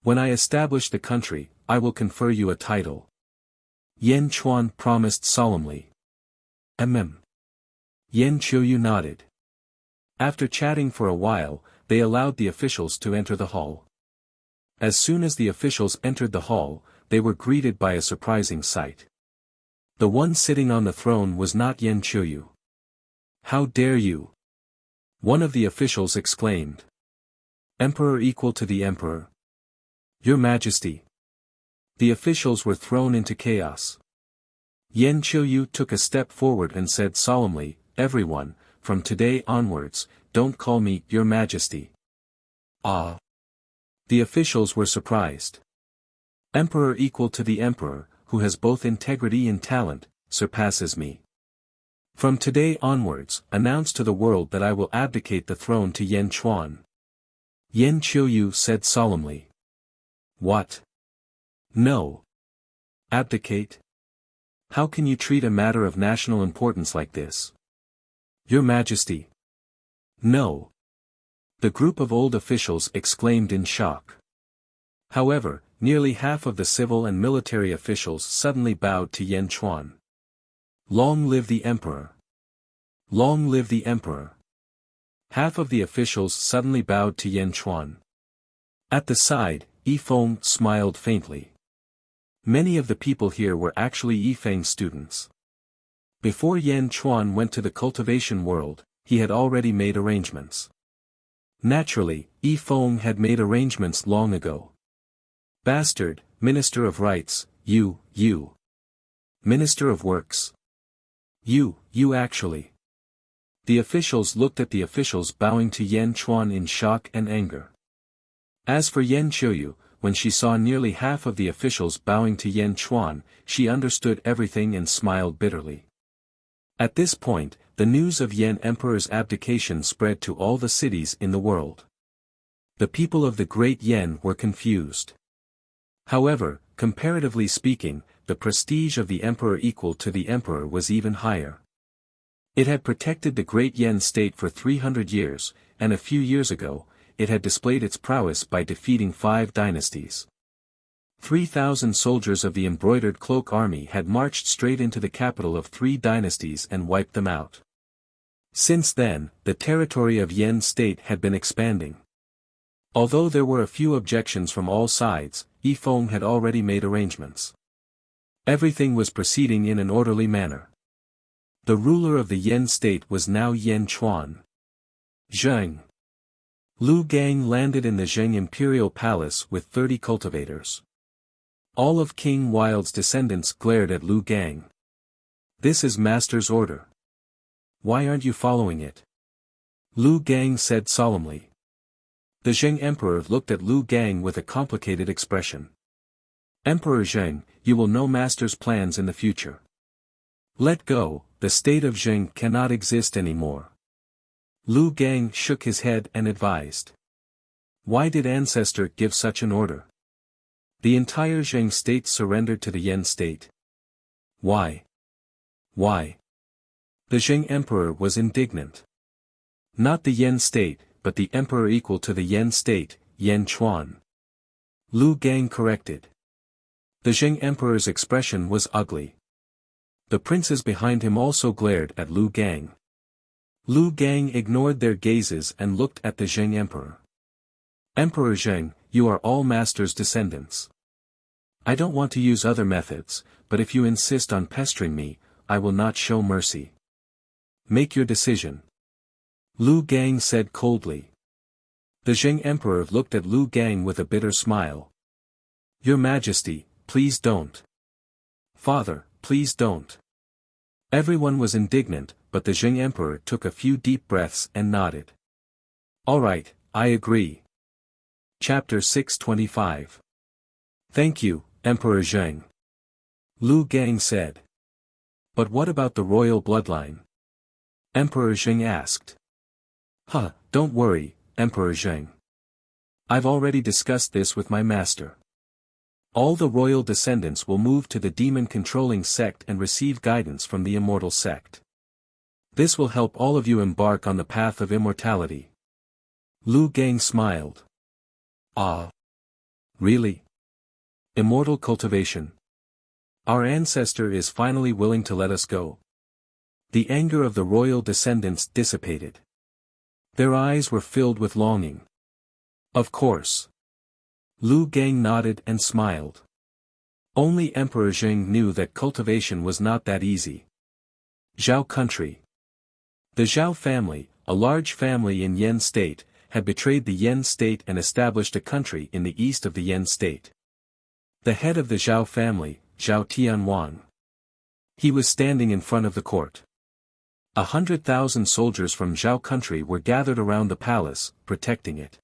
When I establish the country, I will confer you a title. Yen Chuan promised solemnly. Yen Qiuyu nodded. After chatting for a while, they allowed the officials to enter the hall. As soon as the officials entered the hall, they were greeted by a surprising sight. The one sitting on the throne was not Yen Qiuyu. How dare you? One of the officials exclaimed. Emperor equal to the emperor. Your Majesty. The officials were thrown into chaos. Yen Qiuyu took a step forward and said solemnly, Everyone, from today onwards, don't call me Your Majesty. Ah! The officials were surprised. Emperor equal to the emperor, who has both integrity and talent, surpasses me. From today onwards, announce to the world that I will abdicate the throne to Yen Chuan. Yen Qiuyu said solemnly. What? No. Abdicate? How can you treat a matter of national importance like this? Your Majesty. No. The group of old officials exclaimed in shock. However, nearly half of the civil and military officials suddenly bowed to Yen Chuan. Long live the emperor! Long live the emperor! Half of the officials suddenly bowed to Yen Chuan. At the side, Yifeng smiled faintly. Many of the people here were actually Yifeng's students. Before Yen Chuan went to the cultivation world, he had already made arrangements. Naturally, Yifeng had made arrangements long ago. Bastard, Minister of Rights, you. Minister of Works. You actually. The officials looked at the officials bowing to Yen Chuan in shock and anger. As for Yen Qiuyu, when she saw nearly half of the officials bowing to Yen Chuan, she understood everything and smiled bitterly. At this point, the news of Yen Emperor's abdication spread to all the cities in the world. The people of the great Yen were confused. However, comparatively speaking, the prestige of the emperor equal to the emperor was even higher. It had protected the great Yen state for 300 years, and a few years ago, it had displayed its prowess by defeating 5 dynasties. 3,000 soldiers of the embroidered cloak army had marched straight into the capital of 3 dynasties and wiped them out. Since then, the territory of Yen state had been expanding. Although there were a few objections from all sides, Yifeng had already made arrangements. Everything was proceeding in an orderly manner. The ruler of the Yen state was now Yen Chuan. Zheng. Lu Gang landed in the Zheng imperial palace with 30 cultivators. All of King Wild's descendants glared at Lu Gang. This is master's order. Why aren't you following it? Lu Gang said solemnly. The Zheng emperor looked at Lu Gang with a complicated expression. Emperor Zheng, you will know master's plans in the future. Let go, the state of Zheng cannot exist anymore. Lu Gang shook his head and advised. Why did ancestor give such an order? The entire Zheng state surrendered to the Yen state. Why? Why? The Zheng emperor was indignant. Not the Yen state, but the emperor equal to the Yen state, Yen Chuan. Lu Gang corrected. The Zheng emperor's expression was ugly. The princes behind him also glared at Lu Gang. Lu Gang ignored their gazes and looked at the Zheng emperor. Emperor Zheng, you are all master's descendants. I don't want to use other methods, but if you insist on pestering me, I will not show mercy. Make your decision. Lu Gang said coldly. The Zheng emperor looked at Lu Gang with a bitter smile. Your Majesty, please don't. Father, please don't. Everyone was indignant, but the Zheng emperor took a few deep breaths and nodded. All right, I agree. Chapter 625. Thank you, Emperor Zheng. Lu Gang said. But what about the royal bloodline? Emperor Zheng asked. Don't worry, Emperor Zheng. I've already discussed this with my master. All the royal descendants will move to the demon-controlling sect and receive guidance from the immortal sect. This will help all of you embark on the path of immortality. Lu Gang smiled. Ah. Really? Immortal cultivation. Our ancestor is finally willing to let us go. The anger of the royal descendants dissipated. Their eyes were filled with longing. Of course. Lu Gang nodded and smiled. Only Emperor Zheng knew that cultivation was not that easy. Zhao country. The Zhao family, a large family in Yan state, had betrayed the Yan state and established a country in the east of the Yan state. The head of the Zhao family, Zhao Tianwang. He was standing in front of the court. 100,000 soldiers from Zhao country were gathered around the palace, protecting it.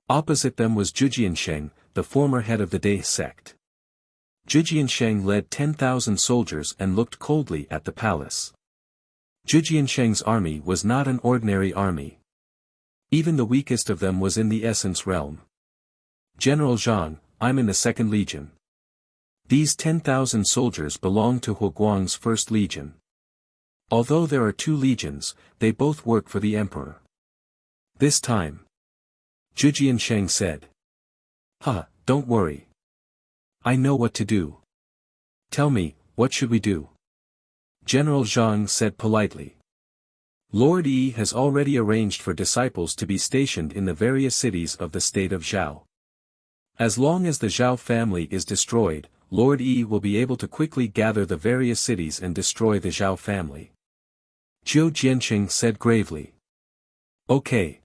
Opposite them was Zhujiansheng, the former head of the Dai sect. Zhujiansheng led 10,000 soldiers and looked coldly at the palace. Zhujiansheng's army was not an ordinary army. Even the weakest of them was in the Essence realm. General Zhang, I'm in the 2nd Legion. These 10,000 soldiers belong to Huguang's 1st Legion. Although there are 2 legions, they both work for the Emperor. This time. Zhujiansheng said. Don't worry. I know what to do. Tell me, what should we do? General Zhang said politely. Lord Yi has already arranged for disciples to be stationed in the various cities of the state of Zhao. As long as the Zhao family is destroyed, Lord Yi will be able to quickly gather the various cities and destroy the Zhao family. Zhou Jianqing said gravely. Okay.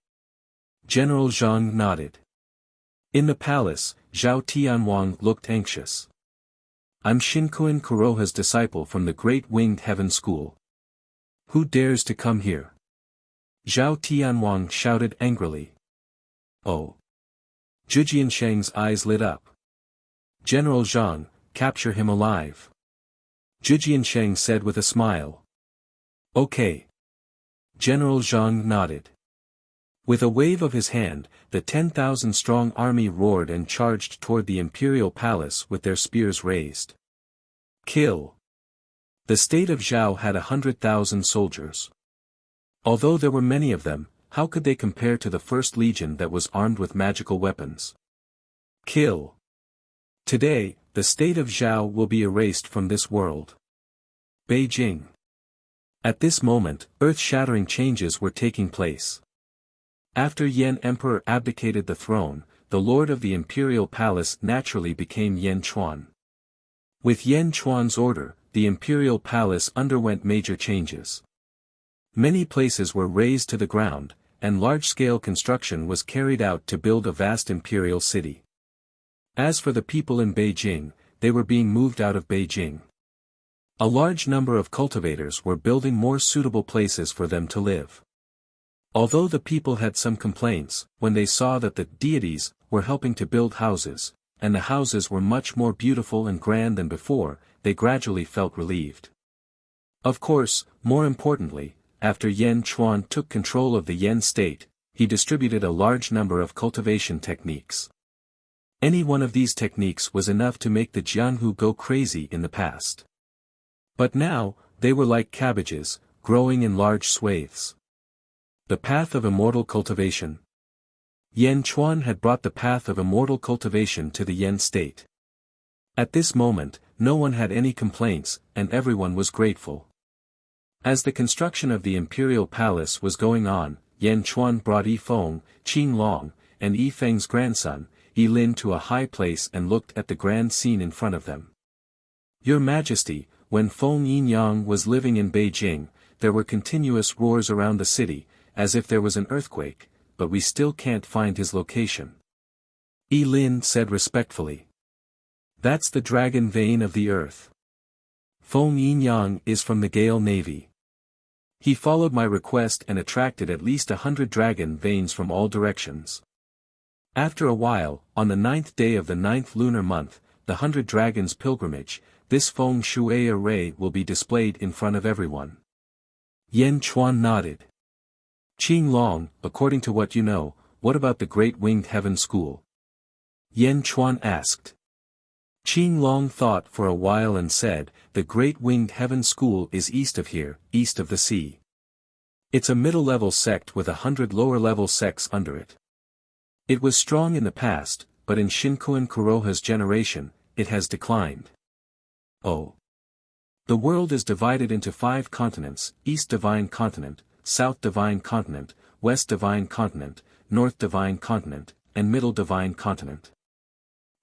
General Zhang nodded. In the palace, Zhao Tianwang looked anxious. I'm Shinkuan Kuroha's disciple from the Great Winged Heaven School. Who dares to come here? Zhao Tianwang shouted angrily. Oh. Zhujiansheng's eyes lit up. General Zhang, capture him alive. Zhujiansheng said with a smile. Okay. General Zhang nodded. With a wave of his hand, the 10,000-strong army roared and charged toward the imperial palace with their spears raised. Kill. The state of Zhao had 100,000 soldiers. Although there were many of them, how could they compare to the 1st Legion that was armed with magical weapons? Kill. Today, the state of Zhao will be erased from this world. Beijing. At this moment, earth-shattering changes were taking place. After Yan Emperor abdicated the throne, the lord of the imperial palace naturally became Yan Chuan. With Yan Chuan's order, the imperial palace underwent major changes. Many places were razed to the ground, and large-scale construction was carried out to build a vast imperial city. As for the people in Beijing, they were being moved out of Beijing. A large number of cultivators were building more suitable places for them to live. Although the people had some complaints, when they saw that the deities were helping to build houses, and the houses were much more beautiful and grand than before, they gradually felt relieved. Of course, more importantly, after Yan Chuan took control of the Yan state, he distributed a large number of cultivation techniques. Any one of these techniques was enough to make the Jianhu go crazy in the past. But now, they were like cabbages, growing in large swathes. The path of immortal cultivation. Yan Chuan had brought the path of immortal cultivation to the Yan state. At this moment, no one had any complaints, and everyone was grateful. As the construction of the imperial palace was going on, Yan Chuan brought Yi Feng, Qing Long, and Yi Feng's grandson, Yi Lin to a high place and looked at the grand scene in front of them. Your Majesty, when Feng Yinyang was living in Beijing, there were continuous roars around the city, as if there was an earthquake, but we still can't find his location. Yi Lin said respectfully. That's the dragon vein of the earth. Feng Yinyang is from the Gale Navy. He followed my request and attracted at least 100 dragon veins from all directions. After a while, on the 9th day of the 9th lunar month, the 100 Dragons pilgrimage, this Feng Shui array will be displayed in front of everyone. Yan Chuan nodded. Qing Long, according to what you know, what about the Great Winged Heaven School? Yan Chuan asked. Qing Long thought for a while and said, the Great Winged Heaven School is east of here, east of the sea. It's a middle-level sect with 100 lower-level sects under it. It was strong in the past, but in Shinkoan Kuroha's generation, it has declined. Oh. The world is divided into 5 continents, East Divine Continent, South Divine Continent, West Divine Continent, North Divine Continent, and Middle Divine Continent.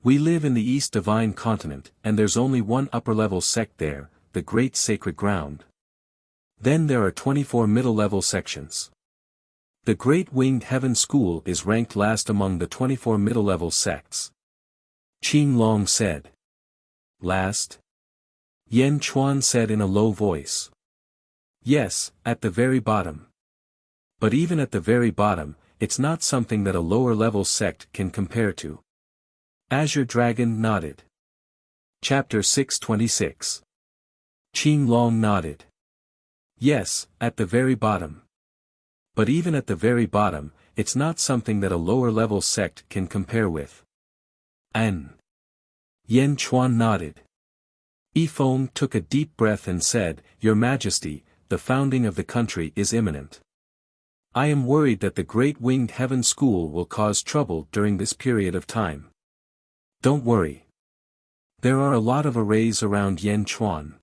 We live in the East Divine Continent, and there's only one upper-level sect there, the Great Sacred Ground. Then there are 24 middle-level sections. The Great Winged Heaven School is ranked last among the 24 middle-level sects. Qing Long said. Last? Yan Chuan said in a low voice. Yes, at the very bottom. But even at the very bottom, it's not something that a lower-level sect can compare to. Azure Dragon nodded. Chapter 626. Qing Long nodded. Yes, at the very bottom. But even at the very bottom, it's not something that a lower-level sect can compare with. An. Yan Chuan nodded. Yifeng took a deep breath and said, Your Majesty, the founding of the country is imminent. I am worried that the Great Winged Heaven School will cause trouble during this period of time. Don't worry. There are a lot of arrays around Yan Chuan.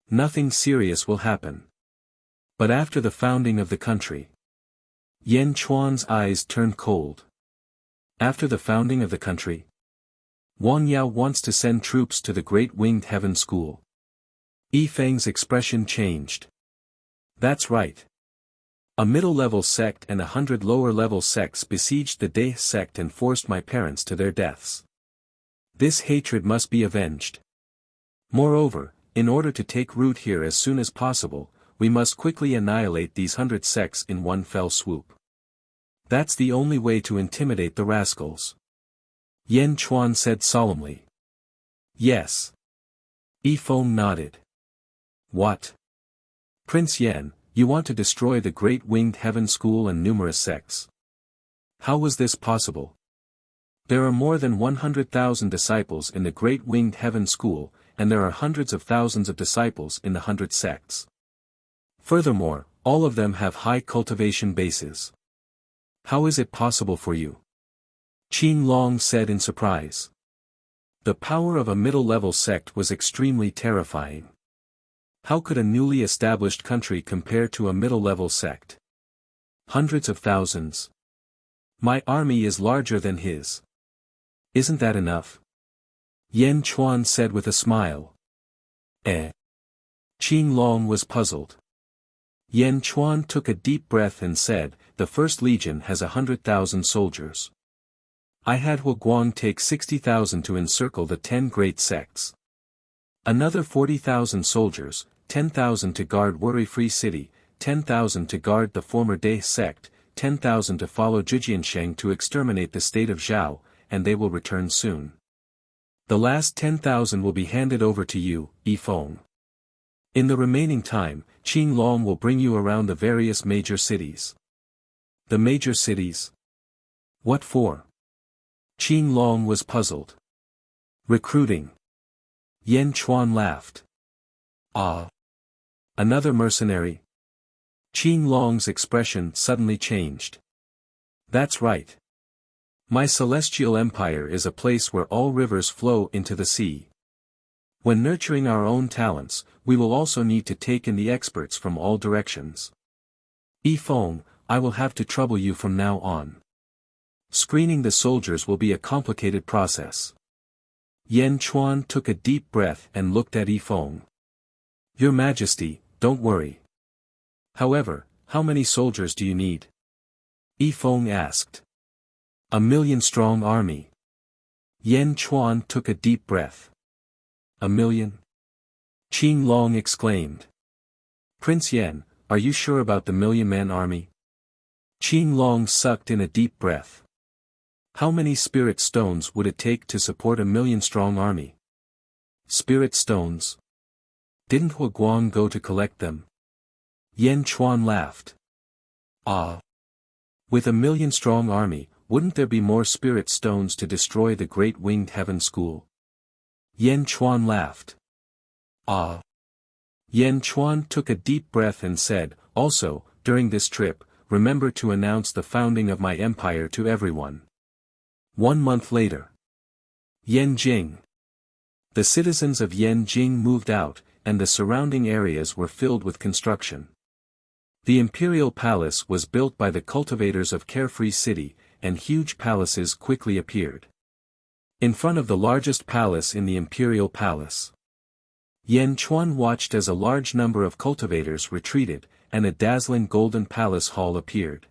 Nothing serious will happen. But after the founding of the country. Yan Chuan's eyes turned cold. After the founding of the country? Wang Yao wants to send troops to the Great Winged Heaven School. Yifeng's expression changed. That's right. A middle-level sect and 100 lower-level sects besieged the Deh sect and forced my parents to their deaths. This hatred must be avenged. Moreover, in order to take root here as soon as possible, we must quickly annihilate these 100 sects in one fell swoop. That's the only way to intimidate the rascals. Yan Chuan said solemnly. Yes. Yifeng nodded. What? Prince Yan, you want to destroy the Great Winged Heaven School and numerous sects. How was this possible? There are more than 100,000 disciples in the Great Winged Heaven School, and there are hundreds of thousands of disciples in the 100 sects. Furthermore, all of them have high cultivation bases. How is it possible for you? Qing Long said in surprise. The power of a middle-level sect was extremely terrifying. How could a newly established country compare to a middle-level sect? Hundreds of thousands. My army is larger than his. Isn't that enough? Yan Chuan said with a smile. Qing Long was puzzled. Yan Chuan took a deep breath and said, the First Legion has 100,000 soldiers. I had Hua Guang take 60,000 to encircle the 10 great sects. Another 40,000 soldiers, 10,000 to guard Worry-Free City, 10,000 to guard the former Deh sect, 10,000 to follow Zhijiansheng to exterminate the state of Zhao, and they will return soon. The last 10,000 will be handed over to you, Yifeng. In the remaining time, Qing Long will bring you around the various major cities. The major cities? What for? Qing Long was puzzled. Recruiting. Yan Chuan laughed. Ah. Another mercenary? Qing Long's expression suddenly changed. That's right. My celestial empire is a place where all rivers flow into the sea. When nurturing our own talents, we will also need to take in the experts from all directions. Yifeng, I will have to trouble you from now on. Screening the soldiers will be a complicated process. Yan Chuan took a deep breath and looked at Yifeng. Your Majesty, don't worry. However, how many soldiers do you need? Yifeng asked. 1,000,000-strong army. Yan Chuan took a deep breath. 1,000,000? Qing Long exclaimed. Prince Yan, are you sure about the 1,000,000-man army? Qing Long sucked in a deep breath. How many spirit stones would it take to support 1,000,000-strong army? Spirit stones? Didn't Hua Guang go to collect them? Yan Chuan laughed. Ah! With a million-strong army, wouldn't there be more spirit stones to destroy the great winged heaven school? Yan Chuan laughed. Ah! Yan Chuan took a deep breath and said, also, during this trip, remember to announce the founding of my empire to everyone. 1 month later. Yanjing. The citizens of Yanjing moved out, and the surrounding areas were filled with construction. The imperial palace was built by the cultivators of Carefree City, and huge palaces quickly appeared. In front of the largest palace in the imperial palace, Yan Chuan watched as a large number of cultivators retreated, and a dazzling golden palace hall appeared.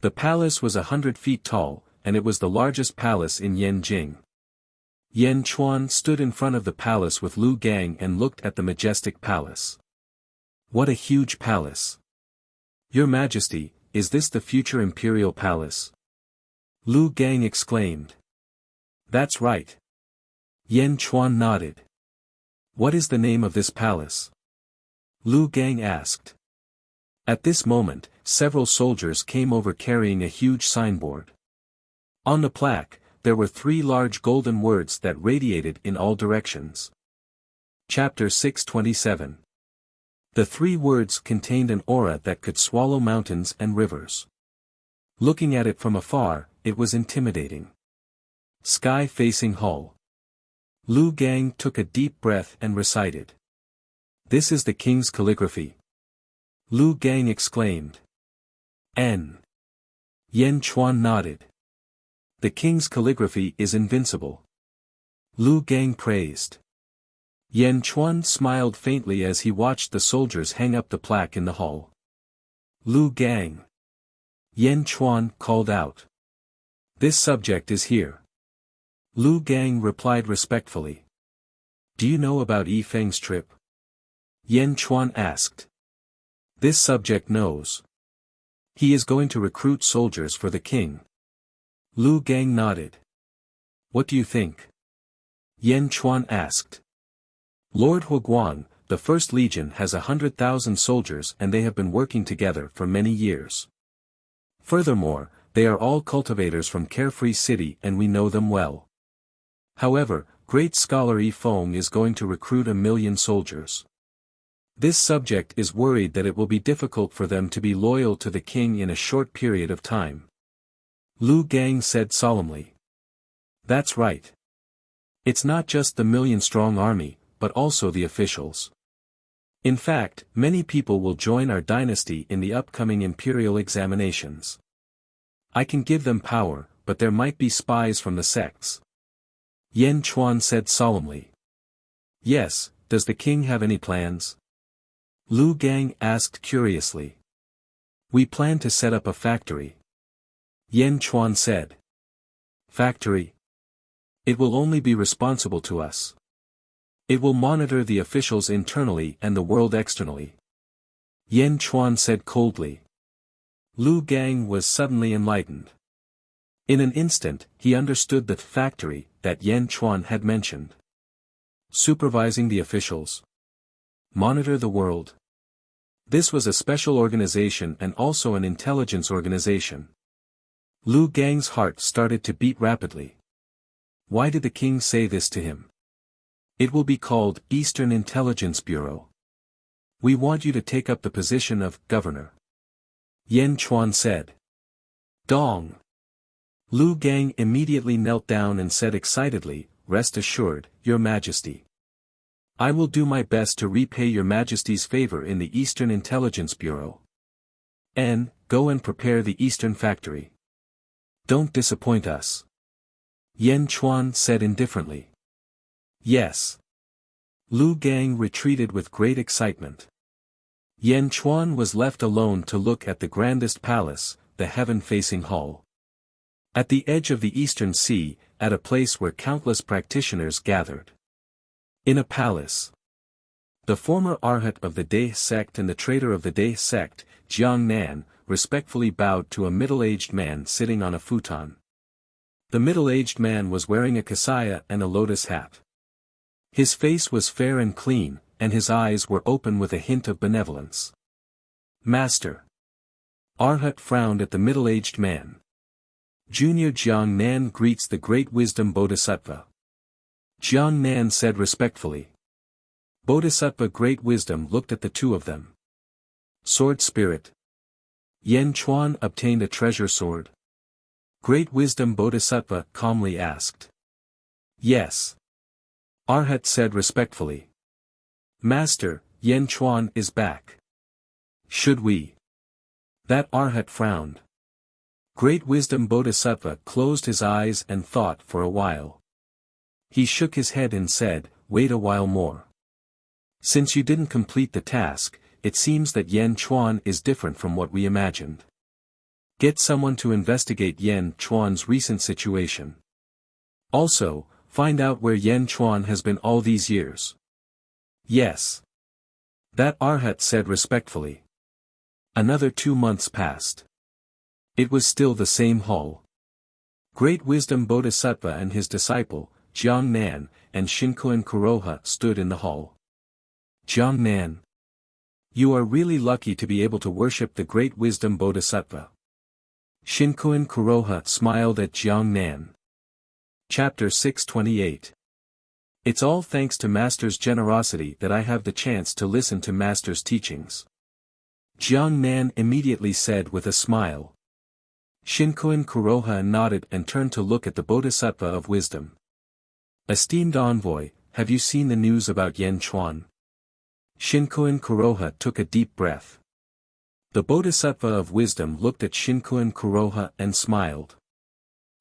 The palace was 100 feet tall, and it was the largest palace in Yanjing. Yan Chuan stood in front of the palace with Lu Gang and looked at the majestic palace. What a huge palace! Your Majesty, is this the future imperial palace? Lu Gang exclaimed. That's right. Yan Chuan nodded. What is the name of this palace? Lu Gang asked. At this moment, several soldiers came over carrying a huge signboard. On the plaque, there were 3 large golden words that radiated in all directions. Chapter 627. The 3 words contained an aura that could swallow mountains and rivers. Looking at it from afar, it was intimidating. Sky-facing hull. Lu Gang took a deep breath and recited. This is the king's calligraphy. Lu Gang exclaimed. N. Yan Chuan nodded. The king's calligraphy is invincible. Lu Gang praised. Yan Chuan smiled faintly as he watched the soldiers hang up the plaque in the hall. Lu Gang. Yan Chuan called out. This subject is here. Lu Gang replied respectfully. Do you know about Yi Feng's trip? Yan Chuan asked. This subject knows. He is going to recruit soldiers for the king. Lu Gang nodded. What do you think? Yan Chuan asked. Lord Huguang, the First Legion has 100,000 soldiers and they have been working together for many years. Furthermore, they are all cultivators from Carefree City and we know them well. However, great scholar Yi Feng is going to recruit 1 million soldiers. This subject is worried that it will be difficult for them to be loyal to the king in a short period of time. Lu Gang said solemnly. That's right. It's not just the million-strong army, but also the officials. In fact, many people will join our dynasty in the upcoming imperial examinations. I can give them power, but there might be spies from the sects. Yan Chuan said solemnly. Yes, does the king have any plans? Lu Gang asked curiously. We plan to set up a factory. Yan Chuan said. Factory? It will only be responsible to us. It will monitor the officials internally and the world externally. Yan Chuan said coldly. Lu Gang was suddenly enlightened. In an instant, he understood the factory that Yan Chuan had mentioned. Supervising the officials. Monitor the world. This was a special organization and also an intelligence organization. Lu Gang's heart started to beat rapidly. Why did the king say this to him? It will be called Eastern Intelligence Bureau. We want you to take up the position of governor. Yan Chuan said. Dong. Lu Gang immediately knelt down and said excitedly, Rest assured, Your Majesty. I will do my best to repay Your Majesty's favor in the Eastern Intelligence Bureau. Go and prepare the Eastern Factory. Don't disappoint us. Yan Chuan said indifferently. Yes. Lu Gang retreated with great excitement. Yan Chuan was left alone to look at the grandest palace, the heaven-facing hall. At the edge of the Eastern Sea, at a place where countless practitioners gathered. In a palace. The former Arhat of the Dae sect and the traitor of the Dae sect, Jiang Nan, respectfully bowed to a middle-aged man sitting on a futon. The middle-aged man was wearing a kasaya and a lotus hat. His face was fair and clean, and his eyes were open with a hint of benevolence. Master. Arhat frowned at the middle-aged man. Junior Jiang Nan greets the great wisdom Bodhisattva. Jiang Nan said respectfully. Bodhisattva Great Wisdom looked at the two of them. Sword Spirit. Yen Chuan obtained a treasure sword? Great Wisdom Bodhisattva calmly asked. Yes. Arhat said respectfully. Master, Yen Chuan is back. Should we? That Arhat frowned. Great Wisdom Bodhisattva closed his eyes and thought for a while. He shook his head and said, wait a while more. Since you didn't complete the task, it seems that Yen Chuan is different from what we imagined. Get someone to investigate Yen Chuan's recent situation. Also, find out where Yen Chuan has been all these years. Yes. That Arhat said respectfully. Another 2 months passed. It was still the same hall. Great Wisdom Bodhisattva and his disciple, Jiang Nan, and Shinkoen Kuroha stood in the hall. Jiang Nan. You are really lucky to be able to worship the Great Wisdom Bodhisattva. Shinkoen Kuroha smiled at Jiang Nan. Chapter 628. It's all thanks to Master's generosity that I have the chance to listen to Master's teachings. Jiang Nan immediately said with a smile. Shinkoen Kuroha nodded and turned to look at the Bodhisattva of Wisdom. Esteemed envoy, have you seen the news about Yen Chuan? Shinkoen Kuroha took a deep breath. The Bodhisattva of Wisdom looked at Shinkoen Kuroha and smiled.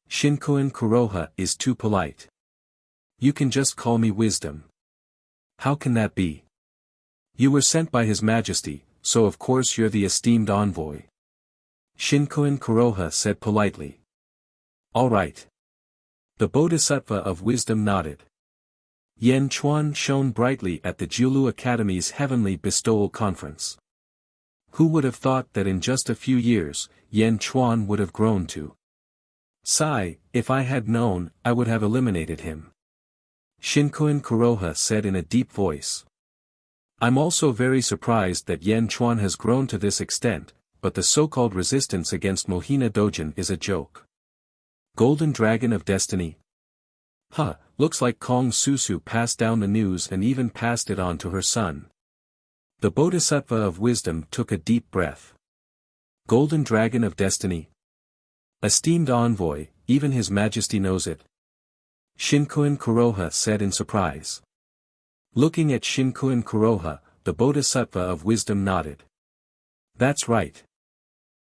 Shinkoen Kuroha is too polite. You can just call me Wisdom. How can that be? You were sent by His Majesty, so of course you're the esteemed envoy. Shinkoen Kuroha said politely. All right. The Bodhisattva of Wisdom nodded. Yen Chuan shone brightly at the Jiulu Academy's Heavenly Bestowal Conference. Who would have thought that in just a few years, Yen Chuan would have grown to? Sigh, if I had known, I would have eliminated him. Shinkoen Kuroha said in a deep voice. I'm also very surprised that Yen Chuan has grown to this extent, but the so-called resistance against Mohina Dojin is a joke. Golden Dragon of Destiny? Huh, looks like Kong Susu passed down the news and even passed it on to her son. The Bodhisattva of Wisdom took a deep breath. Golden Dragon of Destiny? Esteemed envoy, even His Majesty knows it. Shinkoen Kuroha said in surprise. Looking at Shinkoen Kuroha, the Bodhisattva of Wisdom nodded. That's right.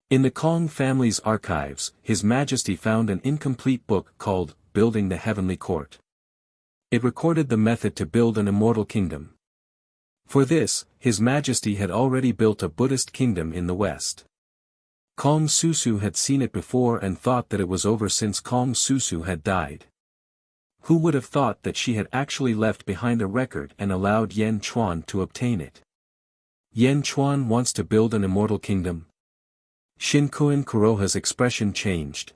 In the Kong family's archives, His Majesty found an incomplete book called Building the Heavenly Court. It recorded the method to build an immortal kingdom. For this, His Majesty had already built a Buddhist kingdom in the West. Kong Susu had seen it before and thought that it was over since Kong Susu had died. Who would have thought that she had actually left behind a record and allowed Yen Chuan to obtain it? Yen Chuan wants to build an immortal kingdom? Shinkoen Kuroha's expression changed.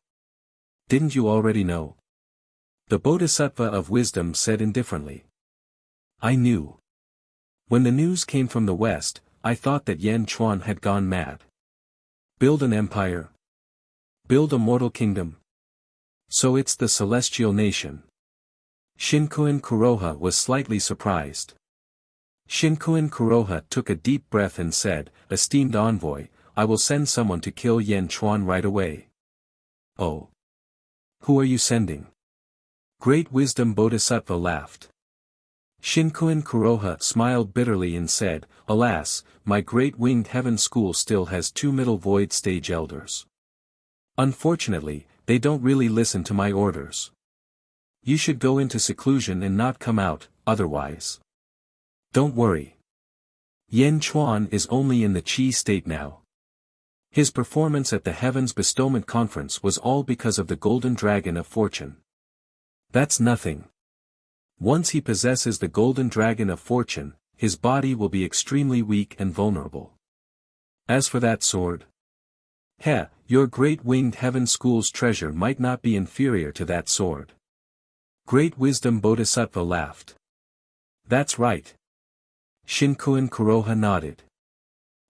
Didn't you already know? The Bodhisattva of Wisdom said indifferently. I knew. When the news came from the West, I thought that Yen Chuan had gone mad. Build an empire? Build a mortal kingdom? So it's the celestial nation. Shinkoen Kuroha was slightly surprised. Shinkoen Kuroha took a deep breath and said, Esteemed envoy, I will send someone to kill Yen Chuan right away. Oh. Who are you sending? Great Wisdom Bodhisattva laughed. Shinkoen Kuroha smiled bitterly and said, Alas, my Great Winged Heaven School still has 2 middle void stage elders. Unfortunately, they don't really listen to my orders. You should go into seclusion and not come out, otherwise. Don't worry. Yen Chuan is only in the Qi state now. His performance at the Heavens Bestowment Conference was all because of the Golden Dragon of Fortune. That's nothing. Once he possesses the Golden Dragon of Fortune, his body will be extremely weak and vulnerable. As for that sword, your Great Winged Heaven School's treasure might not be inferior to that sword. Great Wisdom Bodhisattva laughed. That's right. Shinkoen Kuroha nodded.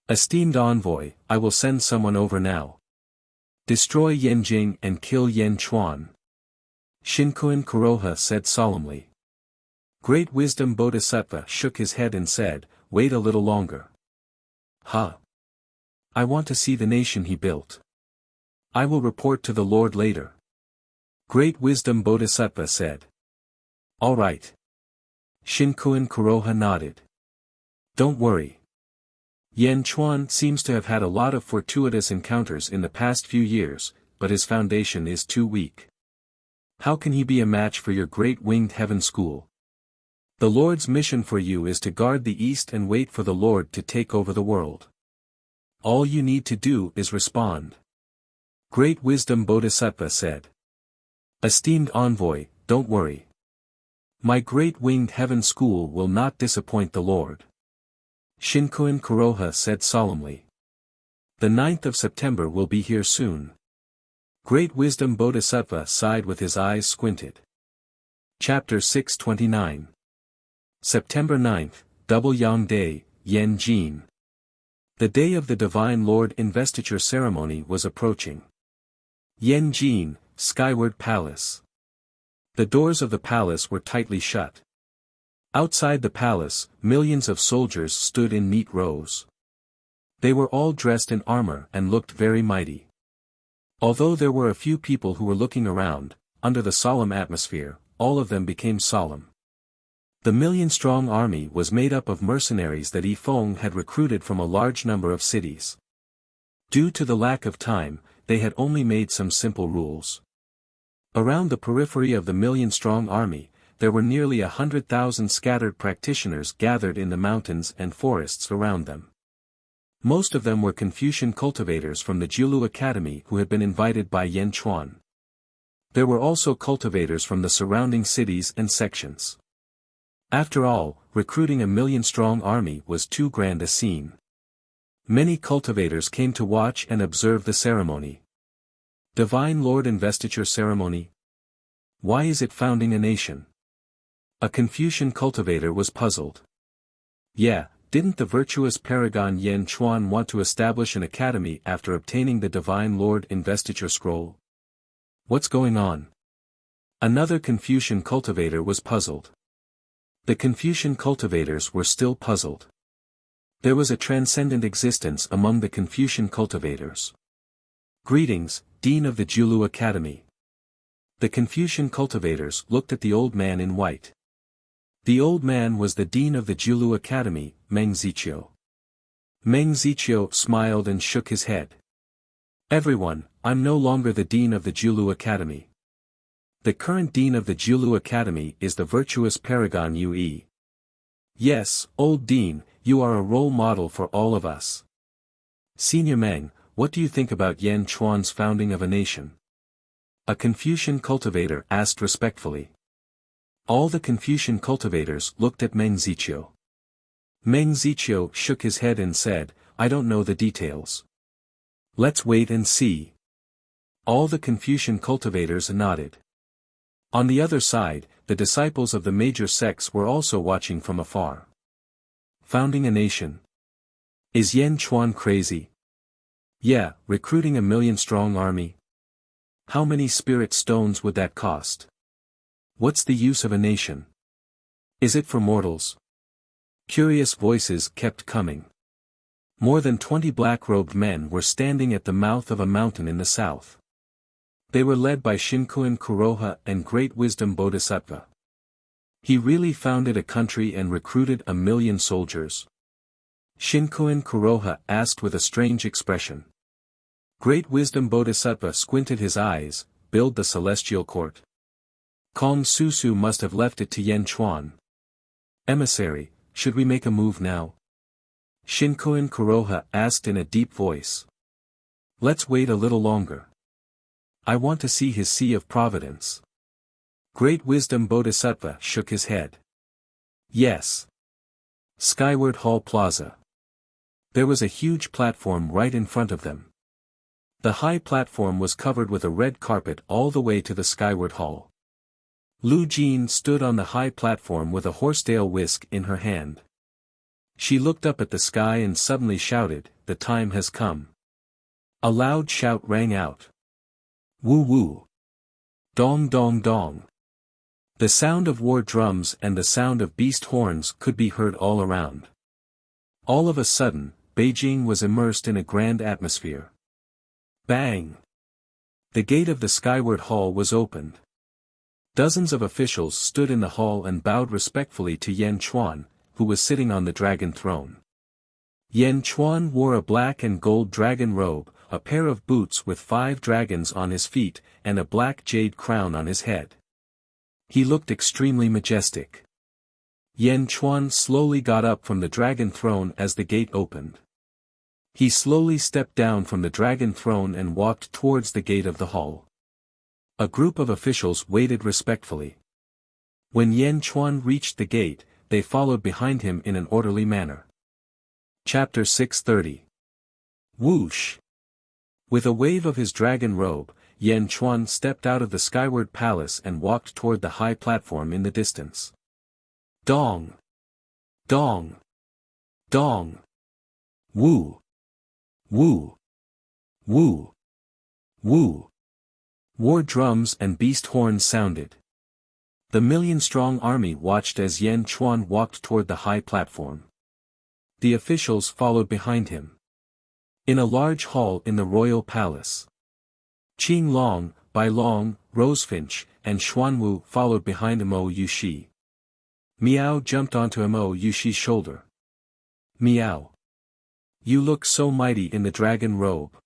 Esteemed envoy, I will send someone over now. Destroy Yanjing and kill Yan Chuan. Shinkuin Kuroha said solemnly. Great Wisdom Bodhisattva shook his head and said, wait a little longer. I want to see the nation he built. I will report to the Lord later. Great Wisdom Bodhisattva said. All right. Shinkuin Kuroha nodded. Don't worry. Yan Chuan seems to have had a lot of fortuitous encounters in the past few years, but his foundation is too weak. How can he be a match for your great winged heaven school? The Lord's mission for you is to guard the east and wait for the Lord to take over the world. All you need to do is respond. Great Wisdom Bodhisattva said. Esteemed envoy, don't worry. My great winged heaven school will not disappoint the Lord. Shinkuin Kuroha said solemnly. The 9th of September will be here soon. Great Wisdom Bodhisattva sighed with his eyes squinted. Chapter 629. September 9th, Double Yang Day, Yan Jin. The day of the Divine Lord Investiture ceremony was approaching. Yan Jin, Skyward Palace. The doors of the palace were tightly shut. Outside the palace, millions of soldiers stood in neat rows. They were all dressed in armor and looked very mighty. Although there were a few people who were looking around, under the solemn atmosphere, all of them became solemn. The million-strong army was made up of mercenaries that Yifeng had recruited from a large number of cities. Due to the lack of time, they had only made some simple rules. Around the periphery of the million-strong army, there were nearly 100,000 scattered practitioners gathered in the mountains and forests around them. Most of them were Confucian cultivators from the Jiulu Academy who had been invited by Yan Chuan. There were also cultivators from the surrounding cities and sections. After all, recruiting a million-strong army was too grand a scene. Many cultivators came to watch and observe the ceremony. Divine Lord Investiture Ceremony? Why is it founding a nation? A Confucian cultivator was puzzled. Yeah, didn't the virtuous paragon Yan Chuan want to establish an academy after obtaining the Divine Lord Investiture Scroll? What's going on? Another Confucian cultivator was puzzled. The Confucian cultivators were still puzzled. There was a transcendent existence among the Confucian cultivators. Greetings, Dean of the Jiulu Academy. The Confucian cultivators looked at the old man in white. The old man was the Dean of the Jiulu Academy, Meng Ziqiu. Meng Ziqiu smiled and shook his head. Everyone, I'm no longer the Dean of the Jiulu Academy. The current Dean of the Jiulu Academy is the virtuous paragon Yue. Yes, old Dean, you are a role model for all of us. Senior Meng, what do you think about Yan Chuan's founding of a nation? A Confucian cultivator asked respectfully. All the Confucian cultivators looked at Meng Ziqiu. Meng Ziqiu shook his head and said, I don't know the details. Let's wait and see. All the Confucian cultivators nodded. On the other side, the disciples of the major sects were also watching from afar. Founding a nation. Is Yan Chuan crazy? Yeah, recruiting a million-strong army. How many spirit stones would that cost? What's the use of a nation? Is it for mortals? Curious voices kept coming. More than 20 black-robed men were standing at the mouth of a mountain in the south. They were led by Shinkuin Kuroha and Great Wisdom Bodhisattva. He really founded a country and recruited 1 million soldiers. Shinkuin Kuroha asked with a strange expression. Great Wisdom Bodhisattva squinted his eyes, build the celestial court. Kong Susu must have left it to Yan Chuan. Emissary, should we make a move now? Shinkuin Kuroha asked in a deep voice. Let's wait a little longer. I want to see his Sea of Providence. Great Wisdom Bodhisattva shook his head. Yes. Skyward Hall Plaza. There was a huge platform right in front of them. The high platform was covered with a red carpet all the way to the Skyward Hall. Lu Jin stood on the high platform with a horsetail whisk in her hand. She looked up at the sky and suddenly shouted, "The time has come." A loud shout rang out. Woo woo! Dong dong dong! The sound of war drums and the sound of beast horns could be heard all around. All of a sudden, Beijing was immersed in a grand atmosphere. Bang! The gate of the skyward hall was opened. Dozens of officials stood in the hall and bowed respectfully to Yan Chuan, who was sitting on the dragon throne. Yan Chuan wore a black and gold dragon robe, a pair of boots with 5 dragons on his feet, and a black jade crown on his head. He looked extremely majestic. Yan Chuan slowly got up from the dragon throne as the gate opened. He slowly stepped down from the dragon throne and walked towards the gate of the hall. A group of officials waited respectfully. When Yan Chuan reached the gate, they followed behind him in an orderly manner. Chapter 630. Whoosh! With a wave of his dragon robe, Yan Chuan stepped out of the skyward palace and walked toward the high platform in the distance. Dong! Dong! Dong! Woo! Woo! Woo! Woo! War drums and beast horns sounded. The million-strong army watched as Yan Chuan walked toward the high platform. The officials followed behind him. In a large hall in the royal palace, Qing Long, Bai Long, Rosefinch, and Xuanwu followed behind Mo Yushi. Miao jumped onto Mo Yushi's shoulder. Miao! You look so mighty in the dragon robe.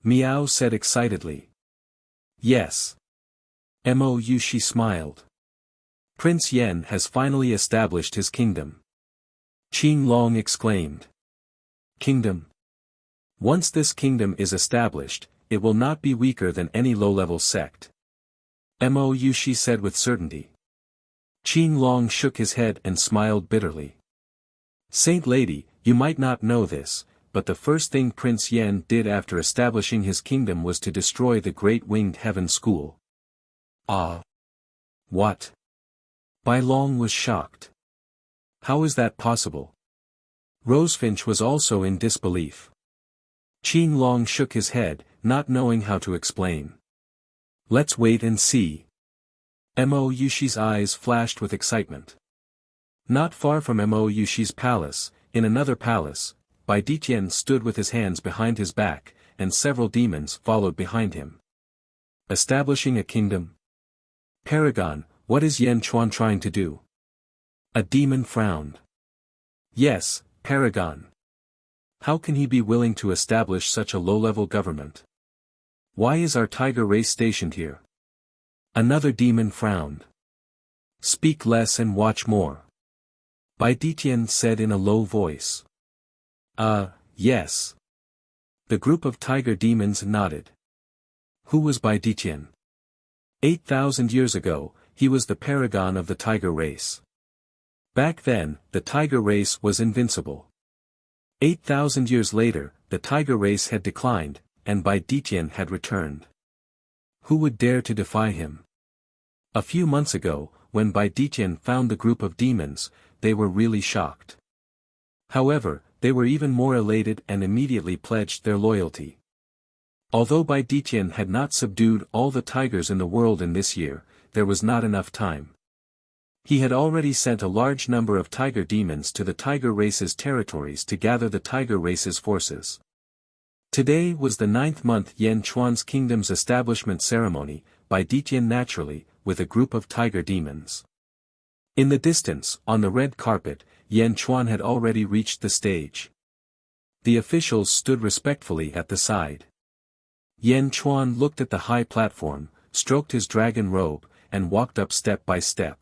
Miao said excitedly. Yes. Mo Yushi smiled. Prince Yan has finally established his kingdom. Qing Long exclaimed. Kingdom? Once this kingdom is established, it will not be weaker than any low-level sect. Mo Yushi said with certainty. Qing Long shook his head and smiled bitterly. Saint Lady, you might not know this, but the first thing Prince Yan did after establishing his kingdom was to destroy the Great Winged Heaven School. Ah! What? Bai Long was shocked. How is that possible? Rosefinch was also in disbelief. Qing Long shook his head, not knowing how to explain. Let's wait and see. Mo Yushi's eyes flashed with excitement. Not far from Mo Yushi's palace, in another palace, Bai Ditian stood with his hands behind his back, and several demons followed behind him. Establishing a kingdom? Paragon, what is Yan Chuan trying to do? A demon frowned. Yes, Paragon. How can he be willing to establish such a low-level government? Why is our tiger race stationed here? Another demon frowned. Speak less and watch more. Bai Ditian said in a low voice. Yes. The group of tiger demons nodded. Who was Bai Ditian? 8,000 years ago, he was the paragon of the tiger race. Back then, the tiger race was invincible. 8,000 years later, the tiger race had declined, and Bai Ditian had returned. Who would dare to defy him? A few months ago, when Bai Ditian found the group of demons, they were really shocked. However, they were even more elated and immediately pledged their loyalty. Although Bai Ditian had not subdued all the tigers in the world in this year, there was not enough time. He had already sent a large number of tiger demons to the tiger race's territories to gather the tiger race's forces. Today was the 9th month Yan Chuan's kingdom's establishment ceremony, Bai Ditian naturally, with a group of tiger demons. In the distance, on the red carpet, Yan Chuan had already reached the stage. The officials stood respectfully at the side. Yan Chuan looked at the high platform, stroked his dragon robe, and walked up step by step.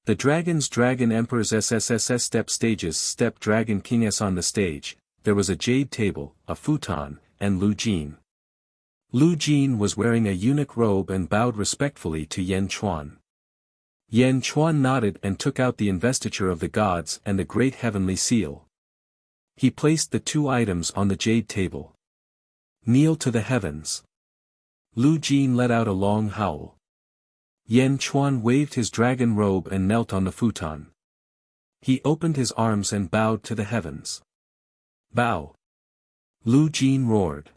The Dragon Emperor's SSSS step stages step Dragon King S on the stage, there was a jade table, a futon, and Lu Jin. Lu Jin was wearing a eunuch robe and bowed respectfully to Yan Chuan. Yan Chuan nodded and took out the investiture of the gods and the great heavenly seal. He placed the 2 items on the jade table. Kneel to the heavens. Lu Jin let out a long howl. Yan Chuan waved his dragon robe and knelt on the futon. He opened his arms and bowed to the heavens. Bow! Lu Jin roared.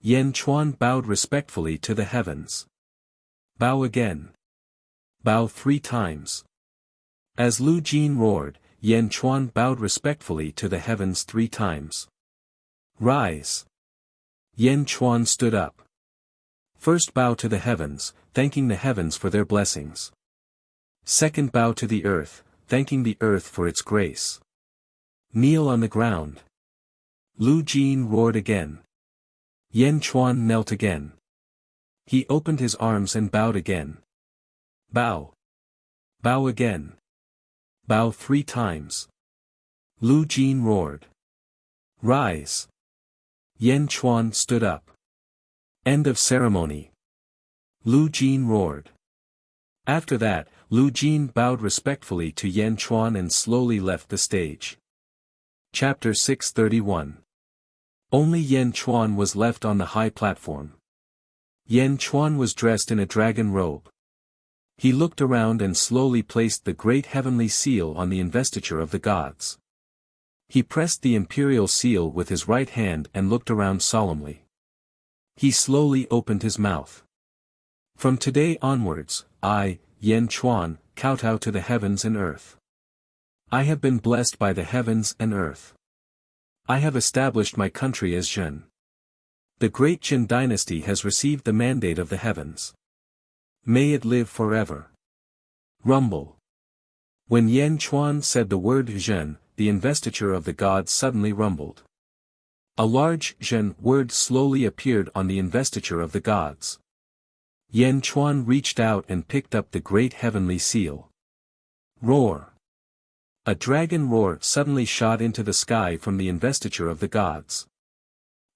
Yan Chuan bowed respectfully to the heavens. Bow again. Bow 3 times. As Lu Jin roared, Yan Chuan bowed respectfully to the heavens 3 times. Rise! Yan Chuan stood up. First bow to the heavens, thanking the heavens for their blessings. Second bow to the earth, thanking the earth for its grace. Kneel on the ground. Lu Jin roared again. Yan Chuan knelt again. He opened his arms and bowed again. Bow! Bow again. Bow 3 times. Lu Jin roared. Rise! Yan Chuan stood up. End of ceremony. Lu Jin roared. After that, Lu Jin bowed respectfully to Yan Chuan and slowly left the stage. Chapter 631. Only Yan Chuan was left on the high platform. Yan Chuan was dressed in a dragon robe. He looked around and slowly placed the great heavenly seal on the investiture of the gods. He pressed the imperial seal with his right hand and looked around solemnly. He slowly opened his mouth. From today onwards, I, Yan Chuan, kowtow to the heavens and earth. I have been blessed by the heavens and earth. I have established my country as Zhen. The great Zhen dynasty has received the mandate of the heavens. May it live forever. Rumble. When Yan Chuan said the word Zhen, the investiture of the gods suddenly rumbled. A large Zhen word slowly appeared on the investiture of the gods. Yan Chuan reached out and picked up the great heavenly seal. Roar! A dragon roar suddenly shot into the sky from the investiture of the gods.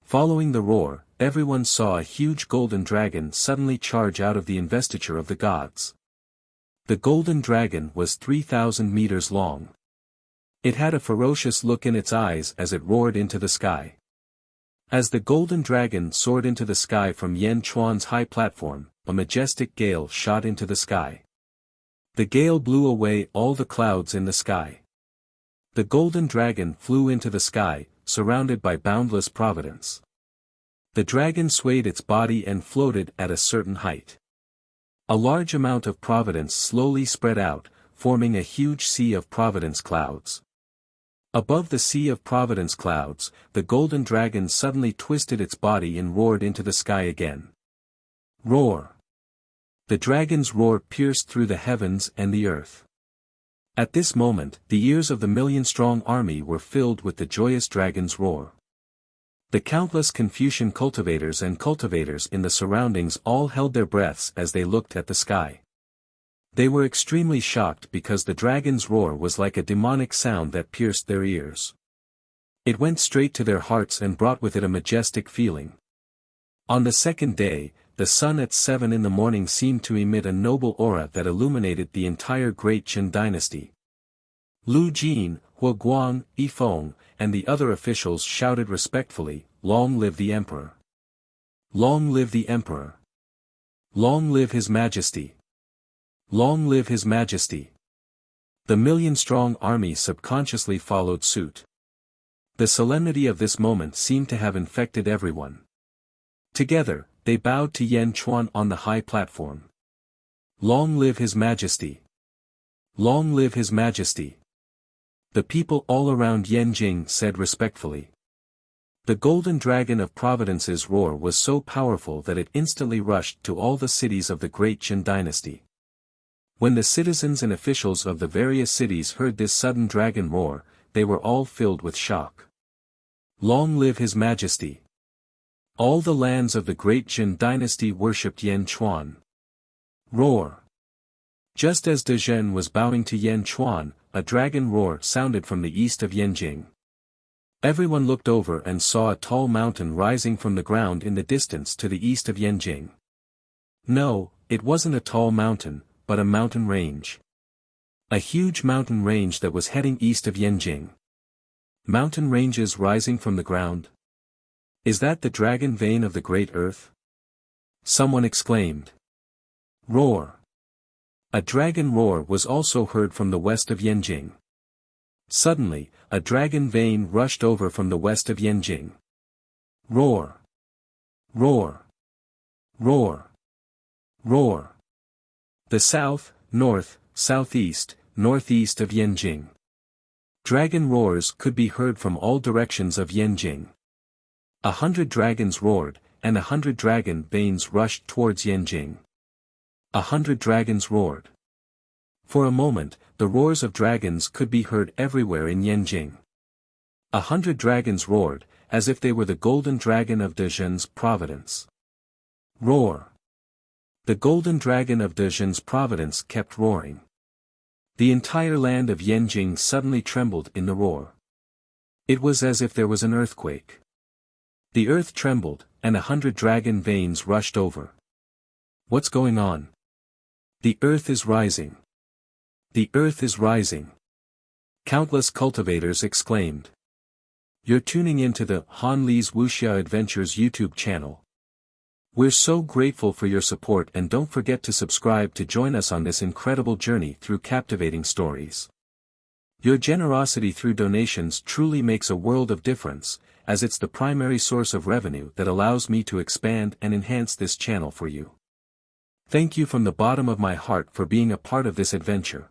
Following the roar, everyone saw a huge golden dragon suddenly charge out of the investiture of the gods. The golden dragon was 3,000 meters long. It had a ferocious look in its eyes as it roared into the sky. As the golden dragon soared into the sky from Yan Chuan's high platform, a majestic gale shot into the sky. The gale blew away all the clouds in the sky. The golden dragon flew into the sky, surrounded by boundless providence. The dragon swayed its body and floated at a certain height. A large amount of providence slowly spread out, forming a huge sea of providence clouds. Above the sea of providence clouds, the golden dragon suddenly twisted its body and roared into the sky again. Roar! The dragon's roar pierced through the heavens and the earth. At this moment, the ears of the million-strong army were filled with the joyous dragon's roar. The countless Confucian cultivators and cultivators in the surroundings all held their breaths as they looked at the sky. They were extremely shocked because the dragon's roar was like a demonic sound that pierced their ears. It went straight to their hearts and brought with it a majestic feeling. On the second day, the sun at 7 in the morning seemed to emit a noble aura that illuminated the entire great Qin dynasty. Lu Jin, Hua Guang, Yifeng, and the other officials shouted respectfully, "Long live the emperor! Long live the emperor! Long live his majesty! Long live his majesty!" The million-strong army subconsciously followed suit. The solemnity of this moment seemed to have infected everyone. Together, they bowed to Yan Chuan on the high platform. Long live his majesty! Long live his majesty! The people all around Yanjing said respectfully. The golden dragon of Providence's roar was so powerful that it instantly rushed to all the cities of the great Qin dynasty. When the citizens and officials of the various cities heard this sudden dragon roar, they were all filled with shock. Long live his majesty! All the lands of the great Qin dynasty worshipped Yan Chuan. Roar! Just as De Zhen was bowing to Yan Chuan, a dragon roar sounded from the east of Yanjing. Everyone looked over and saw a tall mountain rising from the ground in the distance to the east of Yanjing. No, it wasn't a tall mountain, but a mountain range. A huge mountain range that was heading east of Yanjing. Mountain ranges rising from the ground? Is that the dragon vein of the great earth? Someone exclaimed. Roar! A dragon roar was also heard from the west of Yanjing. Suddenly, a dragon vein rushed over from the west of Yanjing. Roar! Roar! Roar! Roar! The south, north, southeast, northeast of Yanjing. Dragon roars could be heard from all directions of Yanjing. 100 dragons roared, and 100 dragon veins rushed towards Yanjing. 100 dragons roared. For a moment, the roars of dragons could be heard everywhere in Yanjing. 100 dragons roared, as if they were the golden dragon of Dezhen's providence. Roar! The golden dragon of Dezhen's providence kept roaring. The entire land of Yanjing suddenly trembled in the roar. It was as if there was an earthquake. The earth trembled, and 100 dragon veins rushed over. What's going on? The earth is rising. The earth is rising. Countless cultivators exclaimed. You're tuning into the Han Li's Wuxia Adventures YouTube channel. We're so grateful for your support, and don't forget to subscribe to join us on this incredible journey through captivating stories. Your generosity through donations truly makes a world of difference, as it's the primary source of revenue that allows me to expand and enhance this channel for you. Thank you from the bottom of my heart for being a part of this adventure.